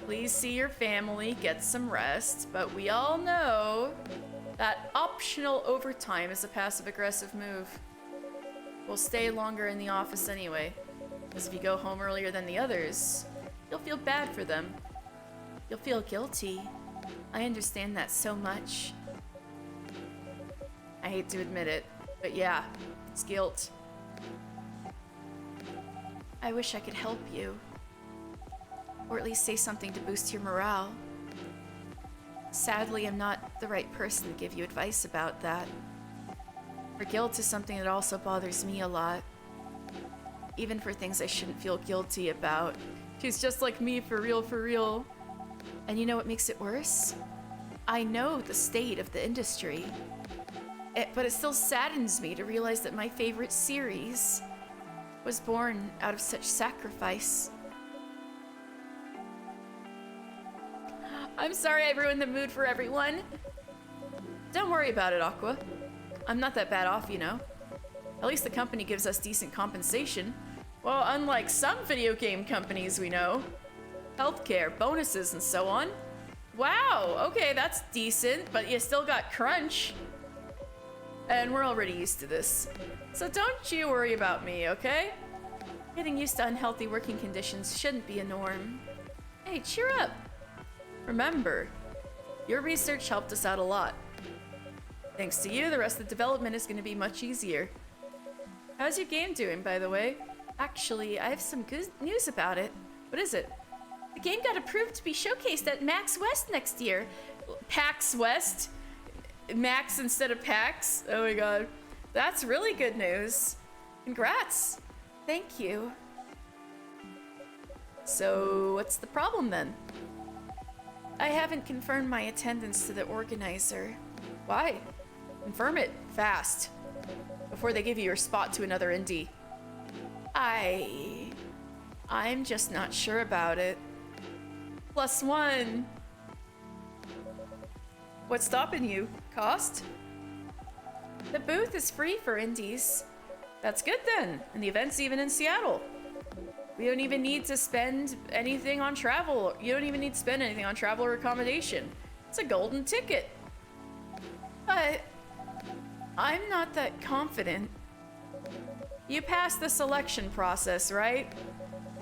Please see your family, get some rest. But we all know that optional overtime is a passive-aggressive move. We'll stay longer in the office anyway. Because if you go home earlier than the others, you'll feel bad for them. You'll feel guilty. I understand that so much. I hate to admit it, but yeah, it's guilt. I wish I could help you. Or at least say something to boost your morale. Sadly, I'm not the right person to give you advice about that. For guilt is something that also bothers me a lot. Even for things I shouldn't feel guilty about. She's just like me, for real, for real. And you know what makes it worse? I know the state of the industry. But it still saddens me to realize that my favorite series was born out of such sacrifice. I'm sorry I ruined the mood for everyone. Don't worry about it, Aqua. I'm not that bad off, you know. At least the company gives us decent compensation. Well, unlike some video game companies we know. Healthcare, bonuses, and so on. Wow, okay, that's decent, but you still got crunch. And we're already used to this. So don't you worry about me, okay? Getting used to unhealthy working conditions shouldn't be a norm. Hey, cheer up. Remember, your research helped us out a lot. Thanks to you, the rest of the development is going to be much easier. How's your game doing, by the way? Actually, I have some good news about it. What is it? The game got approved to be showcased at Max West next year. PAX West? Max instead of PAX? Oh my god. That's really good news. Congrats. Thank you. So, what's the problem then? I haven't confirmed my attendance to the organizer. Why? Confirm it fast before they give you your spot to another indie. I'm just not sure about it. +1. What's stopping you? Cost? The booth is free for indies. That's good then, and the event's even in Seattle. We don't even need to spend anything on travel. You don't even need to spend anything on travel or accommodation. It's a golden ticket. But I'm not that confident. You passed the selection process, right?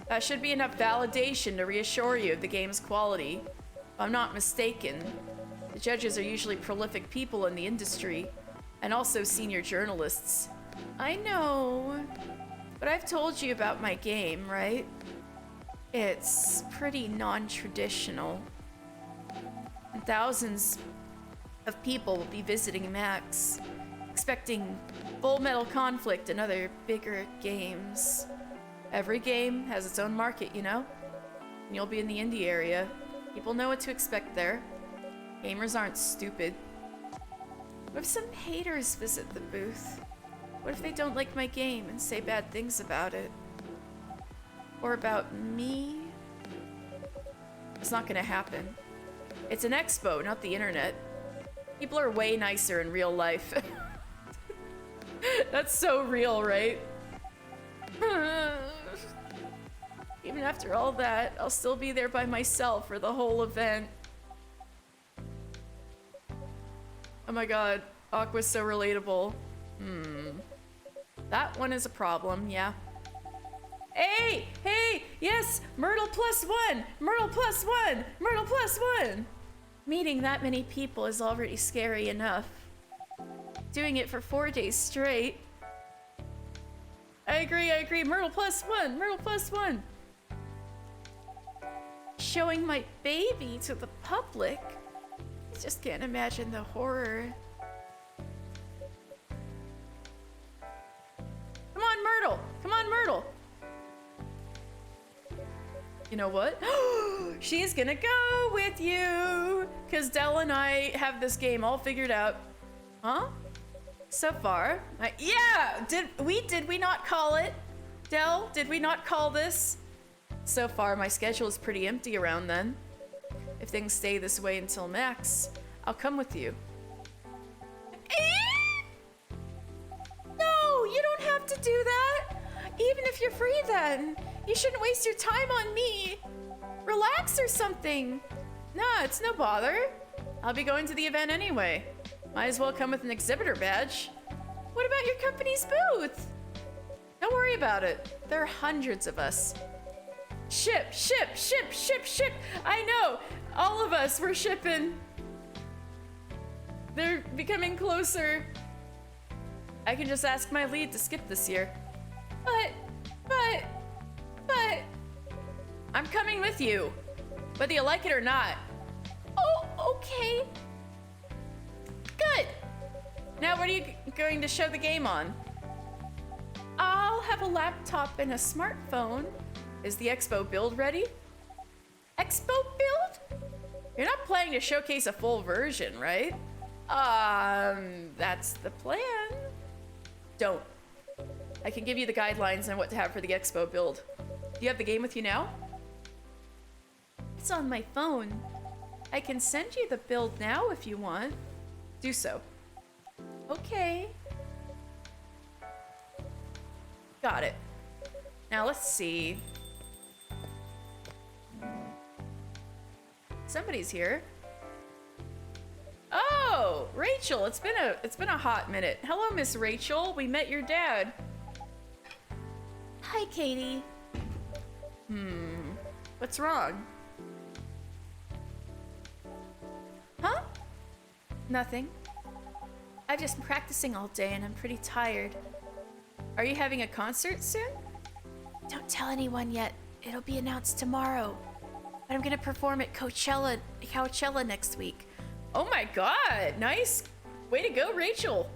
That should be enough validation to reassure you of the game's quality. If I'm not mistaken, the judges are usually prolific people in the industry, and also senior journalists. I know, but I've told you about my game, right? It's pretty non-traditional. And thousands of people will be visiting Max, expecting Full Metal Conflict and other bigger games. Every game has its own market, you know? And you'll be in the indie area. People know what to expect there. Gamers aren't stupid. What if some haters visit the booth? What if they don't like my game and say bad things about it? Or about me? It's not gonna happen. It's an expo, not the internet. People are way nicer in real life. That's so real, right? Even after all that, I'll still be there by myself for the whole event. Oh my god, Aqua's so relatable. That one is a problem, yeah. Hey! Hey! Yes! Myrtle +1! Myrtle +1! Myrtle +1! Meeting that many people is already scary enough. Doing it for 4 days straight. I agree. Myrtle +1! Myrtle +1! Showing my baby to the public. I just can't imagine the horror. Come on, Myrtle! Come on, Myrtle! You know what? She's gonna go with you! Because Dell and I have this game all figured out. Huh? So far. Yeah! Did we not call it? Dell, did we not call this? So far, my schedule is pretty empty around then. If things stay this way until Max, I'll come with you. No, you don't have to do that. Even if you're free then, you shouldn't waste your time on me. Relax or something. Nah, it's no bother. I'll be going to the event anyway. Might as well come with an exhibitor badge. What about your company's booth? Don't worry about it. There are hundreds of us. Ship. I know. All of us, we're shipping. They're becoming closer. I can just ask my lead to skip this year. But, I'm coming with you, whether you like it or not. Oh, okay. Good. Now, what are you going to show the game on? I'll have a laptop and a smartphone. Is the expo build ready? Expo build? You're not planning to showcase a full version, right? That's the plan. Don't. I can give you the guidelines on what to have for the expo build. Do you have the game with you now? It's on my phone. I can send you the build now if you want. Do so. Okay. Got it. Now let's see. Somebody's here. Oh, Rachel, it's been a hot minute. Hello, Miss Rachel. We met your dad. Hi, Katie. What's wrong? Huh? Nothing. I've just been practicing all day and I'm pretty tired. Are you having a concert soon? Don't tell anyone yet. It'll be announced tomorrow. But I'm gonna perform at Coachella next week. Oh my god, nice. Way to go, Rachel.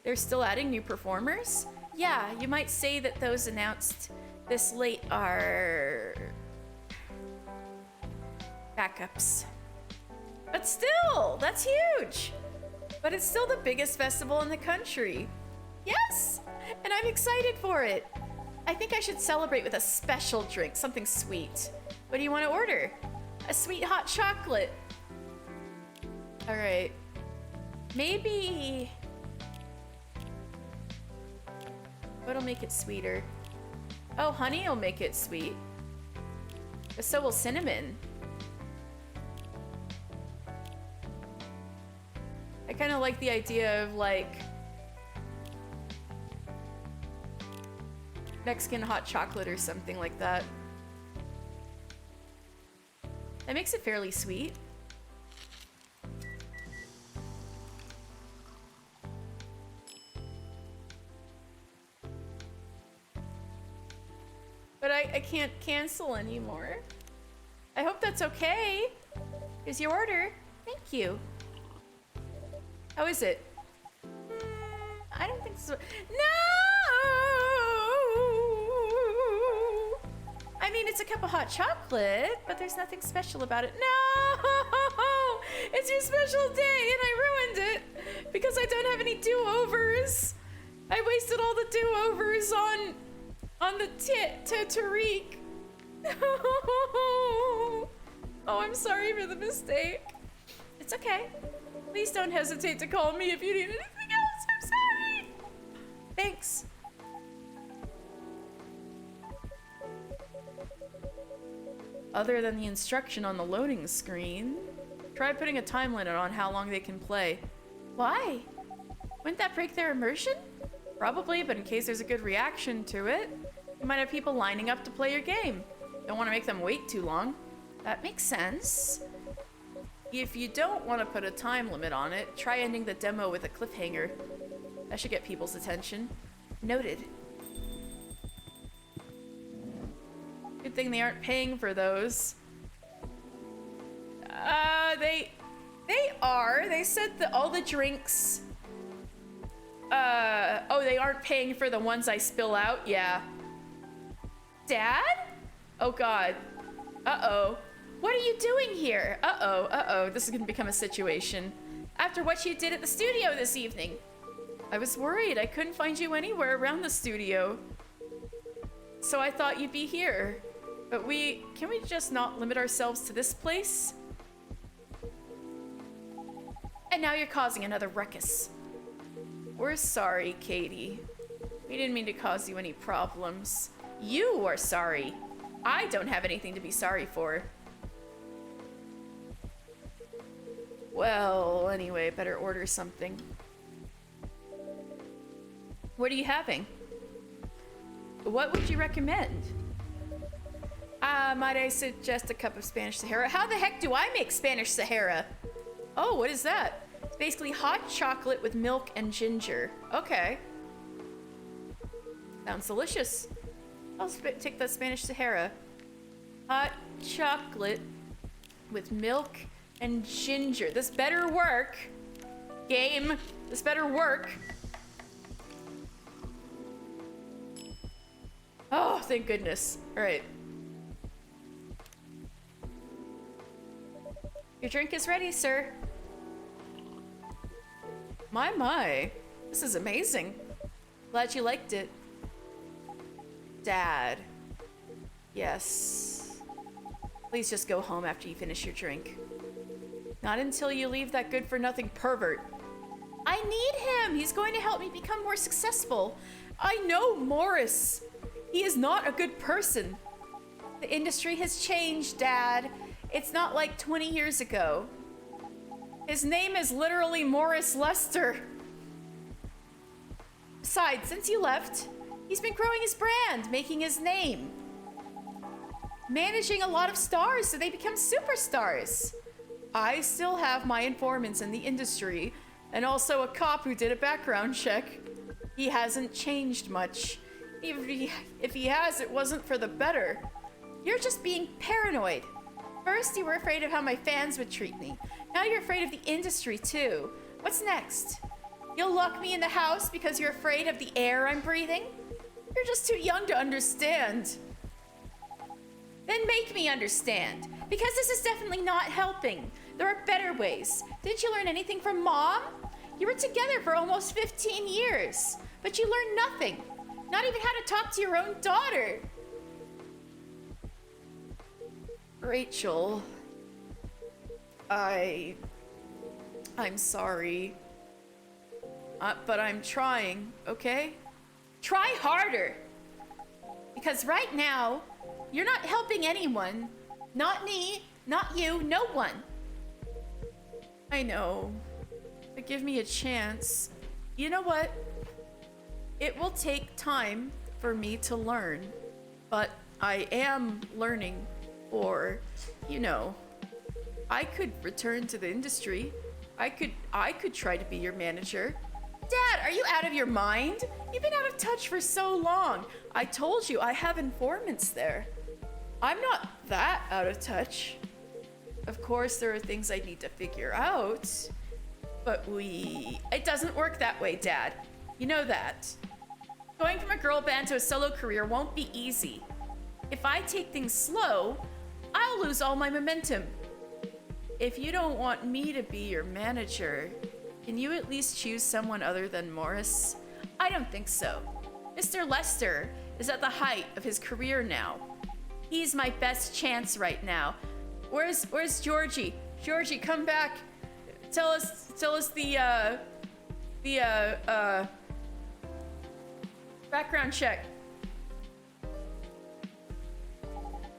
They're still adding new performers? Yeah, you might say that those announced this late are backups. But still, that's huge. But it's still the biggest festival in the country. Yes! And I'm excited for it. I think I should celebrate with a special drink, something sweet. What do you want to order? A sweet hot chocolate. All right. Maybe... what'll make it sweeter? Oh, honey will make it sweet. But so will cinnamon. I kind of like the idea of like Mexican hot chocolate or something like that. That makes it fairly sweet. But I can't cancel anymore. I hope that's okay. Here's your order. Thank you. How is it? I don't think so. No! I mean, it's a cup of hot chocolate, but there's nothing special about it. No! It's your special day and I ruined it because I don't have any do-overs. I wasted all the do-overs on the Tariq. Oh, I'm sorry for the mistake. It's okay. Please don't hesitate to call me if you need anything else. I'm sorry. Thanks. Other than the instruction on the loading screen, try putting a time limit on how long they can play. Why? Wouldn't that break their immersion? Probably, but in case there's a good reaction to it, you might have people lining up to play your game. Don't want to make them wait too long. That makes sense. If you don't want to put a time limit on it, try ending the demo with a cliffhanger. That should get people's attention. Noted. Good thing they aren't paying for those. They are. They said that all the drinks... oh, they aren't paying for the ones I spill out? Yeah. Dad? Oh, God. Uh-oh. What are you doing here? Uh-oh. This is gonna become a situation. After what you did at the studio this evening. I was worried. I couldn't find you anywhere around the studio. So I thought you'd be here. But can we just not limit ourselves to this place? And now you're causing another ruckus. We're sorry, Katie. We didn't mean to cause you any problems. You are sorry. I don't have anything to be sorry for. Well, anyway, better order something. What are you having? What would you recommend? Might I suggest a cup of Spanish Sahara? How the heck do I make Spanish Sahara? Oh, what is that? It's basically hot chocolate with milk and ginger. Okay. Sounds delicious. I'll take the Spanish Sahara. Hot chocolate with milk and ginger. This better work. Game. This better work. Oh, thank goodness. All right. Your drink is ready, sir. My. This is amazing. Glad you liked it. Dad. Yes. Please just go home after you finish your drink. Not until you leave that good-for-nothing pervert. I need him. He's going to help me become more successful. I know Morris. He is not a good person. The industry has changed, Dad. It's not like 20 years ago. His name is literally Morris Lester. Besides, since you left, he's been growing his brand, making his name. Managing a lot of stars so they become superstars. I still have my informants in the industry, and also a cop who did a background check. He hasn't changed much. If he has, it wasn't for the better. You're just being paranoid. First, you were afraid of how my fans would treat me. Now you're afraid of the industry, too. What's next? You'll lock me in the house because you're afraid of the air I'm breathing? You're just too young to understand. Then make me understand, because this is definitely not helping. There are better ways. Didn't you learn anything from Mom? You were together for almost 15 years, but you learned nothing. Not even how to talk to your own daughter. Rachel, I'm sorry. But I'm trying, okay? Try harder. Because right now, you're not helping anyone. Not me, not you, no one. I know. But give me a chance. You know what? It will take time for me to learn. But I am learning. Or, you know, I could return to the industry. I could try to be your manager. Dad, are you out of your mind? You've been out of touch for so long. I told you I have informants there. I'm not that out of touch. Of course, there are things I need to figure out. But it doesn't work that way, Dad. You know that. Going from a girl band to a solo career won't be easy. If I take things slow, I'll lose all my momentum. If you don't want me to be your manager, can you at least choose someone other than Morris? I don't think so. Mr. Lester is at the height of his career now. He's my best chance right now. Where's Georgie? Georgie, come back. Tell us the background check.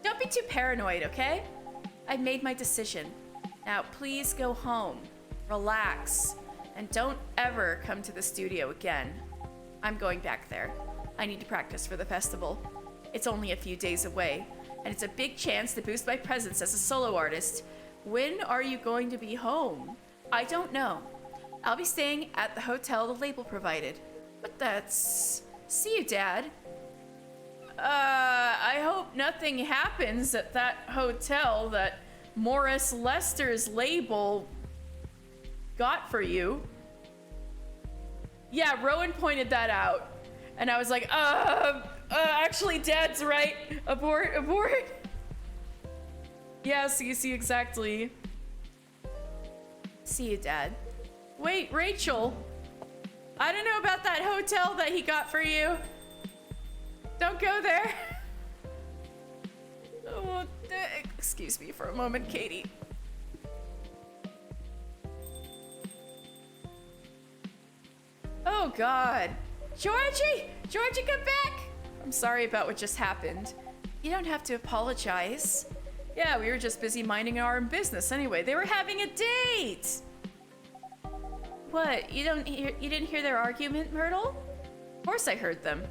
Don't be too paranoid, okay? I've made my decision. Now please go home, relax, and don't ever come to the studio again. I'm going back there. I need to practice for the festival. It's only a few days away, and it's a big chance to boost my presence as a solo artist. When are you going to be home? I don't know. I'll be staying at the hotel the label provided. But that's... See you, Dad. I hope nothing happens at that hotel that Morris Lester's label got for you. Yeah, Rowan pointed that out. And I was like, actually, Dad's right. Abort. Yeah, see, exactly. See you, Dad. Wait, Rachel. I don't know about that hotel that he got for you. Don't go there. Oh, excuse me for a moment, Katie. Oh, God. Georgie, come back. I'm sorry about what just happened. You don't have to apologize. Yeah, we were just busy minding our own business anyway. They were having a date. What? You didn't hear their argument, Myrtle? Of course I heard them.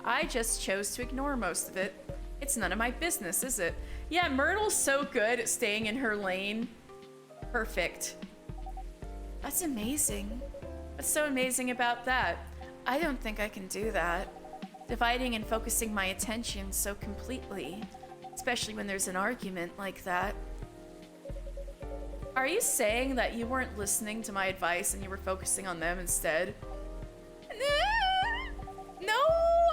I just chose to ignore most of it. It's none of my business, is it? Yeah, Myrtle's so good at staying in her lane. Perfect. That's amazing. What's so amazing about that? I don't think I can do that. Dividing and focusing my attention so completely, especially when there's an argument like that. Are you saying that you weren't listening to my advice and you were focusing on them instead? No,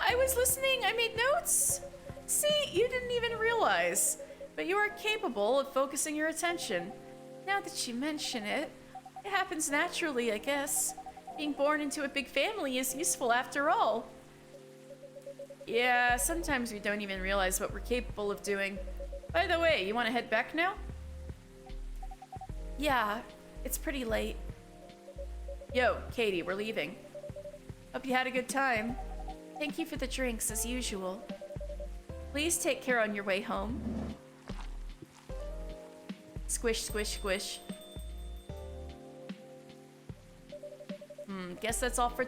I was listening. I made notes. See, you didn't even realize. But you are capable of focusing your attention. Now that you mention it, it happens naturally, I guess. Being born into a big family is useful after all. Yeah, sometimes we don't even realize what we're capable of doing. By the way, you want to head back now? Yeah, it's pretty late. Yo, Katie, we're leaving. Hope you had a good time. Thank you for the drinks, as usual. Please take care on your way home. Squish, squish, squish. Guess that's all for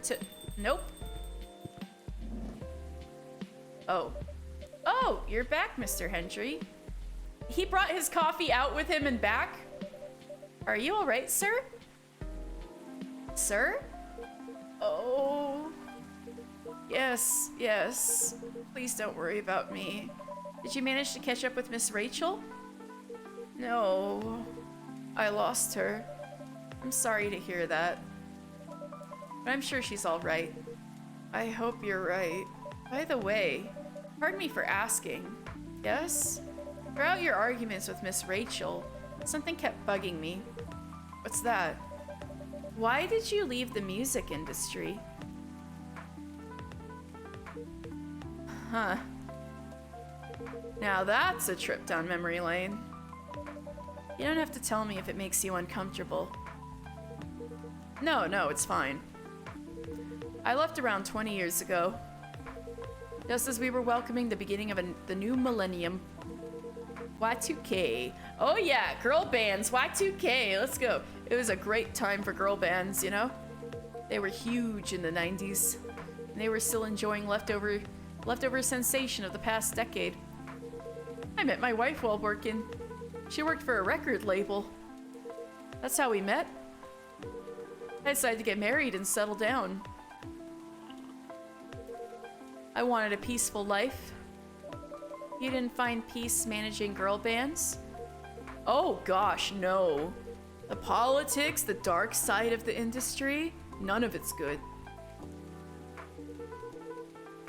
Nope. Oh. Oh, you're back, Mr. Hendry. He brought his coffee out with him and back? Are you all right, sir? Sir? Oh. Yes. Please don't worry about me. Did you manage to catch up with Miss Rachel? No. I lost her. I'm sorry to hear that. But I'm sure she's all right. I hope you're right. By the way, pardon me for asking. Yes? Throughout your arguments with Miss Rachel, something kept bugging me. What's that? Why did you leave the music industry? Huh. Now that's a trip down memory lane. You don't have to tell me if it makes you uncomfortable. No, it's fine. I left around 20 years ago. Just as we were welcoming the beginning of the new millennium. Y2K. Oh yeah, girl bands, Y2K, let's go. It was a great time for girl bands, you know? They were huge in the 90s. And they were still enjoying leftover sensation of the past decade. I met my wife while working. She worked for a record label. That's how we met. I decided to get married and settle down. I wanted a peaceful life. You didn't find peace managing girl bands? Oh gosh, no. The politics, the dark side of the industry, none of it's good.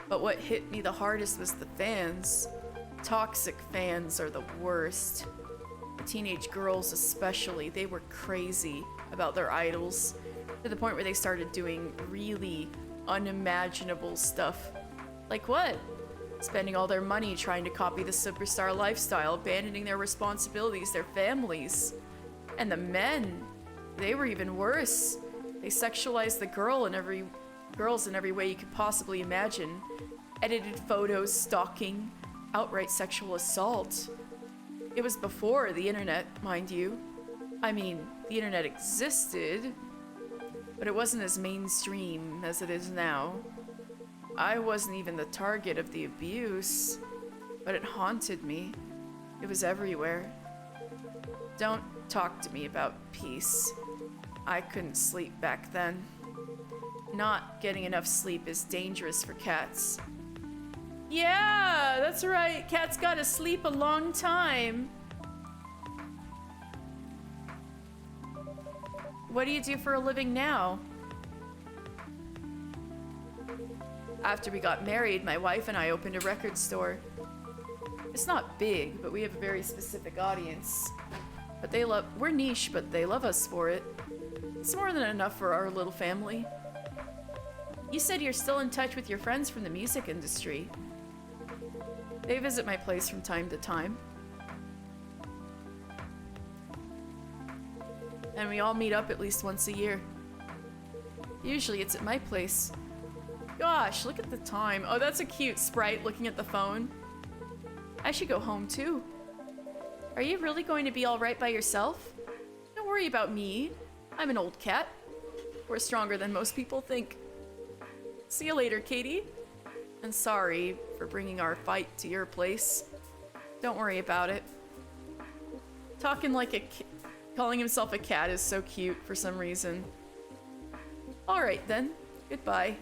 But what hit me the hardest was the fans. Toxic fans are the worst. The teenage girls especially, they were crazy about their idols, to the point where they started doing really unimaginable stuff. Like what? Spending all their money trying to copy the superstar lifestyle, abandoning their responsibilities, their families. And the men, they were even worse. They sexualized the girls in every way you could possibly imagine. Edited photos, stalking, outright sexual assault. It was before the internet, mind you. I mean, the internet existed, but it wasn't as mainstream as it is now. I wasn't even the target of the abuse, but it haunted me. It was everywhere. Don't talk to me about peace. I couldn't sleep back then. Not getting enough sleep is dangerous for cats. Yeah, that's right. Cats gotta sleep a long time. What do you do for a living now? After we got married, my wife and I opened a record store. It's not big, but we have a very specific audience. But we're niche, but they love us for it. It's more than enough for our little family. You said you're still in touch with your friends from the music industry. They visit my place from time to time. And we all meet up at least once a year. Usually it's at my place. Gosh, look at the time. Oh, that's a cute sprite looking at the phone. I should go home too. Are you really going to be all right by yourself? Don't worry about me. I'm an old cat. We're stronger than most people think. See you later, Katie. And sorry for bringing our fight to your place. Don't worry about it. Talking like calling himself a cat is so cute for some reason. All right then. Goodbye.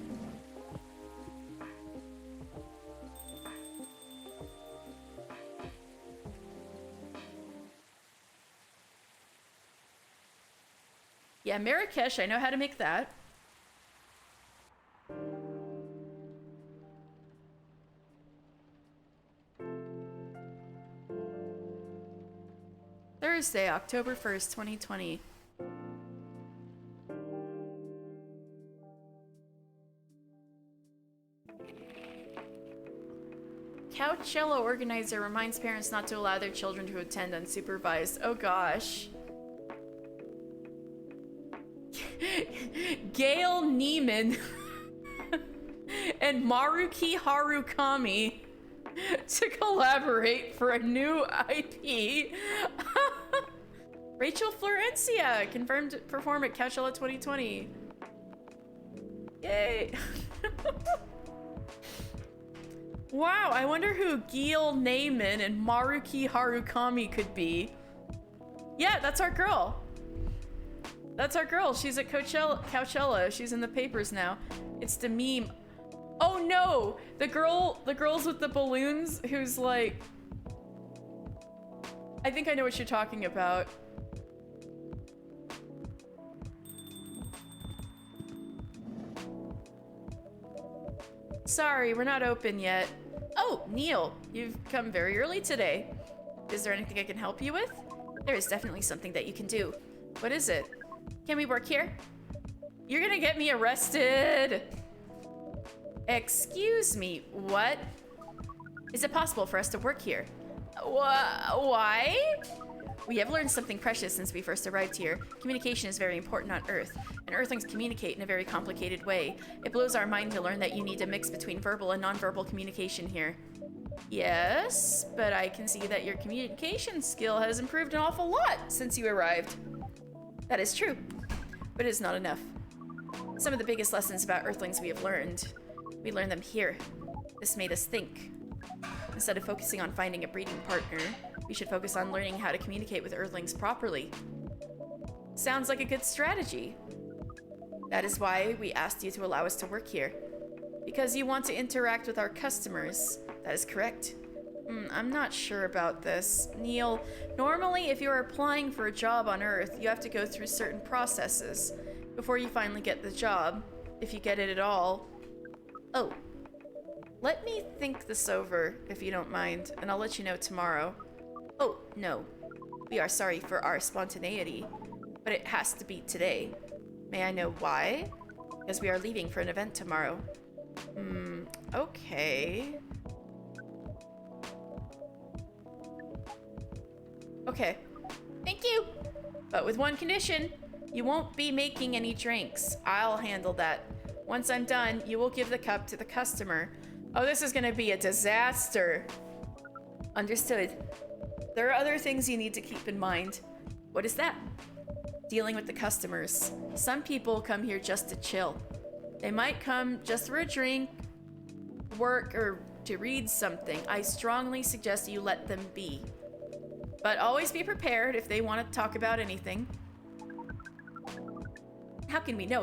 Yeah, Marrakesh, I know how to make that. Thursday, October 1st, 2020. Coachella organizer reminds parents not to allow their children to attend unsupervised. Oh gosh. Gail Neiman and Maruki Harukami to collaborate for a new IP. Rachel Florencia confirmed to perform at Coachella 2020. Yay. Wow, I wonder who Gail Neiman and Maruki Harukami could be. Yeah, that's our girl. That's our girl. She's at Coachella. She's in the papers now. It's the meme. Oh no! The girls with the balloons who's like... I think I know what you're talking about. Sorry, we're not open yet. Oh, Neil, you've come very early today. Is there anything I can help you with? There is definitely something that you can do. What is it? Can we work here? You're gonna get me arrested. Excuse me, what? Is it possible for us to work here? Why? We have learned something precious since we first arrived here. Communication is very important on Earth, and Earthlings communicate in a very complicated way. It blows our mind to learn that you need a mix between verbal and nonverbal communication here. Yes, but I can see that your communication skill has improved an awful lot since you arrived. That is true, but it is not enough. Some of the biggest lessons about Earthlings we learned them here. This made us think. Instead of focusing on finding a breeding partner, we should focus on learning how to communicate with Earthlings properly. Sounds like a good strategy. That is why we asked you to allow us to work here. Because you want to interact with our customers. That is correct. I'm not sure about this. Neil, normally if you are applying for a job on Earth, you have to go through certain processes before you finally get the job, if you get it at all. Oh. Let me think this over, if you don't mind, and I'll let you know tomorrow. Oh, no. We are sorry for our spontaneity, but it has to be today. May I know why? Because we are leaving for an event tomorrow. Okay. Okay. Thank you! But with one condition, you won't be making any drinks. I'll handle that. Once I'm done, you will give the cup to the customer. Oh, this is gonna be a disaster. Understood. There are other things you need to keep in mind. What is that? Dealing with the customers. Some people come here just to chill. They might come just for a drink, work, or to read something. I strongly suggest you let them be. But always be prepared if they want to talk about anything. How can we know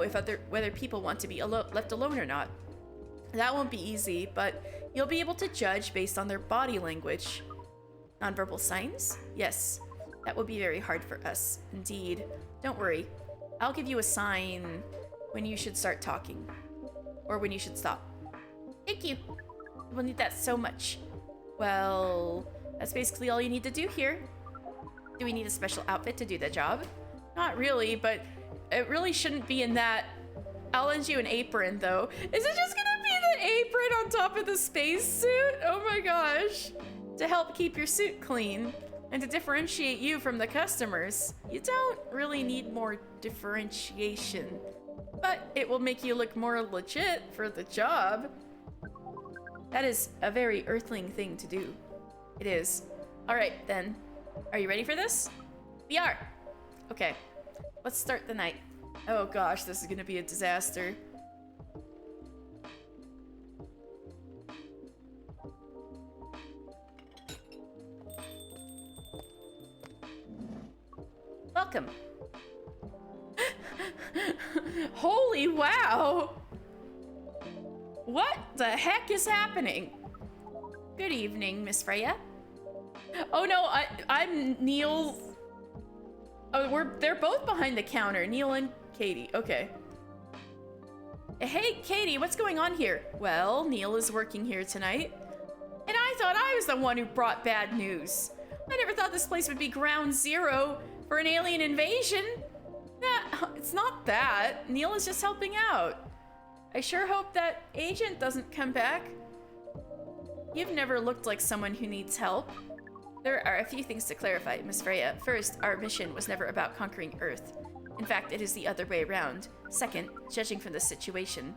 whether people want to be left alone or not? That won't be easy, but you'll be able to judge based on their body language. Nonverbal signs? Yes, that will be very hard for us. Indeed. Don't worry. I'll give you a sign when you should start talking. Or when you should stop. Thank you. We'll need that so much. Well, that's basically all you need to do here. Do we need a special outfit to do the job? Not really, but it really shouldn't be in that. I'll lend you an apron, though. Is it just gonna be the apron on top of the spacesuit? Oh my gosh. To help keep your suit clean and to differentiate you from the customers. You don't really need more differentiation, but it will make you look more legit for the job. That is a very Earthling thing to do. It is. All right, then. Are you ready for this? We are. Okay, let's start the night. Oh gosh, this is gonna be a disaster. Welcome. Holy wow! What the heck is happening? Good evening, Miss Freya. Oh no, I'm Neil. Oh, they're both behind the counter, Neil and Katie. Okay. Hey, Katie, what's going on here? Well, Neil is working here tonight, and I thought I was the one who brought bad news. I never thought this place would be ground zero for an alien invasion. Nah, it's not that. Neil is just helping out. I sure hope that agent doesn't come back. You've never looked like someone who needs help. There are a few things to clarify, Miss Freya. First, our mission was never about conquering Earth. In fact, it is the other way around. Second, judging from this situation,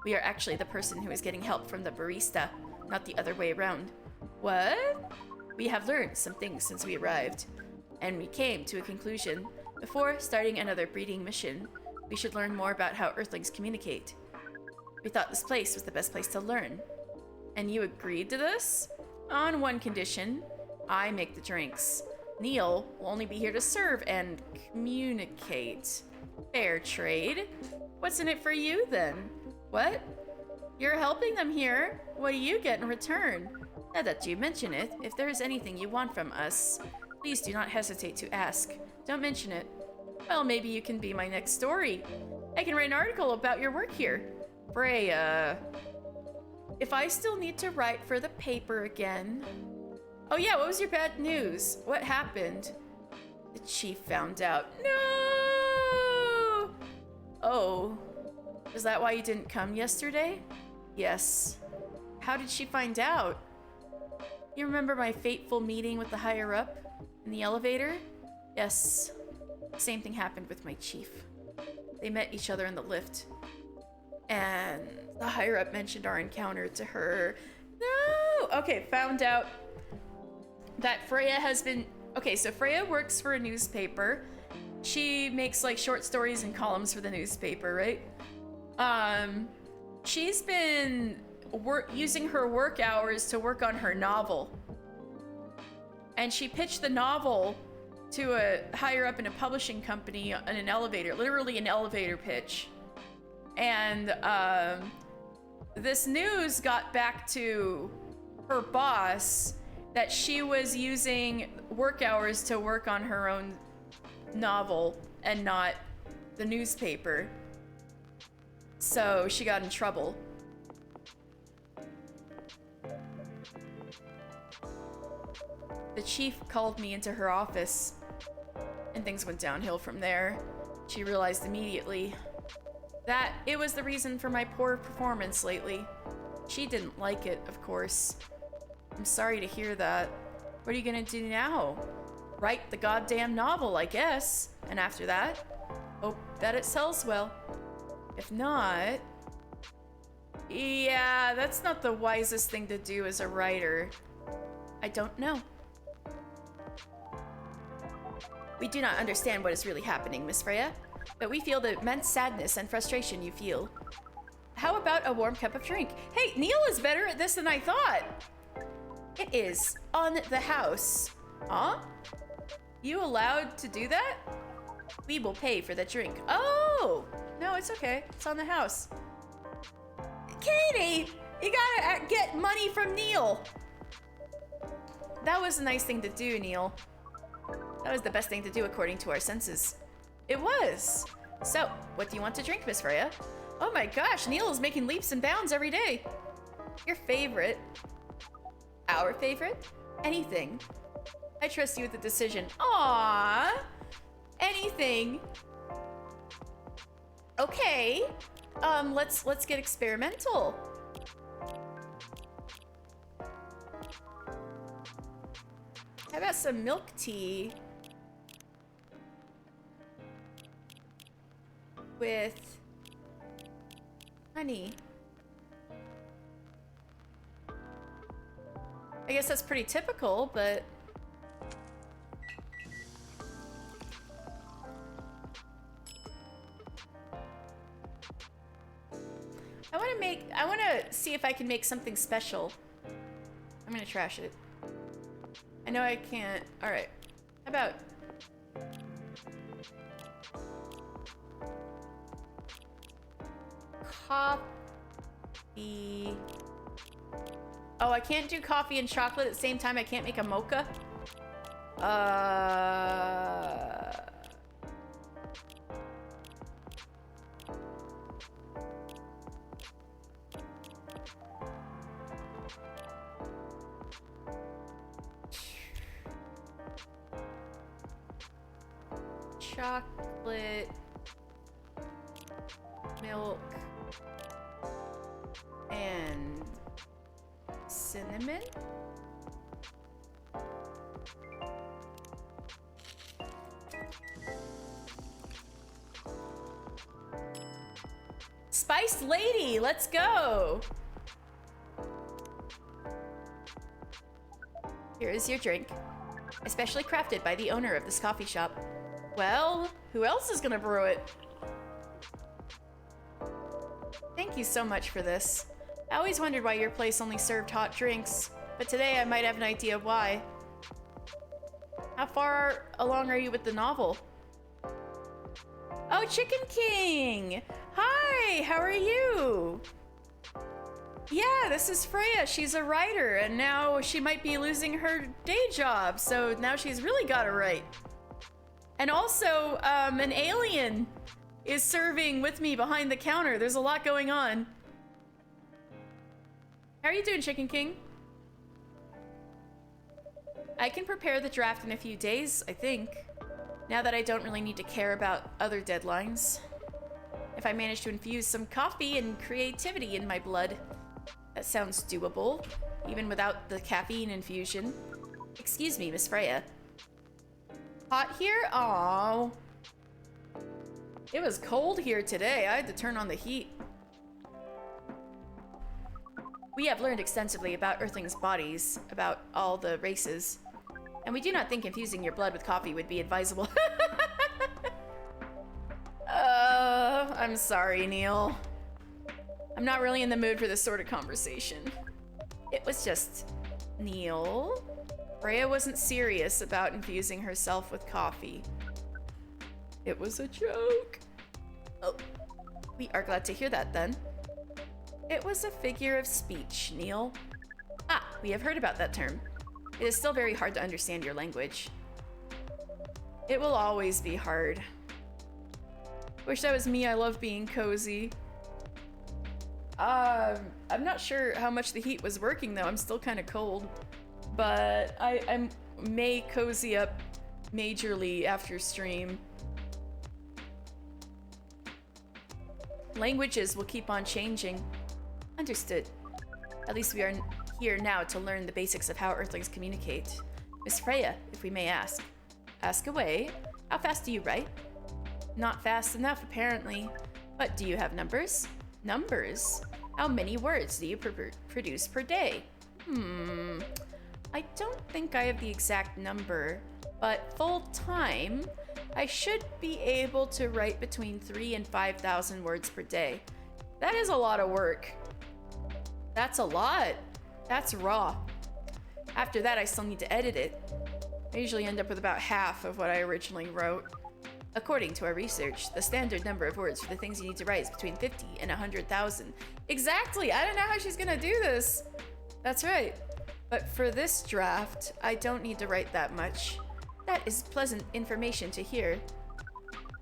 we are actually the person who is getting help from the barista, not the other way around. What? We have learned some things since we arrived, and we came to a conclusion. Before starting another breeding mission, we should learn more about how Earthlings communicate. We thought this place was the best place to learn. And you agreed to this? On one condition. I make the drinks. Neil will only be here to serve and communicate. Fair trade. What's in it for you, then? What? You're helping them here. What do you get in return? Now that you mention it, if there is anything you want from us, please do not hesitate to ask. Don't mention it. Well, maybe you can be my next story. I can write an article about your work here. Freya. If I still need to write for the paper again... Oh yeah, what was your bad news? What happened? The chief found out. No! Oh, is that why you didn't come yesterday? Yes. How did she find out? You remember my fateful meeting with the higher up in the elevator? Yes. Same thing happened with my chief. They met each other in the lift. And the higher up mentioned our encounter to her. No! Okay, found out that Freya has been... Okay, so Freya works for a newspaper. She makes like short stories and columns for the newspaper, right? She's been using her work hours to work on her novel. And she pitched the novel to a higher up in a publishing company on an elevator, literally an elevator pitch. And this news got back to her boss that she was using work hours to work on her own novel and not the newspaper. So she got in trouble. The chief called me into her office, and things went downhill from there. She realized immediately that it was the reason for my poor performance lately. She didn't like it, of course. I'm sorry to hear that. What are you gonna do now? Write the goddamn novel, I guess. And after that, hope that it sells well. If not... Yeah, that's not the wisest thing to do as a writer. I don't know. We do not understand what is really happening, Miss Freya, but we feel the immense sadness and frustration you feel. How about a warm cup of drink? Hey, Neil is better at this than I thought. It is on the house. Huh? You allowed to do that? We will pay for the drink. Oh! No, it's okay. It's on the house. Katie! You gotta get money from Neil! That was a nice thing to do, Neil. That was the best thing to do according to our senses. It was. So, what do you want to drink, Miss Freya? Oh my gosh, Neil is making leaps and bounds every day. Your favorite? Our favorite? Anything. I trust you with the decision. Aww. Anything. Okay. Let's get experimental. How about some milk tea? With honey. I guess that's pretty typical, but I want to see if I can make something special. I'm gonna trash it. I know I can't. All right. How about coffee? Oh, I can't do coffee and chocolate at the same time. I can't make a mocha. Chocolate, milk, and cinnamon? Spiced Lady, let's go! Here is your drink, especially crafted by the owner of this coffee shop. Well, who else is gonna brew it? Thank you so much for this. I always wondered why your place only served hot drinks, but today I might have an idea why. How far along are you with the novel? Oh, Chicken King! Hi, how are you? Yeah, this is Freya. She's a writer, and now she might be losing her day job, so now she's really got it right. And also, an alien is serving with me behind the counter. There's a lot going on. How are you doing, Chicken King? I can prepare the draft in a few days, I think. Now that I don't really need to care about other deadlines. if I manage to infuse some coffee and creativity in my blood. That sounds doable, even without the caffeine infusion. Excuse me, Miss Freya. Hot here? Aww. It was cold here today. I had to turn on the heat. We have learned extensively about Earthlings' bodies, about all the races, and we do not think infusing your blood with coffee would be advisable. I'm sorry, Neil. I'm not really in the mood for this sort of conversation. It was just... Neil? Freya wasn't serious about infusing herself with coffee. It was a joke. Oh, we are glad to hear that then. It was a figure of speech, Neil. Ah, we have heard about that term. It is still very hard to understand your language. It will always be hard. Wish that was me. I love being cozy. I'm not sure how much the heat was working though. I'm still kind of cold. But I may cozy up majorly after stream. Languages will keep on changing. Understood. At least we are here now to learn the basics of how Earthlings communicate. Miss Freya, if we may ask. Ask away. How fast do you write? Not fast enough, apparently. But do you have numbers? Numbers? How many words do you produce per day? I don't think I have the exact number, but full time, I should be able to write between 3,000 and 5,000 words per day. That is a lot of work. That's a lot. That's raw. After that, I still need to edit it. I usually end up with about half of what I originally wrote. According to our research, the standard number of words for the things you need to write is between 50 and 100,000. Exactly! I don't know how she's gonna do this. That's right. But for this draft, I don't need to write that much. That is pleasant information to hear.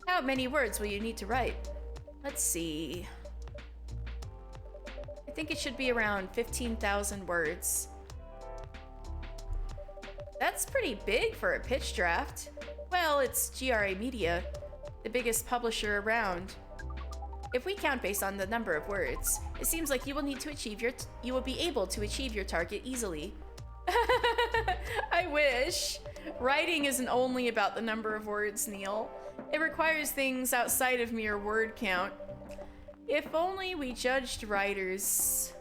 How many words will you need to write? Let's see. I think it should be around 15,000 words. That's pretty big for a pitch draft. Well, it's GRA Media, the biggest publisher around. If we count based on the number of words, it seems like you will need to achieve you will be able to achieve your target easily. I wish. Writing isn't only about the number of words, Neil. It requires things outside of mere word count. If only we judged writers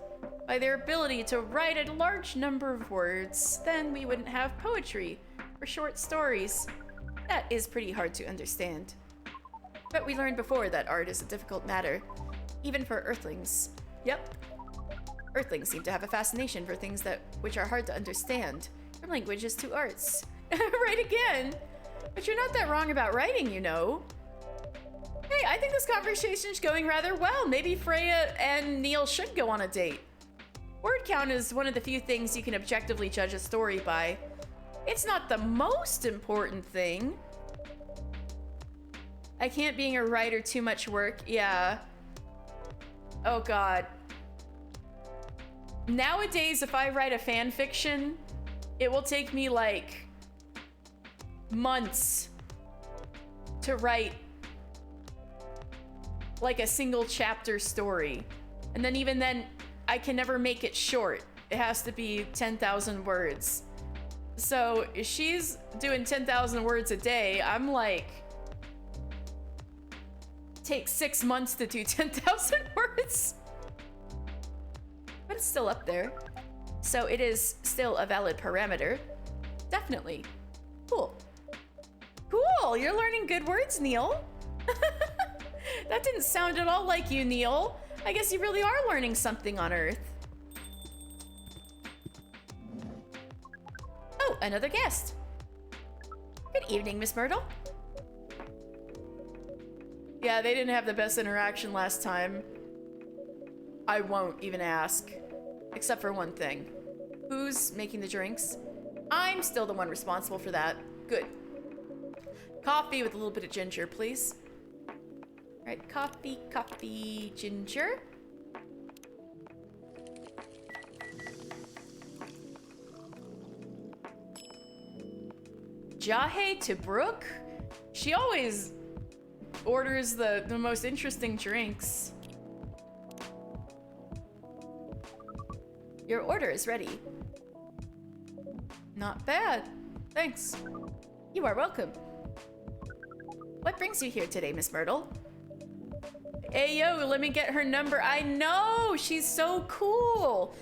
by their ability to write a large number of words, then we wouldn't have poetry or short stories. That is pretty hard to understand. But we learned before that art is a difficult matter, even for Earthlings. Yep. Earthlings seem to have a fascination for things which are hard to understand, from languages to arts. Right again! But you're not that wrong about writing, you know. Hey, I think this conversation's going rather well. Maybe Freya and Neil should go on a date. Word count is one of the few things you can objectively judge a story by. It's not the most important thing. I can't being a writer too much work. Yeah. Oh god. Nowadays, if I write a fan fiction, it will take me like months to write like a single chapter story. And then even then, I can never make it short. It has to be 10,000 words. So if she's doing 10,000 words a day, I'm like, take 6 months to do 10,000 words. But it's still up there. So it is still a valid parameter. Definitely. Cool. Cool, you're learning good words, Neil. That didn't sound at all like you, Neil. I guess you really are learning something on Earth. Oh, another guest. Good evening, Miss Myrtle. Yeah, they didn't have the best interaction last time. I won't even ask. Except for one thing. Who's making the drinks? I'm still the one responsible for that. Good. Coffee with a little bit of ginger, please. All right, coffee, ginger. Jahe to Brooke? She always orders the most interesting drinks. Your order is ready. Not bad. Thanks. You are welcome. What brings you here today, Miss Myrtle? Hey, yo, let me get her number. I know! She's so cool!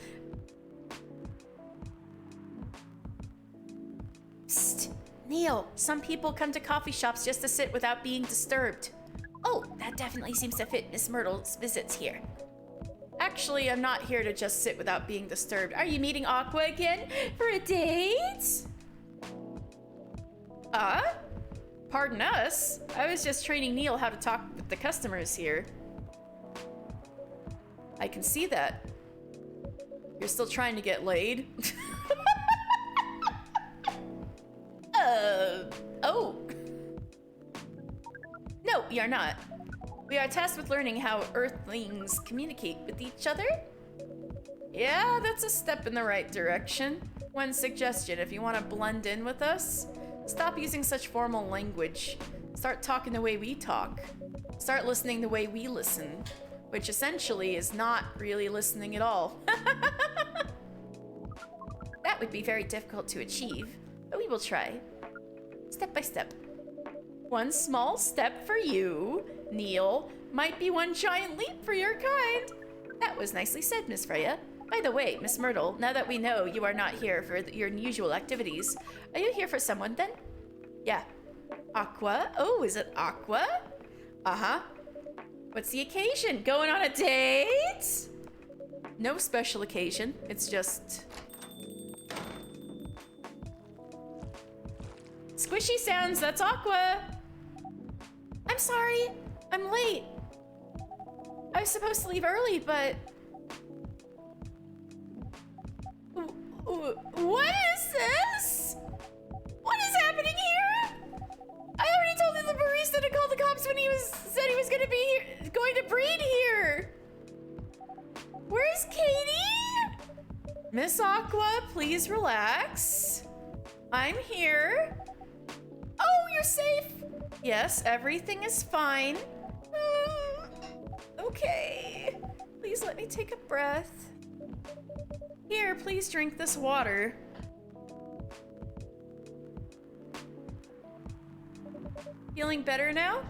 Psst. Neil, some people come to coffee shops just to sit without being disturbed. Oh, that definitely seems to fit Miss Myrtle's visits here. Actually, I'm not here to just sit without being disturbed. Are you meeting Aqua again for a date? Pardon us? I was just training Neil how to talk with the customers here. I can see that. You're still trying to get laid? Oh. No, we are not. We are tasked with learning how Earthlings communicate with each other. Yeah, that's a step in the right direction. One suggestion, if you want to blend in with us, stop using such formal language. Start talking the way we talk. Start listening the way we listen, which essentially is not really listening at all. That would be very difficult to achieve, but we will try. Step by step. One small step for you, Neil, might be one giant leap for your kind. That was nicely said, Miss Freya. By the way, Miss Myrtle, now that we know you are not here for your usual activities, are you here for someone then? Yeah. Aqua? Oh, is it Aqua? Uh-huh. What's the occasion? Going on a date? No special occasion. It's just... Squishy sounds, that's Aqua. I'm sorry, I'm late. I was supposed to leave early, but... What is this? What is happening here? I already told the barista to call the cops when said he was gonna be here, going to breed here. Where's Katie? Miss Aqua, please relax. I'm here. Oh, you're safe. Yes, everything is fine. Okay. Please let me take a breath. Here, please drink this water. Feeling better now?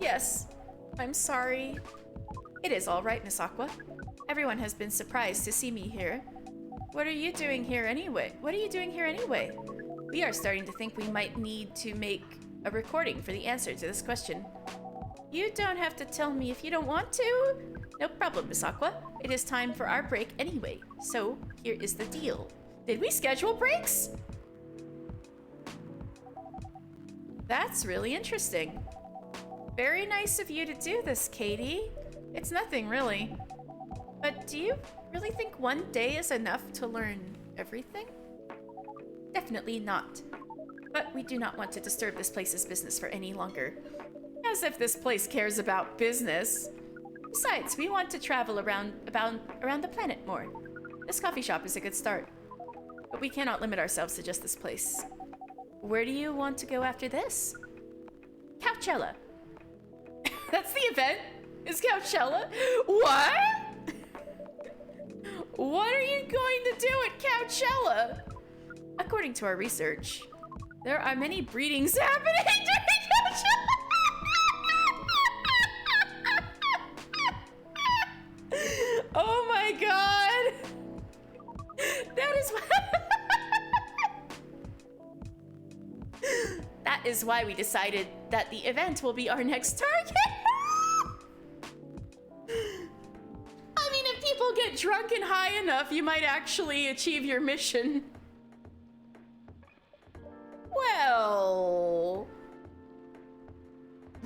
Yes. I'm sorry. It is all right, Miss Aqua. Everyone has been surprised to see me here. What are you doing here anyway? What are you doing here anyway? We are starting to think we might need to make a recording for the answer to this question. You don't have to tell me if you don't want to. No problem, Miss Aqua. It is time for our break anyway, so here is the deal. Did we schedule breaks? That's really interesting. Very nice of you to do this, Katie. It's nothing really. But do you really think one day is enough to learn everything? Definitely not. But we do not want to disturb this place's business for any longer. As if this place cares about business. Besides, we want to travel around the planet more. This coffee shop is a good start. But we cannot limit ourselves to just this place. Where do you want to go after this? Couchella. That's the event? Is Couchella? What? What are you going to do at Couchella? According to our research, there are many breedings happening during Couchella. Oh my god! That is why that is why we decided that the event will be our next target. I mean, if people get drunk and high enough, you might actually achieve your mission. Well...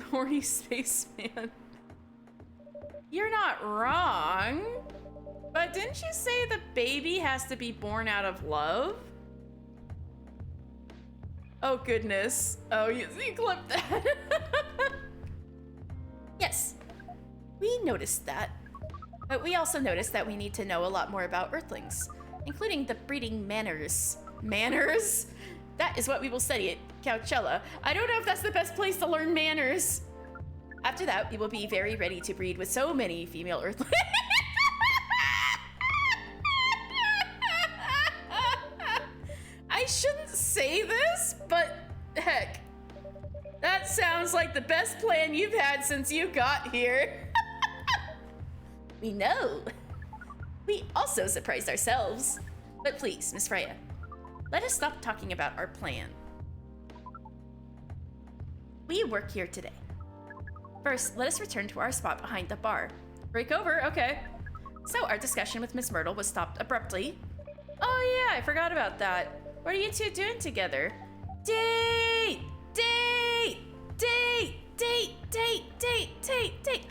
Horny spaceman. You're not wrong. But didn't you say the baby has to be born out of love? Oh goodness. Oh, you clipped that. Yes, we noticed that. But we also noticed that we need to know a lot more about Earthlings, including the breeding manners. Manners? That is what we will study at Couchella. I don't know if that's the best place to learn manners. After that, we will be very ready to breed with so many female Earthlings. I shouldn't say this, but heck, that sounds like the best plan you've had since you got here. We know. We also surprised ourselves. But please, Miss Freya, let us stop talking about our plan. We work here today. First, let us return to our spot behind the bar. Break over, okay. So our discussion with Miss Myrtle was stopped abruptly. Oh yeah, I forgot about that. What are you two doing together? Date! Date! Date! Date! Date! Date! Date! Date!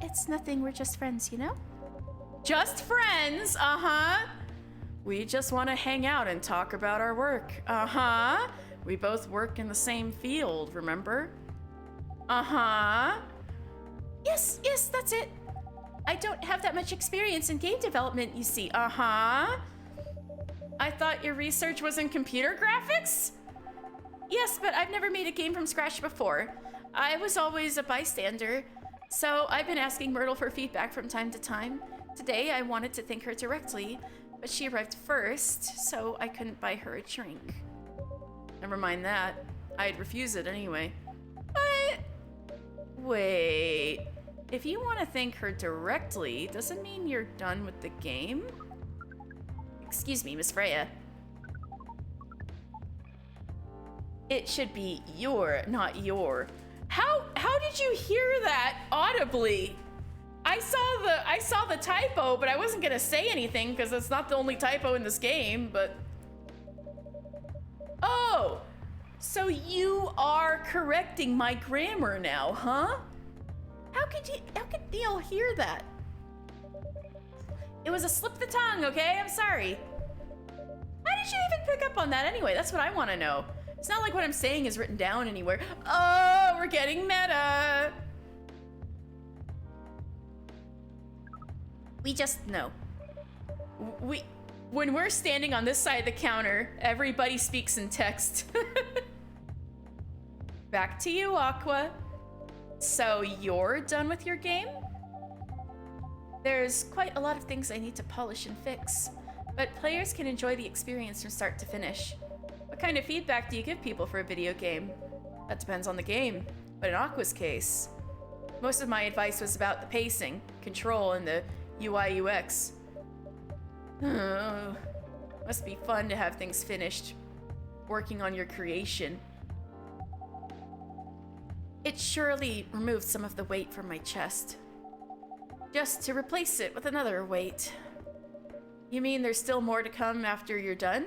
It's nothing, we're just friends, you know? Just friends, uh-huh. We just want to hang out and talk about our work, uh-huh. We both work in the same field, remember? Uh-huh. Yes, that's it. I don't have that much experience in game development, you see. Uh-huh. I thought your research was in computer graphics? Yes, but I've never made a game from scratch before. I was always a bystander, so I've been asking Myrtle for feedback from time to time. Today, I wanted to thank her directly, but she arrived first, so I couldn't buy her a drink. Never mind that. I'd refuse it anyway. But wait, if you want to thank her directly, doesn't mean you're done with the game? Excuse me, Miss Freya. It should be your, not your. How did you hear that audibly? I saw the typo, but I wasn't gonna say anything because it's not the only typo in this game, but... Oh, so you are correcting my grammar now, huh? How could Neil hear that? It was a slip of the tongue, okay? I'm sorry. How did you even pick up on that anyway? That's what I want to know. It's not like what I'm saying is written down anywhere. Oh, we're getting meta. We just know. When we're standing on this side of the counter, everybody speaks in text. Back to you, Aqua. So you're done with your game? There's quite a lot of things I need to polish and fix, but players can enjoy the experience from start to finish. What kind of feedback do you give people for a video game? That depends on the game, but in Aqua's case, most of my advice was about the pacing, control, and the UI UX. Must be fun to have things finished, working on your creation. It surely removed some of the weight from my chest, just to replace it with another weight. You mean there's still more to come after you're done?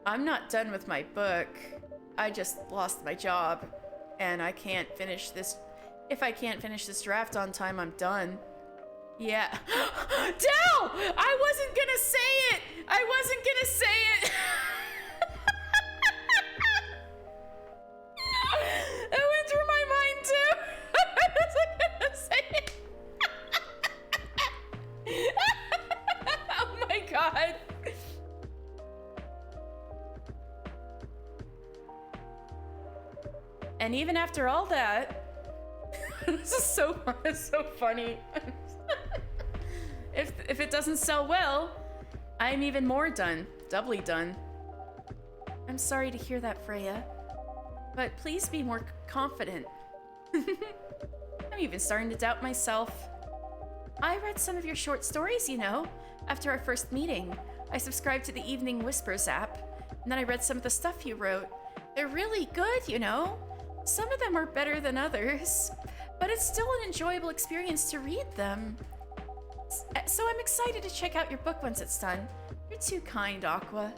I'm not done with my book. I just lost my job, and I can't finish this. If I can't finish this draft on time, I'm done. Yeah. Dell! I wasn't gonna say it! I wasn't gonna say it! It went through my mind too! I wasn't gonna say it! Oh my god! And even after all that, this is so funny. If it doesn't sell well, I'm even more done, doubly done. I'm sorry to hear that, Freya, but please be more confident. I'm even starting to doubt myself. I read some of your short stories, you know, after our first meeting. I subscribed to the Evening Whispers app, and then I read some of the stuff you wrote. They're really good, you know. Some of them are better than others, but it's still an enjoyable experience to read them. So I'm excited to check out your book once it's done. You're too kind, Aqua.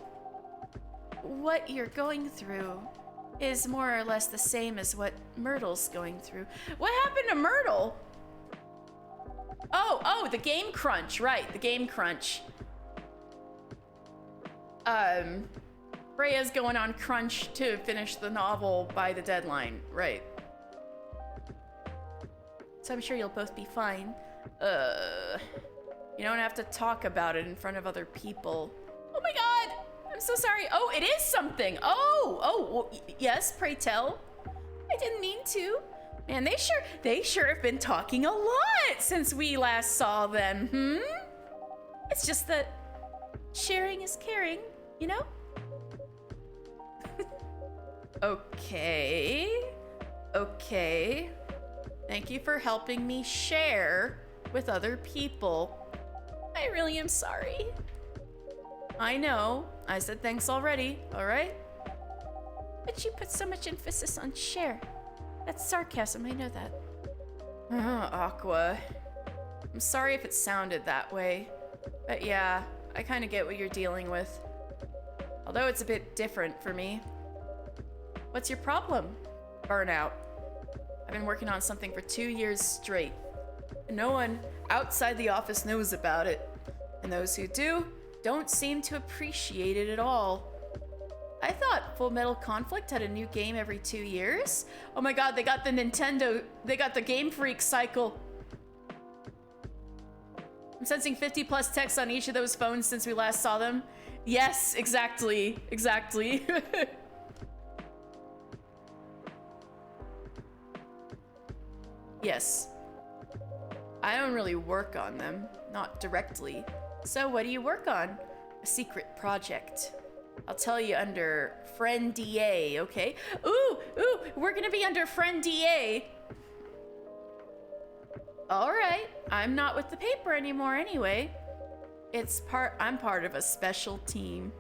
What you're going through is more or less the same as what Myrtle's going through. What happened to Myrtle? Oh, the game crunch, right, the game crunch. Freya's going on crunch to finish the novel by the deadline, right. So I'm sure you'll both be fine. You don't have to talk about it in front of other people. Oh my god! I'm so sorry. Oh, it is something. Oh, well, yes, pray tell. I didn't mean to. Man, they sure have been talking a lot since we last saw them, It's just that sharing is caring, you know? Okay. Thank you for helping me share with other people. I really am sorry. I know. I said thanks already, all right? But you put so much emphasis on share. That's sarcasm, I know that. Aqua. I'm sorry if it sounded that way. But yeah, I kind of get what you're dealing with. Although it's a bit different for me. What's your problem? Burnout. I've been working on something for 2 years straight. And no one outside the office knows about it. And those who do, don't seem to appreciate it at all. I thought Full Metal Conflict had a new game every 2 years. Oh my god, they got the Game Freak cycle. I'm sensing 50 plus texts on each of those phones since we last saw them. Yes, exactly. Yes. I don't really work on them, not directly. So what do you work on? A secret project. I'll tell you under Friend DA, okay? Ooh, we're gonna be under Friend DA. All right, I'm not with the paper anymore anyway. I'm part of a special team.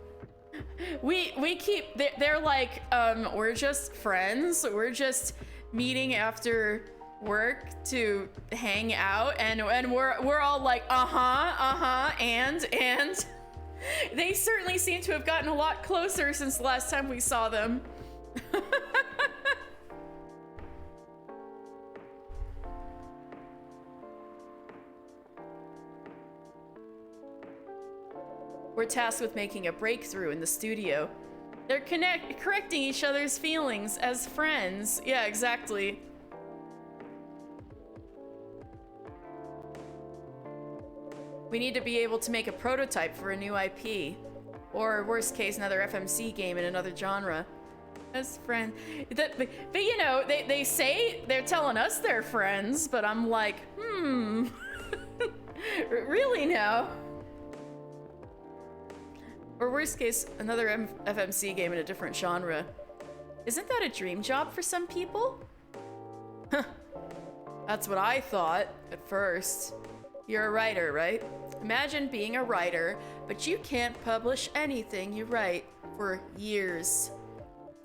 They're like, we're just friends. We're just meeting after work to hang out, and we're all like, and they certainly seem to have gotten a lot closer since the last time we saw them. We're tasked with making a breakthrough in the studio. They're correcting each other's feelings as friends. Yeah, exactly. We need to be able to make a prototype for a new IP. Or worst case, another FMC game in another genre. As friends. But you know, they say they're telling us they're friends, but I'm like, really now? Or worst case, another FMC game in a different genre. Isn't that a dream job for some people? That's what I thought at first. You're a writer, right? Imagine being a writer, but you can't publish anything you write for years.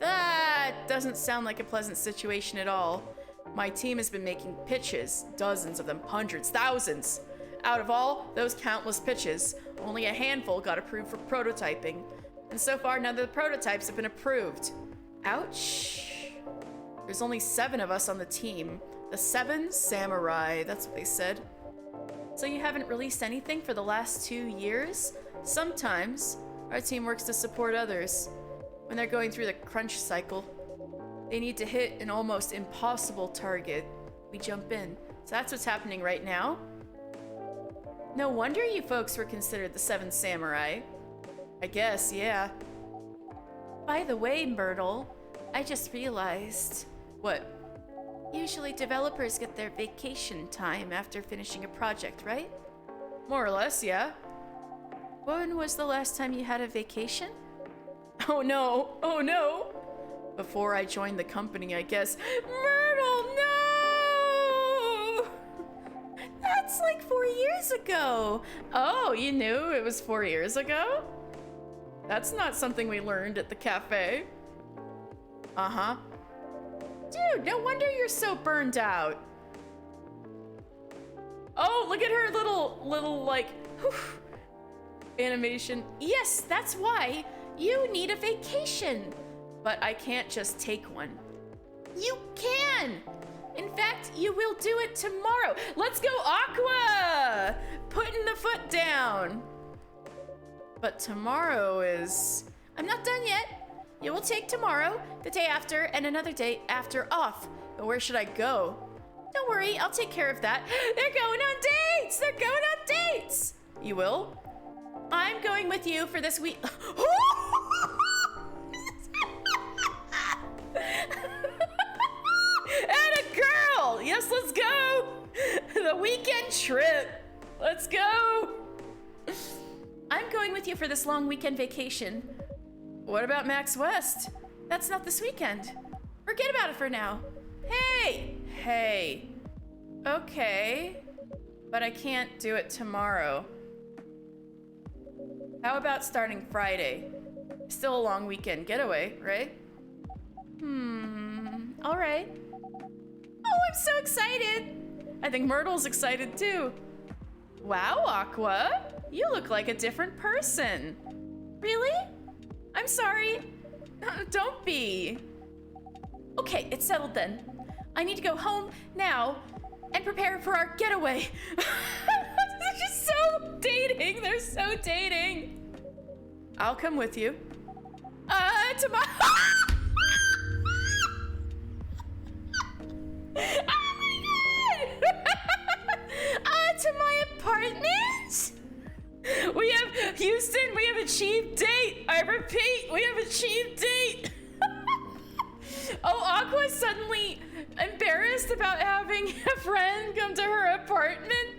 That doesn't sound like a pleasant situation at all. My team has been making pitches, dozens of them, hundreds, thousands. Out of all those countless pitches, only a handful got approved for prototyping. And so far, none of the prototypes have been approved. Ouch. There's only 7 of us on the team. The 7 Samurai, that's what they said. So you haven't released anything for the last 2 years? Sometimes, our team works to support others. When they're going through the crunch cycle, they need to hit an almost impossible target. We jump in. So that's what's happening right now. No wonder you folks were considered the 7 Samurai. I guess, yeah. By the way, Myrtle, I just realized... What? Usually developers get their vacation time after finishing a project, right? More or less, yeah. When was the last time you had a vacation? Oh no! Before I joined the company, I guess. Myrtle, no! That's like 4 years ago. Oh, you knew it was 4 years ago? That's not something we learned at the cafe. Uh-huh. Dude, no wonder you're so burned out. Oh, look at her little like, whew, animation. Yes, that's why you need a vacation. But I can't just take one. You can! In fact, you will do it tomorrow. Let's go, Aqua! Putting the foot down. But tomorrow is... I'm not done yet. You will take tomorrow, the day after, and another day after off. But where should I go? Don't worry, I'll take care of that. They're going on dates! They're going on dates! You will? I'm going with you for this week. Atta girl! West, let's go! The weekend trip. Let's go! I'm going with you for this long weekend vacation. What about Max West? That's not this weekend. Forget about it for now. Hey! Hey. Okay. But I can't do it tomorrow. How about starting Friday? Still a long weekend getaway, right? All right. Oh, I'm so excited. I think Myrtle's excited too. Wow, Aqua, you look like a different person. Really? I'm sorry. Don't be. Okay, it's settled then. I need to go home now and prepare for our getaway. They're just so dating. They're so dating. I'll come with you. To my... Oh my god! To my apartment? We have, Houston, we have a cheap date. I repeat, we have a cheap date. Oh, Aqua's suddenly embarrassed about having a friend come to her apartment.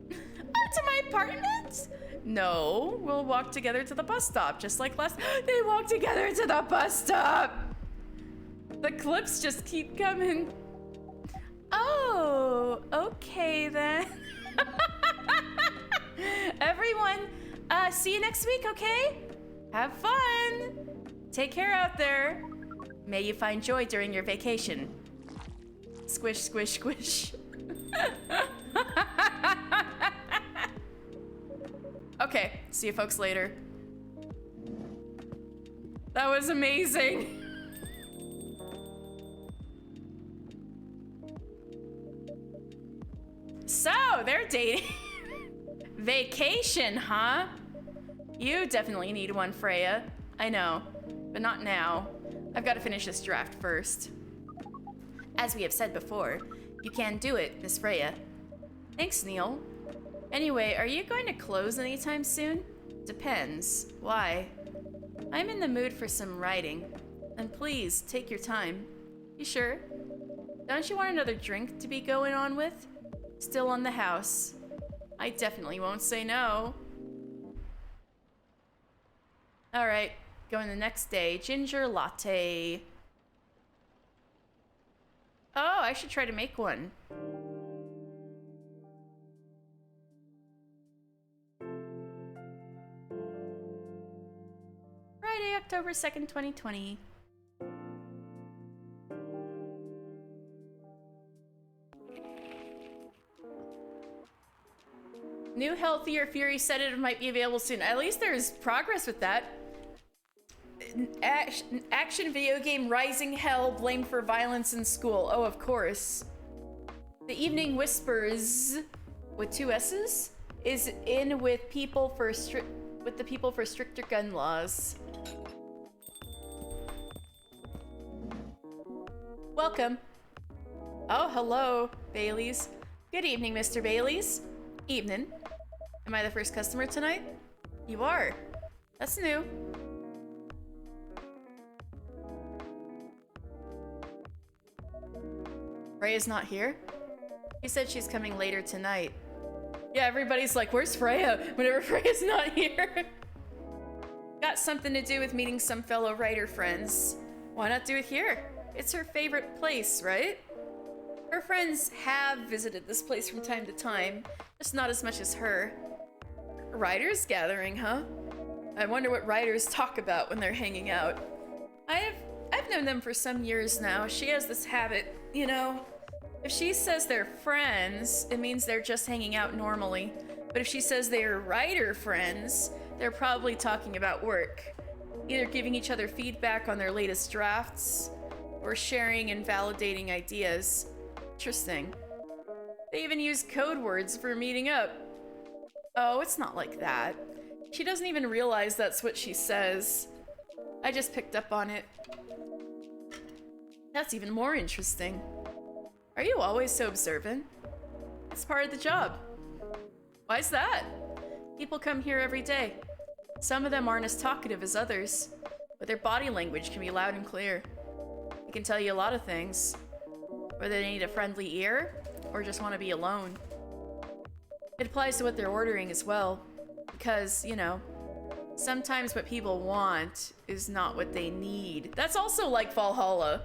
To my apartment? No, we'll walk together to the bus stop, just like last. They walk together to the bus stop. The clips just keep coming. Oh, okay then. Everyone, see you next week, okay? Have fun. Take care out there. May you find joy during your vacation. Squish, squish, squish. Okay, see you folks later. That was amazing. So, they're dating. Vacation, huh? You definitely need one, Freya. I know, but not now. I've got to finish this draft first. As we have said before, you can do it, Miss Freya. Thanks, Neil. Anyway, are you going to close anytime soon? Depends. Why? I'm in the mood for some writing. And please, take your time. You sure? Don't you want another drink to be going on with? Still on the house. I definitely won't say no. Alright, going the next day. Ginger latte. Oh, I should try to make one. Friday, October 2nd, 2020. New healthier Fury sedative might be available soon. At least there's progress with that. Action video game Rising Hell blamed for violence in school. Oh, of course. The Evening Whispers, with 2 S's, is in with the people for stricter gun laws. Welcome. Oh, hello, Bailey's. Good evening, Mr. Bailey's. Evening. Am I the first customer tonight? You are. That's new. Freya's not here? She said she's coming later tonight. Yeah, everybody's like, where's Freya? Whenever Freya's not here. Got something to do with meeting some fellow writer friends. Why not do it here? It's her favorite place, right? Her friends have visited this place from time to time, just not as much as her. Writers gathering, huh? I wonder what writers talk about when they're hanging out. I've known them for some years now. She has this habit, you know. If she says they're friends, it means they're just hanging out normally. But if she says they're writer friends, they're probably talking about work. Either giving each other feedback on their latest drafts, or sharing and validating ideas. Interesting. They even use code words for meeting up. Oh, it's not like that. She doesn't even realize that's what she says. I just picked up on it. That's even more interesting. Are you always so observant? It's part of the job. Why's that? People come here every day. Some of them aren't as talkative as others, but their body language can be loud and clear. It can tell you a lot of things. Whether they need a friendly ear or just want to be alone. It applies to what they're ordering as well. Because, you know, sometimes what people want is not what they need. That's also like Valhalla.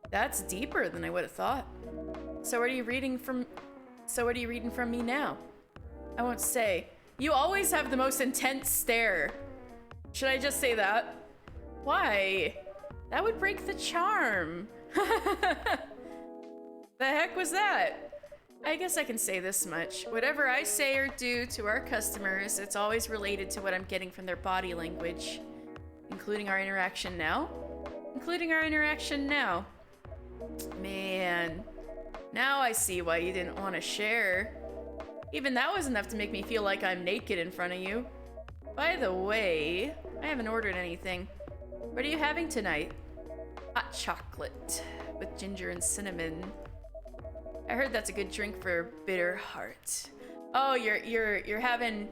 That's deeper than I would have thought. So what are you reading from me now? I won't say. You always have the most intense stare. Should I just say that? Why? That would break the charm. The heck was that? I guess I can say this much. Whatever I say or do to our customers, it's always related to what I'm getting from their body language. Including our interaction now. Man. Now I see why you didn't want to share. Even that was enough to make me feel like I'm naked in front of you. By the way, I haven't ordered anything. What are you having tonight? Hot chocolate with ginger and cinnamon. I heard that's a good drink for a bitter heart. Oh, you're having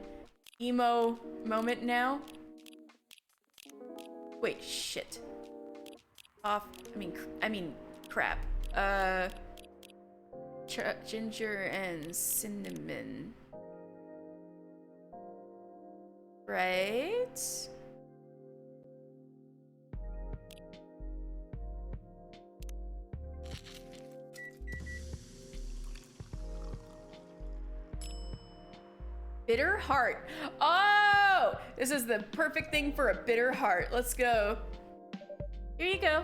emo moment now? Wait, shit. I mean crap. Ginger and cinnamon. Right? Bitter heart. Oh! This is the perfect thing for a bitter heart. Let's go. Here you go.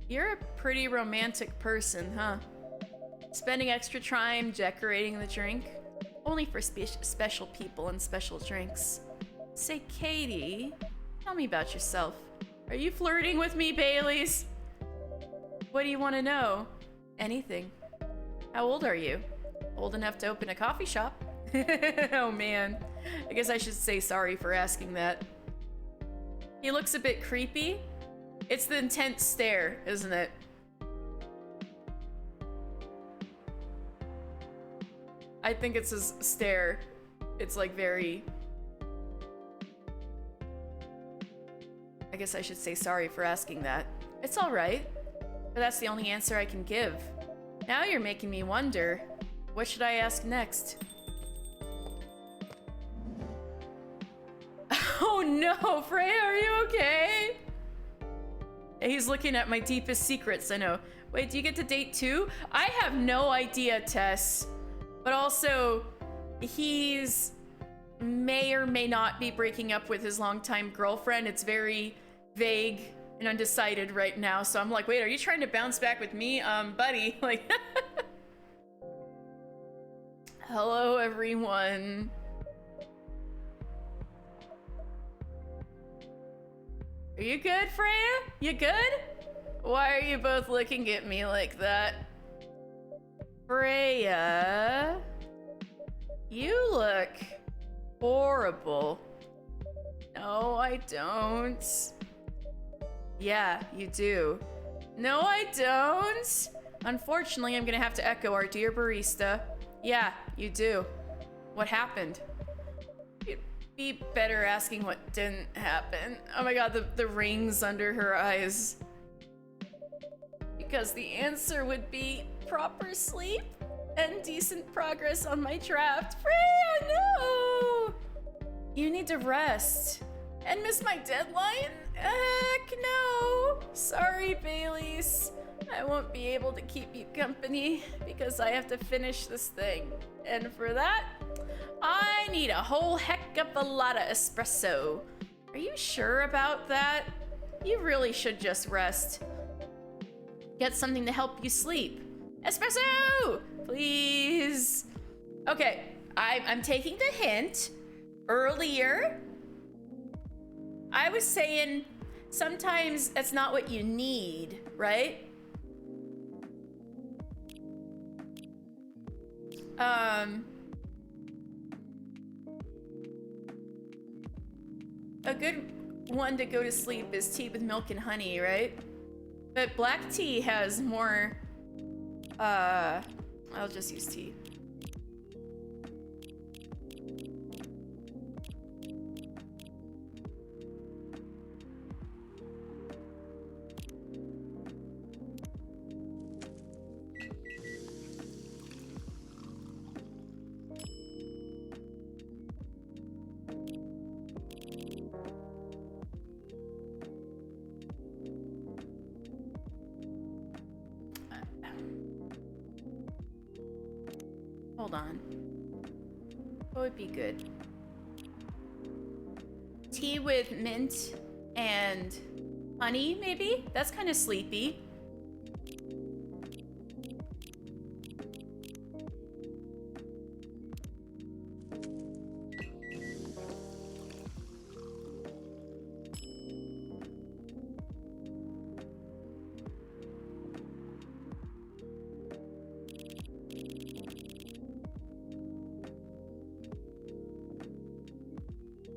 You're a pretty romantic person, huh? Spending extra time decorating the drink? Only for special people and special drinks. Say, Katie, tell me about yourself. Are you flirting with me, Baileys? What do you want to know? Anything. How old are you? Old enough to open a coffee shop? Oh man. I guess I should say sorry for asking that. He looks a bit creepy. It's the intense stare, isn't it? I think it's his stare. It's like very... I guess I should say sorry for asking that. It's alright. But that's the only answer I can give. Now you're making me wonder. What should I ask next? Oh no, Freya, are you okay? He's looking at my deepest secrets, I know. Wait, do you get to date too? I have no idea, Tess. But also, he's may or may not be breaking up with his longtime girlfriend. It's very vague and undecided right now. So I'm like, wait, are you trying to bounce back with me? Buddy, like... Hello, everyone. Are you good, Freya? You good? Why are you both looking at me like that? Freya, you look horrible. No, I don't. Yeah, you do. No, I don't. Unfortunately, I'm gonna have to echo our dear barista. Yeah, you do. What happened? You'd be better asking what didn't happen. Oh my god, the rings under her eyes. Because the answer would be proper sleep and decent progress on my draft. Freya, no! You need to rest. And miss my deadline? Heck no! Sorry, Baileys. I won't be able to keep you company because I have to finish this thing. And for that, I need a whole heck of a lot of espresso. Are you sure about that? You really should just rest. Get something to help you sleep. Espresso! Please. Okay, I'm taking the hint. Earlier, I was saying sometimes that's not what you need, right? A good one to go to sleep is tea with milk and honey, right? But black tea has more, I'll just use tea. Hold on. What would be good? Tea with mint and honey, maybe? That's kind of sleepy.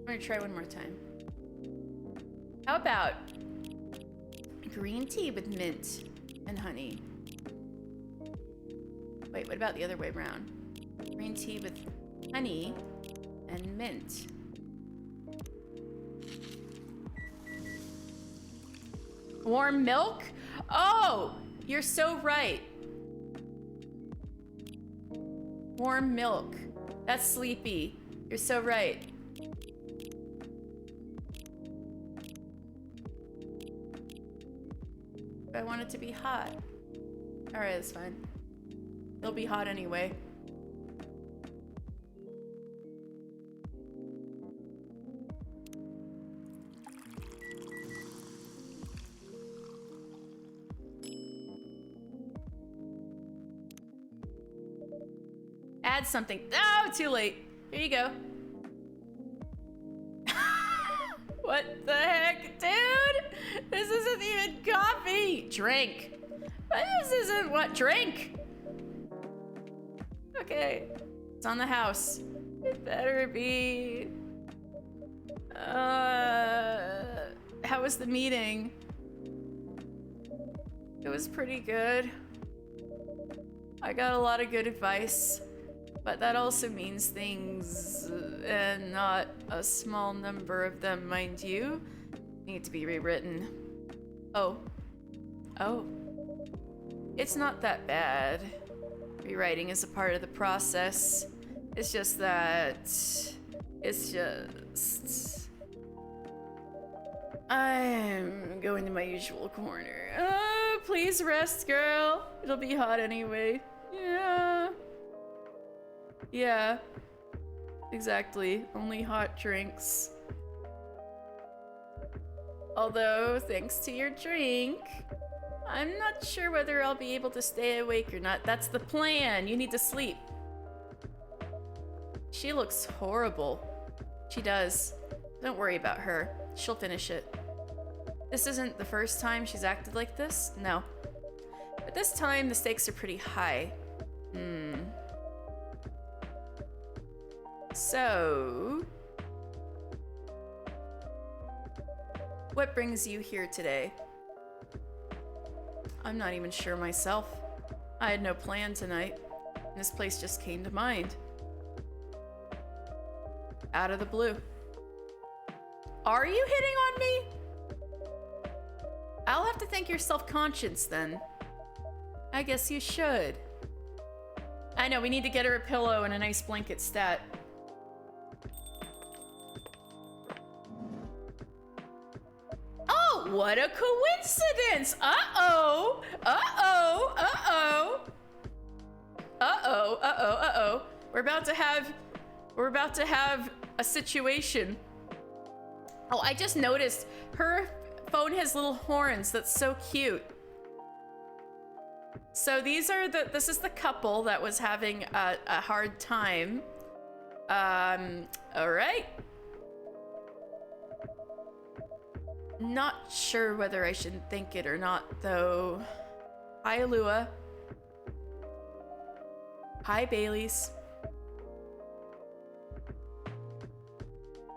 I'm gonna try one more time. How about green tea with mint and honey? Wait, what about the other way around? Green tea with honey and mint. Warm milk? Oh, you're so right. Warm milk. That's sleepy. You're so right. But I want it to be hot. Alright, that's fine. It'll be hot anyway. Add something. Oh, too late. Here you go. What the heck, dude? This isn't even coffee. Drink. This isn't what? Drink. Okay. It's on the house. It better be. How was the meeting? It was pretty good. I got a lot of good advice. But that also means things, and not a small number of them, mind you, need to be rewritten. Oh. Oh. It's not that bad. Rewriting is a part of the process. It's just that... It's just... I'm going to my usual corner. Oh, please rest, girl. It'll be hot anyway. Yeah. Yeah, exactly. Only hot drinks. Although, thanks to your drink, I'm not sure whether I'll be able to stay awake or not. That's the plan. You need to sleep. She looks horrible. She does. Don't worry about her. She'll finish it. This isn't the first time she's acted like this. No. But this time, the stakes are pretty high. So, what brings you here today? I'm not even sure myself. I had no plan tonight. This place just came to mind. Out of the blue. Are you hitting on me? I'll have to thank your self-conscience then. I guess you should. I know, we need to get her a pillow and a nice blanket stat. Oh, what a coincidence! Uh-oh! Uh-oh! Uh-oh! Uh-oh! Uh-oh! Uh-oh! We're about to have a situation. Oh, I just noticed her phone has little horns. That's so cute. So this is the couple that was having a hard time. All right. Not sure whether I should think it or not, though. Hi, Alua. Hi, Bailey's.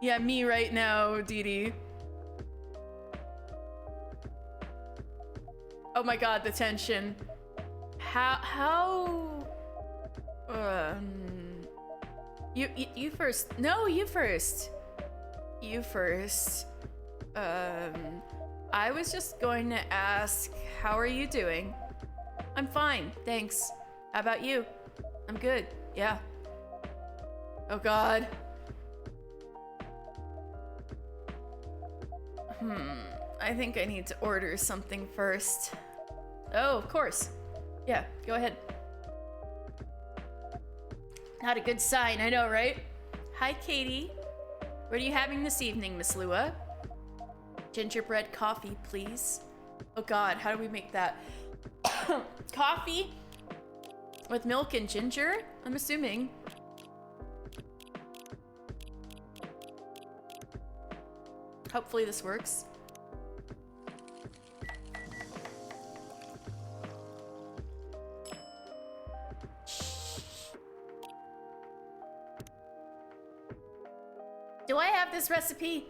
Yeah, me right now, Dee Dee. Oh my god, the tension. You first. No, you first. You first. I was just going to ask, how are you doing? I'm fine, thanks. How about you? I'm good, yeah. Oh god. I think I need to order something first. Oh, of course. Yeah, go ahead. Not a good sign, I know, right? Hi, Katie. What are you having this evening, Miss Lua? Gingerbread coffee, please. Oh God, how do we make that? Coffee with milk and ginger, I'm assuming. Hopefully this works. Do I have this recipe?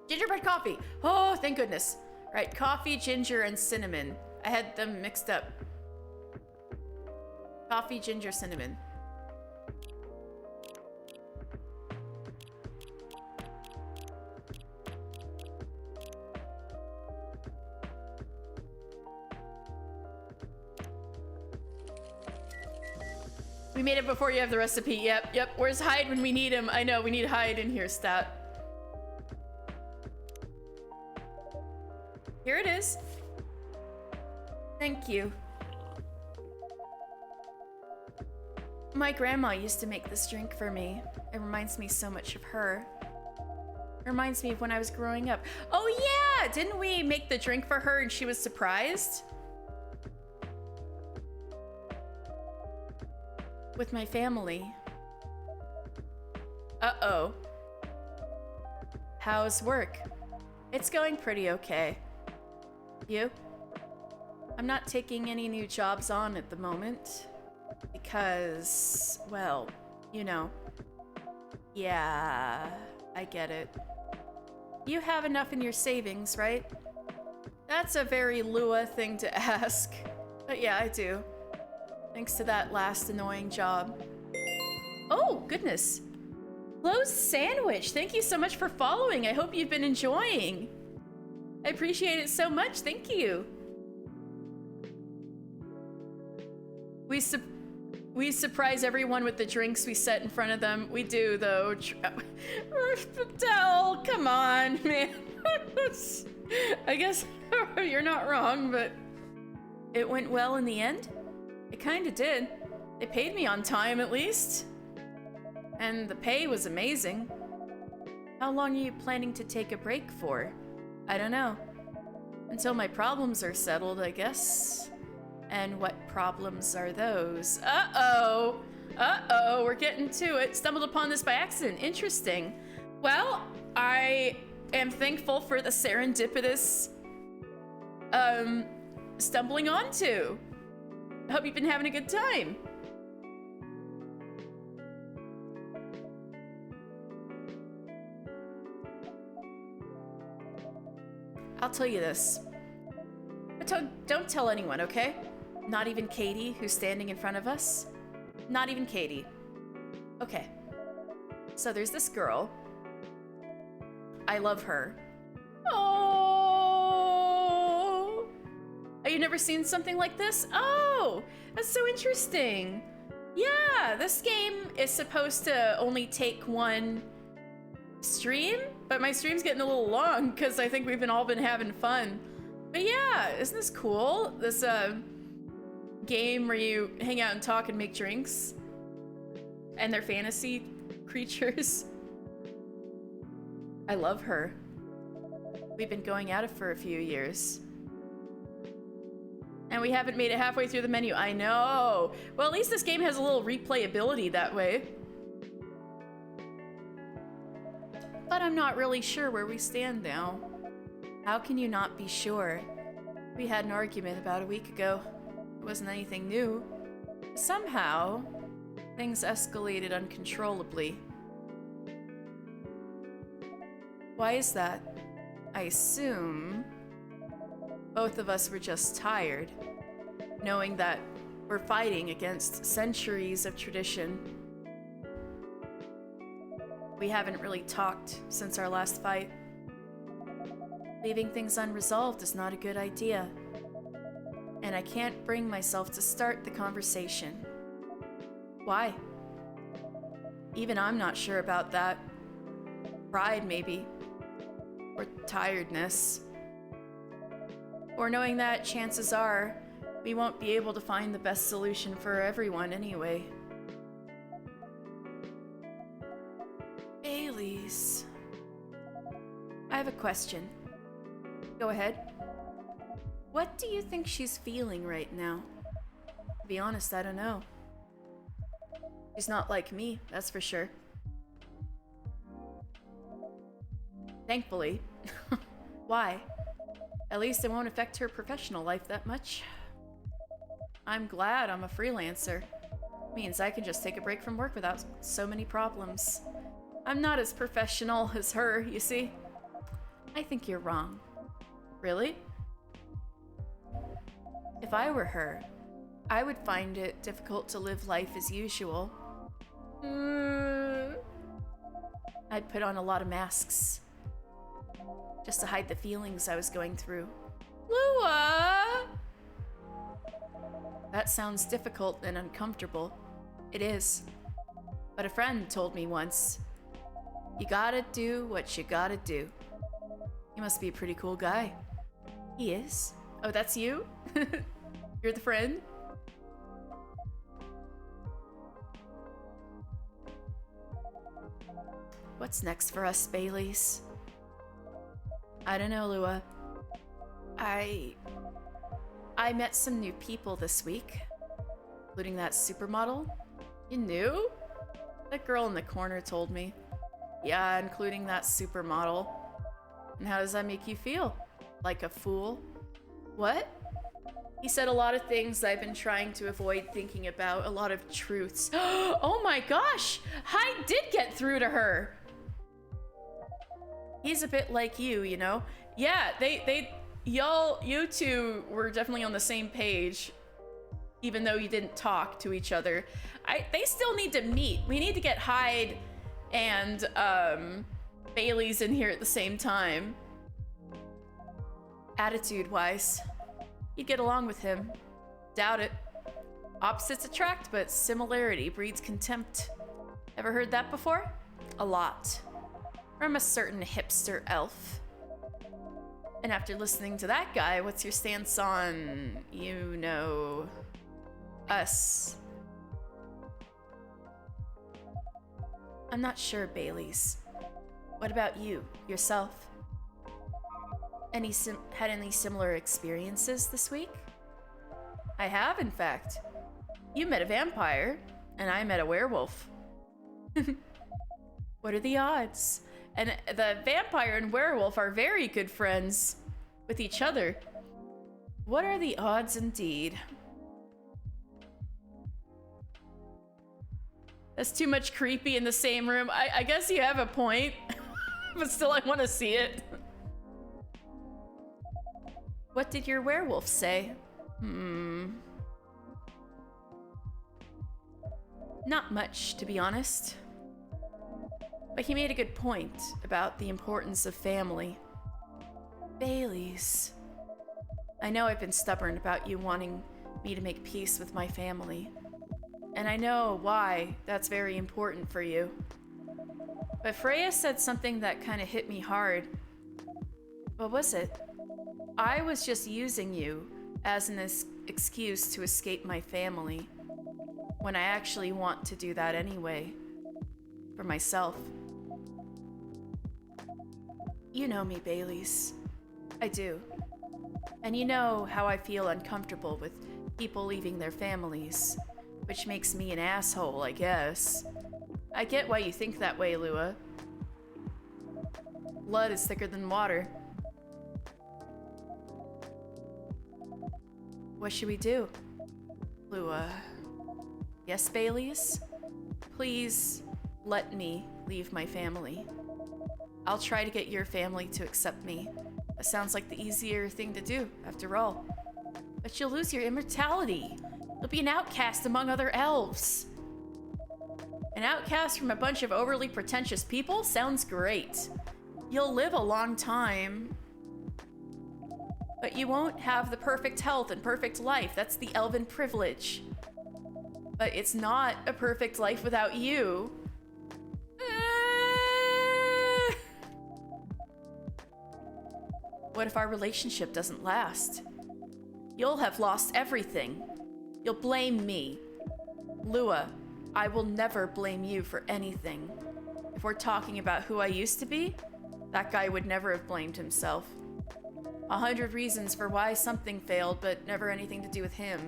Gingerbread coffee. Oh, thank goodness. Right, coffee, ginger, and cinnamon. I had them mixed up. Coffee, ginger, cinnamon. We made it before you have the recipe. Yep. Where's Hyde when we need him? I know, we need Hyde in here, stat. Here it is. Thank you. My grandma used to make this drink for me. It reminds me so much of her. It reminds me of when I was growing up. Oh yeah! Didn't we make the drink for her and she was surprised? With my family. Uh-oh. How's work? It's going pretty okay. You? I'm not taking any new jobs on at the moment. Because, well, you know. Yeah, I get it. You have enough in your savings, right? That's a very Lua thing to ask. But yeah, I do. Thanks to that last annoying job. Oh, goodness. Lowe's sandwich. Thank you so much for following. I hope you've been enjoying. I appreciate it so much. Thank you. We surprise everyone with the drinks we set in front of them. We do, though. Patel, come on, man. I guess you're not wrong, but it went well in the end? It kinda did. They paid me on time, at least. And the pay was amazing. How long are you planning to take a break for? I don't know. Until my problems are settled, I guess. And what problems are those? Uh-oh! Uh-oh, we're getting to it. Stumbled upon this by accident. Interesting. Well, I am thankful for the serendipitous stumbling onto. I hope you've been having a good time. I'll tell you this. But don't tell anyone, okay? Not even Katie, who's standing in front of us. Not even Katie. Okay. So there's this girl. I love her. Oh! Have you never seen something like this? Oh! That's so interesting. Yeah, this game is supposed to only take one stream, but my stream's getting a little long because I think we've all been having fun. But yeah, isn't this cool? This game where you hang out and talk and make drinks. And they're fantasy creatures. I love her. We've been going at it for a few years. And we haven't made it halfway through the menu. I know. Well, at least this game has a little replayability that way. But I'm not really sure where we stand now. How can you not be sure? We had an argument about a week ago. It wasn't anything new. Somehow, things escalated uncontrollably. Why is that? I assume both of us were just tired, knowing that we're fighting against centuries of tradition. We haven't really talked since our last fight. Leaving things unresolved is not a good idea. And I can't bring myself to start the conversation. Why? Even I'm not sure about that. Pride, maybe. Or tiredness. Or knowing that chances are We won't be able to find the best solution for everyone anyway. Bailey's. I have a question. Go ahead. What do you think she's feeling right now? To be honest, I don't know. She's not like me, that's for sure. Thankfully. Why? At least it won't affect her professional life that much. I'm glad I'm a freelancer. Means I can just take a break from work without so many problems. I'm not as professional as her, you see? I think you're wrong. Really? If I were her, I would find it difficult to live life as usual. I'd put on a lot of masks. Just to hide the feelings I was going through. Lua! That sounds difficult and uncomfortable. It is. But a friend told me once, you gotta do what you gotta do. He must be a pretty cool guy. He is. Oh, that's you? You're the friend? What's next for us, Baileys? I don't know, Lua. I met some new people this week, including that supermodel. You knew? That girl in the corner told me. Yeah, including that supermodel. And how does that make you feel? Like a fool? What? He said a lot of things I've been trying to avoid thinking about, a lot of truths. Oh my gosh! Hyde did get through to her! He's a bit like you know? Yeah, you two were definitely on the same page, even though you didn't talk to each other. They still need to meet. We need to get Hyde and, Bailey's in here at the same time. Attitude-wise, you'd get along with him. Doubt it. Opposites attract, but similarity breeds contempt. Ever heard that before? A lot. From a certain hipster elf. And after listening to that guy, what's your stance on, you know, us? I'm not sure, Bailey's. What about you, yourself? Had any similar experiences this week? I have, in fact. You met a vampire, and I met a werewolf. What are the odds? And the vampire and werewolf are very good friends with each other. What are the odds indeed? That's too much creepy in the same room. I guess you have a point, but still I want to see it. What did your werewolf say? Not much, to be honest. But he made a good point about the importance of family. Bailey's. I know I've been stubborn about you wanting me to make peace with my family. And I know why that's very important for you. But Freya said something that kind of hit me hard. What was it? I was just using you as an excuse to escape my family, when I actually want to do that anyway. For myself. You know me, Baileys. I do. And you know how I feel uncomfortable with people leaving their families, which makes me an asshole, I guess. I get why you think that way, Lua. Blood is thicker than water. What should we do? Lua. Yes, Baileys? Please let me leave my family. I'll try to get your family to accept me. That sounds like the easier thing to do, after all. But you'll lose your immortality. You'll be an outcast among other elves. An outcast from a bunch of overly pretentious people? Sounds great. You'll live a long time. But you won't have the perfect health and perfect life. That's the elven privilege. But it's not a perfect life without you. What if our relationship doesn't last? You'll have lost everything. You'll blame me. Lua, I will never blame you for anything. If we're talking about who I used to be, that guy would never have blamed himself. 100 reasons for why something failed, but never anything to do with him.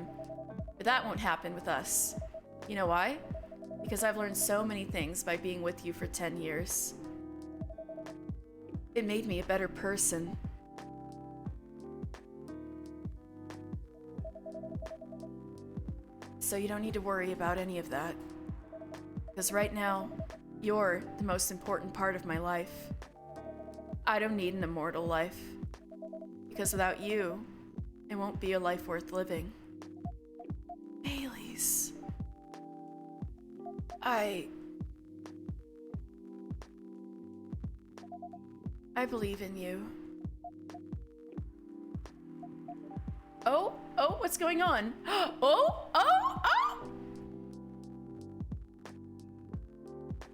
But that won't happen with us. You know why? Because I've learned so many things by being with you for 10 years. It made me a better person. So you don't need to worry about any of that. Because right now, you're the most important part of my life. I don't need an immortal life. Because without you, it won't be a life worth living. Bailey's. I believe in you. Oh, what's going on? Oh!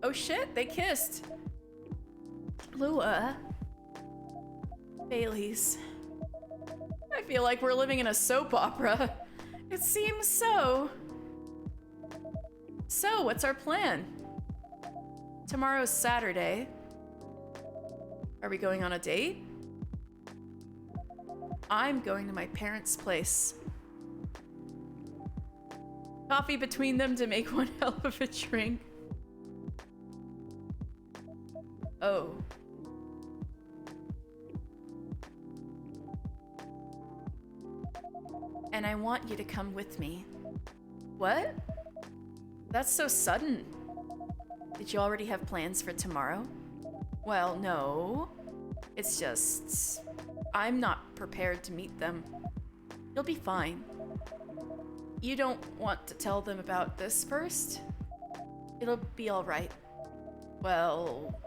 Oh shit, they kissed. Lua. Bailey's. I feel like we're living in a soap opera. It seems so. So, what's our plan? Tomorrow's Saturday. Are we going on a date? I'm going to my parents' place. Coffee between them to make one hell of a drink. Oh. And I want you to come with me. What? That's so sudden. Did you already have plans for tomorrow? Well, no. It's just... I'm not prepared to meet them. You'll be fine. You don't want to tell them about this first? It'll be alright. Well...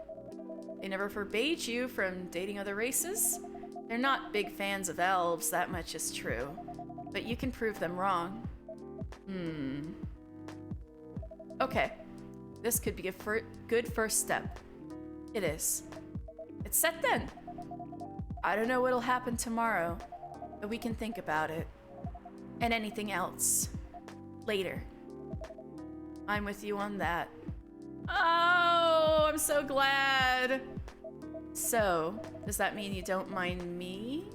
They never forbade you from dating other races? They're not big fans of elves, that much is true. But you can prove them wrong. Okay. This could be a good first step. It is. It's set then. I don't know what'll happen tomorrow, but we can think about it. And anything else. Later. I'm with you on that. Oh, I'm so glad. So, does that mean you don't mind me?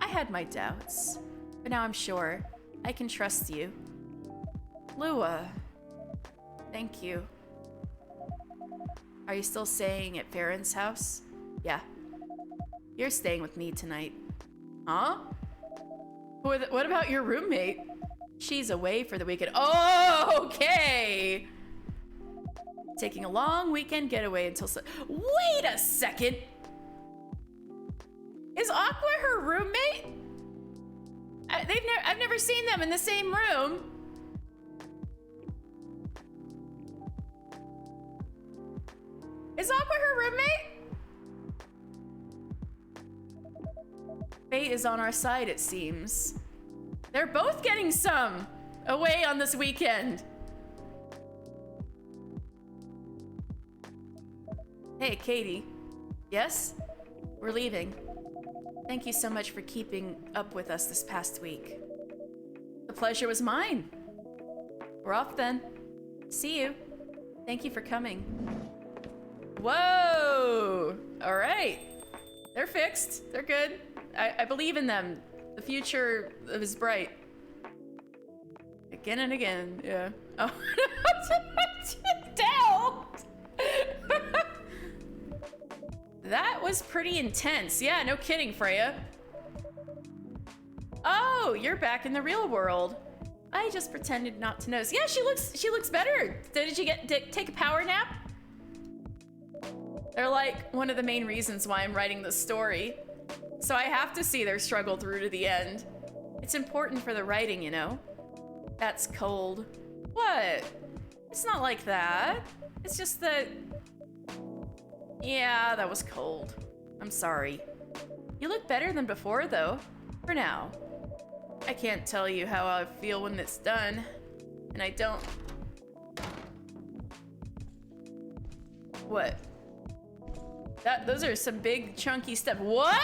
I had my doubts, but now I'm sure I can trust you. Lua. Thank you. Are you still staying at Farron's house? Yeah. You're staying with me tonight. Huh? What about your roommate? She's away for the weekend. Oh, okay! Taking a long weekend getaway until... Wait a second! Is Aqua her roommate? I've never seen them in the same room. Is Aqua her roommate? Fate is on our side, it seems. They're both getting some away on this weekend. Hey, Katie. Yes? We're leaving. Thank you so much for keeping up with us this past week. The pleasure was mine. We're off then. See you. Thank you for coming. Whoa! All right. They're fixed. They're good. I believe in them. The future is bright. Again and again, yeah. Oh, down! That was pretty intense. Yeah, no kidding, Freya. Oh, you're back in the real world. I just pretended not to notice. Yeah, she looks better. Did you take a power nap? They're like one of the main reasons why I'm writing this story. So I have to see their struggle through to the end. It's important for the writing, you know? That's cold. What? It's not like that. It's just that... Yeah, that was cold. I'm sorry. You look better than before, though. For now. I can't tell you how I feel when it's done. And I don't... What? Those are some big chunky steps. What?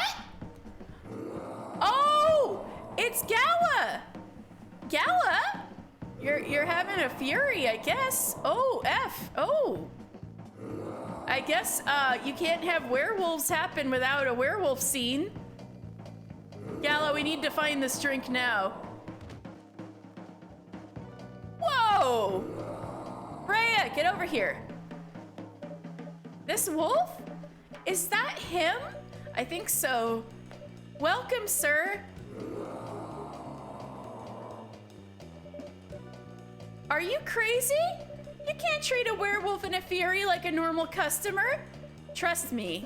Oh! It's Gala! Gala? You're having a fury, I guess. Oh, F. Oh. I guess you can't have werewolves happen without a werewolf scene. Gala, we need to find this drink now. Whoa! Rhea, get over here. This wolf? Is that him? I think so. Welcome, sir. Are you crazy? You can't treat a werewolf and a fury like a normal customer. Trust me,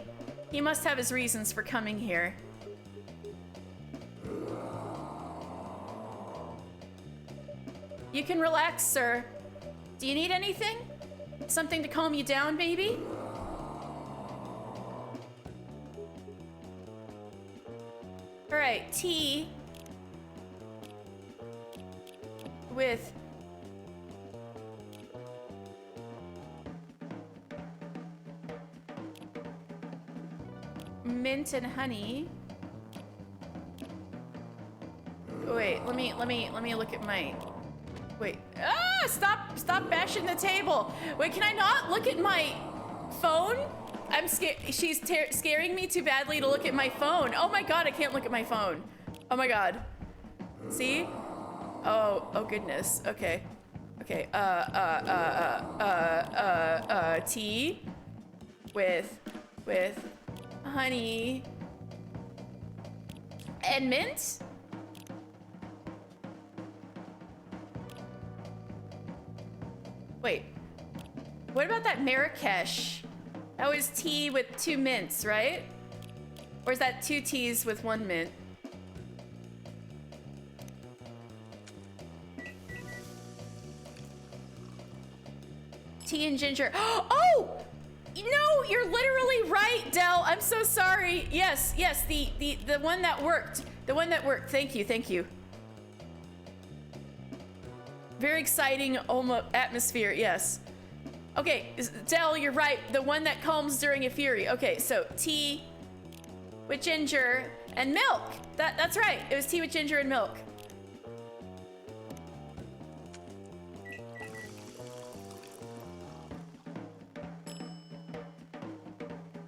he must have his reasons for coming here. You can relax, sir. Do you need anything? Something to calm you down, maybe? All right, tea with mint and honey. Wait, let me look at my. Wait. Ah! Stop bashing the table. Wait, can I not look at my phone? I'm scared. She's scaring me too badly to look at my phone. Oh my god, I can't look at my phone. Oh my god. See? Oh goodness. Okay. Okay. Tea with honey and mint. Wait. What about that Marrakesh? That was tea with 2 mints, right? Or is that 2 teas with 1 mint? Tea and ginger. Oh! No, you're literally right, Del. I'm so sorry. Yes, the one that worked. The one that worked. Thank you. Very exciting atmosphere, yes. Okay, Del, you're right. The one that calms during a fury. Okay, so tea with ginger and milk. That's right. It was tea with ginger and milk.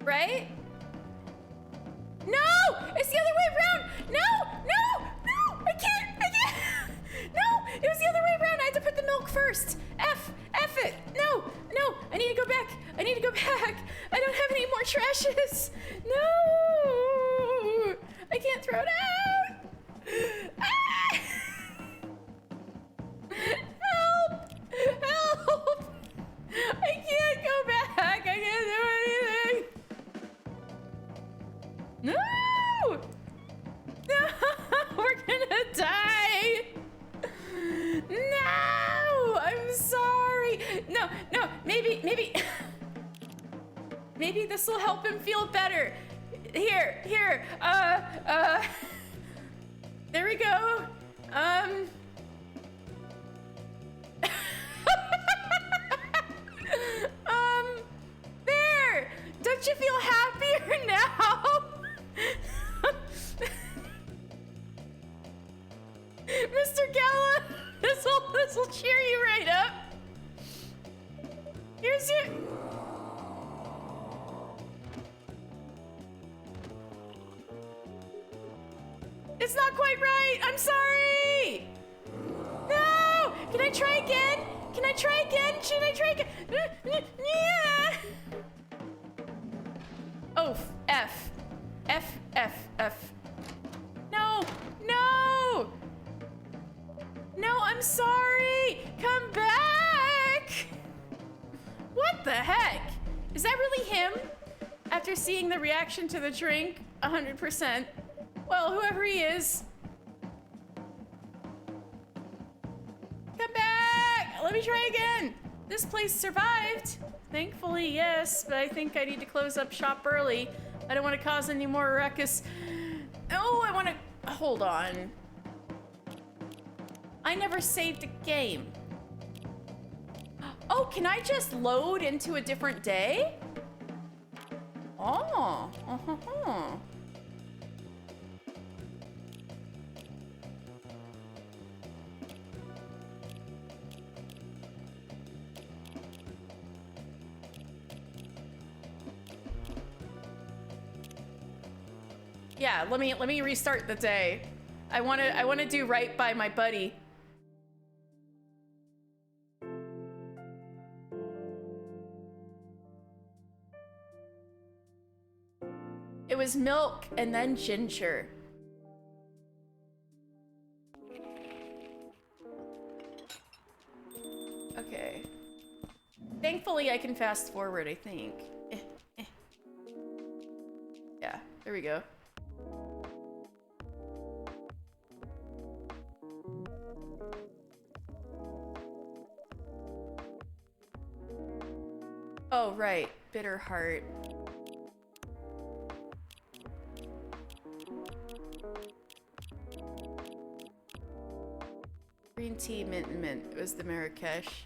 Right? No! It's the other way around! No! I can't! No! It was the other way around! I had to put the milk first! F it! No! I need to go back! I don't have any more trashes! No! I can't throw it out! Ah! Help! I can't go back! I can't do anything! No! We're gonna die! No! I'm sorry! No! Maybe... Maybe this will help him feel better. Here. There we go. There! Don't you feel happier now? Mr. Gala, this will cheer you right up. Here's your... It's not quite right. I'm sorry. No. Can I try again? Should I try again? Yeah. Oh, F. No, I'm sorry. Come back. What the heck? Is that really him? After seeing the reaction to the drink, 100%. Well, whoever he is. Come back! Let me try again. This place survived. Thankfully, yes, but I think I need to close up shop early. I don't want to cause any more ruckus. Oh, I want to... Hold on. I never saved a game. Oh, can I just load into a different day? Oh, Yeah, let me restart the day. I wanna do right by my buddy. It was milk and then ginger. Okay. Thankfully, I can fast forward, I think. Yeah, there we go. Oh, right. Bitter heart. Green tea, mint, and mint. It was the Marrakesh.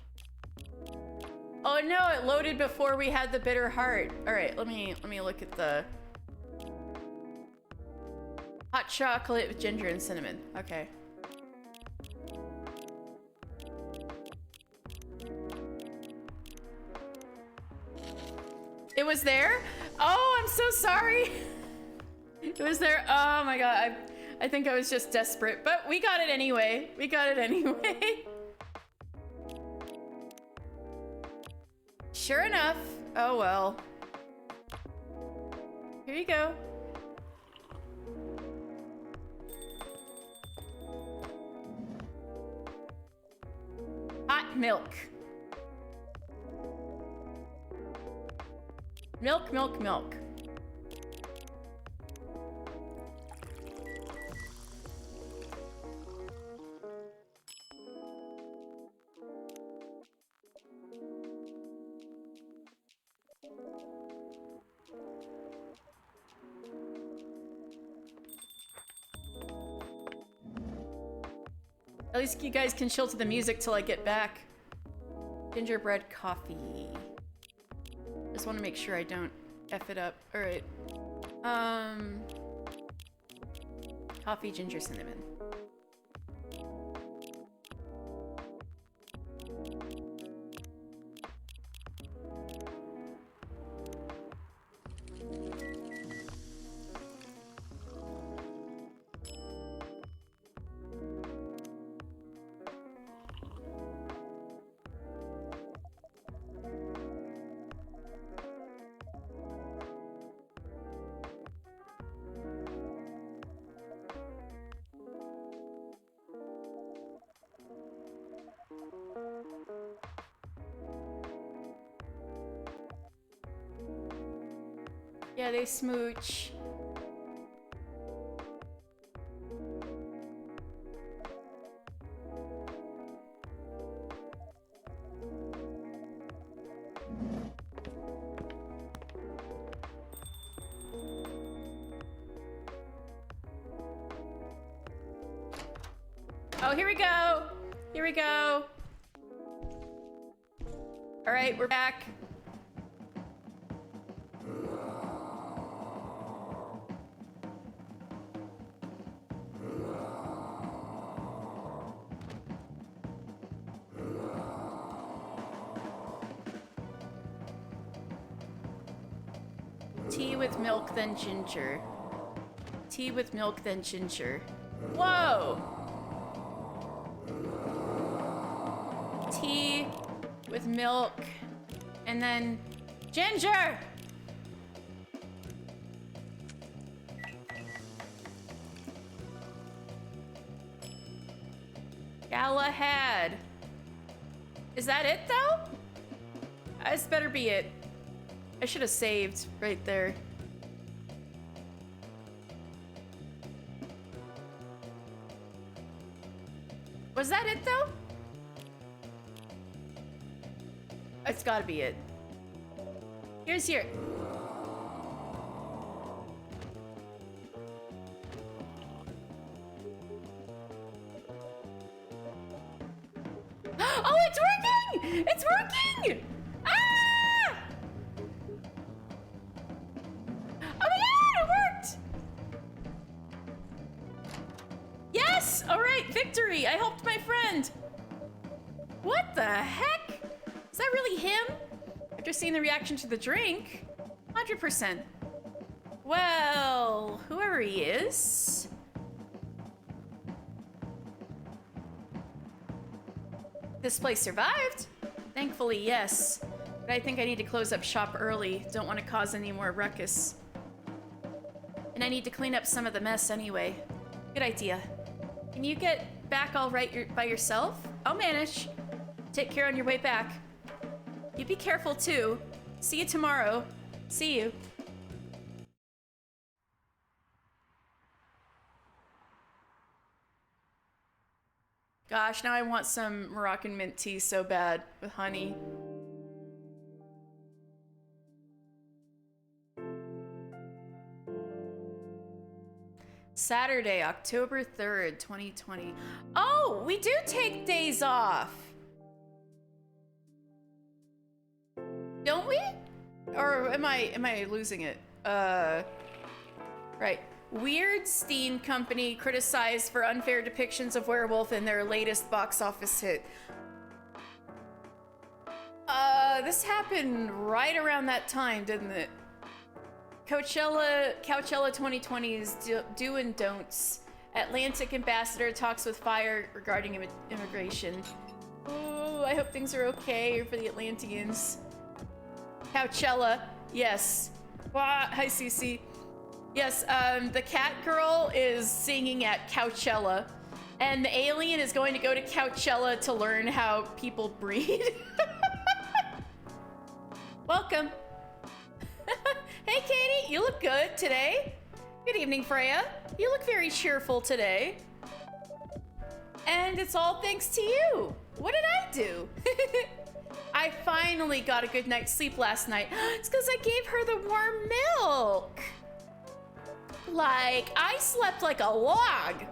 Oh no, it loaded before we had the bitter heart. All right, let me look at the hot chocolate with ginger and cinnamon. Okay. It was there? Oh, I'm so sorry. It was there. Oh my god. I think I was just desperate, but we got it anyway. We got it anyway. Sure enough. Oh well. Here you go. Hot milk. Milk, milk, milk. At least you guys can chill to the music till I get back. Gingerbread coffee. Just want to make sure I don't F it up. All right. Coffee, ginger, cinnamon. Yeah, they smooch. Oh, here we go. Here we go. All right, we're back. Tea with milk, then ginger. Tea with milk, then ginger. Whoa! Tea with milk, and then ginger! Galahad. Is that it, though? This better be it. I should have saved right there. Was that it, though? It's gotta be it. Here's here. Oh, it's working! It's working! Ah! Oh my god, it worked! Yes! Alright, victory! I helped my friend! What the heck? Is that really him? After seeing the reaction to the drink? 100%. Well, whoever he is. This place survived? Thankfully, yes. But I think I need to close up shop early. Don't want to cause any more ruckus. And I need to clean up some of the mess anyway. Good idea. Can you get back all right by yourself? I'll manage. Take care on your way back. You be careful too. See you tomorrow. See you. Gosh, now I want some Moroccan mint tea so bad with honey. Saturday, October 3rd, 2020. Oh, we do take days off. Don't we? Or am I losing it? Right. Weird Steam Company criticized for unfair depictions of werewolf in their latest box office hit. This happened right around that time, didn't it? Coachella 2020's do and don'ts. Atlantic ambassador talks with Fire regarding immigration. Oh, I hope things are okay for the Atlanteans. Coachella, yes. Hi, Cece. Yes, the cat girl is singing at Coachella, and the alien is going to go to Coachella to learn how people breed. Welcome. Hey, Katie, you look good today. Good evening, Freya. You look very cheerful today. And it's all thanks to you. What did I do? I finally got a good night's sleep last night. It's because I gave her the warm milk. Like, I slept like a log.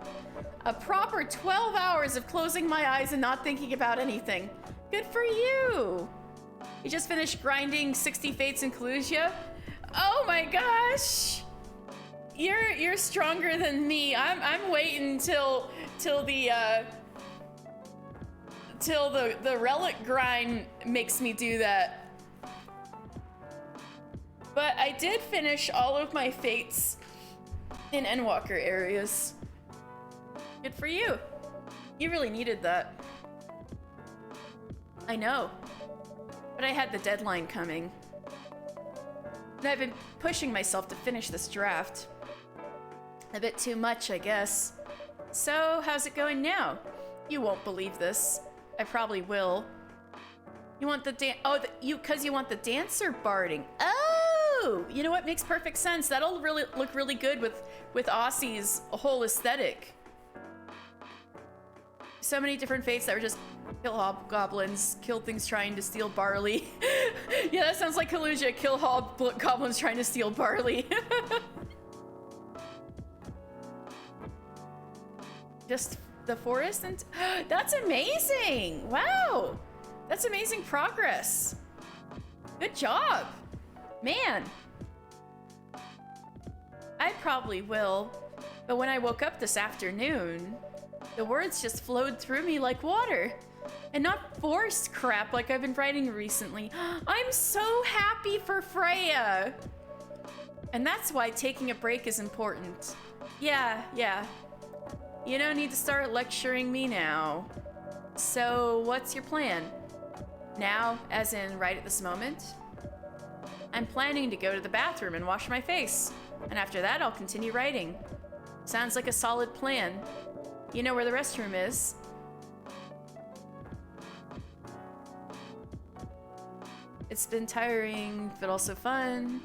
A proper 12 hours of closing my eyes and not thinking about anything. Good for you. You just finished grinding 60 Fates in Kalusia? Oh my gosh. You're stronger than me. I'm waiting till the relic grind makes me do that. But I did finish all of my fates in Endwalker areas. Good for you. You really needed that. I know. But I had the deadline coming. And I've been pushing myself to finish this draft. A bit too much, I guess. So, how's it going now? You won't believe this. I probably will. You want the because you want the dancer barding. Oh, you know what makes perfect sense. That'll really look really good with Aussie's whole aesthetic. So many different fates that were just kill hobgoblins, kill things trying to steal barley. Yeah, that sounds like Kalusia. Kill hobgoblins trying to steal barley. Just the forest and that's amazing. Wow. That's amazing progress. Good job. Man. I probably will. But when I woke up this afternoon, the words just flowed through me like water. And not forced crap like I've been writing recently. I'm so happy for Freya. And that's why taking a break is important. Yeah. You don't need to start lecturing me now. So what's your plan? Now, as in right at this moment? I'm planning to go to the bathroom and wash my face. And after that, I'll continue writing. Sounds like a solid plan. You know where the restroom is. It's been tiring, but also fun.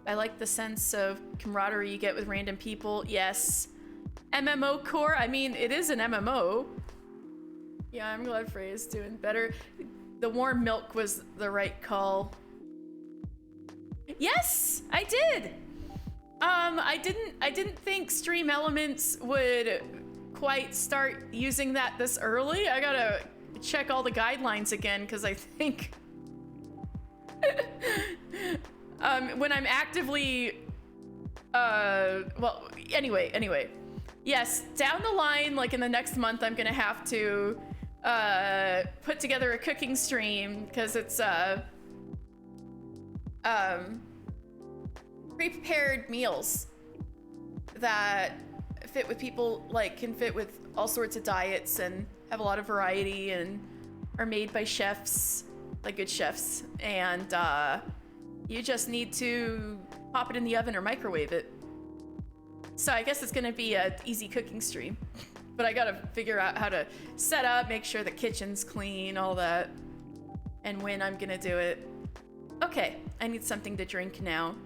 I like the sense of camaraderie you get with random people. Yes. MMO core, I mean, it is an MMO. Yeah, I'm glad Freya's doing better. The warm milk was the right call. Yes, I did. I didn't think Stream Elements would quite start using that this early. I gotta check all the guidelines again because I think when I'm actively well, anyway. Yes, down the line, like in the next month, I'm gonna have to put together a cooking stream because it's pre-prepared meals that fit with people, like can fit with all sorts of diets and have a lot of variety and are made by chefs, like good chefs. And you just need to pop it in the oven or microwave it. So I guess it's gonna be an easy cooking stream. But I gotta figure out how to set up, make sure the kitchen's clean, all that. And when I'm gonna do it. Okay, I need something to drink now.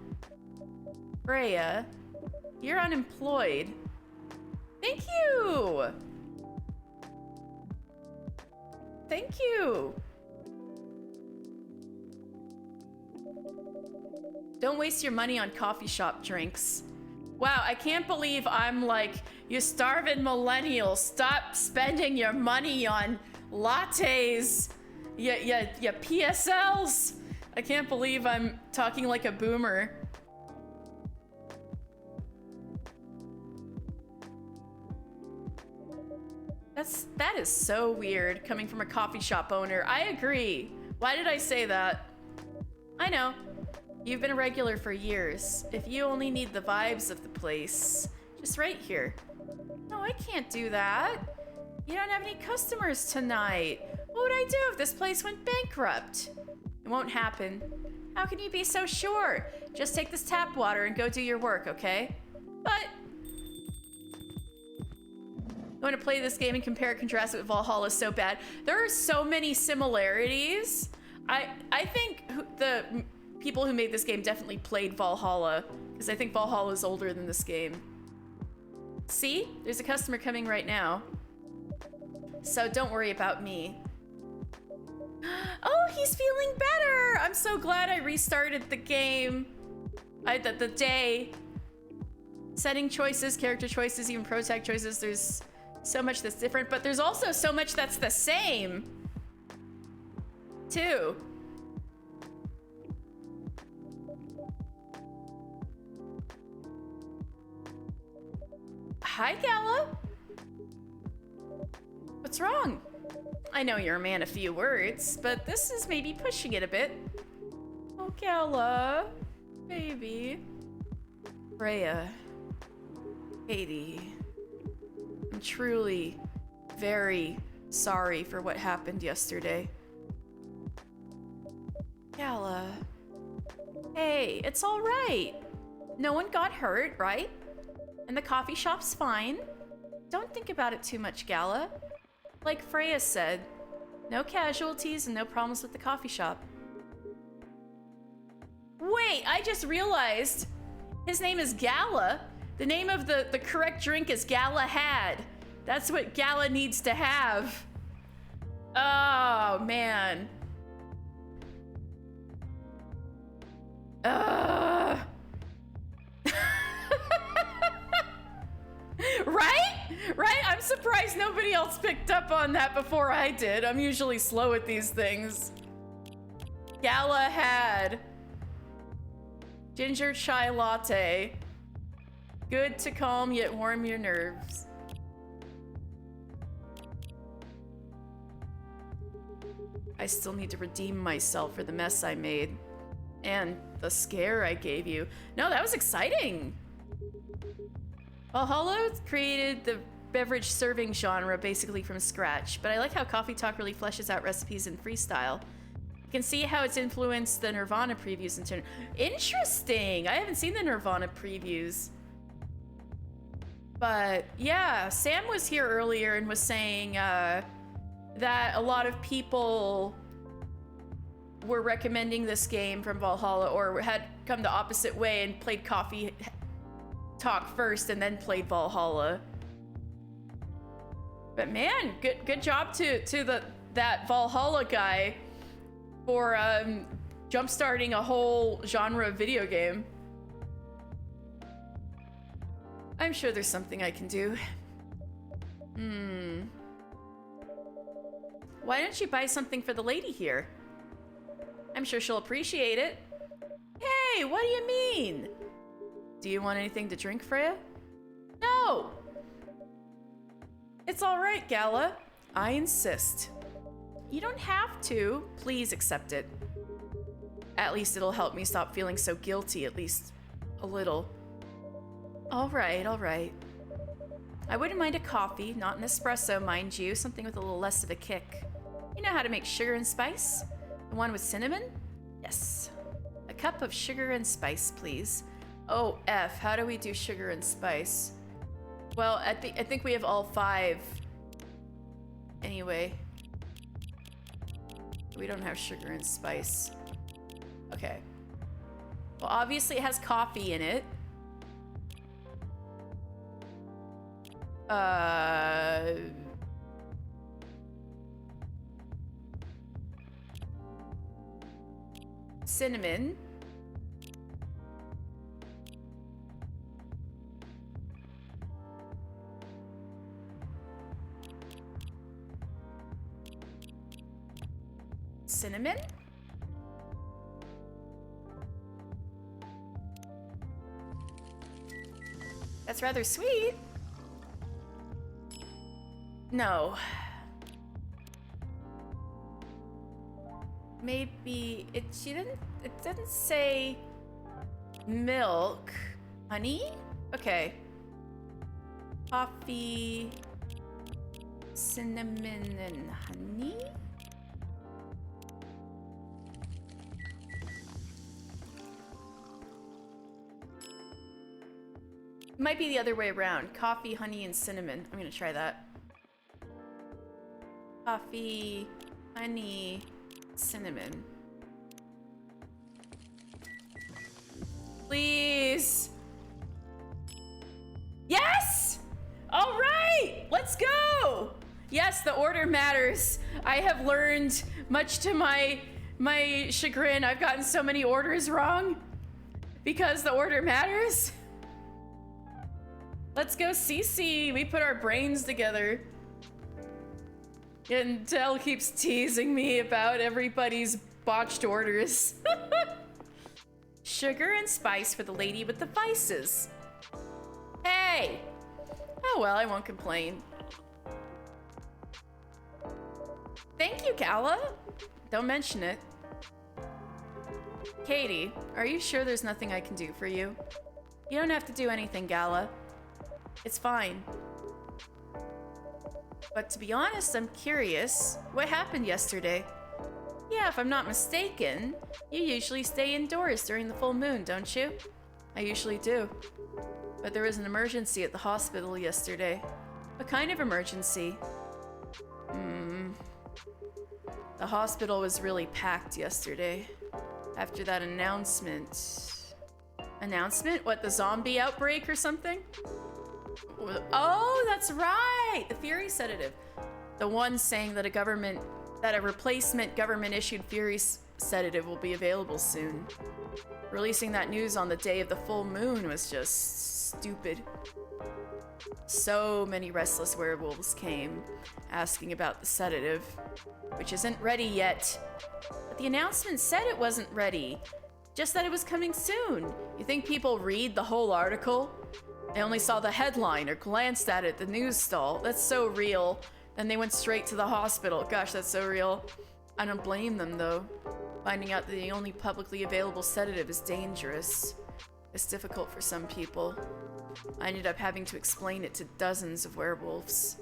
Freya, you're unemployed. Thank you! Thank you! Don't waste your money on coffee shop drinks. Wow, I can't believe I'm like, you starving millennials, stop spending your money on lattes, ya PSLs. I can't believe I'm talking like a boomer. That is so weird coming from a coffee shop owner. I agree. Why did I say that? I know. You've been a regular for years. If you only need the vibes of the place, just right here. No, I can't do that. You don't have any customers tonight. What would I do if this place went bankrupt? It won't happen. How can you be so sure? Just take this tap water and go do your work, okay? But you want to play this game and compare and contrast it with Valhalla so bad. There are so many similarities. I think the people who made this game definitely played Valhalla, because I think Valhalla is older than this game. See? There's a customer coming right now. So don't worry about me. Oh, he's feeling better! I'm so glad I restarted the game. The day. Setting choices, character choices, even pro tag choices, there's so much that's different, but there's also so much that's the same, too. Hi, Gala. What's wrong? I know you're a man of few words, but this is maybe pushing it a bit. Oh, Gala. Baby. Freya. Katie. I'm truly very sorry for what happened yesterday. Gala. Hey, it's all right. No one got hurt, right? And the coffee shop's fine. Don't think about it too much, Gala. Like Freya said, no casualties and no problems with the coffee shop. Wait, I just realized his name is Gala. The name of the correct drink is Galahad. That's what Gala needs to have. Oh, man. Right? Right? I'm surprised nobody else picked up on that before I did. I'm usually slow at these things. Galahad. Ginger chai latte. Good to calm yet warm your nerves. I still need to redeem myself for the mess I made. And the scare I gave you. No, that was exciting. Valhalla created the beverage serving genre basically from scratch, but I like how Coffee Talk really fleshes out recipes in freestyle. You can see how it's influenced the Nirvana previews in turn. Interesting! I haven't seen the Nirvana previews. But yeah, Sam was here earlier and was saying that a lot of people were recommending this game from Valhalla, or had come the opposite way and played Coffee Talk first and then played Valhalla. But man, good job to that Valhalla guy for jump-starting a whole genre of video game. I'm sure there's something I can do. Why don't you buy something for the lady here? I'm sure she'll appreciate it. Hey, what do you mean? Do you want anything to drink, Freya? No! It's all right, Gala. I insist. You don't have to. Please accept it. At least it'll help me stop feeling so guilty, at least A little. All right, all right. I wouldn't mind a coffee, not an espresso, mind you, something with a little less of a kick. You know how to make sugar and spice? The one with cinnamon? Yes. A cup of sugar and spice, please. Oh, F, how do we do sugar and spice? Well, I think we have all 5. Anyway. We don't have sugar and spice. Okay. Well, obviously it has coffee in it. Cinnamon. Cinnamon? That's rather sweet. No. Maybe it didn't say milk. Honey? Okay. Coffee, cinnamon, and honey? Might be the other way around. Coffee, honey, and cinnamon. I'm gonna try that. Coffee, honey, cinnamon. Please. Yes! All right, let's go. Yes, the order matters. I have learned, much to my chagrin, I've gotten so many orders wrong because the order matters. Let's go, Cece. We put our brains together. And Del keeps teasing me about everybody's botched orders. Sugar and spice for the lady with the vices. Hey! Oh well, I won't complain. Thank you, Gala. Don't mention it. Katie, are you sure there's nothing I can do for you? You don't have to do anything, Gala. It's fine. But to be honest, I'm curious. What happened yesterday? Yeah, if I'm not mistaken, you usually stay indoors during the full moon, don't you? I usually do. But there was an emergency at the hospital yesterday. What kind of emergency? The hospital was really packed yesterday. After that announcement. Announcement? What, the zombie outbreak or something? Oh, that's right! The Fury sedative. The one saying that a replacement government-issued Fury sedative will be available soon. Releasing that news on the day of the full moon was just stupid. So many restless werewolves came, asking about the sedative, which isn't ready yet. But the announcement said it wasn't ready, just that it was coming soon. You think people read the whole article? They only saw the headline or glanced at it at the news stall. That's so real. Then they went straight to the hospital. Gosh, that's so real. I don't blame them, though. Finding out that the only publicly available sedative is dangerous. It's difficult for some people. I ended up having to explain it to dozens of werewolves.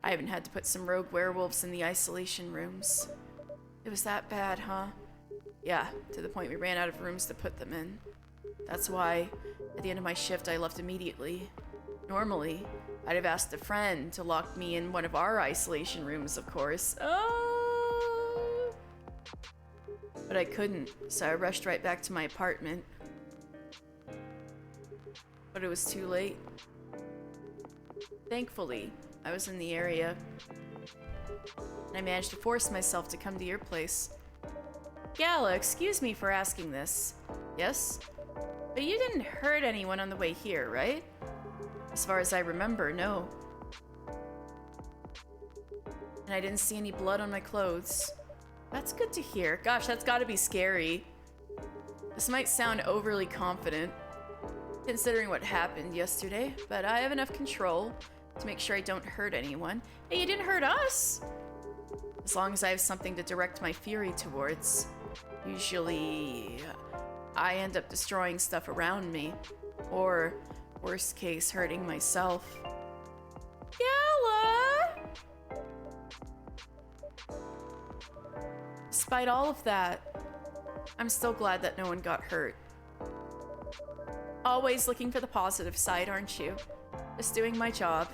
I even had to put some rogue werewolves in the isolation rooms. It was that bad, huh? Yeah, to the point we ran out of rooms to put them in. That's why, at the end of my shift, I left immediately. Normally, I'd have asked a friend to lock me in one of our isolation rooms, of course. Oh! But I couldn't, so I rushed right back to my apartment. But it was too late. Thankfully, I was in the area. And I managed to force myself to come to your place. Gala, excuse me for asking this. Yes? But you didn't hurt anyone on the way here, right? As far as I remember, no. And I didn't see any blood on my clothes. That's good to hear. Gosh, that's gotta be scary. This might sound overly confident, considering what happened yesterday, but I have enough control to make sure I don't hurt anyone. Hey, you didn't hurt us! As long as I have something to direct my fury towards. Usually I end up destroying stuff around me. Or, worst case, hurting myself. Gala! Despite all of that, I'm still glad that no one got hurt. Always looking for the positive side, aren't you? Just doing my job.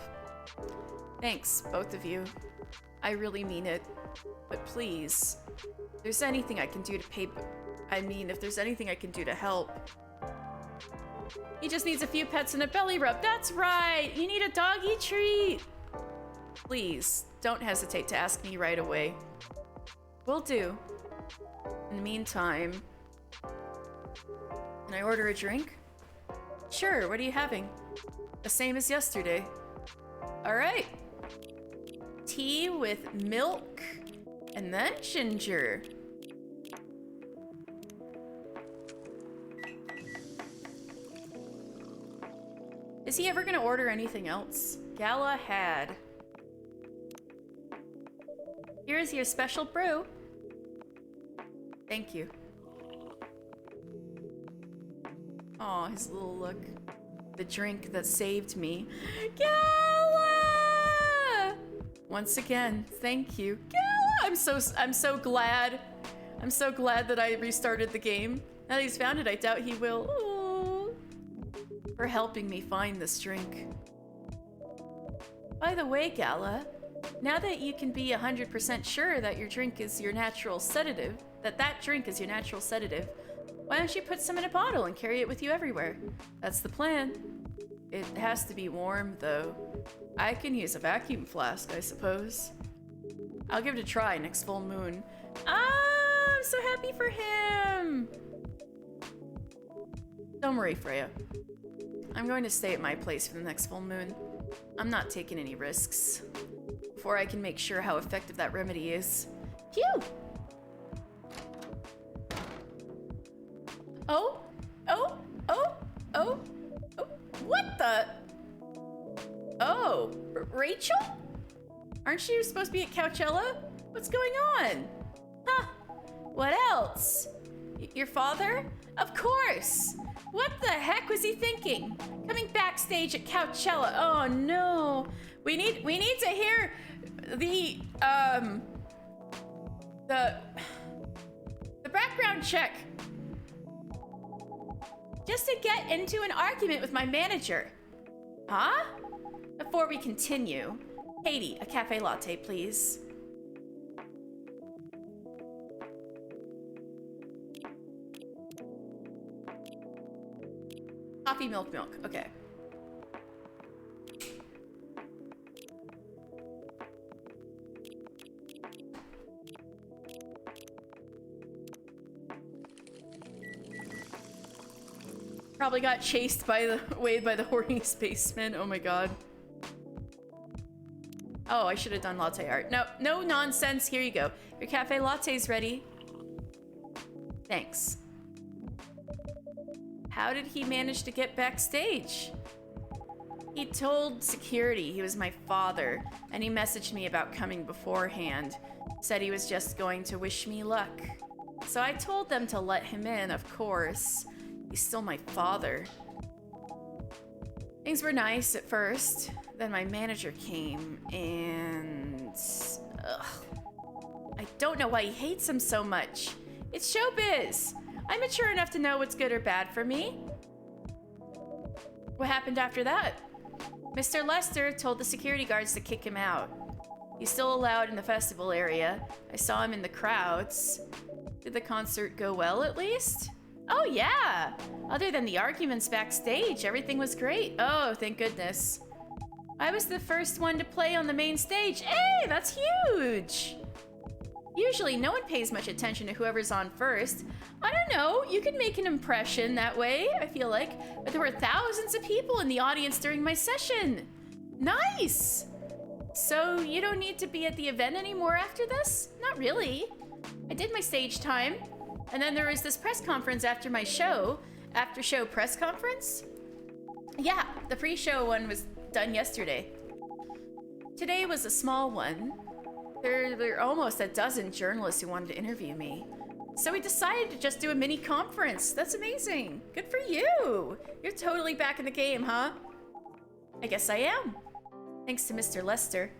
Thanks, both of you. I really mean it. But please, if there's anything I can do to if there's anything I can do to help. He just needs a few pets and a belly rub. That's right! You need a doggy treat! Please, don't hesitate to ask me right away. Will do. In the meantime, can I order a drink? Sure, what are you having? The same as yesterday. Alright. Tea with milk and then ginger. Is he ever gonna order anything else? Gala had. Here's your special brew. Thank you. Aw, his little look. The drink that saved me. Gala! Once again, thank you. Gala! I'm so glad. I'm so glad that I restarted the game. Now that he's found it, I doubt he will. Ooh. For helping me find this drink. By the way, Gala, now that you can be 100% sure that your drink is your natural sedative, that drink is your natural sedative, why don't you put some in a bottle and carry it with you everywhere? That's the plan. It has to be warm, though. I can use a vacuum flask, I suppose. I'll give it a try next full moon. Ah, I'm so happy for him! Don't worry, Freya. I'm going to stay at my place for the next full moon. I'm not taking any risks. Before I can make sure how effective that remedy is. Phew! Oh, oh, oh, oh, oh, what the? Oh, Rachel? Aren't you supposed to be at Coachella? What's going on? Huh, what else? Your father? Of course! What the heck was he thinking? Coming backstage at Coachella, oh no. We need to hear the background check. Just to get into an argument with my manager. Huh? Before we continue, Katie, a cafe latte, please. Coffee, milk. Okay. Probably got chased away by the horny spaceman. Oh my god. Oh, I should have done latte art. No nonsense. Here you go. Your cafe latte's ready. Thanks. How did he manage to get backstage? He told security he was my father, and he messaged me about coming beforehand. Said he was just going to wish me luck. So I told them to let him in, of course. He's still my father. Things were nice at first. Then my manager came and... Ugh. I don't know why he hates him so much. It's showbiz. I'm mature enough to know what's good or bad for me. What happened after that? Mr. Lester told the security guards to kick him out. He's still allowed in the festival area. I saw him in the crowds. Did the concert go well at least? Oh yeah! Other than the arguments backstage, everything was great. Oh, thank goodness. I was the first one to play on the main stage. Hey, that's huge! Usually, no one pays much attention to whoever's on first. I don't know, you can make an impression that way, I feel like. But there were thousands of people in the audience during my session. Nice! So, you don't need to be at the event anymore after this? Not really. I did my stage time. And then there was this press conference after my show. After show press conference? Yeah, the pre-show one was done yesterday. Today was a small one. There were almost a dozen journalists who wanted to interview me. So we decided to just do a mini conference. That's amazing. Good for you. You're totally back in the game, huh? I guess I am. Thanks to Mr. Lester.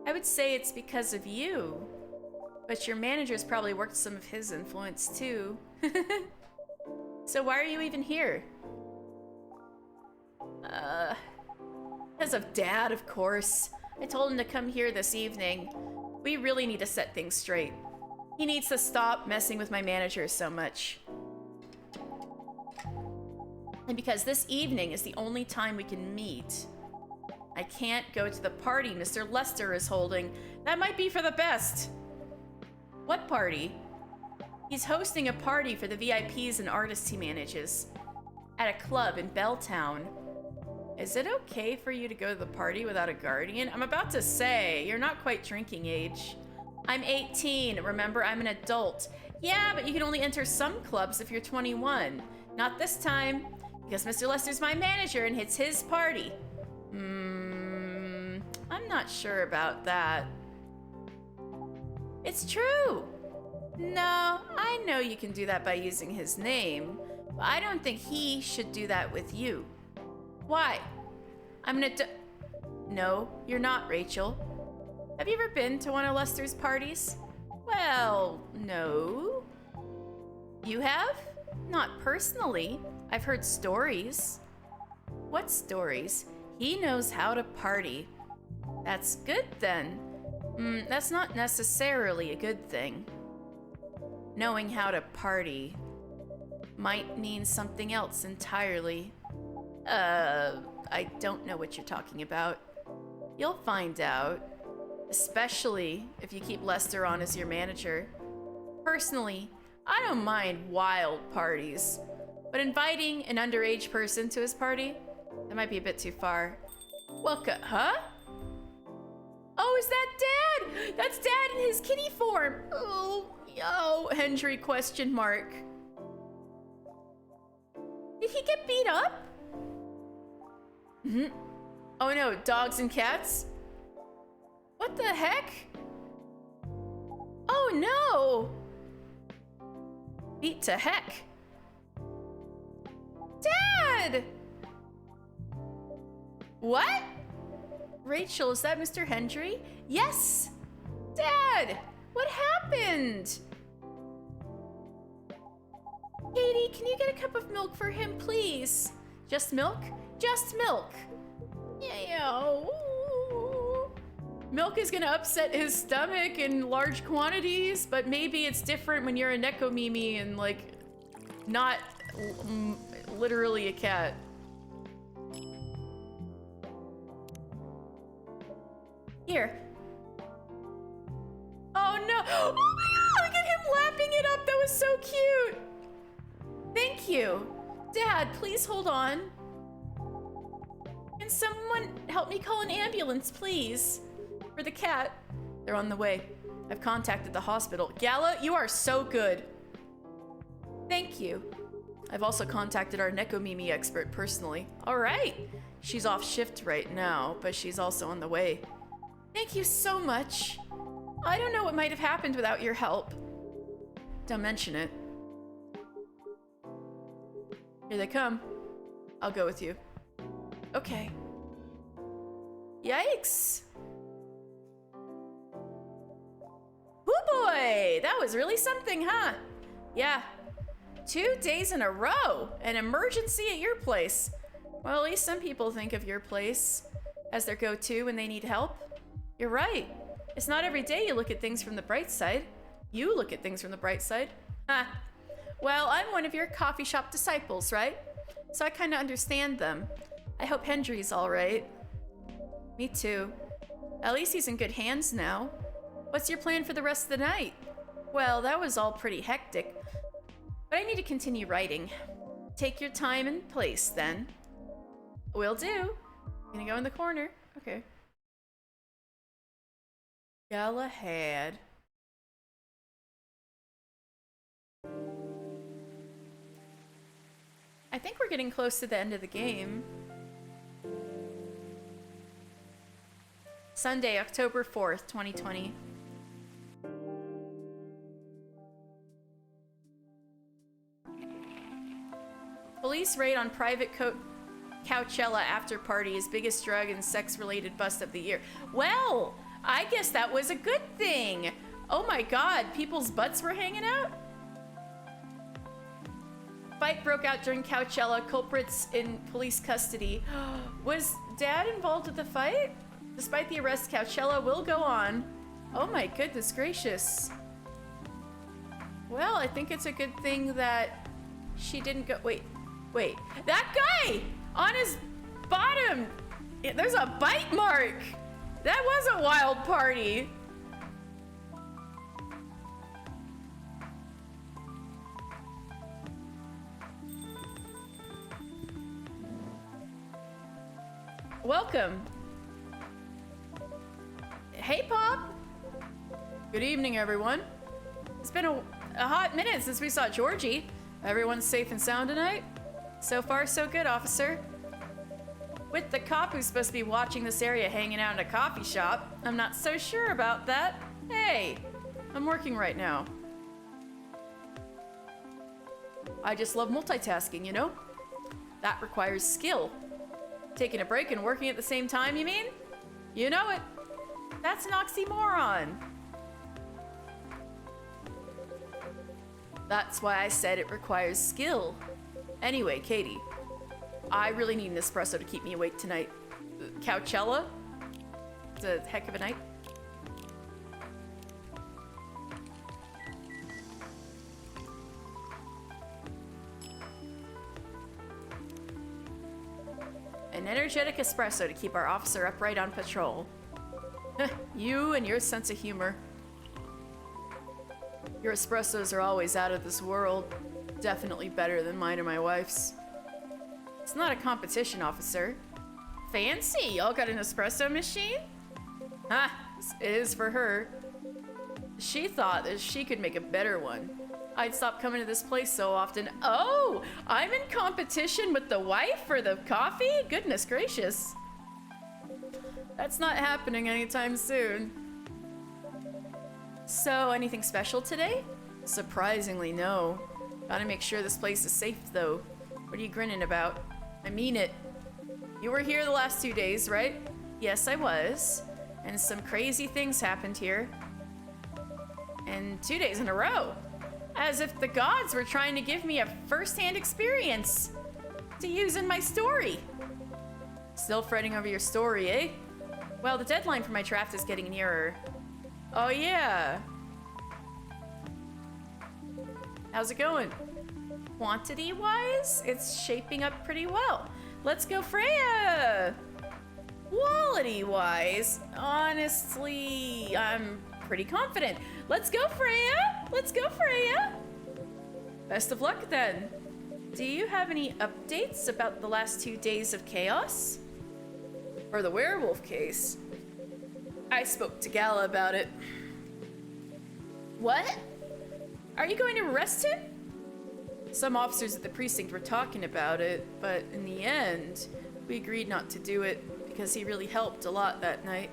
I would say it's because of you. But your manager's probably worked some of his influence too. So why are you even here? Because of Dad, of course. I told him to come here this evening. We really need to set things straight. He needs to stop messing with my manager so much. And because this evening is the only time we can meet, I can't go to the party Mr. Lester is holding. That might be for the best. What party? He's hosting a party for the VIPs and artists he manages at a club in Belltown. Is it okay for you to go to the party without a guardian? I'm about to say, you're not quite drinking age. I'm 18. Remember, I'm an adult. Yeah, but you can only enter some clubs if you're 21. Not this time, because Mr. Lester's my manager and it's his party. I'm not sure about that. It's true. No, I know you can do that by using his name, but I don't think he should do that with you. Why? No, you're not, Rachel. Have you ever been to one of Lester's parties? Well, no. You have? Not personally. I've heard stories. What stories? He knows how to party. That's good then. That's not necessarily a good thing. Knowing how to party might mean something else entirely. I don't know what you're talking about. You'll find out. Especially if you keep Lester on as your manager. Personally, I don't mind wild parties, but inviting an underage person to his party, that might be a bit too far. Huh? Oh, is that Dad? That's Dad in his kitty form. Oh, Hendry question mark. Did he get beat up? Oh no, dogs and cats? What the heck? Oh no! Beat to heck. Dad! What? Rachel, is that Mr. Hendry? Yes! Dad! What happened? Katie, can you get a cup of milk for him, please? Just milk? Just milk. Yeah. Milk is gonna upset his stomach in large quantities, but maybe it's different when you're a Nekomimi and, like, not literally a cat. Here. Oh no! Oh my god! Look at him lapping it up! That was so cute! Thank you! Dad, please hold on. Can someone help me call an ambulance, please? For the cat. They're on the way. I've contacted the hospital. Gala, you are so good. Thank you. I've also contacted our Nekomimi expert personally. All right. She's off shift right now, but she's also on the way. Thank you so much. I don't know what might have happened without your help. Don't mention it. Here they come. I'll go with you. Okay. Yikes. Hoo boy! That was really something, huh? Yeah. 2 days in a row. An emergency at your place. Well, at least some people think of your place as their go-to when they need help. You're right. It's not every day you look at things from the bright side. You look at things from the bright side. Ha. Well, I'm one of your coffee shop disciples, right? So I kind of understand them. I hope Hendry's all right. Me too. At least he's in good hands now. What's your plan for the rest of the night? Well, that was all pretty hectic, but I need to continue writing. Take your time and place, then. Will do. Gonna go in the corner. Okay. Galahad. I think we're getting close to the end of the game. Sunday, October 4th, 2020. Police raid on private Coachella after party's biggest drug and sex-related bust of the year. Well, I guess that was a good thing. Oh my god, people's butts were hanging out? Fight broke out during Coachella, culprits in police custody. Was Dad involved with the fight? Despite the arrest, Coachella will go on. Oh my goodness gracious. Well, I think it's a good thing that she didn't go. Wait. That guy on his bottom, there's a bite mark. That was a wild party. Welcome. Hey, Pop. Good evening, everyone. It's been a hot minute since we saw Georgie. Everyone's safe and sound tonight? So far, so good, officer. With the cop who's supposed to be watching this area hanging out in a coffee shop, I'm not so sure about that. Hey, I'm working right now. I just love multitasking, you know? That requires skill. Taking a break and working at the same time, you mean? You know it. That's an oxymoron. That's why I said it requires skill. Anyway, Katie, I really need an espresso to keep me awake tonight. Coachella? It's a heck of a night. An energetic espresso to keep our officer upright on patrol. You and your sense of humor. Your espressos are always out of this world. Definitely better than mine or my wife's. It's not a competition, officer. Fancy, y'all got an espresso machine? Ah, it is for her. She thought that she could make a better one. I'd stop coming to this place so often. Oh, I'm in competition with the wife for the coffee? Goodness gracious. That's not happening anytime soon. So, anything special today? Surprisingly, no. Gotta make sure this place is safe, though. What are you grinning about? I mean it. You were here the last 2 days, right? Yes, I was. And some crazy things happened here. And 2 days in a row. As if the gods were trying to give me a first-hand experience to use in my story. Still fretting over your story, eh? Well, the deadline for my draft is getting nearer. Oh, yeah. How's it going? Quantity-wise, it's shaping up pretty well. Let's go, Freya! Quality-wise, honestly, I'm pretty confident. Let's go, Freya! Let's go, Freya! Best of luck, then. Do you have any updates about the last 2 days of chaos? Or the werewolf case? I spoke to Gala about it. What? Are you going to arrest him? Some officers at the precinct were talking about it, but in the end, we agreed not to do it because he really helped a lot that night.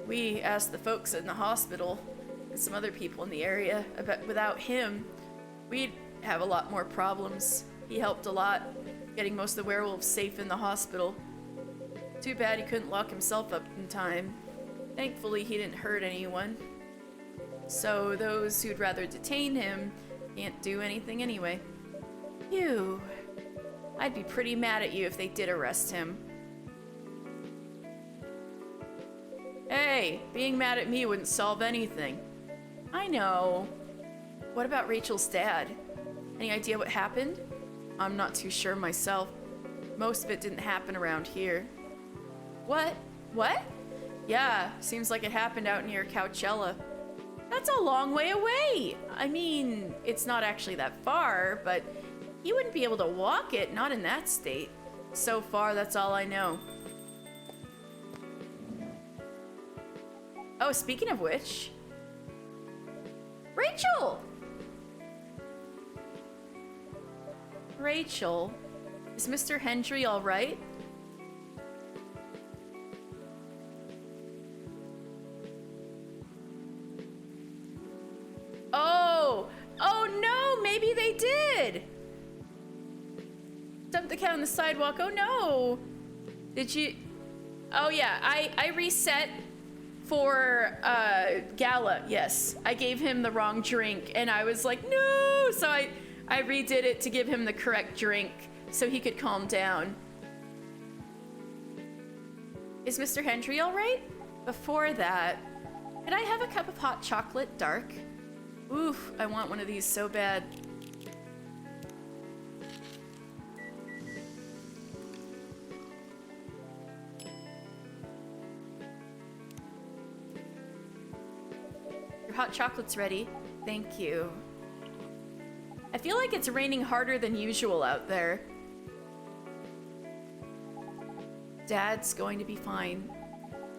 We asked the folks in the hospital and some other people in the area about without him, we'd have a lot more problems. He helped a lot, getting most of the werewolves safe in the hospital. Too bad he couldn't lock himself up in time. Thankfully, he didn't hurt anyone. So those who'd rather detain him can't do anything anyway. Phew. I'd be pretty mad at you if they did arrest him. Hey, being mad at me wouldn't solve anything. I know. What about Rachel's dad? Any idea what happened? I'm not too sure myself. Most of it didn't happen around here. What? What? Yeah, seems like it happened out near Coachella. That's a long way away. I mean, it's not actually that far, but you wouldn't be able to walk it, not in that state. So far, that's all I know. Oh, speaking of which... Rachel! Rachel, is Mr. Hendry all right? Oh no, maybe they did. cat on the sidewalk. Oh no! Did you? Oh yeah, I reset for Gala. Yes, I gave him the wrong drink, and I was like, no. So I redid it to give him the correct drink so he could calm down. Is Mr. Hendry all right? Before that, could I have a cup of hot chocolate, dark? Oof, I want one of these so bad. Your hot chocolate's ready. Thank you. I feel like it's raining harder than usual out there. Dad's going to be fine.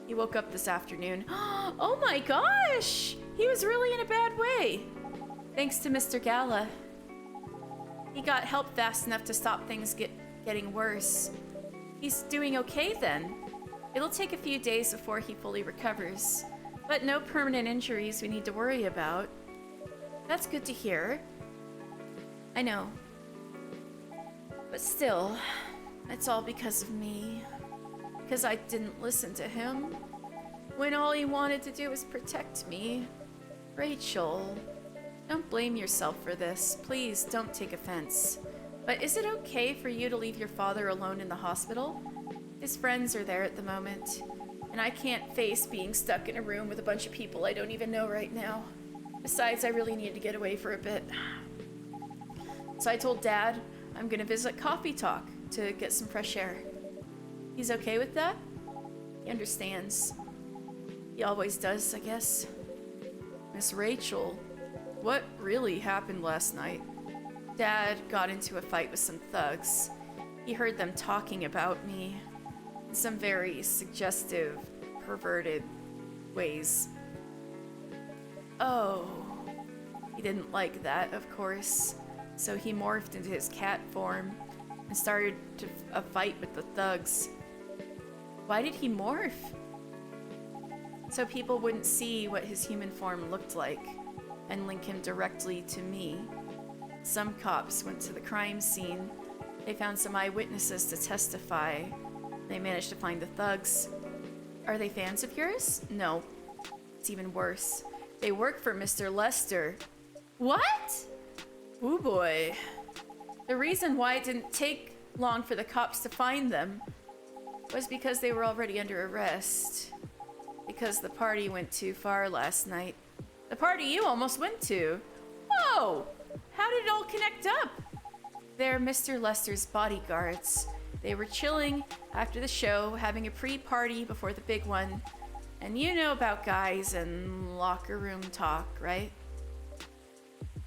He woke up this afternoon. Oh my gosh! He was really in a bad way. Thanks to Mr. Gala. He got help fast enough to stop things getting worse. He's doing okay then. It'll take a few days before he fully recovers, but no permanent injuries we need to worry about. That's good to hear. I know. But still, it's all because of me. Because I didn't listen to him. When all he wanted to do was protect me. Rachel, don't blame yourself for this. Please don't take offense. But is it okay for you to leave your father alone in the hospital? His friends are there at the moment. And I can't face being stuck in a room with a bunch of people I don't even know right now. Besides, I really need to get away for a bit. So I told Dad I'm gonna visit Coffee Talk to get some fresh air. He's okay with that? He understands. He always does, I guess. Miss Rachel, what really happened last night? Dad got into a fight with some thugs. He heard them talking about me in some very suggestive, perverted ways. Oh, he didn't like that, of course. So he morphed into his cat form and started a fight with the thugs. Why did he morph? So people wouldn't see what his human form looked like and link him directly to me. Some cops went to the crime scene. They found some eyewitnesses to testify. They managed to find the thugs. Are they fans of yours? No. It's even worse. They work for Mr. Lester. What? Oh boy. The reason why it didn't take long for the cops to find them was because they were already under arrest. Because the party went too far last night. The party you almost went to. Whoa! How did it all connect up? They're Mr. Lester's bodyguards. They were chilling after the show, having a pre-party before the big one. And you know about guys and locker room talk, right?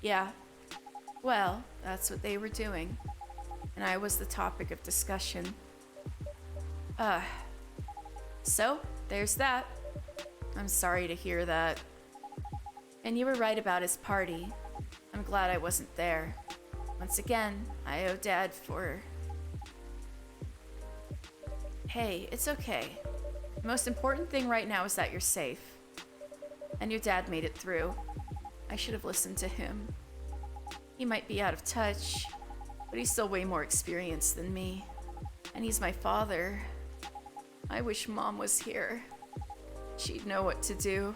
Yeah. Well, that's what they were doing. And I was the topic of discussion. So, there's that. I'm sorry to hear that. And you were right about his party. I'm glad I wasn't there. Once again, I owe Dad for... Hey, it's okay. The most important thing right now is that you're safe. And your dad made it through. I should have listened to him. He might be out of touch, but he's still way more experienced than me. And he's my father. I wish Mom was here. She'd know what to do.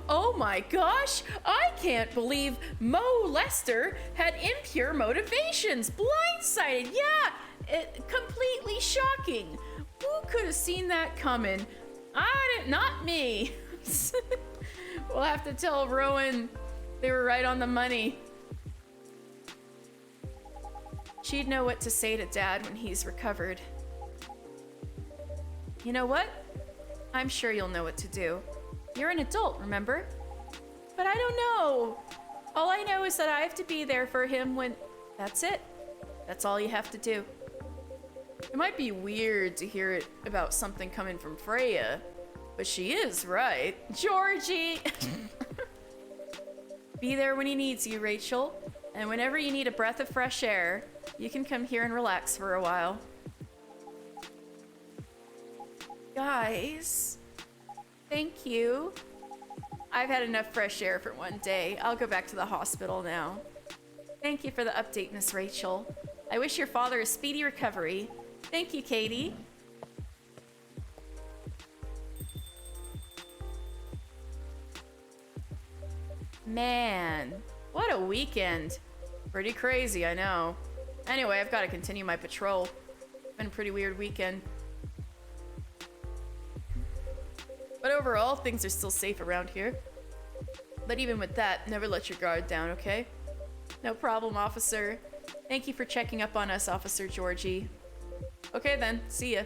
Oh my gosh! I can't believe Mo Lester had impure motivations! Blindsided! Yeah! Completely shocking! Who could have seen that coming? Not me! We'll have to tell Rowan they were right on the money. She'd know what to say to Dad when he's recovered. You know what? I'm sure you'll know what to do. You're an adult, remember? But I don't know. All I know is that I have to be there for him when... That's it. That's all you have to do. It might be weird to hear it about something coming from Freya, but she is right. Georgie! Be there when he needs you, Rachel. And whenever you need a breath of fresh air, you can come here and relax for a while. Guys, thank you. I've had enough fresh air for one day. I'll go back to the hospital now. Thank you for the update, Miss Rachel. I wish your father a speedy recovery. Thank you, Katie. Man, what a weekend. Pretty crazy, I know. Anyway, I've got to continue my patrol. Been a pretty weird weekend. But overall, things are still safe around here. But even with that, never let your guard down, okay? No problem, officer. Thank you for checking up on us, Officer Georgie. Okay then, see ya.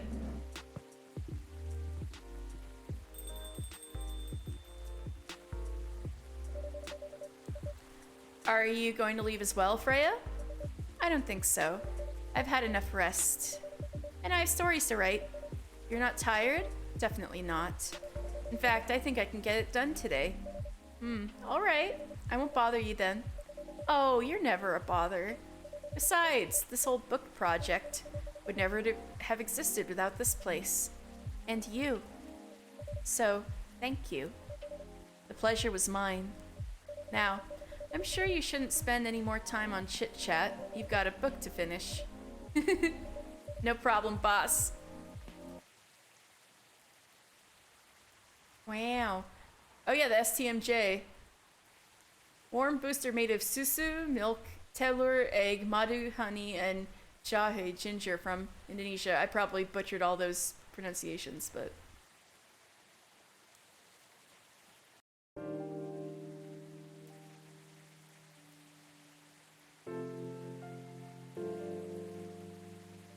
Are you going to leave as well, Freya? I don't think so. I've had enough rest. And I have stories to write. You're not tired? Definitely not. In fact, I think I can get it done today. Alright. I won't bother you then. Oh, you're never a bother. Besides, this whole book project would never have existed without this place. And you. So, thank you. The pleasure was mine. Now, I'm sure you shouldn't spend any more time on chit-chat. You've got a book to finish. No problem, boss. Wow. Oh yeah, the STMJ. Warm booster made of susu, milk, telur, egg, madu, honey, and jahe, ginger from Indonesia. I probably butchered all those pronunciations, but...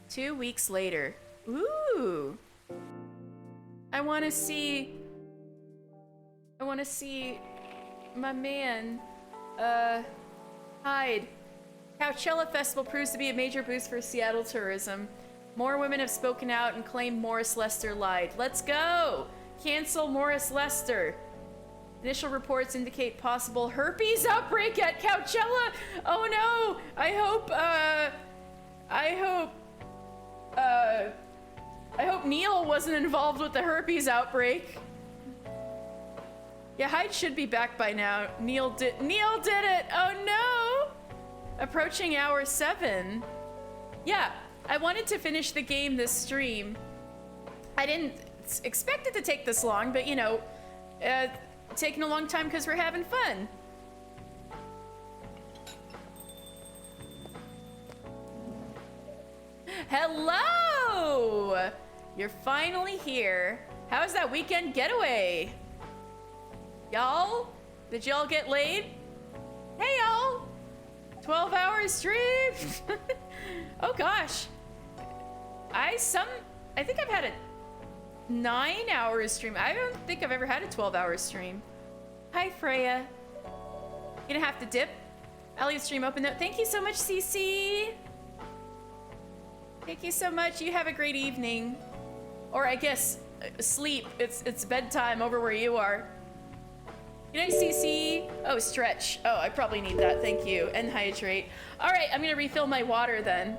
Two weeks later. Ooh! I wanna see my man, Hyde. Coachella Festival proves to be a major boost for Seattle tourism. More women have spoken out and claimed Morris Lester lied. Let's go! Cancel Morris Lester. Initial reports indicate possible herpes outbreak at Coachella. Oh no! I hope Neil wasn't involved with the herpes outbreak. Yeah, Hyde should be back by now. Neil did it! Oh no! Approaching hour 7. Yeah, I wanted to finish the game this stream. I didn't expect it to take this long, but you know, taking a long time because we're having fun. Hello! You're finally here. How was that weekend getaway? Y'all? Did y'all get laid? Hey y'all! 12-hour stream! Oh gosh. I think I've had a 9-hour stream. I don't think I've ever had a 12-hour stream. Hi Freya. Gonna have to dip. I'll leave stream open though. Thank you so much, CC. Thank you so much. You have a great evening. Or I guess sleep. It's bedtime over where you are. Good night, CC. Oh, stretch. Oh, I probably need that. Thank you. And hydrate. All right, I'm gonna refill my water then.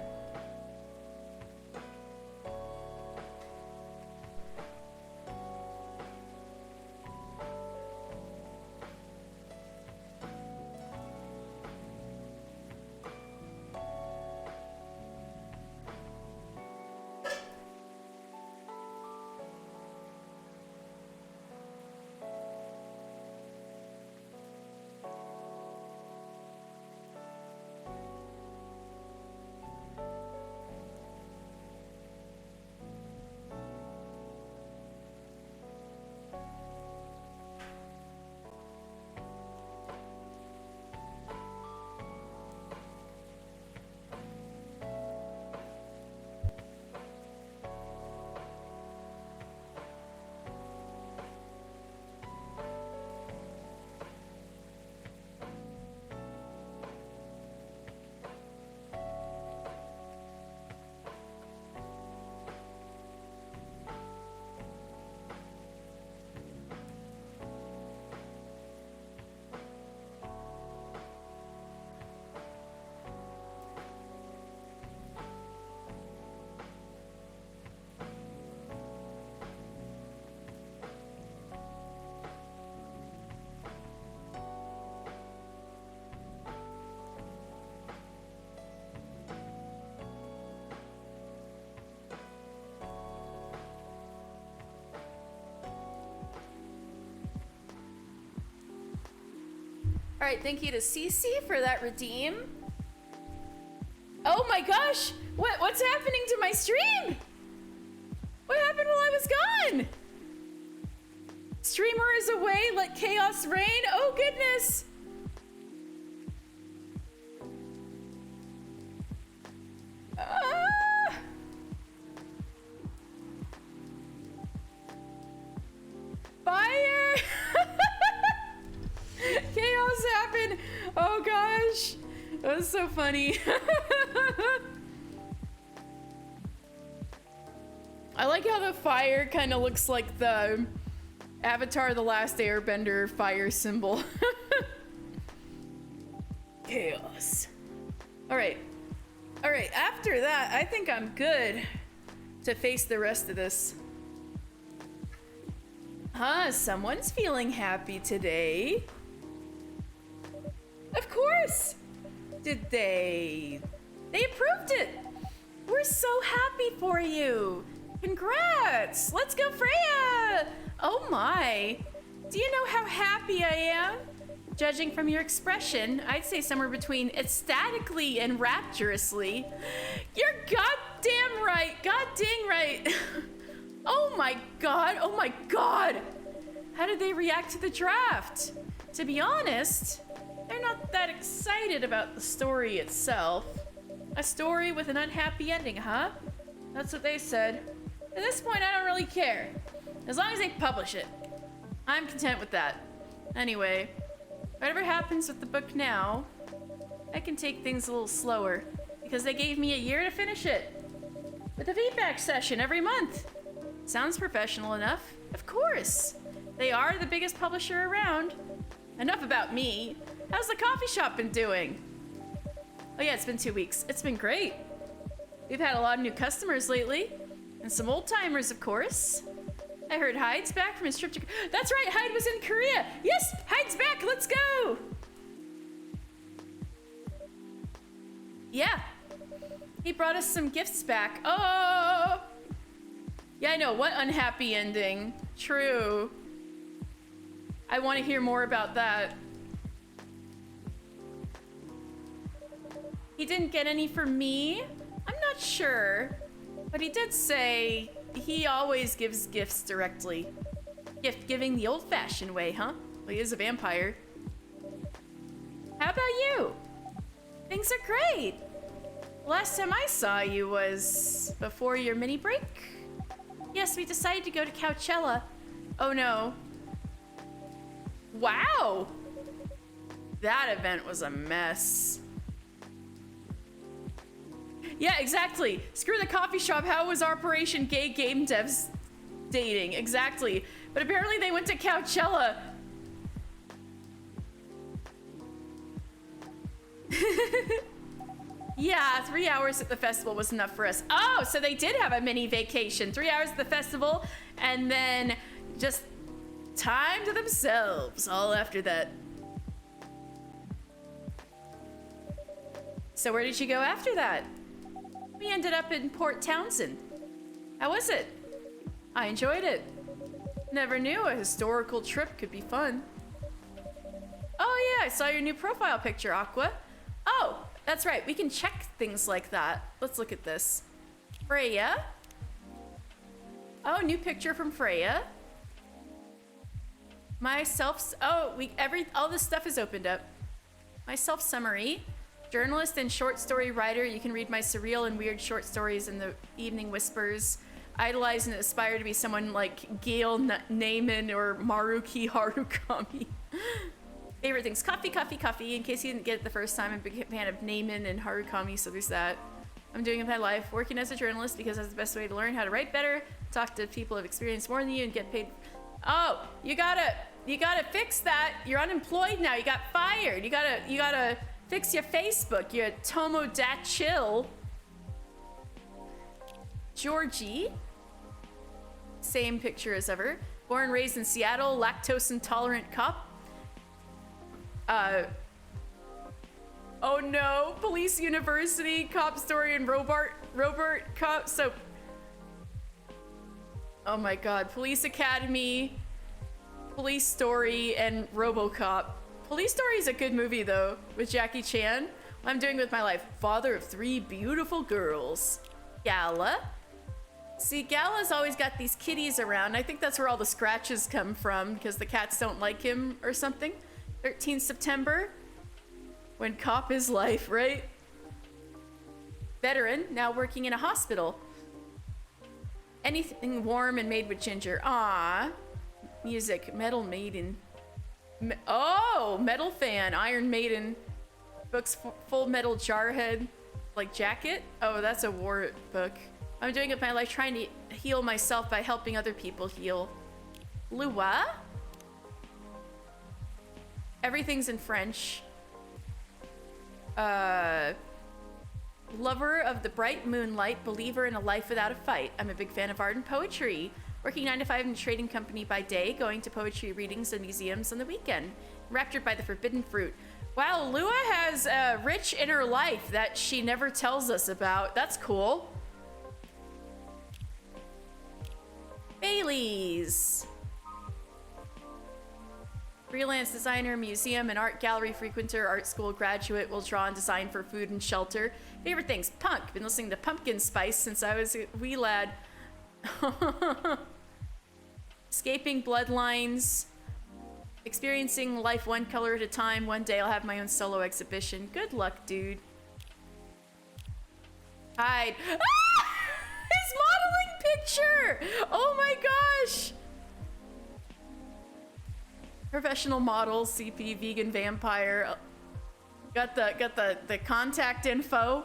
All right, thank you to Cece for that redeem. Oh my gosh, what's happening to my stream? What happened while I was gone? Streamer is away, let chaos reign. Oh goodness. Fire! Chaos happened. Oh gosh. That was so funny. I like how the fire kind of looks like the Avatar The Last Airbender fire symbol. Chaos. All right, after that, I think I'm good to face the rest of this. Huh, someone's feeling happy today. Of course. Did they approved it. We're so happy for you. Congrats! Let's go, Freya! Oh my. Do you know how happy I am? Judging from your expression, I'd say somewhere between ecstatically and rapturously. You're goddamn right. God dang right. Oh my god. Oh my god. How did they react to the draft? To be honest, they're not that excited about the story itself. A story with an unhappy ending, huh? That's what they said. At this point, I don't really care. As long as they publish it. I'm content with that. Anyway, whatever happens with the book now, I can take things a little slower because they gave me a year to finish it. With a feedback session every month. Sounds professional enough. Of course. They are the biggest publisher around. Enough about me. How's the coffee shop been doing? Oh yeah, it's been 2 weeks. It's been great. We've had a lot of new customers lately. And some old timers, of course. I heard Hyde's back from his trip to... That's right, Hyde was in Korea. Yes, Hyde's back, let's go. Yeah. He brought us some gifts back. Oh. Yeah, I know, what unhappy ending. True. I want to hear more about that. He didn't get any for me? I'm not sure. But he did say he always gives gifts directly. Gift giving the old-fashioned way, huh? Well, he is a vampire. How about you? Things are great. Last time I saw you was before your mini break. Yes, we decided to go to Coachella. Oh no. Wow. That event was a mess. Yeah, exactly. Screw the coffee shop. How was Operation Gay Game Devs dating? Exactly. But apparently they went to Coachella. Yeah, 3 hours at the festival was enough for us. Oh, so they did have a mini vacation. 3 hours at the festival and then just time to themselves all after that. So where did you go after that? We ended up in Port Townsend. How was it? I enjoyed it. Never knew a historical trip could be fun. Oh yeah, I saw your new profile picture, Aqua. Oh, that's right, we can check things like that. Let's look at this. Freya. Oh, new picture from Freya. All this stuff is opened up. My self-summary. Journalist and short story writer, you can read my surreal and weird short stories in the Evening Whispers. Idolize and aspire to be someone like Gail Naiman or Maruki Harukami. Favorite things, coffee, coffee, coffee. In case you didn't get it the first time, I'm a big fan of Naiman and Harukami, so there's that. I'm doing in my life, working as a journalist because that's the best way to learn how to write better, talk to people who have experienced more than you, and get paid. Oh, you gotta fix that. You're unemployed now. You got fired. You gotta fix your Facebook. You're Tomodachil. Georgie. Same picture as ever. Born and raised in Seattle, lactose intolerant cop. Oh no, Police University, cop story, and Robert cop. So, oh my god, Police Academy, Police Story, and RoboCop. Police Story is a good movie though, with Jackie Chan. What I'm doing with my life. Father of 3 beautiful girls. Gala. See, Gala's always got these kitties around. I think that's where all the scratches come from, because the cats don't like him or something. 13 September. When cop is life, right? Veteran, now working in a hospital. Anything warm and made with ginger. Ah. Music, Metal Maiden. Oh, metal fan, Iron Maiden. Books, Full Metal Jarhead. Like jacket? Oh, that's a war book. I'm doing it my life trying to heal myself by helping other people heal. Lua? Everything's in French. Lover of the bright moonlight, believer in a life without a fight. I'm a big fan of art and poetry. Working 9 to 5 in a trading company by day, going to poetry readings and museums on the weekend. Raptured by the forbidden fruit. Wow, Lua has a rich inner life that she never tells us about. That's cool. Bailey's. Freelance designer, museum and art gallery frequenter, art school graduate, will draw and design for food and shelter. Favorite things, punk. Been listening to Pumpkin Spice since I was a wee lad. Escaping bloodlines. Experiencing life one color at a time. One day I'll have my own solo exhibition. Good luck, dude. Hide. Ah! His modeling picture! Oh my gosh! Professional model, CP, vegan vampire. Got the contact info.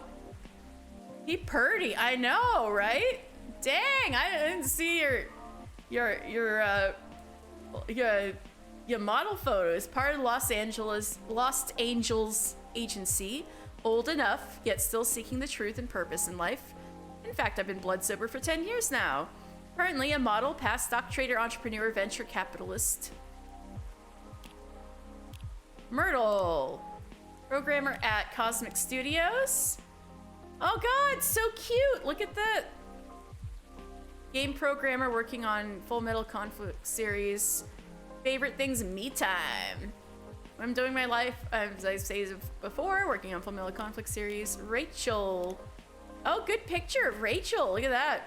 He purty, I know, right? Dang, I didn't see your model photos. Part of Lost Angels agency. Old enough, yet still seeking the truth and purpose in life. In fact, I've been blood sober for 10 years now. Currently a model, past stock trader, entrepreneur, venture capitalist. Myrtle. Programmer at Cosmic Studios. Oh god, so cute. Look at that. Game programmer working on Full Metal Conflict series. Favorite things, me time. I'm doing my life, as I said before, working on Full Metal Conflict series. Rachel. Oh, good picture of Rachel. Look at that.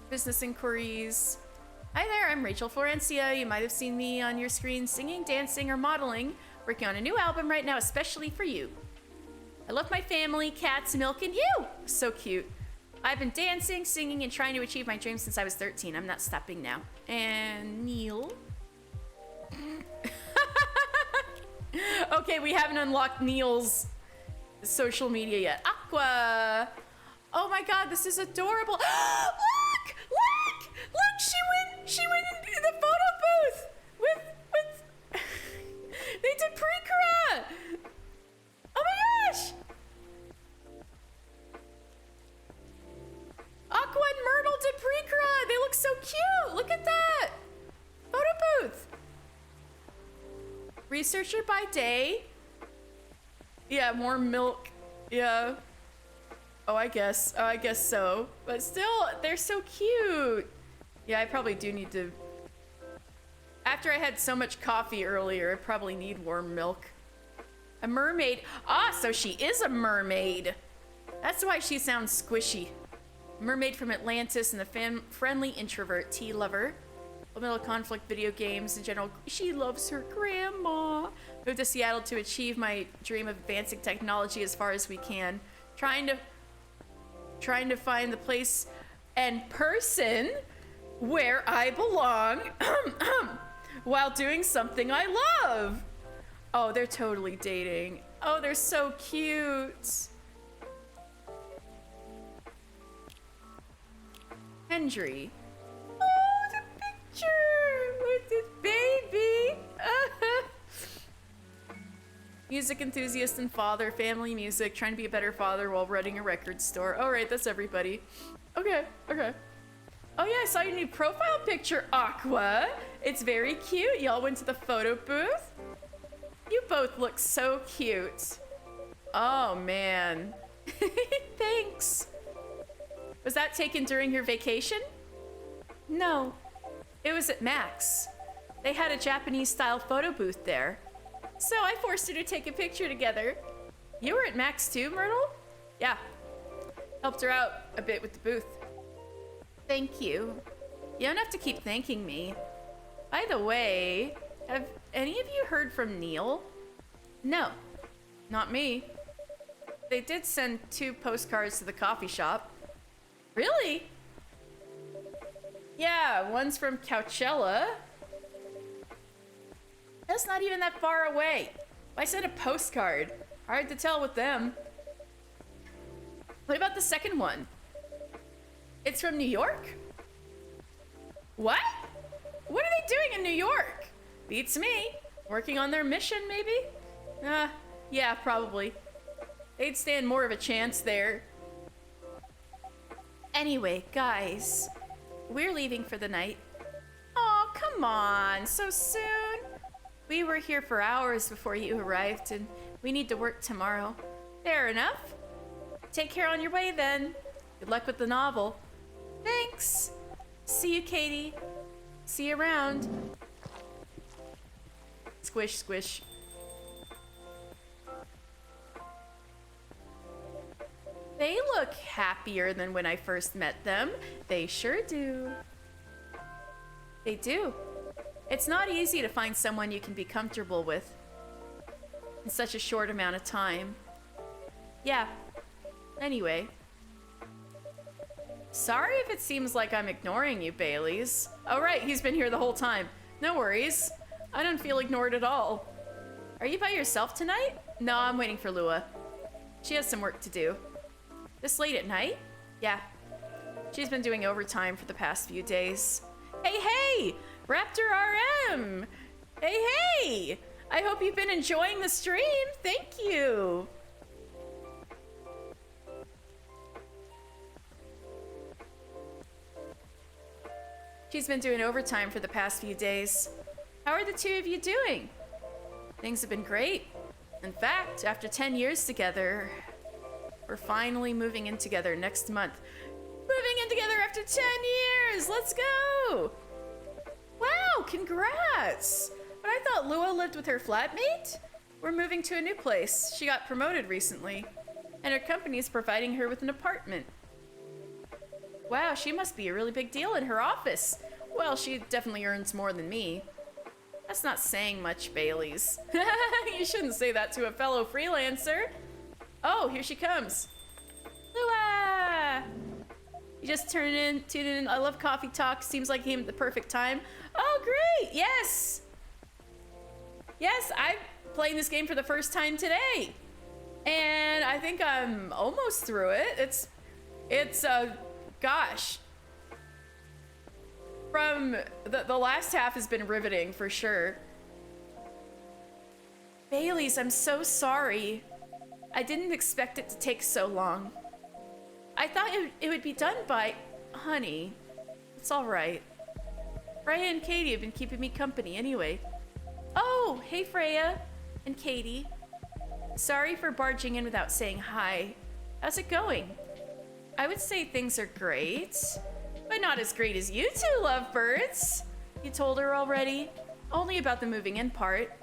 Business inquiries. Hi there, I'm Rachel Florencia. You might have seen me on your screen singing, dancing, or modeling. Working on a new album right now, especially for you. I love my family, cats, milk, and you. So cute. I've been dancing, singing, and trying to achieve my dreams since I was 13. I'm not stopping now. And Neil. Okay, we haven't unlocked Neil's social media yet. Aqua. Oh my god, this is adorable. Look! Look! Look! She went into the photo booth with they did pre-cra. Oh my gosh! Aqua and Myrtle did pre-cra. They look so cute. Look at that. Photo booth. Researcher by day. Yeah, more milk. Yeah. Oh, I guess so. But still, they're so cute. Yeah, I probably do need to... After I had so much coffee earlier, I probably need warm milk. A mermaid. Ah, so she is a mermaid. That's why she sounds squishy. Mermaid from Atlantis and the friendly introvert tea lover. Middle conflict video games in general. She loves her grandma. Moved to Seattle to achieve my dream of advancing technology as far as we can. Trying to find the place and person where I belong while doing something I love. Oh, they're totally dating. Oh, they're so cute. Hendry. Oh, the picture with his baby. Music enthusiast and father, family music, trying to be a better father while running a record store. All right, that's everybody. Okay. Oh yeah, I saw your new profile picture, Aqua. It's very cute. Y'all went to the photo booth. You both look so cute. Oh man. Thanks. Was that taken during your vacation? No, it was at Max. They had a Japanese-style photo booth there. So I forced her to take a picture together. You were at Max too, Myrtle? Yeah. Helped her out a bit with the booth. Thank you. You don't have to keep thanking me. By the way, have any of you heard from Neil? No, not me. They did send 2 postcards to the coffee shop. Really? Yeah, one's from Coachella. That's not even that far away. I sent a postcard. Hard to tell with them. What about the second one? It's from New York? What? What are they doing in New York? Beats me. Working on their mission, maybe? Yeah, probably. They'd stand more of a chance there. Anyway, guys, we're leaving for the night. Oh, come on, so soon? We were here for hours before you arrived, and we need to work tomorrow. Fair enough. Take care on your way, then. Good luck with the novel. Thanks. See you, Katie. See you around. Squish, squish. They look happier than when I first met them. They sure do. They do. It's not easy to find someone you can be comfortable with in such a short amount of time. Yeah. Anyway. Sorry if it seems like I'm ignoring you, Baileys. Oh right, he's been here the whole time. No worries. I don't feel ignored at all. Are you by yourself tonight? No, I'm waiting for Lua. She has some work to do. This late at night? Yeah. She's been doing overtime for the past few days. Hey, hey! Raptor RM! Hey, hey! I hope you've been enjoying the stream. Thank you. She's been doing overtime for the past few days. How are the 2 of you doing? Things have been great. In fact, after 10 years together, we're finally moving in together next month. Moving in together after 10 years! Let's go! Wow, congrats! But I thought Lua lived with her flatmate? We're moving to a new place. She got promoted recently, and her company is providing her with an apartment. Wow, she must be a really big deal in her office. Well, she definitely earns more than me. That's not saying much, Baileys. You shouldn't say that to a fellow freelancer. Oh, here she comes. Lua! You just tuned in. I love coffee talk. Seems like came at the perfect time. Oh, great! Yes! Yes, I'm playing this game for the first time today. And I think I'm almost through it. Gosh. From the last half has been riveting for sure. Baileys, I'm so sorry. I didn't expect it to take so long. I thought it would be done by... Honey, it's all right. Freya and Katie have been keeping me company anyway. Oh, hey Freya and Katie. Sorry for barging in without saying hi. How's it going? I would say things are great, but not as great as you 2 lovebirds. You told her already? Only about the moving in part.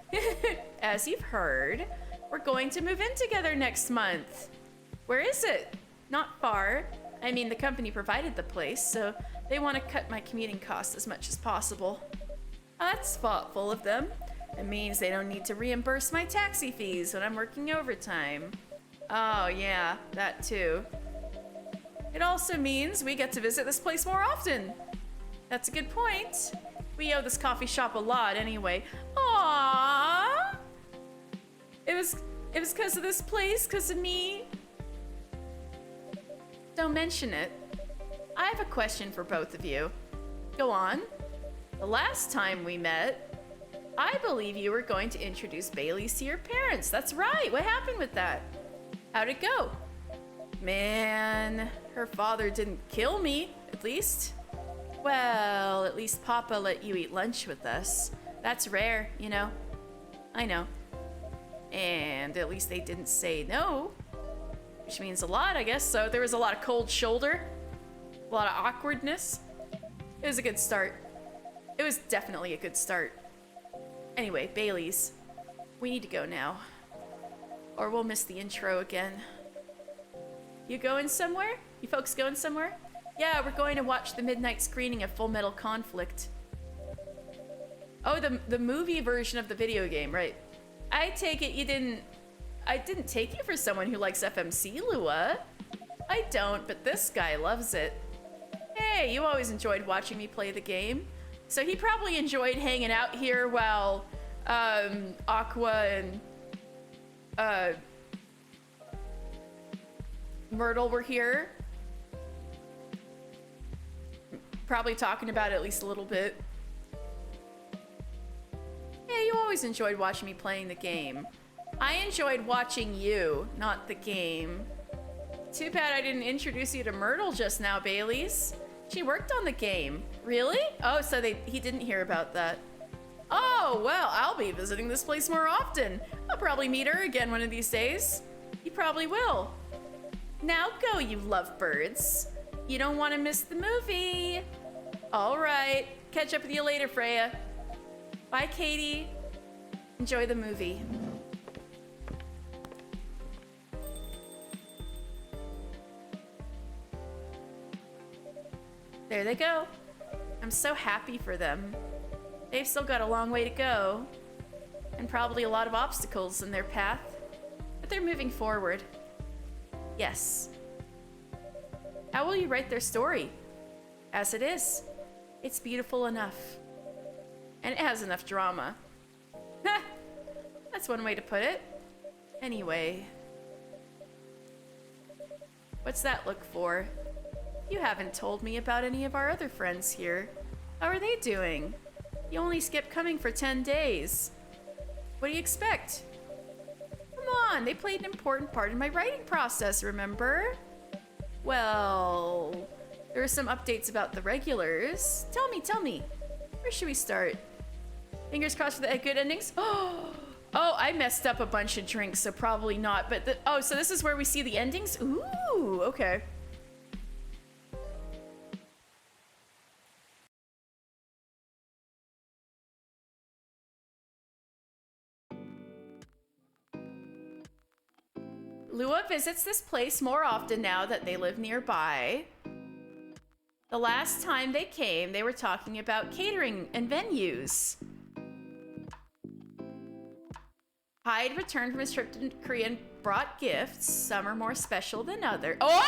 As you've heard, we're going to move in together next month. Where is it? Not far. I mean, the company provided the place, so they want to cut my commuting costs as much as possible. That's thoughtful of them. It means they don't need to reimburse my taxi fees when I'm working overtime. Oh yeah, that too. It also means we get to visit this place more often. That's a good point. We owe this coffee shop a lot anyway. Aww. It was because of this place, because of me. Don't mention it. I have a question for both of you. Go on. The last time we met, I believe you were going to introduce Baileys to your parents. That's right. What happened with that? How'd it go? Man, her father didn't kill me, at least. Well, at least Papa let you eat lunch with us. That's rare, you know. I know. And at least they didn't say no, which means a lot, I guess. So there was a lot of cold shoulder, a lot of awkwardness. It was a good start. It was definitely a good start. Anyway, Bailey's. We need to go now. Or we'll miss the intro again. You going somewhere? You folks going somewhere? Yeah, we're going to watch the midnight screening of Full Metal Conflict. Oh, the movie version of the video game, right. I take it you didn't... I didn't take you for someone who likes FMC, Lua. I don't, but this guy loves it. Hey, you always enjoyed watching me play the game. So he probably enjoyed hanging out here while Aqua and Myrtle were here. Probably talking about it at least a little bit. Yeah, you always enjoyed watching me playing the game. I enjoyed watching you, not the game. Too bad I didn't introduce you to Myrtle just now, Bailey's. She worked on the game. Really? Oh, so he didn't hear about that. Oh, well, I'll be visiting this place more often. I'll probably meet her again one of these days. You probably will. Now go, you lovebirds. You don't want to miss the movie. All right. Catch up with you later, Freya. Bye, Katie. Enjoy the movie. There they go. I'm so happy for them. They've still got a long way to go, and probably a lot of obstacles in their path, but they're moving forward. Yes. How will you write their story? As it is. It's beautiful enough. And it has enough drama. Ha! That's one way to put it. Anyway. What's that look for? You haven't told me about any of our other friends here. How are they doing? You only skipped coming for 10 days. What do you expect? Come on, they played an important part in my writing process, remember? Well, there are some updates about the regulars. Tell me. Where should we start? Fingers crossed for the good endings? Oh, I messed up a bunch of drinks, so probably not. But so this is where we see the endings? Ooh, okay. Lua visits this place more often now that they live nearby. The last time they came, they were talking about catering and venues. Hyde returned from his trip to Korea and brought gifts. Some are more special than others. Oh,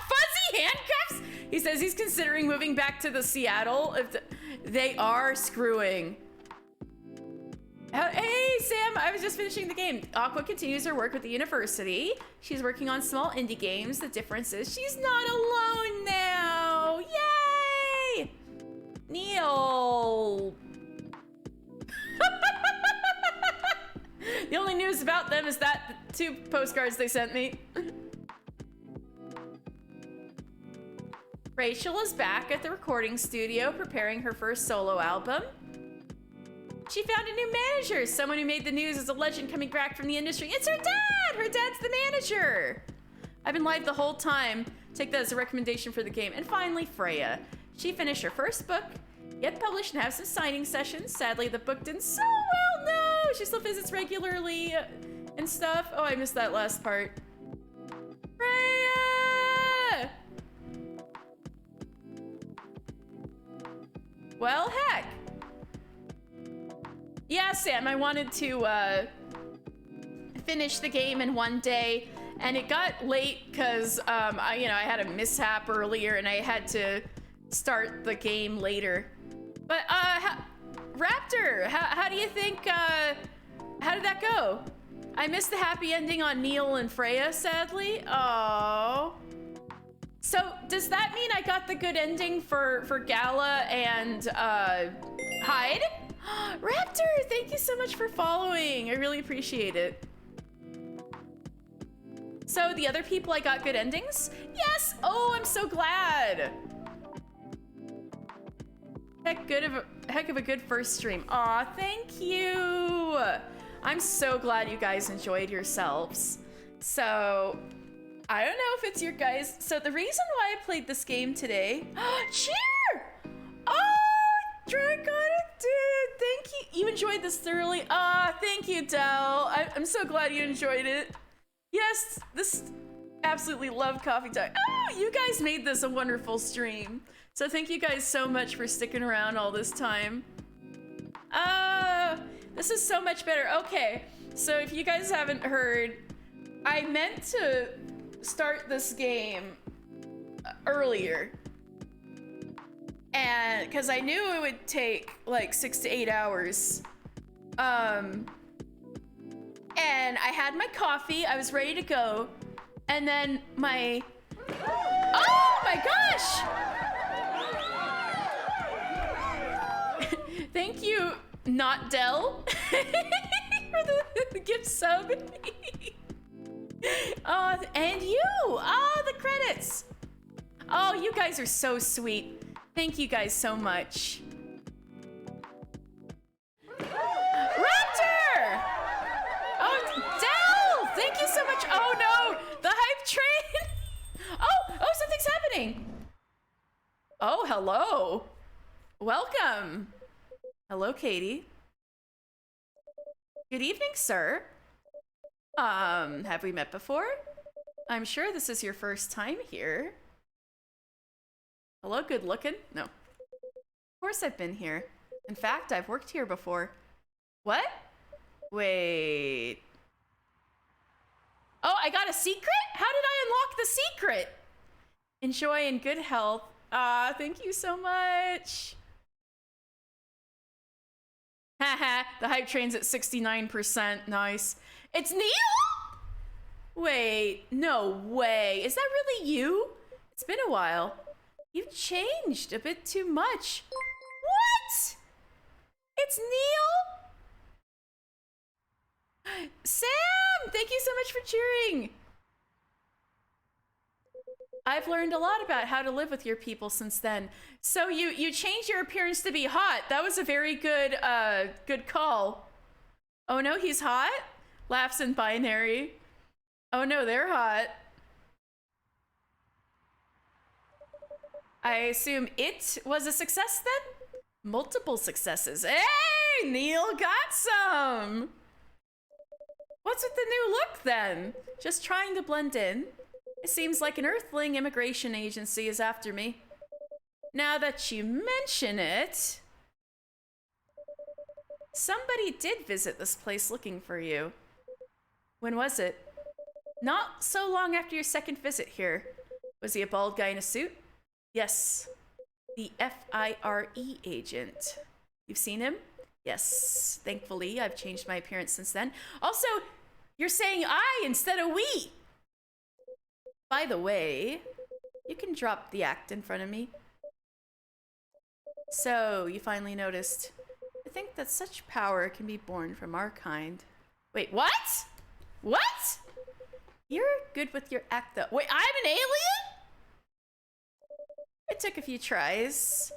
fuzzy handcuffs! He says he's considering moving back to the Seattle. They are screwing. Hey, Sam, I was just finishing the game. Aqua continues her work with the university. She's working on small indie games. The difference is she's not alone now. Yay! Neil. The only news about them is that the 2 postcards they sent me. Rachel is back at the recording studio preparing her first solo album. She found a new manager, someone who made the news as a legend coming back from the industry. It's her dad! Her dad's the manager! I've been live the whole time. Take that as a recommendation for the game. And finally, Freya. She finished her first book, yet published and have some signing sessions. Sadly, the book didn't so well, no! She still visits regularly and stuff. Oh, I missed that last part. Freya! Well, heck. Yeah, Sam, I wanted to finish the game in one day, and it got late because I had a mishap earlier, and I had to start the game later. But Raptor, how do you think? How did that go? I missed the happy ending on Neil and Freya, sadly. Oh. So does that mean I got the good ending for Gala and Hyde? Raptor, thank you so much for following. I really appreciate it. So the other people, I got good endings? Yes! Oh, I'm so glad. Heck of a good first stream. Aw, thank you. I'm so glad you guys enjoyed yourselves. So, I don't know if it's your guys. So the reason why I played this game today... Cheer! Oh! Dragonic dude, thank you. You enjoyed this thoroughly. Thank you, Del. I'm so glad you enjoyed it. Yes, this absolutely love coffee time. Oh, you guys made this a wonderful stream. So thank you guys so much for sticking around all this time. This is so much better. Okay, so if you guys haven't heard, I meant to start this game earlier. And because I knew it would take like 6 to 8 hours. And I had my coffee, I was ready to go. And then my, oh my gosh! Thank you, not Del, for the gift sub. And you, the credits. Oh, you guys are so sweet. Thank you guys so much. Raptor! Oh, Del! Thank you so much. Oh no, the hype train. Oh, something's happening. Oh, hello. Welcome. Hello, Katie. Good evening, sir. Have we met before? I'm sure this is your first time here. Hello, good looking? No. Of course I've been here. In fact, I've worked here before. What? Wait. Oh, I got a secret? How did I unlock the secret? Enjoy in good health. Thank you so much. Haha, the hype train's at 69%. Nice. It's Neil? Wait, no way. Is that really you? It's been a while. You've changed a bit too much. What? It's Neil? Sam, thank you so much for cheering. I've learned a lot about how to live with your people since then. So you changed your appearance to be hot. That was a very good good call. Oh no, he's hot? Laughs in binary. Oh no, they're hot. I assume it was a success then? Multiple successes. Hey, Neil got some. What's with the new look then? Just trying to blend in. It seems like an Earthling immigration agency is after me. Now that you mention it, somebody did visit this place looking for you. When was it? Not so long after your second visit here. Was he a bald guy in a suit? Yes, the FIRE agent. You've seen him? Yes, thankfully I've changed my appearance since then. Also, you're saying I instead of we. By the way, you can drop the act in front of me. So, you finally noticed. I think that such power can be born from our kind. Wait, what? What? You're good with your act though. Wait, I'm an alien? It took a few tries.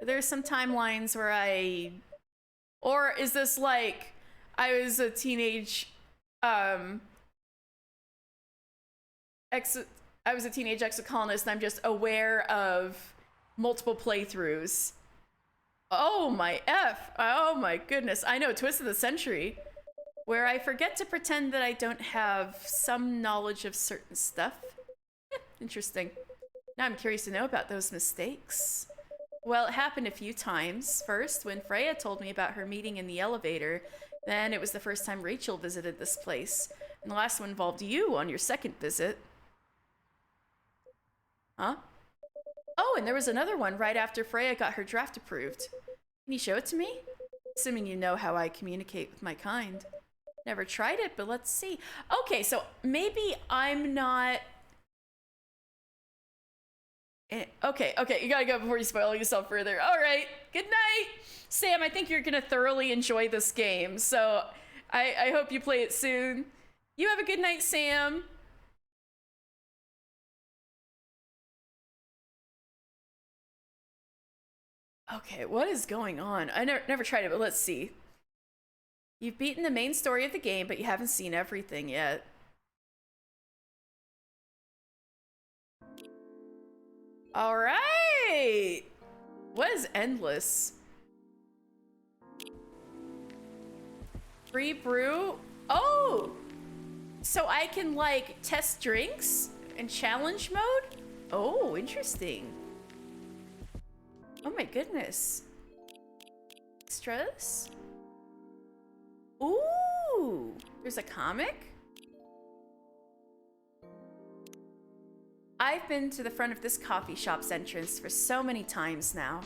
There's some timelines where or is this like I was a teenage exocolonist and I'm just aware of multiple playthroughs. Oh my oh my goodness. I know, twist of the century. Where I forget to pretend that I don't have some knowledge of certain stuff. Interesting. Now I'm curious to know about those mistakes. Well, it happened a few times. First, when Freya told me about her meeting in the elevator. Then it was the first time Rachel visited this place. And the last one involved you on your second visit. Huh? Oh, and there was another one right after Freya got her draft approved. Can you show it to me? Assuming you know how I communicate with my kind. Never tried it, but let's see. Okay, so maybe I'm not... Okay, you gotta go before you spoil yourself further. All right, good night. Sam, I think you're gonna thoroughly enjoy this game, so I hope you play it soon. You have a good night, Sam. Okay, what is going on? I never tried it, but let's see. You've beaten the main story of the game, but you haven't seen everything yet. All right. What is endless? Free brew? Oh! So I can, like, test drinks in challenge mode? Oh, interesting. Oh my goodness. Extras? Ooh! There's a comic? I've been to the front of this coffee shop's entrance for so many times now.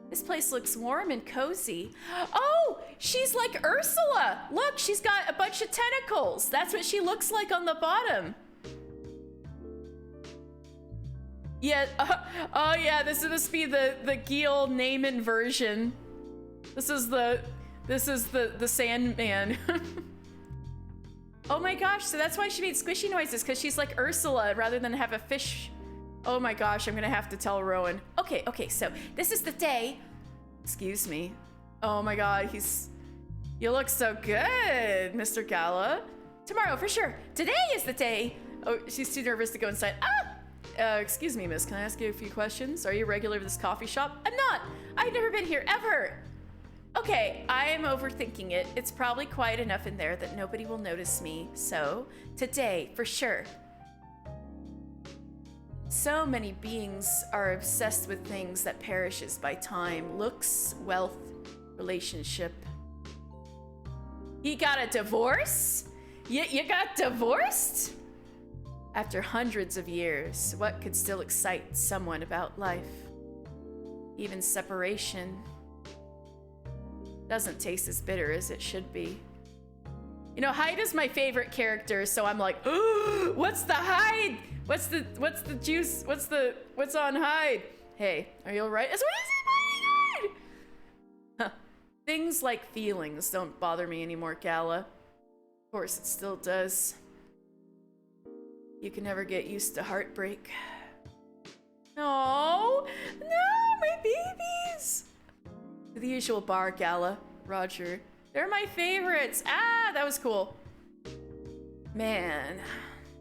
This place looks warm and cozy. Oh, she's like Ursula. Look, she's got a bunch of tentacles. That's what she looks like on the bottom. Yeah, oh yeah, this must be the Gil Naaman version. This is the Sandman. Oh my gosh, so that's why she made squishy noises, because she's like Ursula rather than have a fish. Oh my gosh, I'm gonna have to tell Rowan. Okay, so this is the day. Excuse me. Oh my god, you look so good, Mr. Gala. Tomorrow, for sure. Today is the day. Oh, she's too nervous to go inside. Excuse me, miss, can I ask you a few questions? Are you a regular of this coffee shop? I'm not. I've never been here, ever. Okay, I am overthinking it. It's probably quiet enough in there that nobody will notice me. So, today, for sure. So many beings are obsessed with things that perishes by time. Looks, wealth, relationship. He got a divorce? You got divorced? After hundreds of years, what could still excite someone about life? Even separation doesn't taste as bitter as it should be. You know, Hyde is my favorite character, so I'm like, oh, what's the Hyde? What's the juice? What's on Hyde? Hey, are you all right? What is it, Hyde? Things like feelings don't bother me anymore, Gala. Of course, it still does. You can never get used to heartbreak. No, my babies. To the usual bar, Gala. Roger. They're my favorites. Ah, that was cool. Man,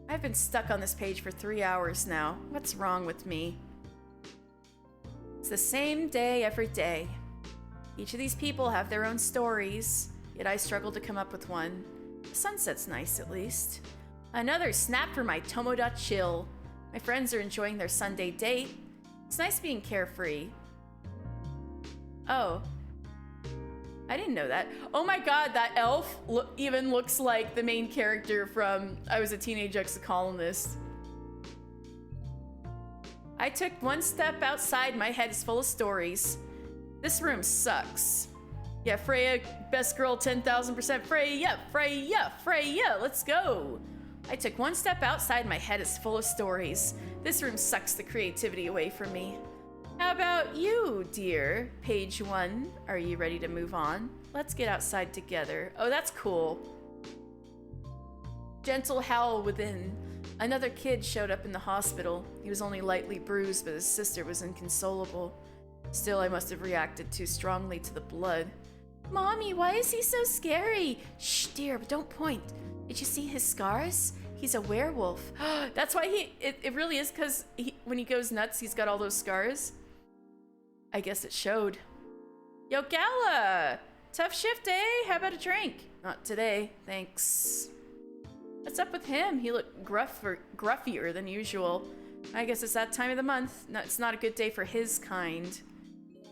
I've been stuck on this page for 3 hours now. What's wrong with me? It's the same day every day. Each of these people have their own stories, yet I struggle to come up with one. The sunset's nice, at least. Another snap for my Tomoda chill. My friends are enjoying their Sunday date. It's nice being carefree. Oh. I didn't know that. Oh my god, that elf even looks like the main character from I Was a Teenage Ex-Colonist. I took one step outside, my head is full of stories. This room sucks. Yeah, Freya, best girl, 10,000%. Freya, let's go. I took one step outside, my head is full of stories. This room sucks the creativity away from me. How about you, dear? Page 1, are you ready to move on? Let's get outside together. Oh, that's cool. Gentle howl within. Another kid showed up in the hospital. He was only lightly bruised, but his sister was inconsolable. Still, I must have reacted too strongly to the blood. Mommy, why is he so scary? Shh, dear, but don't point. Did you see his scars? He's a werewolf. That's why it really is, because when he goes nuts, he's got all those scars. I guess it showed. Yo, Gala! Tough shift, eh? How about a drink? Not today, thanks. What's up with him? He looked gruffier than usual. I guess it's that time of the month. No, it's not a good day for his kind.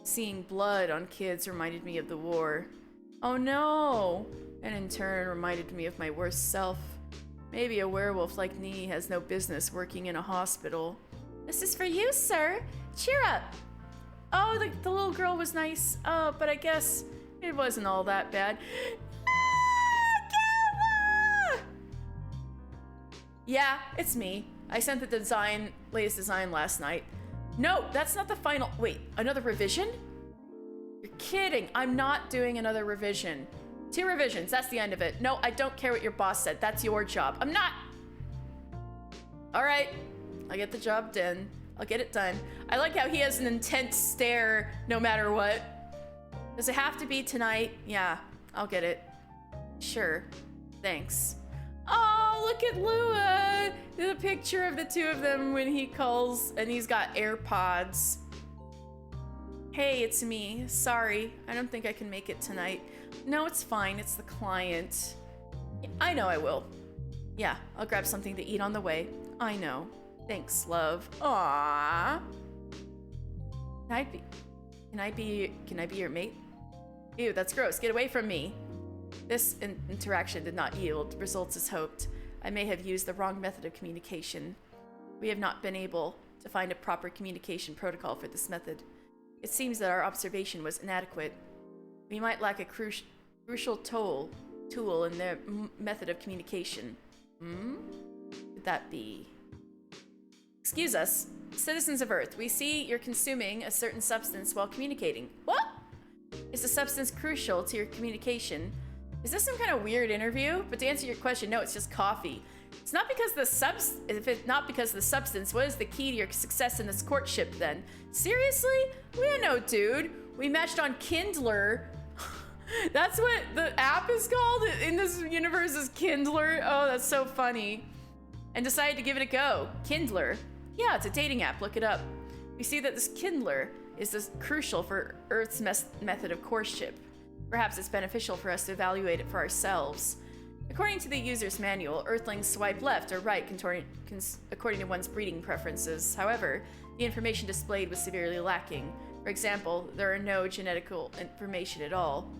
Seeing blood on kids reminded me of the war. Oh no! And in turn reminded me of my worst self. Maybe a werewolf like me has no business working in a hospital. This is for you, sir. Cheer up. Oh, the little girl was nice. Oh, but I guess it wasn't all that bad. Gala! Yeah, it's me. I sent the latest design last night. No, that's not the final. Wait, another revision? You're kidding. I'm not doing another revision. 2 revisions, that's the end of it. No, I don't care what your boss said. That's your job. I'm not. All right, I'll get the job done. I'll get it done. I like how he has an intense stare no matter what. Does it have to be tonight? Yeah, I'll get it. Sure, thanks. Oh, look at Lua! The picture of the 2 of them when he calls, and he's got AirPods. Hey, it's me. Sorry, I don't think I can make it tonight. No, it's fine. It's the client. I know I will. Yeah, I'll grab something to eat on the way. I know. Thanks, love. Aww. Can I be your mate? Ew, that's gross. Get away from me. This interaction did not yield results as hoped. I may have used the wrong method of communication. We have not been able to find a proper communication protocol for this method. It seems that our observation was inadequate. We might lack a crucial tool in their method of communication. Could that be? Excuse us, citizens of Earth. We see you're consuming a certain substance while communicating. What? Is the substance crucial to your communication? Is this some kind of weird interview? But to answer your question, no, it's just coffee. It's not because if it's not because of the substance, what is the key to your success in this courtship then? Seriously? We don't know, dude. We matched on Kindler. That's what the app is called in this universe, is Kindler. Oh, that's so funny. And decided to give it a go. Kindler. Yeah, it's a dating app. Look it up. We see that this Kindler is crucial for Earth's method of courtship. Perhaps it's beneficial for us to evaluate it for ourselves. According to the user's manual, Earthlings swipe left or right according to one's breeding preferences. However, the information displayed was severely lacking. For example, there are no genetical information at all.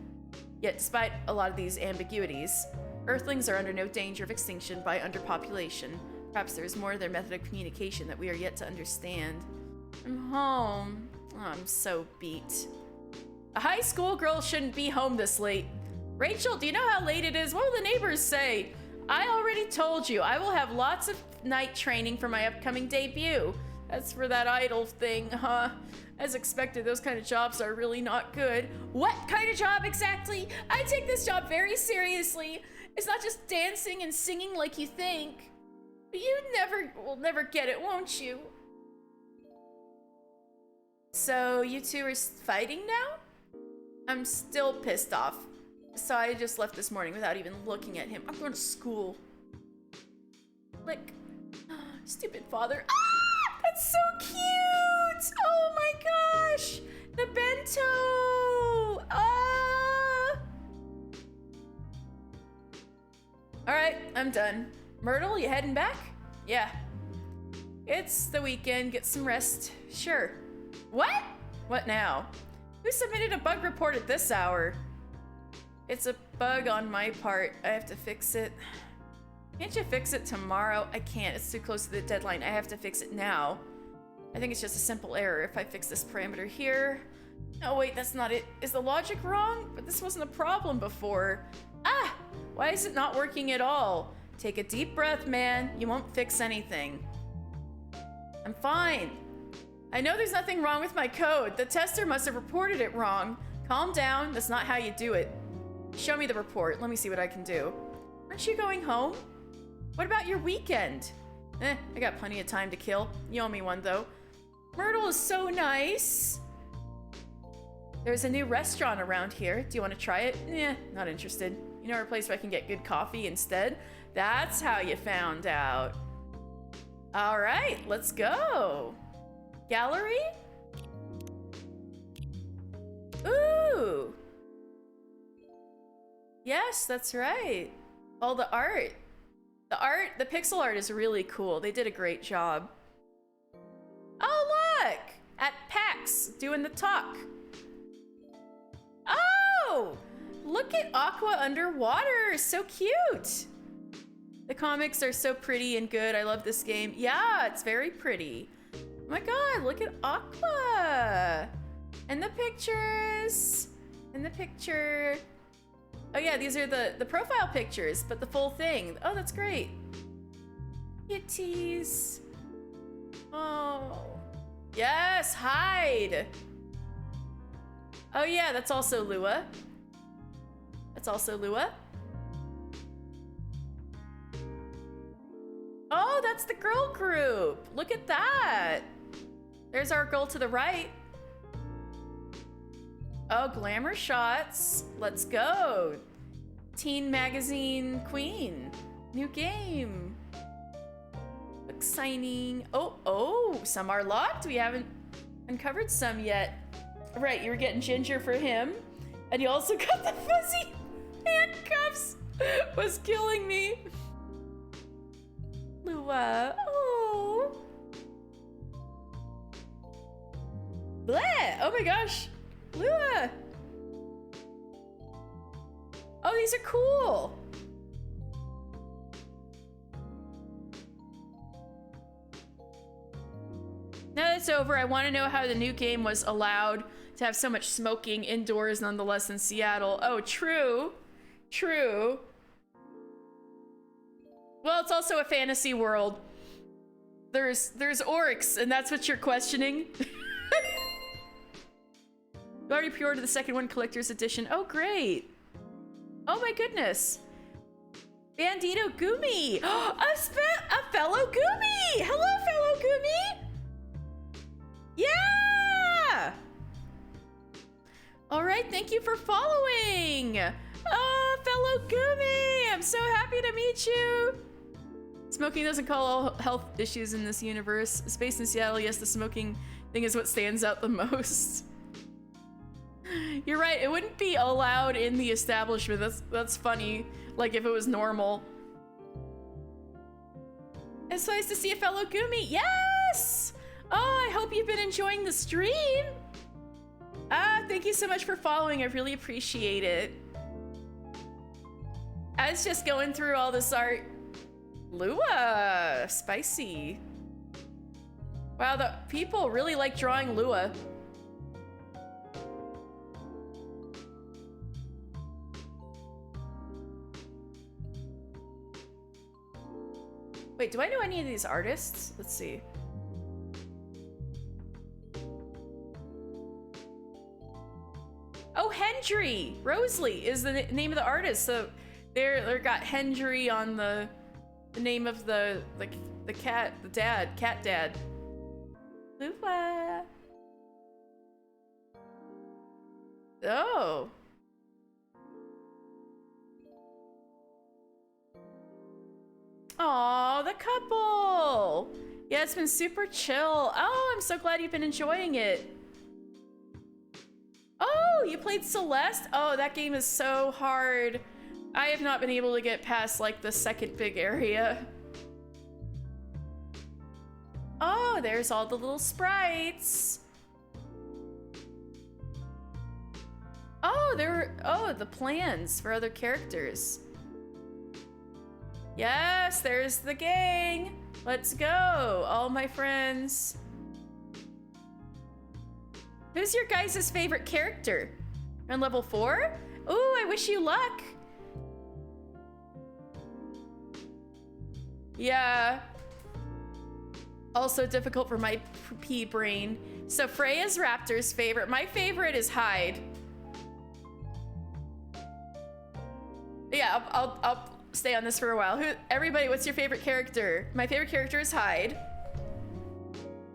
Yet, despite a lot of these ambiguities, Earthlings are under no danger of extinction by underpopulation. Perhaps there is more to their method of communication that we are yet to understand. I'm home. Oh, I'm so beat. A high school girl shouldn't be home this late. Rachel, do you know how late it is? What will the neighbors say? I already told you, I will have lots of night training for my upcoming debut. That's for that idol thing, huh? As expected, those kind of jobs are really not good. What kind of job exactly? I take this job very seriously. It's not just dancing and singing like you think. But you will never get it, won't you? So you two are fighting now? I'm still pissed off. So I just left this morning without even looking at him. I'm going to school. Like, stupid father. Ah, that's so cute. Oh my gosh. The bento. Ah. All right, I'm done. Myrtle, you heading back? Yeah. It's the weekend. Get some rest. Sure. What? What now? Who submitted a bug report at this hour? It's a bug on my part. I have to fix it. Can't you fix it tomorrow? I can't. It's too close to the deadline. I have to fix it now. I think it's just a simple error. If I fix this parameter here... Oh, wait, that's not it. Is the logic wrong? But this wasn't a problem before. Ah! Why is it not working at all? Take a deep breath, man. You won't fix anything. I'm fine. I know there's nothing wrong with my code. The tester must have reported it wrong. Calm down. That's not how you do it. Show me the report. Let me see what I can do. Aren't you going home? What about your weekend? I got plenty of time to kill. You owe me one, though. Myrtle is so nice. There's a new restaurant around here. Do you want to try it? Not interested. You know a place where I can get good coffee instead? That's how you found out. All right, let's go. Gallery? Ooh. Yes, that's right. Oh, the art. The pixel art is really cool. They did a great job. Oh, look! At PAX, doing the talk. Oh! Look at Aqua underwater. So cute. The comics are so pretty and good. I love this game. Yeah, it's very pretty. Oh my god, look at Aqua. And the pictures. And the picture. Oh yeah, these are the profile pictures, but the full thing. Oh, that's great. Kitties. Oh. Yes, hide. Oh yeah, that's also Lua. That's also Lua. Oh, that's the girl group. Look at that. There's our girl to the right. Oh, glamour shots. Let's go. Teen magazine queen. New game. Exciting. Oh, some are locked. We haven't uncovered some yet. Right, you were getting ginger for him. And you also got the fuzzy handcuffs. Was killing me. Lua. Oh. Bleh. Oh my gosh. Lua. Oh, these are cool. Now that it's over, I want to know how the new game was allowed to have so much smoking indoors nonetheless in Seattle. Oh, true. True. Well, it's also a fantasy world. There's orcs, and that's what you're questioning. You already pre-ordered the second one, collector's edition. Oh, great. Oh my goodness. Bandito Gumi. A fellow Gumi. Hello, fellow Gumi. Yeah! All right, thank you for following. Oh, fellow Gumi, I'm so happy to meet you. Smoking doesn't cause all health issues in this universe. Space in Seattle, yes, the smoking thing is what stands out the most. You're right, it wouldn't be allowed in the establishment. That's funny, like if it was normal. It's nice to see a fellow Gumi. Yes! Oh, I hope you've been enjoying the stream. Thank you so much for following. I really appreciate it. I was just going through all this art. Lua, spicy. Wow, the people really like drawing Lua. Wait, do I know any of these artists? Let's see. Oh, Hendry Rosalie is the name of the artist. So they're got Hendry on the name of the cat, cat dad. Lua. Oh. Aw, the couple. Yeah, it's been super chill. Oh, I'm so glad you've been enjoying it. Oh, you played Celeste? Oh, that game is so hard. I have not been able to get past like the second big area. Oh, there's all the little sprites. Oh, the plans for other characters. Yes, there's the gang. Let's go, all my friends. Who's your guys' favorite character? On level 4? Ooh, I wish you luck. Yeah. Also difficult for my pea brain. So Freya's Raptor's favorite. My favorite is Hyde. Yeah, I'll stay on this for a while. Everybody, what's your favorite character? My favorite character is Hyde.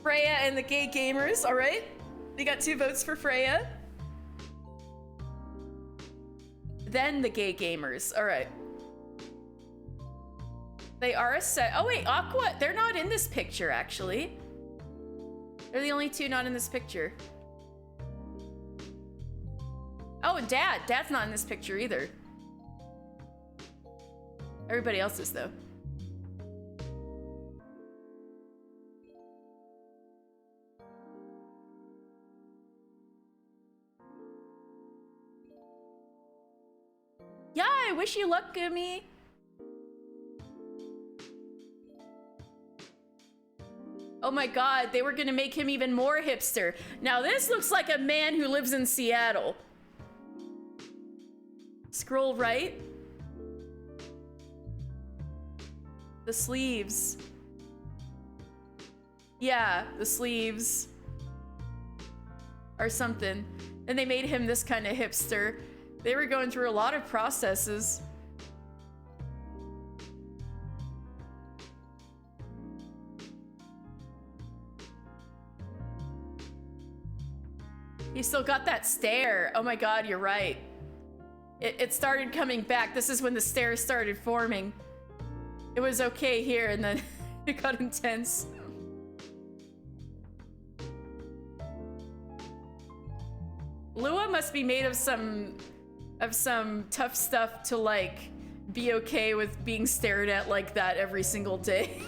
Freya and the gay gamers, all right? We got 2 votes for Freya. Then the gay gamers, all right. They are a set. Oh wait, Aqua, they're not in this picture actually. They're the only 2 not in this picture. Oh, and Dad's not in this picture either. Everybody else is though. Yeah, I wish you luck, Gumi. Oh my god, they were gonna make him even more hipster. Now this looks like a man who lives in Seattle. Scroll right. The sleeves. Yeah, the sleeves. Or something. And they made him this kind of hipster. They were going through a lot of processes. You still got that stare. Oh my god, you're right. It started coming back. This is when the stare started forming. It was okay here, and then it got intense. Lua must be made of some tough stuff to like be okay with being stared at like that every single day.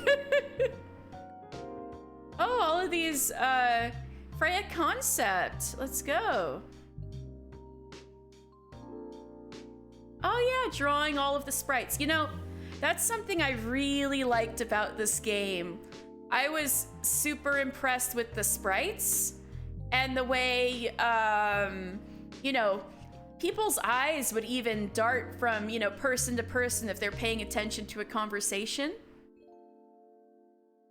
Oh, all of these Freya concept. Let's go. Oh yeah, drawing all of the sprites. You know, that's something I really liked about this game. I was super impressed with the sprites and the way, you know, people's eyes would even dart from, you know, person to person if they're paying attention to a conversation.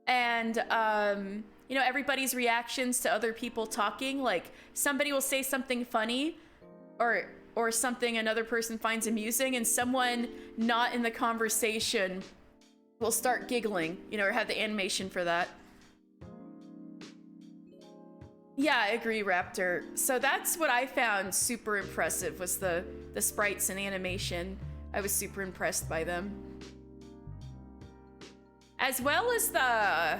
And, you know, everybody's reactions to other people talking, like somebody will say something funny or something another person finds amusing, and someone not in the conversation will start giggling, you know, or have the animation for that. Yeah, I agree, Raptor. So that's what I found super impressive, was the sprites and animation. I was super impressed by them. As well as the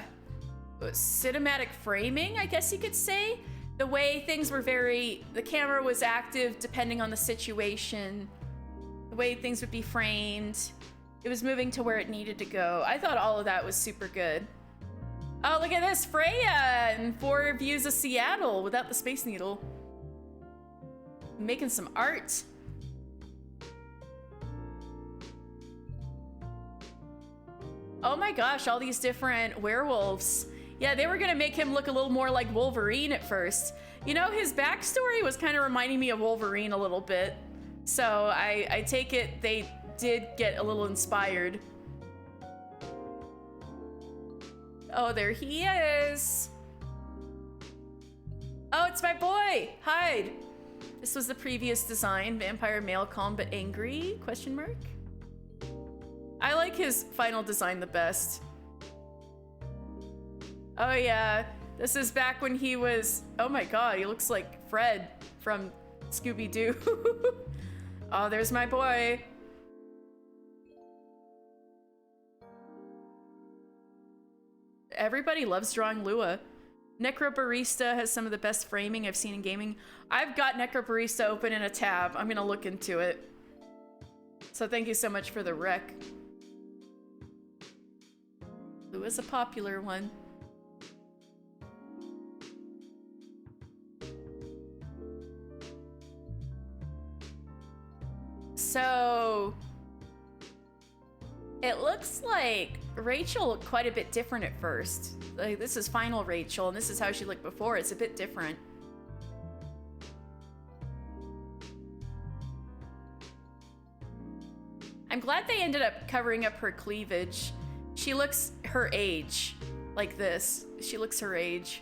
cinematic framing, I guess you could say. The way things were the camera was active depending on the situation. The way things would be framed. It was moving to where it needed to go. I thought all of that was super good. Oh, look at this, Freya and 4 views of Seattle without the Space Needle. Making some art. Oh my gosh, all these different werewolves. Yeah, they were gonna make him look a little more like Wolverine at first. You know, his backstory was kind of reminding me of Wolverine a little bit. So I take it they did get a little inspired. Oh, there he is. Oh, it's my boy, Hyde. This was the previous design, vampire male, calm but angry, question mark. I like his final design the best. Oh yeah, this is back when he was, oh my god, he looks like Fred from Scooby-Doo. Oh, there's my boy. Everybody loves drawing Lua. Necrobarista has some of the best framing I've seen in gaming. I've got Necrobarista open in a tab. I'm gonna look into it. So thank you so much for the rec. Lua's a popular one. So it looks like Rachel looked quite a bit different at first. Like, this is final Rachel, and this is how she looked before. It's a bit different. I'm glad they ended up covering up her cleavage. She looks her age, like this. She looks her age.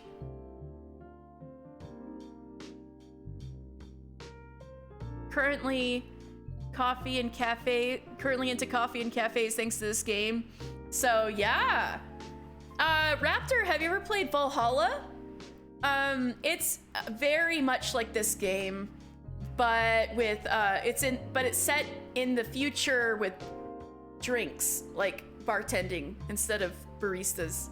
Currently into coffee and cafes thanks to this game. So yeah. Raptor, have you ever played Valhalla? It's very much like this game, but with it's set in the future with drinks, like bartending instead of baristas.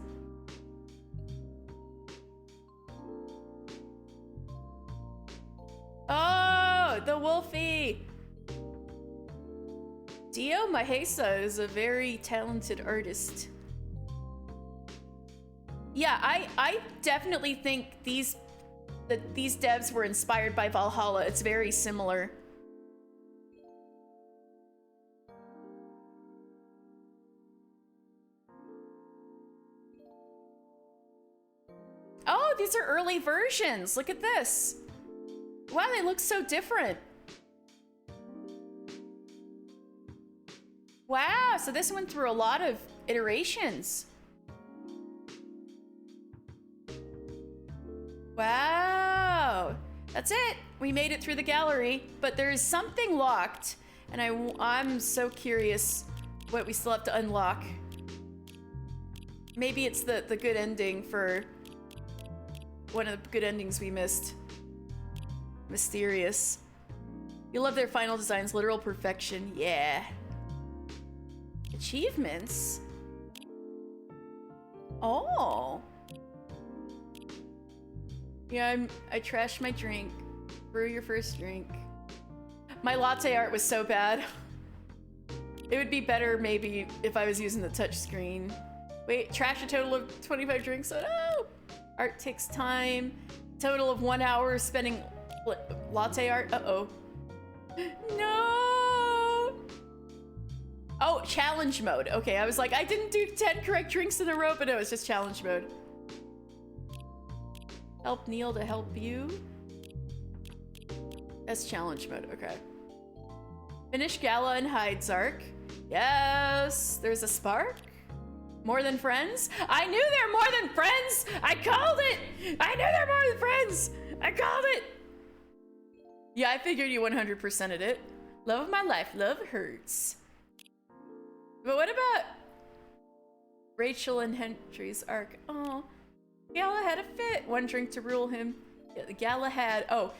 Oh, the Wolfie! Dio Mahesa is a very talented artist. Yeah, I definitely think these devs were inspired by Valhalla. It's very similar. Oh, these are early versions. Look at this. Wow, they look so different. Wow, so this went through a lot of iterations. Wow, that's it. We made it through the gallery, but there's something locked, and I'm so curious what we still have to unlock. Maybe it's the good ending for one of the good endings we missed. Mysterious. You love their final designs, literal perfection. Yeah. Achievements? Oh. Yeah, I trashed my drink. Brew your first drink. My latte art was so bad. It would be better maybe if I was using the touch screen. Wait, trash a total of 25 drinks? Oh no! Art takes time. Total of 1 hour spending latte art. Uh-oh. No! Oh, challenge mode. Okay, I was like, I didn't do 10 correct drinks in a row, but no, it's just challenge mode. Help Neil to help you. That's challenge mode, okay. Finish Gala and Hyde's arc. Yes, there's a spark. More than friends? I knew they're more than friends! I called it! I knew they're more than friends! I called it! Yeah, I figured you 100%ed it. Love of my life, love hurts. But what about Rachel and Henry's arc? Oh, Gala had a fit. One drink to rule him. Yeah, the Gala had, oh.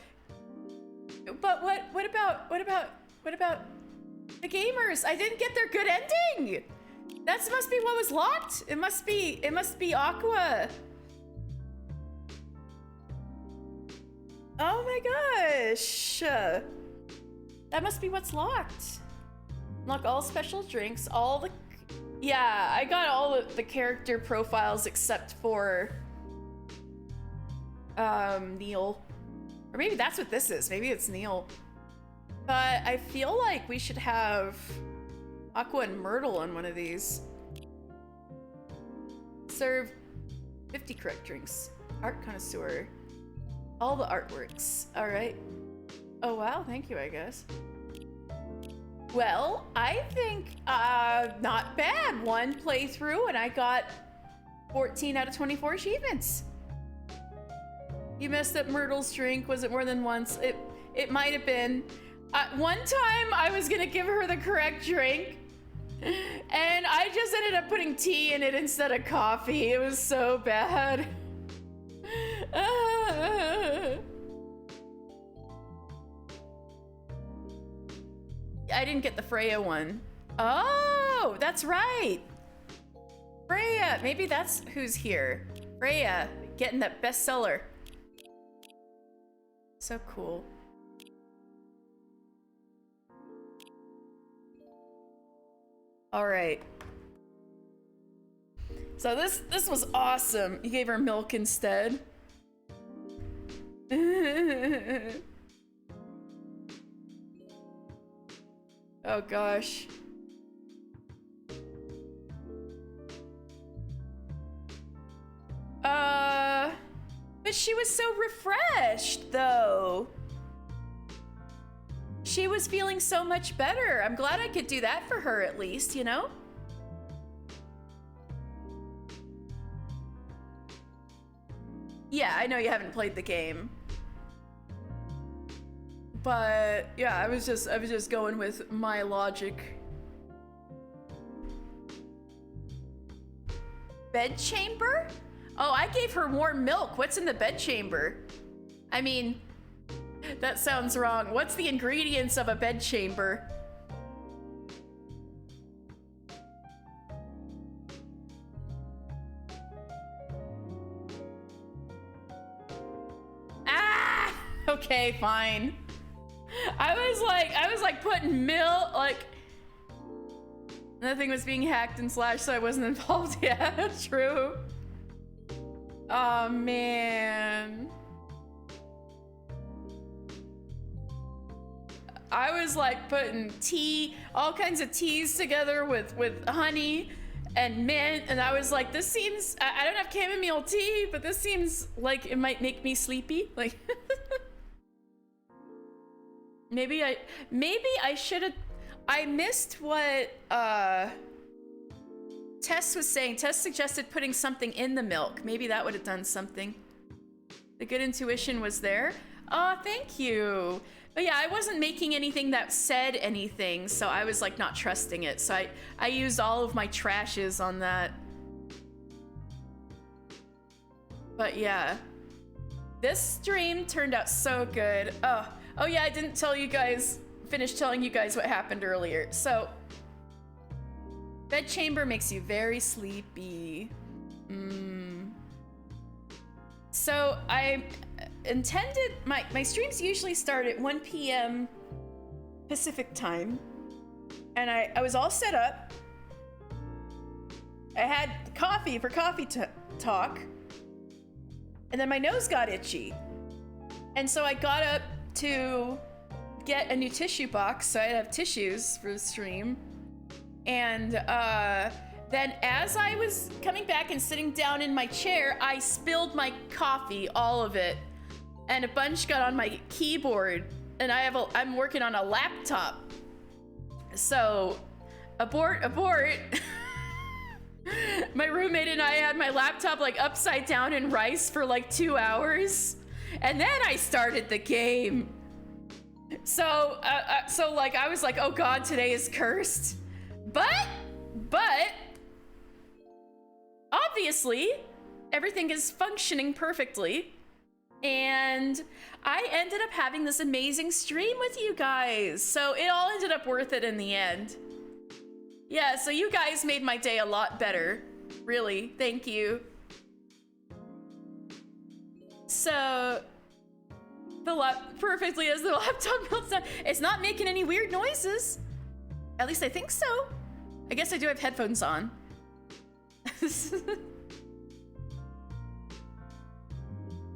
But what about the gamers? I didn't get their good ending! That must be what was locked. It must be Aqua. Oh my gosh. That must be what's locked. Unlock all special drinks, all the... Yeah, I got all the character profiles except for Neil. Or maybe that's what this is. Maybe it's Neil. But I feel like we should have Aqua and Myrtle on one of these. Serve 50 correct drinks. Art connoisseur. All the artworks. All right. Oh, wow. Thank you, I guess. Well, I think not bad. One playthrough and I got 14 out of 24 achievements. You messed up Myrtle's drink. Was it more than once? It might have been. One time I was gonna give her the correct drink and I just ended up putting tea in it instead of coffee. It was so bad. I didn't get the Freya one. Oh, that's right. Freya, maybe that's who's here. Freya, getting that bestseller. So cool. All right. So this was awesome. You gave her milk instead. Oh gosh. But she was so refreshed though. She was feeling so much better. I'm glad I could do that for her at least, you know? Yeah, I know you haven't played the game. But yeah, I was just going with my logic. Bedchamber? Oh, I gave her warm milk. What's in the bedchamber? I mean, that sounds wrong. What's the ingredients of a bedchamber? Ah! Okay, fine. I was like putting milk, like nothing was being hacked and slashed, so I wasn't involved. Yeah, true. Oh man. I was like putting tea, all kinds of teas together with honey and mint, and I was like, this seems, I don't have chamomile tea, but this seems like it might make me sleepy. Like, maybe I should have, I missed what Tess was saying. Tess suggested putting something in the milk. Maybe that would have done something. The good intuition was there. Oh, thank you. But yeah, I wasn't making anything that said anything, so I was like not trusting it. So I used all of my trashes on that. But yeah, this stream turned out so good. Oh yeah, I didn't finish telling you guys what happened earlier. So bedchamber makes you very sleepy. So intended, my streams usually start at 1 p.m. Pacific time. And I was all set up. I had coffee for coffee talk. And then my nose got itchy. And so I got up to get a new tissue box so I'd have tissues for the stream. And then as I was coming back and sitting down in my chair, I spilled my coffee, all of it. And a bunch got on my keyboard. And I'm working on a laptop. So, abort. My roommate and I had my laptop like upside down in rice for like 2 hours. And then I started the game. So like I was like, oh God, today is cursed. But obviously everything is functioning perfectly. And I ended up having this amazing stream with you guys. So it all ended up worth it in the end. Yeah, so you guys made my day a lot better. Really, thank you. So, perfectly as the laptop melts down. It's not making any weird noises. At least I think so. I guess I do have headphones on.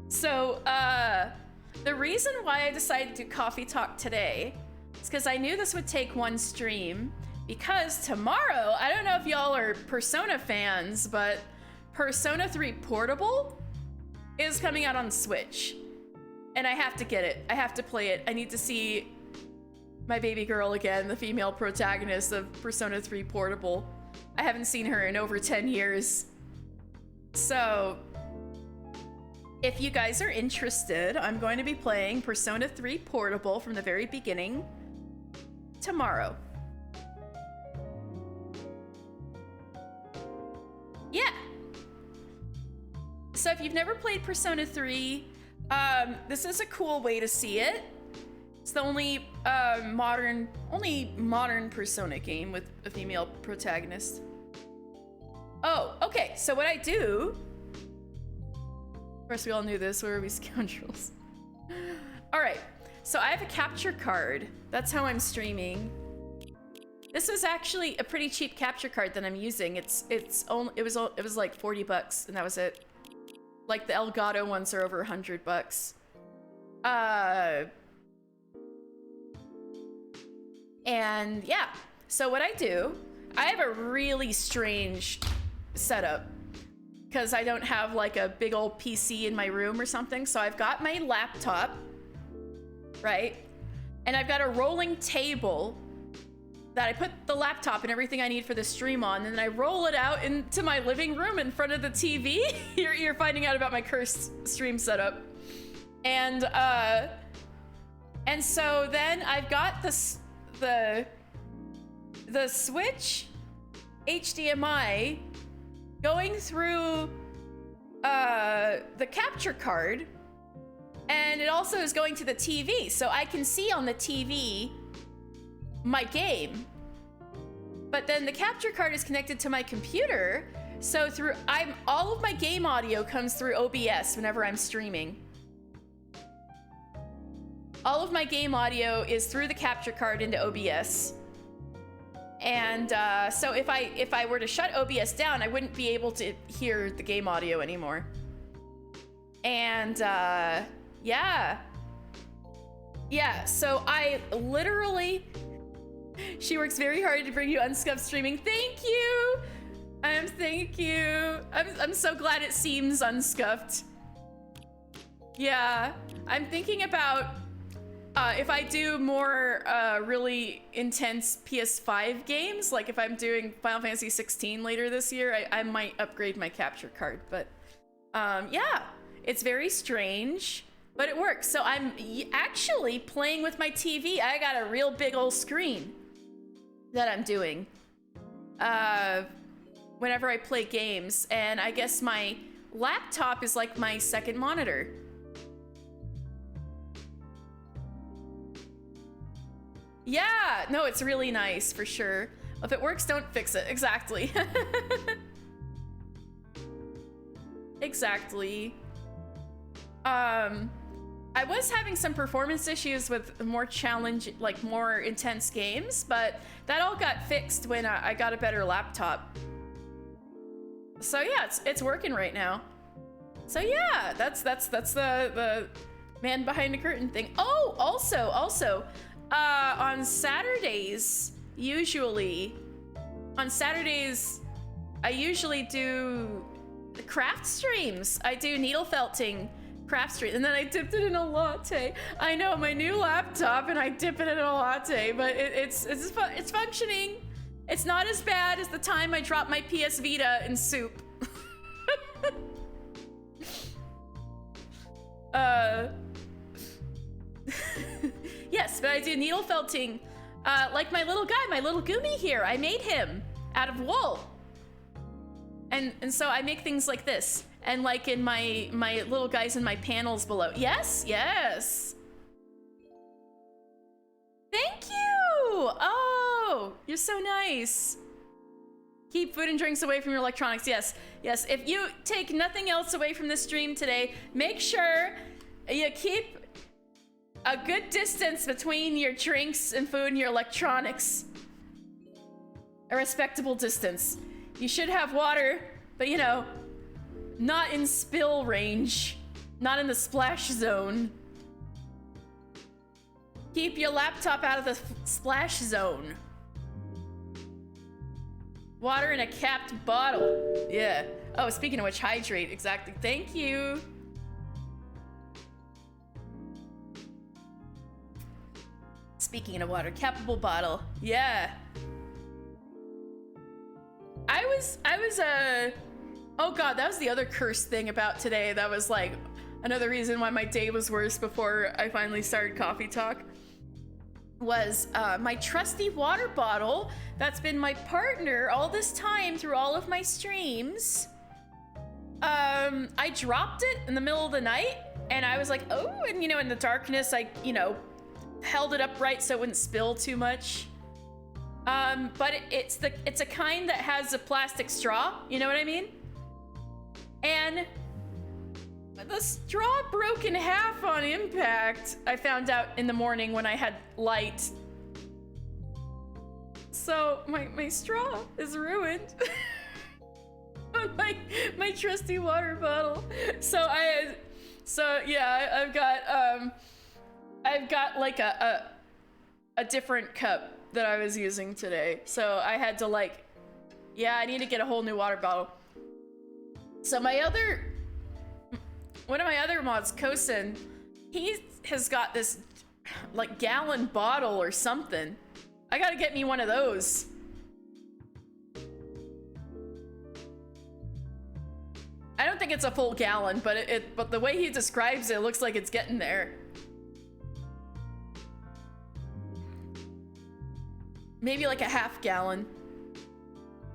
So, the reason why I decided to do coffee talk today is because I knew this would take one stream. Because tomorrow, I don't know if y'all are Persona fans, but Persona 3 Portable is coming out on Switch. And I have to get it. I have to play it. I need to see my baby girl again, the female protagonist of Persona 3 Portable. I haven't seen her in over 10 years. So, if you guys are interested, I'm going to be playing Persona 3 Portable from the very beginning tomorrow. Yeah. So if you've never played Persona 3, this is a cool way to see it. It's the only modern Persona game with a female protagonist. Oh, okay. So what I do, of course we all knew this, where are we scoundrels? All right. So I have a capture card. That's how I'm streaming. This was actually a pretty cheap capture card that I'm using. It was like $40 and that was it. Like the Elgato ones are over $100. And yeah, so what I do, I have a really strange setup because I don't have like a big old PC in my room or something. So I've got my laptop, right? And I've got a rolling table that I put the laptop and everything I need for the stream on, and then I roll it out into my living room in front of the TV. You're finding out about my cursed stream setup. And so then I've got the Switch HDMI going through the capture card, and it also is going to the TV, so I can see on the TV my game. But then the capture card is connected to my computer, so all of my game audio comes through OBS whenever I'm streaming. All of my game audio is through the capture card into OBS. And so if I were to shut OBS down, I wouldn't be able to hear the game audio anymore. And yeah, so I literally, she works very hard to bring you unscuffed streaming. Thank you. Thank you. I'm so glad it seems unscuffed. Yeah, I'm thinking about if I do more really intense PS5 games, like if I'm doing Final Fantasy 16 later this year, I might upgrade my capture card. But yeah, it's very strange, but it works. So I'm actually playing with my TV. I got a real big old screen that I'm doing whenever I play games, and I guess my laptop is like my second monitor. Yeah, no, it's really nice for sure. If it works, don't fix it. Exactly. Exactly. I was having some performance issues with more like more intense games, but that all got fixed when I got a better laptop. So yeah, it's working right now. So yeah, that's the man behind the curtain thing. Oh, also, on Saturdays, I usually do the craft streams. I do needle felting craft stream, and then I dipped it in a latte. I know, my new laptop, and I dip it in a latte, but it's functioning. It's not as bad as the time I dropped my PS Vita in soup. Yes, but I do needle felting. Like my little guy, my little Goomy here. I made him out of wool. And so I make things like this. And like in my little guys in my panels below. Yes, yes. Thank you. Oh, you're so nice. Keep food and drinks away from your electronics. Yes, yes. If you take nothing else away from the stream today, make sure you keep a good distance between your drinks and food and your electronics. A respectable distance. You should have water, but you know, not in spill range. Not in the splash zone. Keep your laptop out of the splash zone. Water in a capped bottle. Yeah. Oh, speaking of which, hydrate. Exactly. Thank you. Speaking of water, cappable bottle. Yeah. Oh god, that was the other cursed thing about today. That was like another reason why my day was worse before I finally started Coffee Talk. Was my trusty water bottle that's been my partner all this time through all of my streams. I dropped it in the middle of the night and I was like, oh, and you know, in the darkness, I, you know, held it upright so it wouldn't spill too much. But it's a kind that has a plastic straw, you know what I mean? And the straw broke in half on impact, I found out in the morning when I had light. So my straw is ruined. my trusty water bottle. So yeah, I've got like a different cup that I was using today. So I had to like, yeah, I need to get a whole new water bottle. So one of my other mods, Kosen, he has got this like gallon bottle or something. I gotta get me one of those. I don't think it's a full gallon, but the way he describes it looks like it's getting there. Maybe like a half gallon.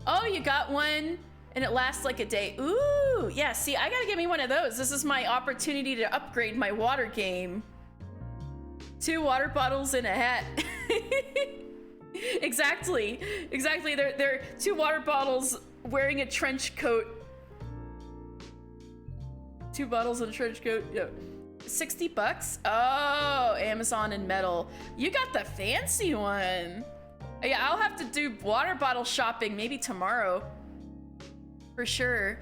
Oh, you got one and it lasts like a day. Ooh, yeah, see, I gotta get me one of those. This is my opportunity to upgrade my water game. 2 water bottles in a hat. Exactly. They're 2 water bottles wearing a trench coat. 2 bottles and a trench coat, yeah. $60? Oh, Amazon and metal. You got the fancy one. Yeah, I'll have to do water bottle shopping maybe tomorrow. For sure.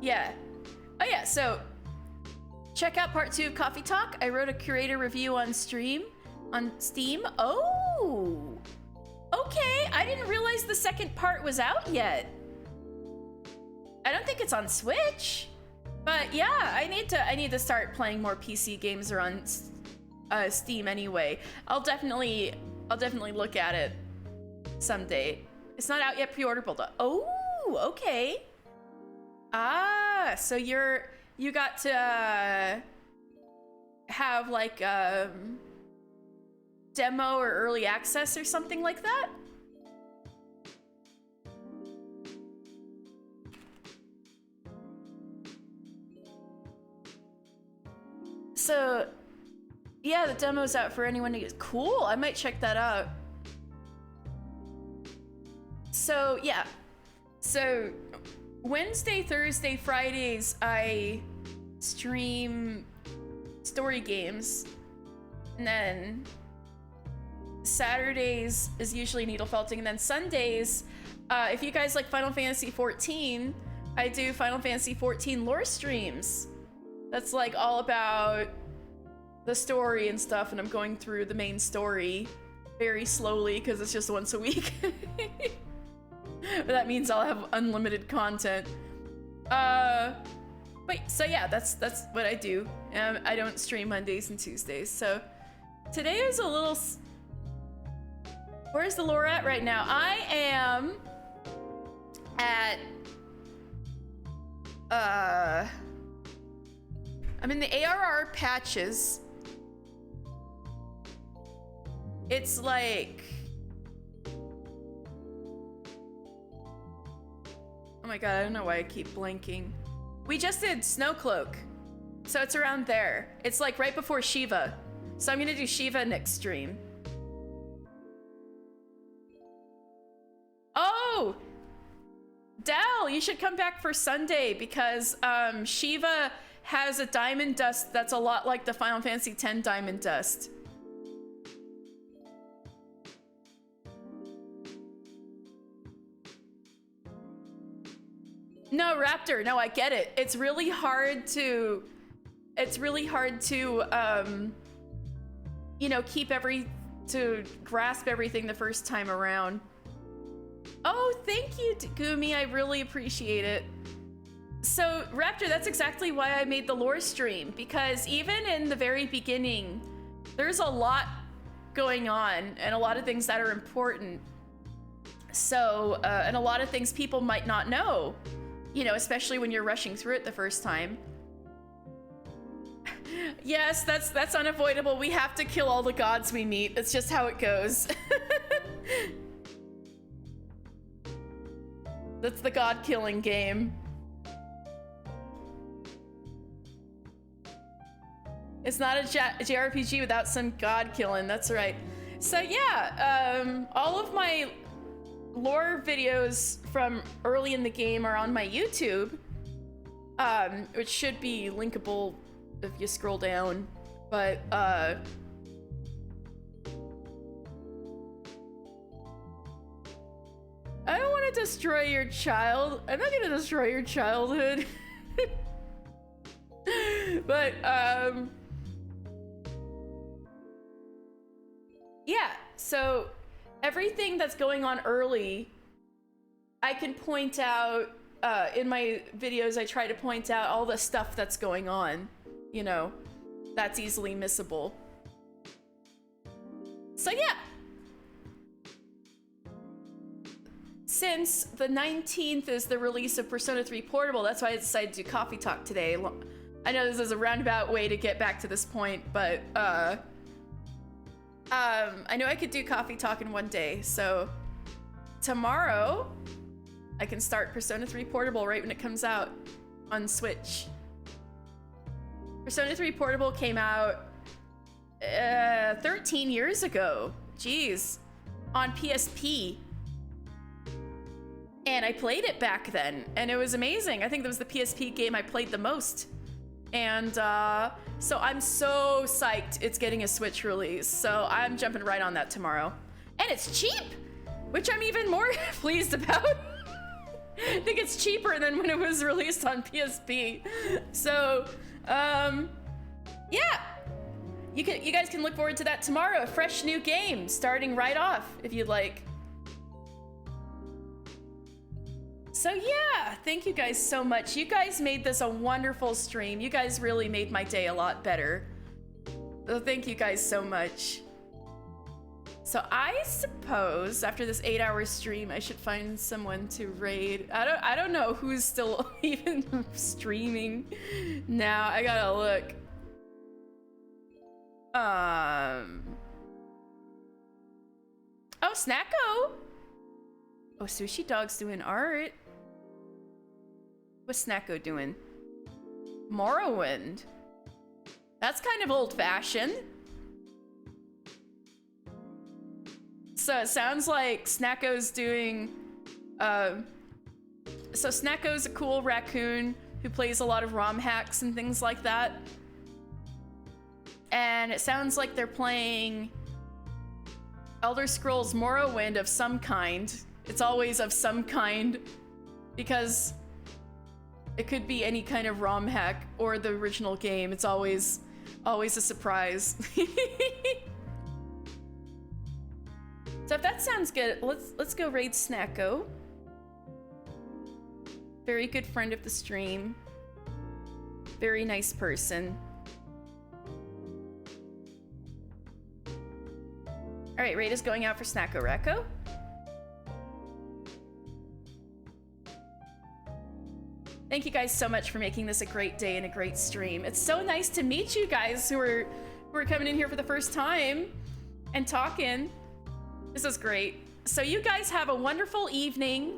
Yeah. Oh yeah, so check out part 2 of Coffee Talk. I wrote a curator review on Steam. Oh, okay. I didn't realize the second part was out yet. I don't think it's on Switch, but yeah, I need to start playing more PC games or on Steam anyway. I'll definitely look at it someday. It's not out yet. Pre-order build up. Oh, okay. Ah, so you got to have like demo or early access or something like that? So yeah, the demo's out for anyone to use. Cool, I might check that out. So yeah, so Wednesday, Thursday, Fridays, I stream story games. And then Saturdays is usually needle felting. And then Sundays, if you guys like Final Fantasy 14, I do Final Fantasy 14 lore streams. That's like all about the story and stuff, and I'm going through the main story very slowly because it's just once a week. But that means I'll have unlimited content. But so yeah, that's what I do. I don't stream Mondays and Tuesdays. So today is a little. Where's the lore at right now? I am at. I'm in the ARR patches. It's like. Oh my god, I don't know why I keep blanking. We just did Snowcloak, so it's around there. It's like right before Shiva. So I'm gonna do Shiva next stream. Oh! Dal, you should come back for Sunday because Shiva has a diamond dust that's a lot like the Final Fantasy X diamond dust. No, Raptor, no, I get it. It's really hard to, you know, to grasp everything the first time around. Oh, thank you, Gumi. I really appreciate it. So, Raptor, that's exactly why I made the lore stream, because even in the very beginning, there's a lot going on and a lot of things that are important. So, and a lot of things people might not know, you know, especially when you're rushing through it the first time. Yes, that's unavoidable. We have to kill all the gods we meet. It's just how it goes. That's the god-killing game. It's not a JRPG without some god-killing, that's right. So yeah, all of my lore videos from early in the game are on my YouTube, which should be linkable if you scroll down, but I don't want to destroy your child. I'm not gonna destroy your childhood. But, yeah, so everything that's going on early, I can point out, in my videos, I try to point out all the stuff that's going on, you know, that's easily missable. So yeah. Since the 19th is the release of Persona 3 Portable, that's why I decided to do Coffee Talk today. I know this is a roundabout way to get back to this point, but I know I could do Coffee Talk in one day, so tomorrow I can start Persona 3 Portable right when it comes out on Switch. Persona 3 Portable came out 13 years ago. Jeez. On PSP. And I played it back then, and it was amazing. I think that was the PSP game I played the most. And so I'm so psyched it's getting a Switch release. So I'm jumping right on that tomorrow. And it's cheap, which I'm even more pleased about. I think it's cheaper than when it was released on PSP. So, yeah. You guys can look forward to that tomorrow. A fresh new game starting right off, if you'd like. So yeah, thank you guys so much. You guys made this a wonderful stream. You guys really made my day a lot better. So thank you guys so much. So I suppose after this 8-hour stream, I should find someone to raid. I don't know who's still even streaming now. I gotta look. Oh, Snacko. Oh, Sushi Dog's doing art. What's Snacko doing? Morrowind. That's kind of old-fashioned. So it sounds like Snacko's doing So Snacko's a cool raccoon who plays a lot of ROM hacks and things like that. And it sounds like they're playing Elder Scrolls Morrowind of some kind. It's always of some kind because it could be any kind of ROM hack or the original game. It's always a surprise. So if that sounds good, let's go raid Snacko. Very good friend of the stream. Very nice person. All right, raid is going out for Snacko Racco. Thank you guys so much for making this a great day and a great stream. It's so nice to meet you guys who are coming in here for the first time and talking. This is great. So you guys have a wonderful evening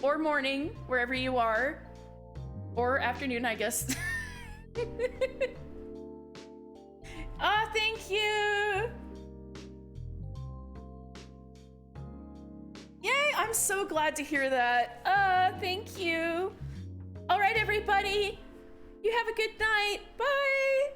or morning, wherever you are, or afternoon, I guess. Ah, thank you. Yay, I'm so glad to hear that. Thank you. All right, everybody. You have a good night. Bye.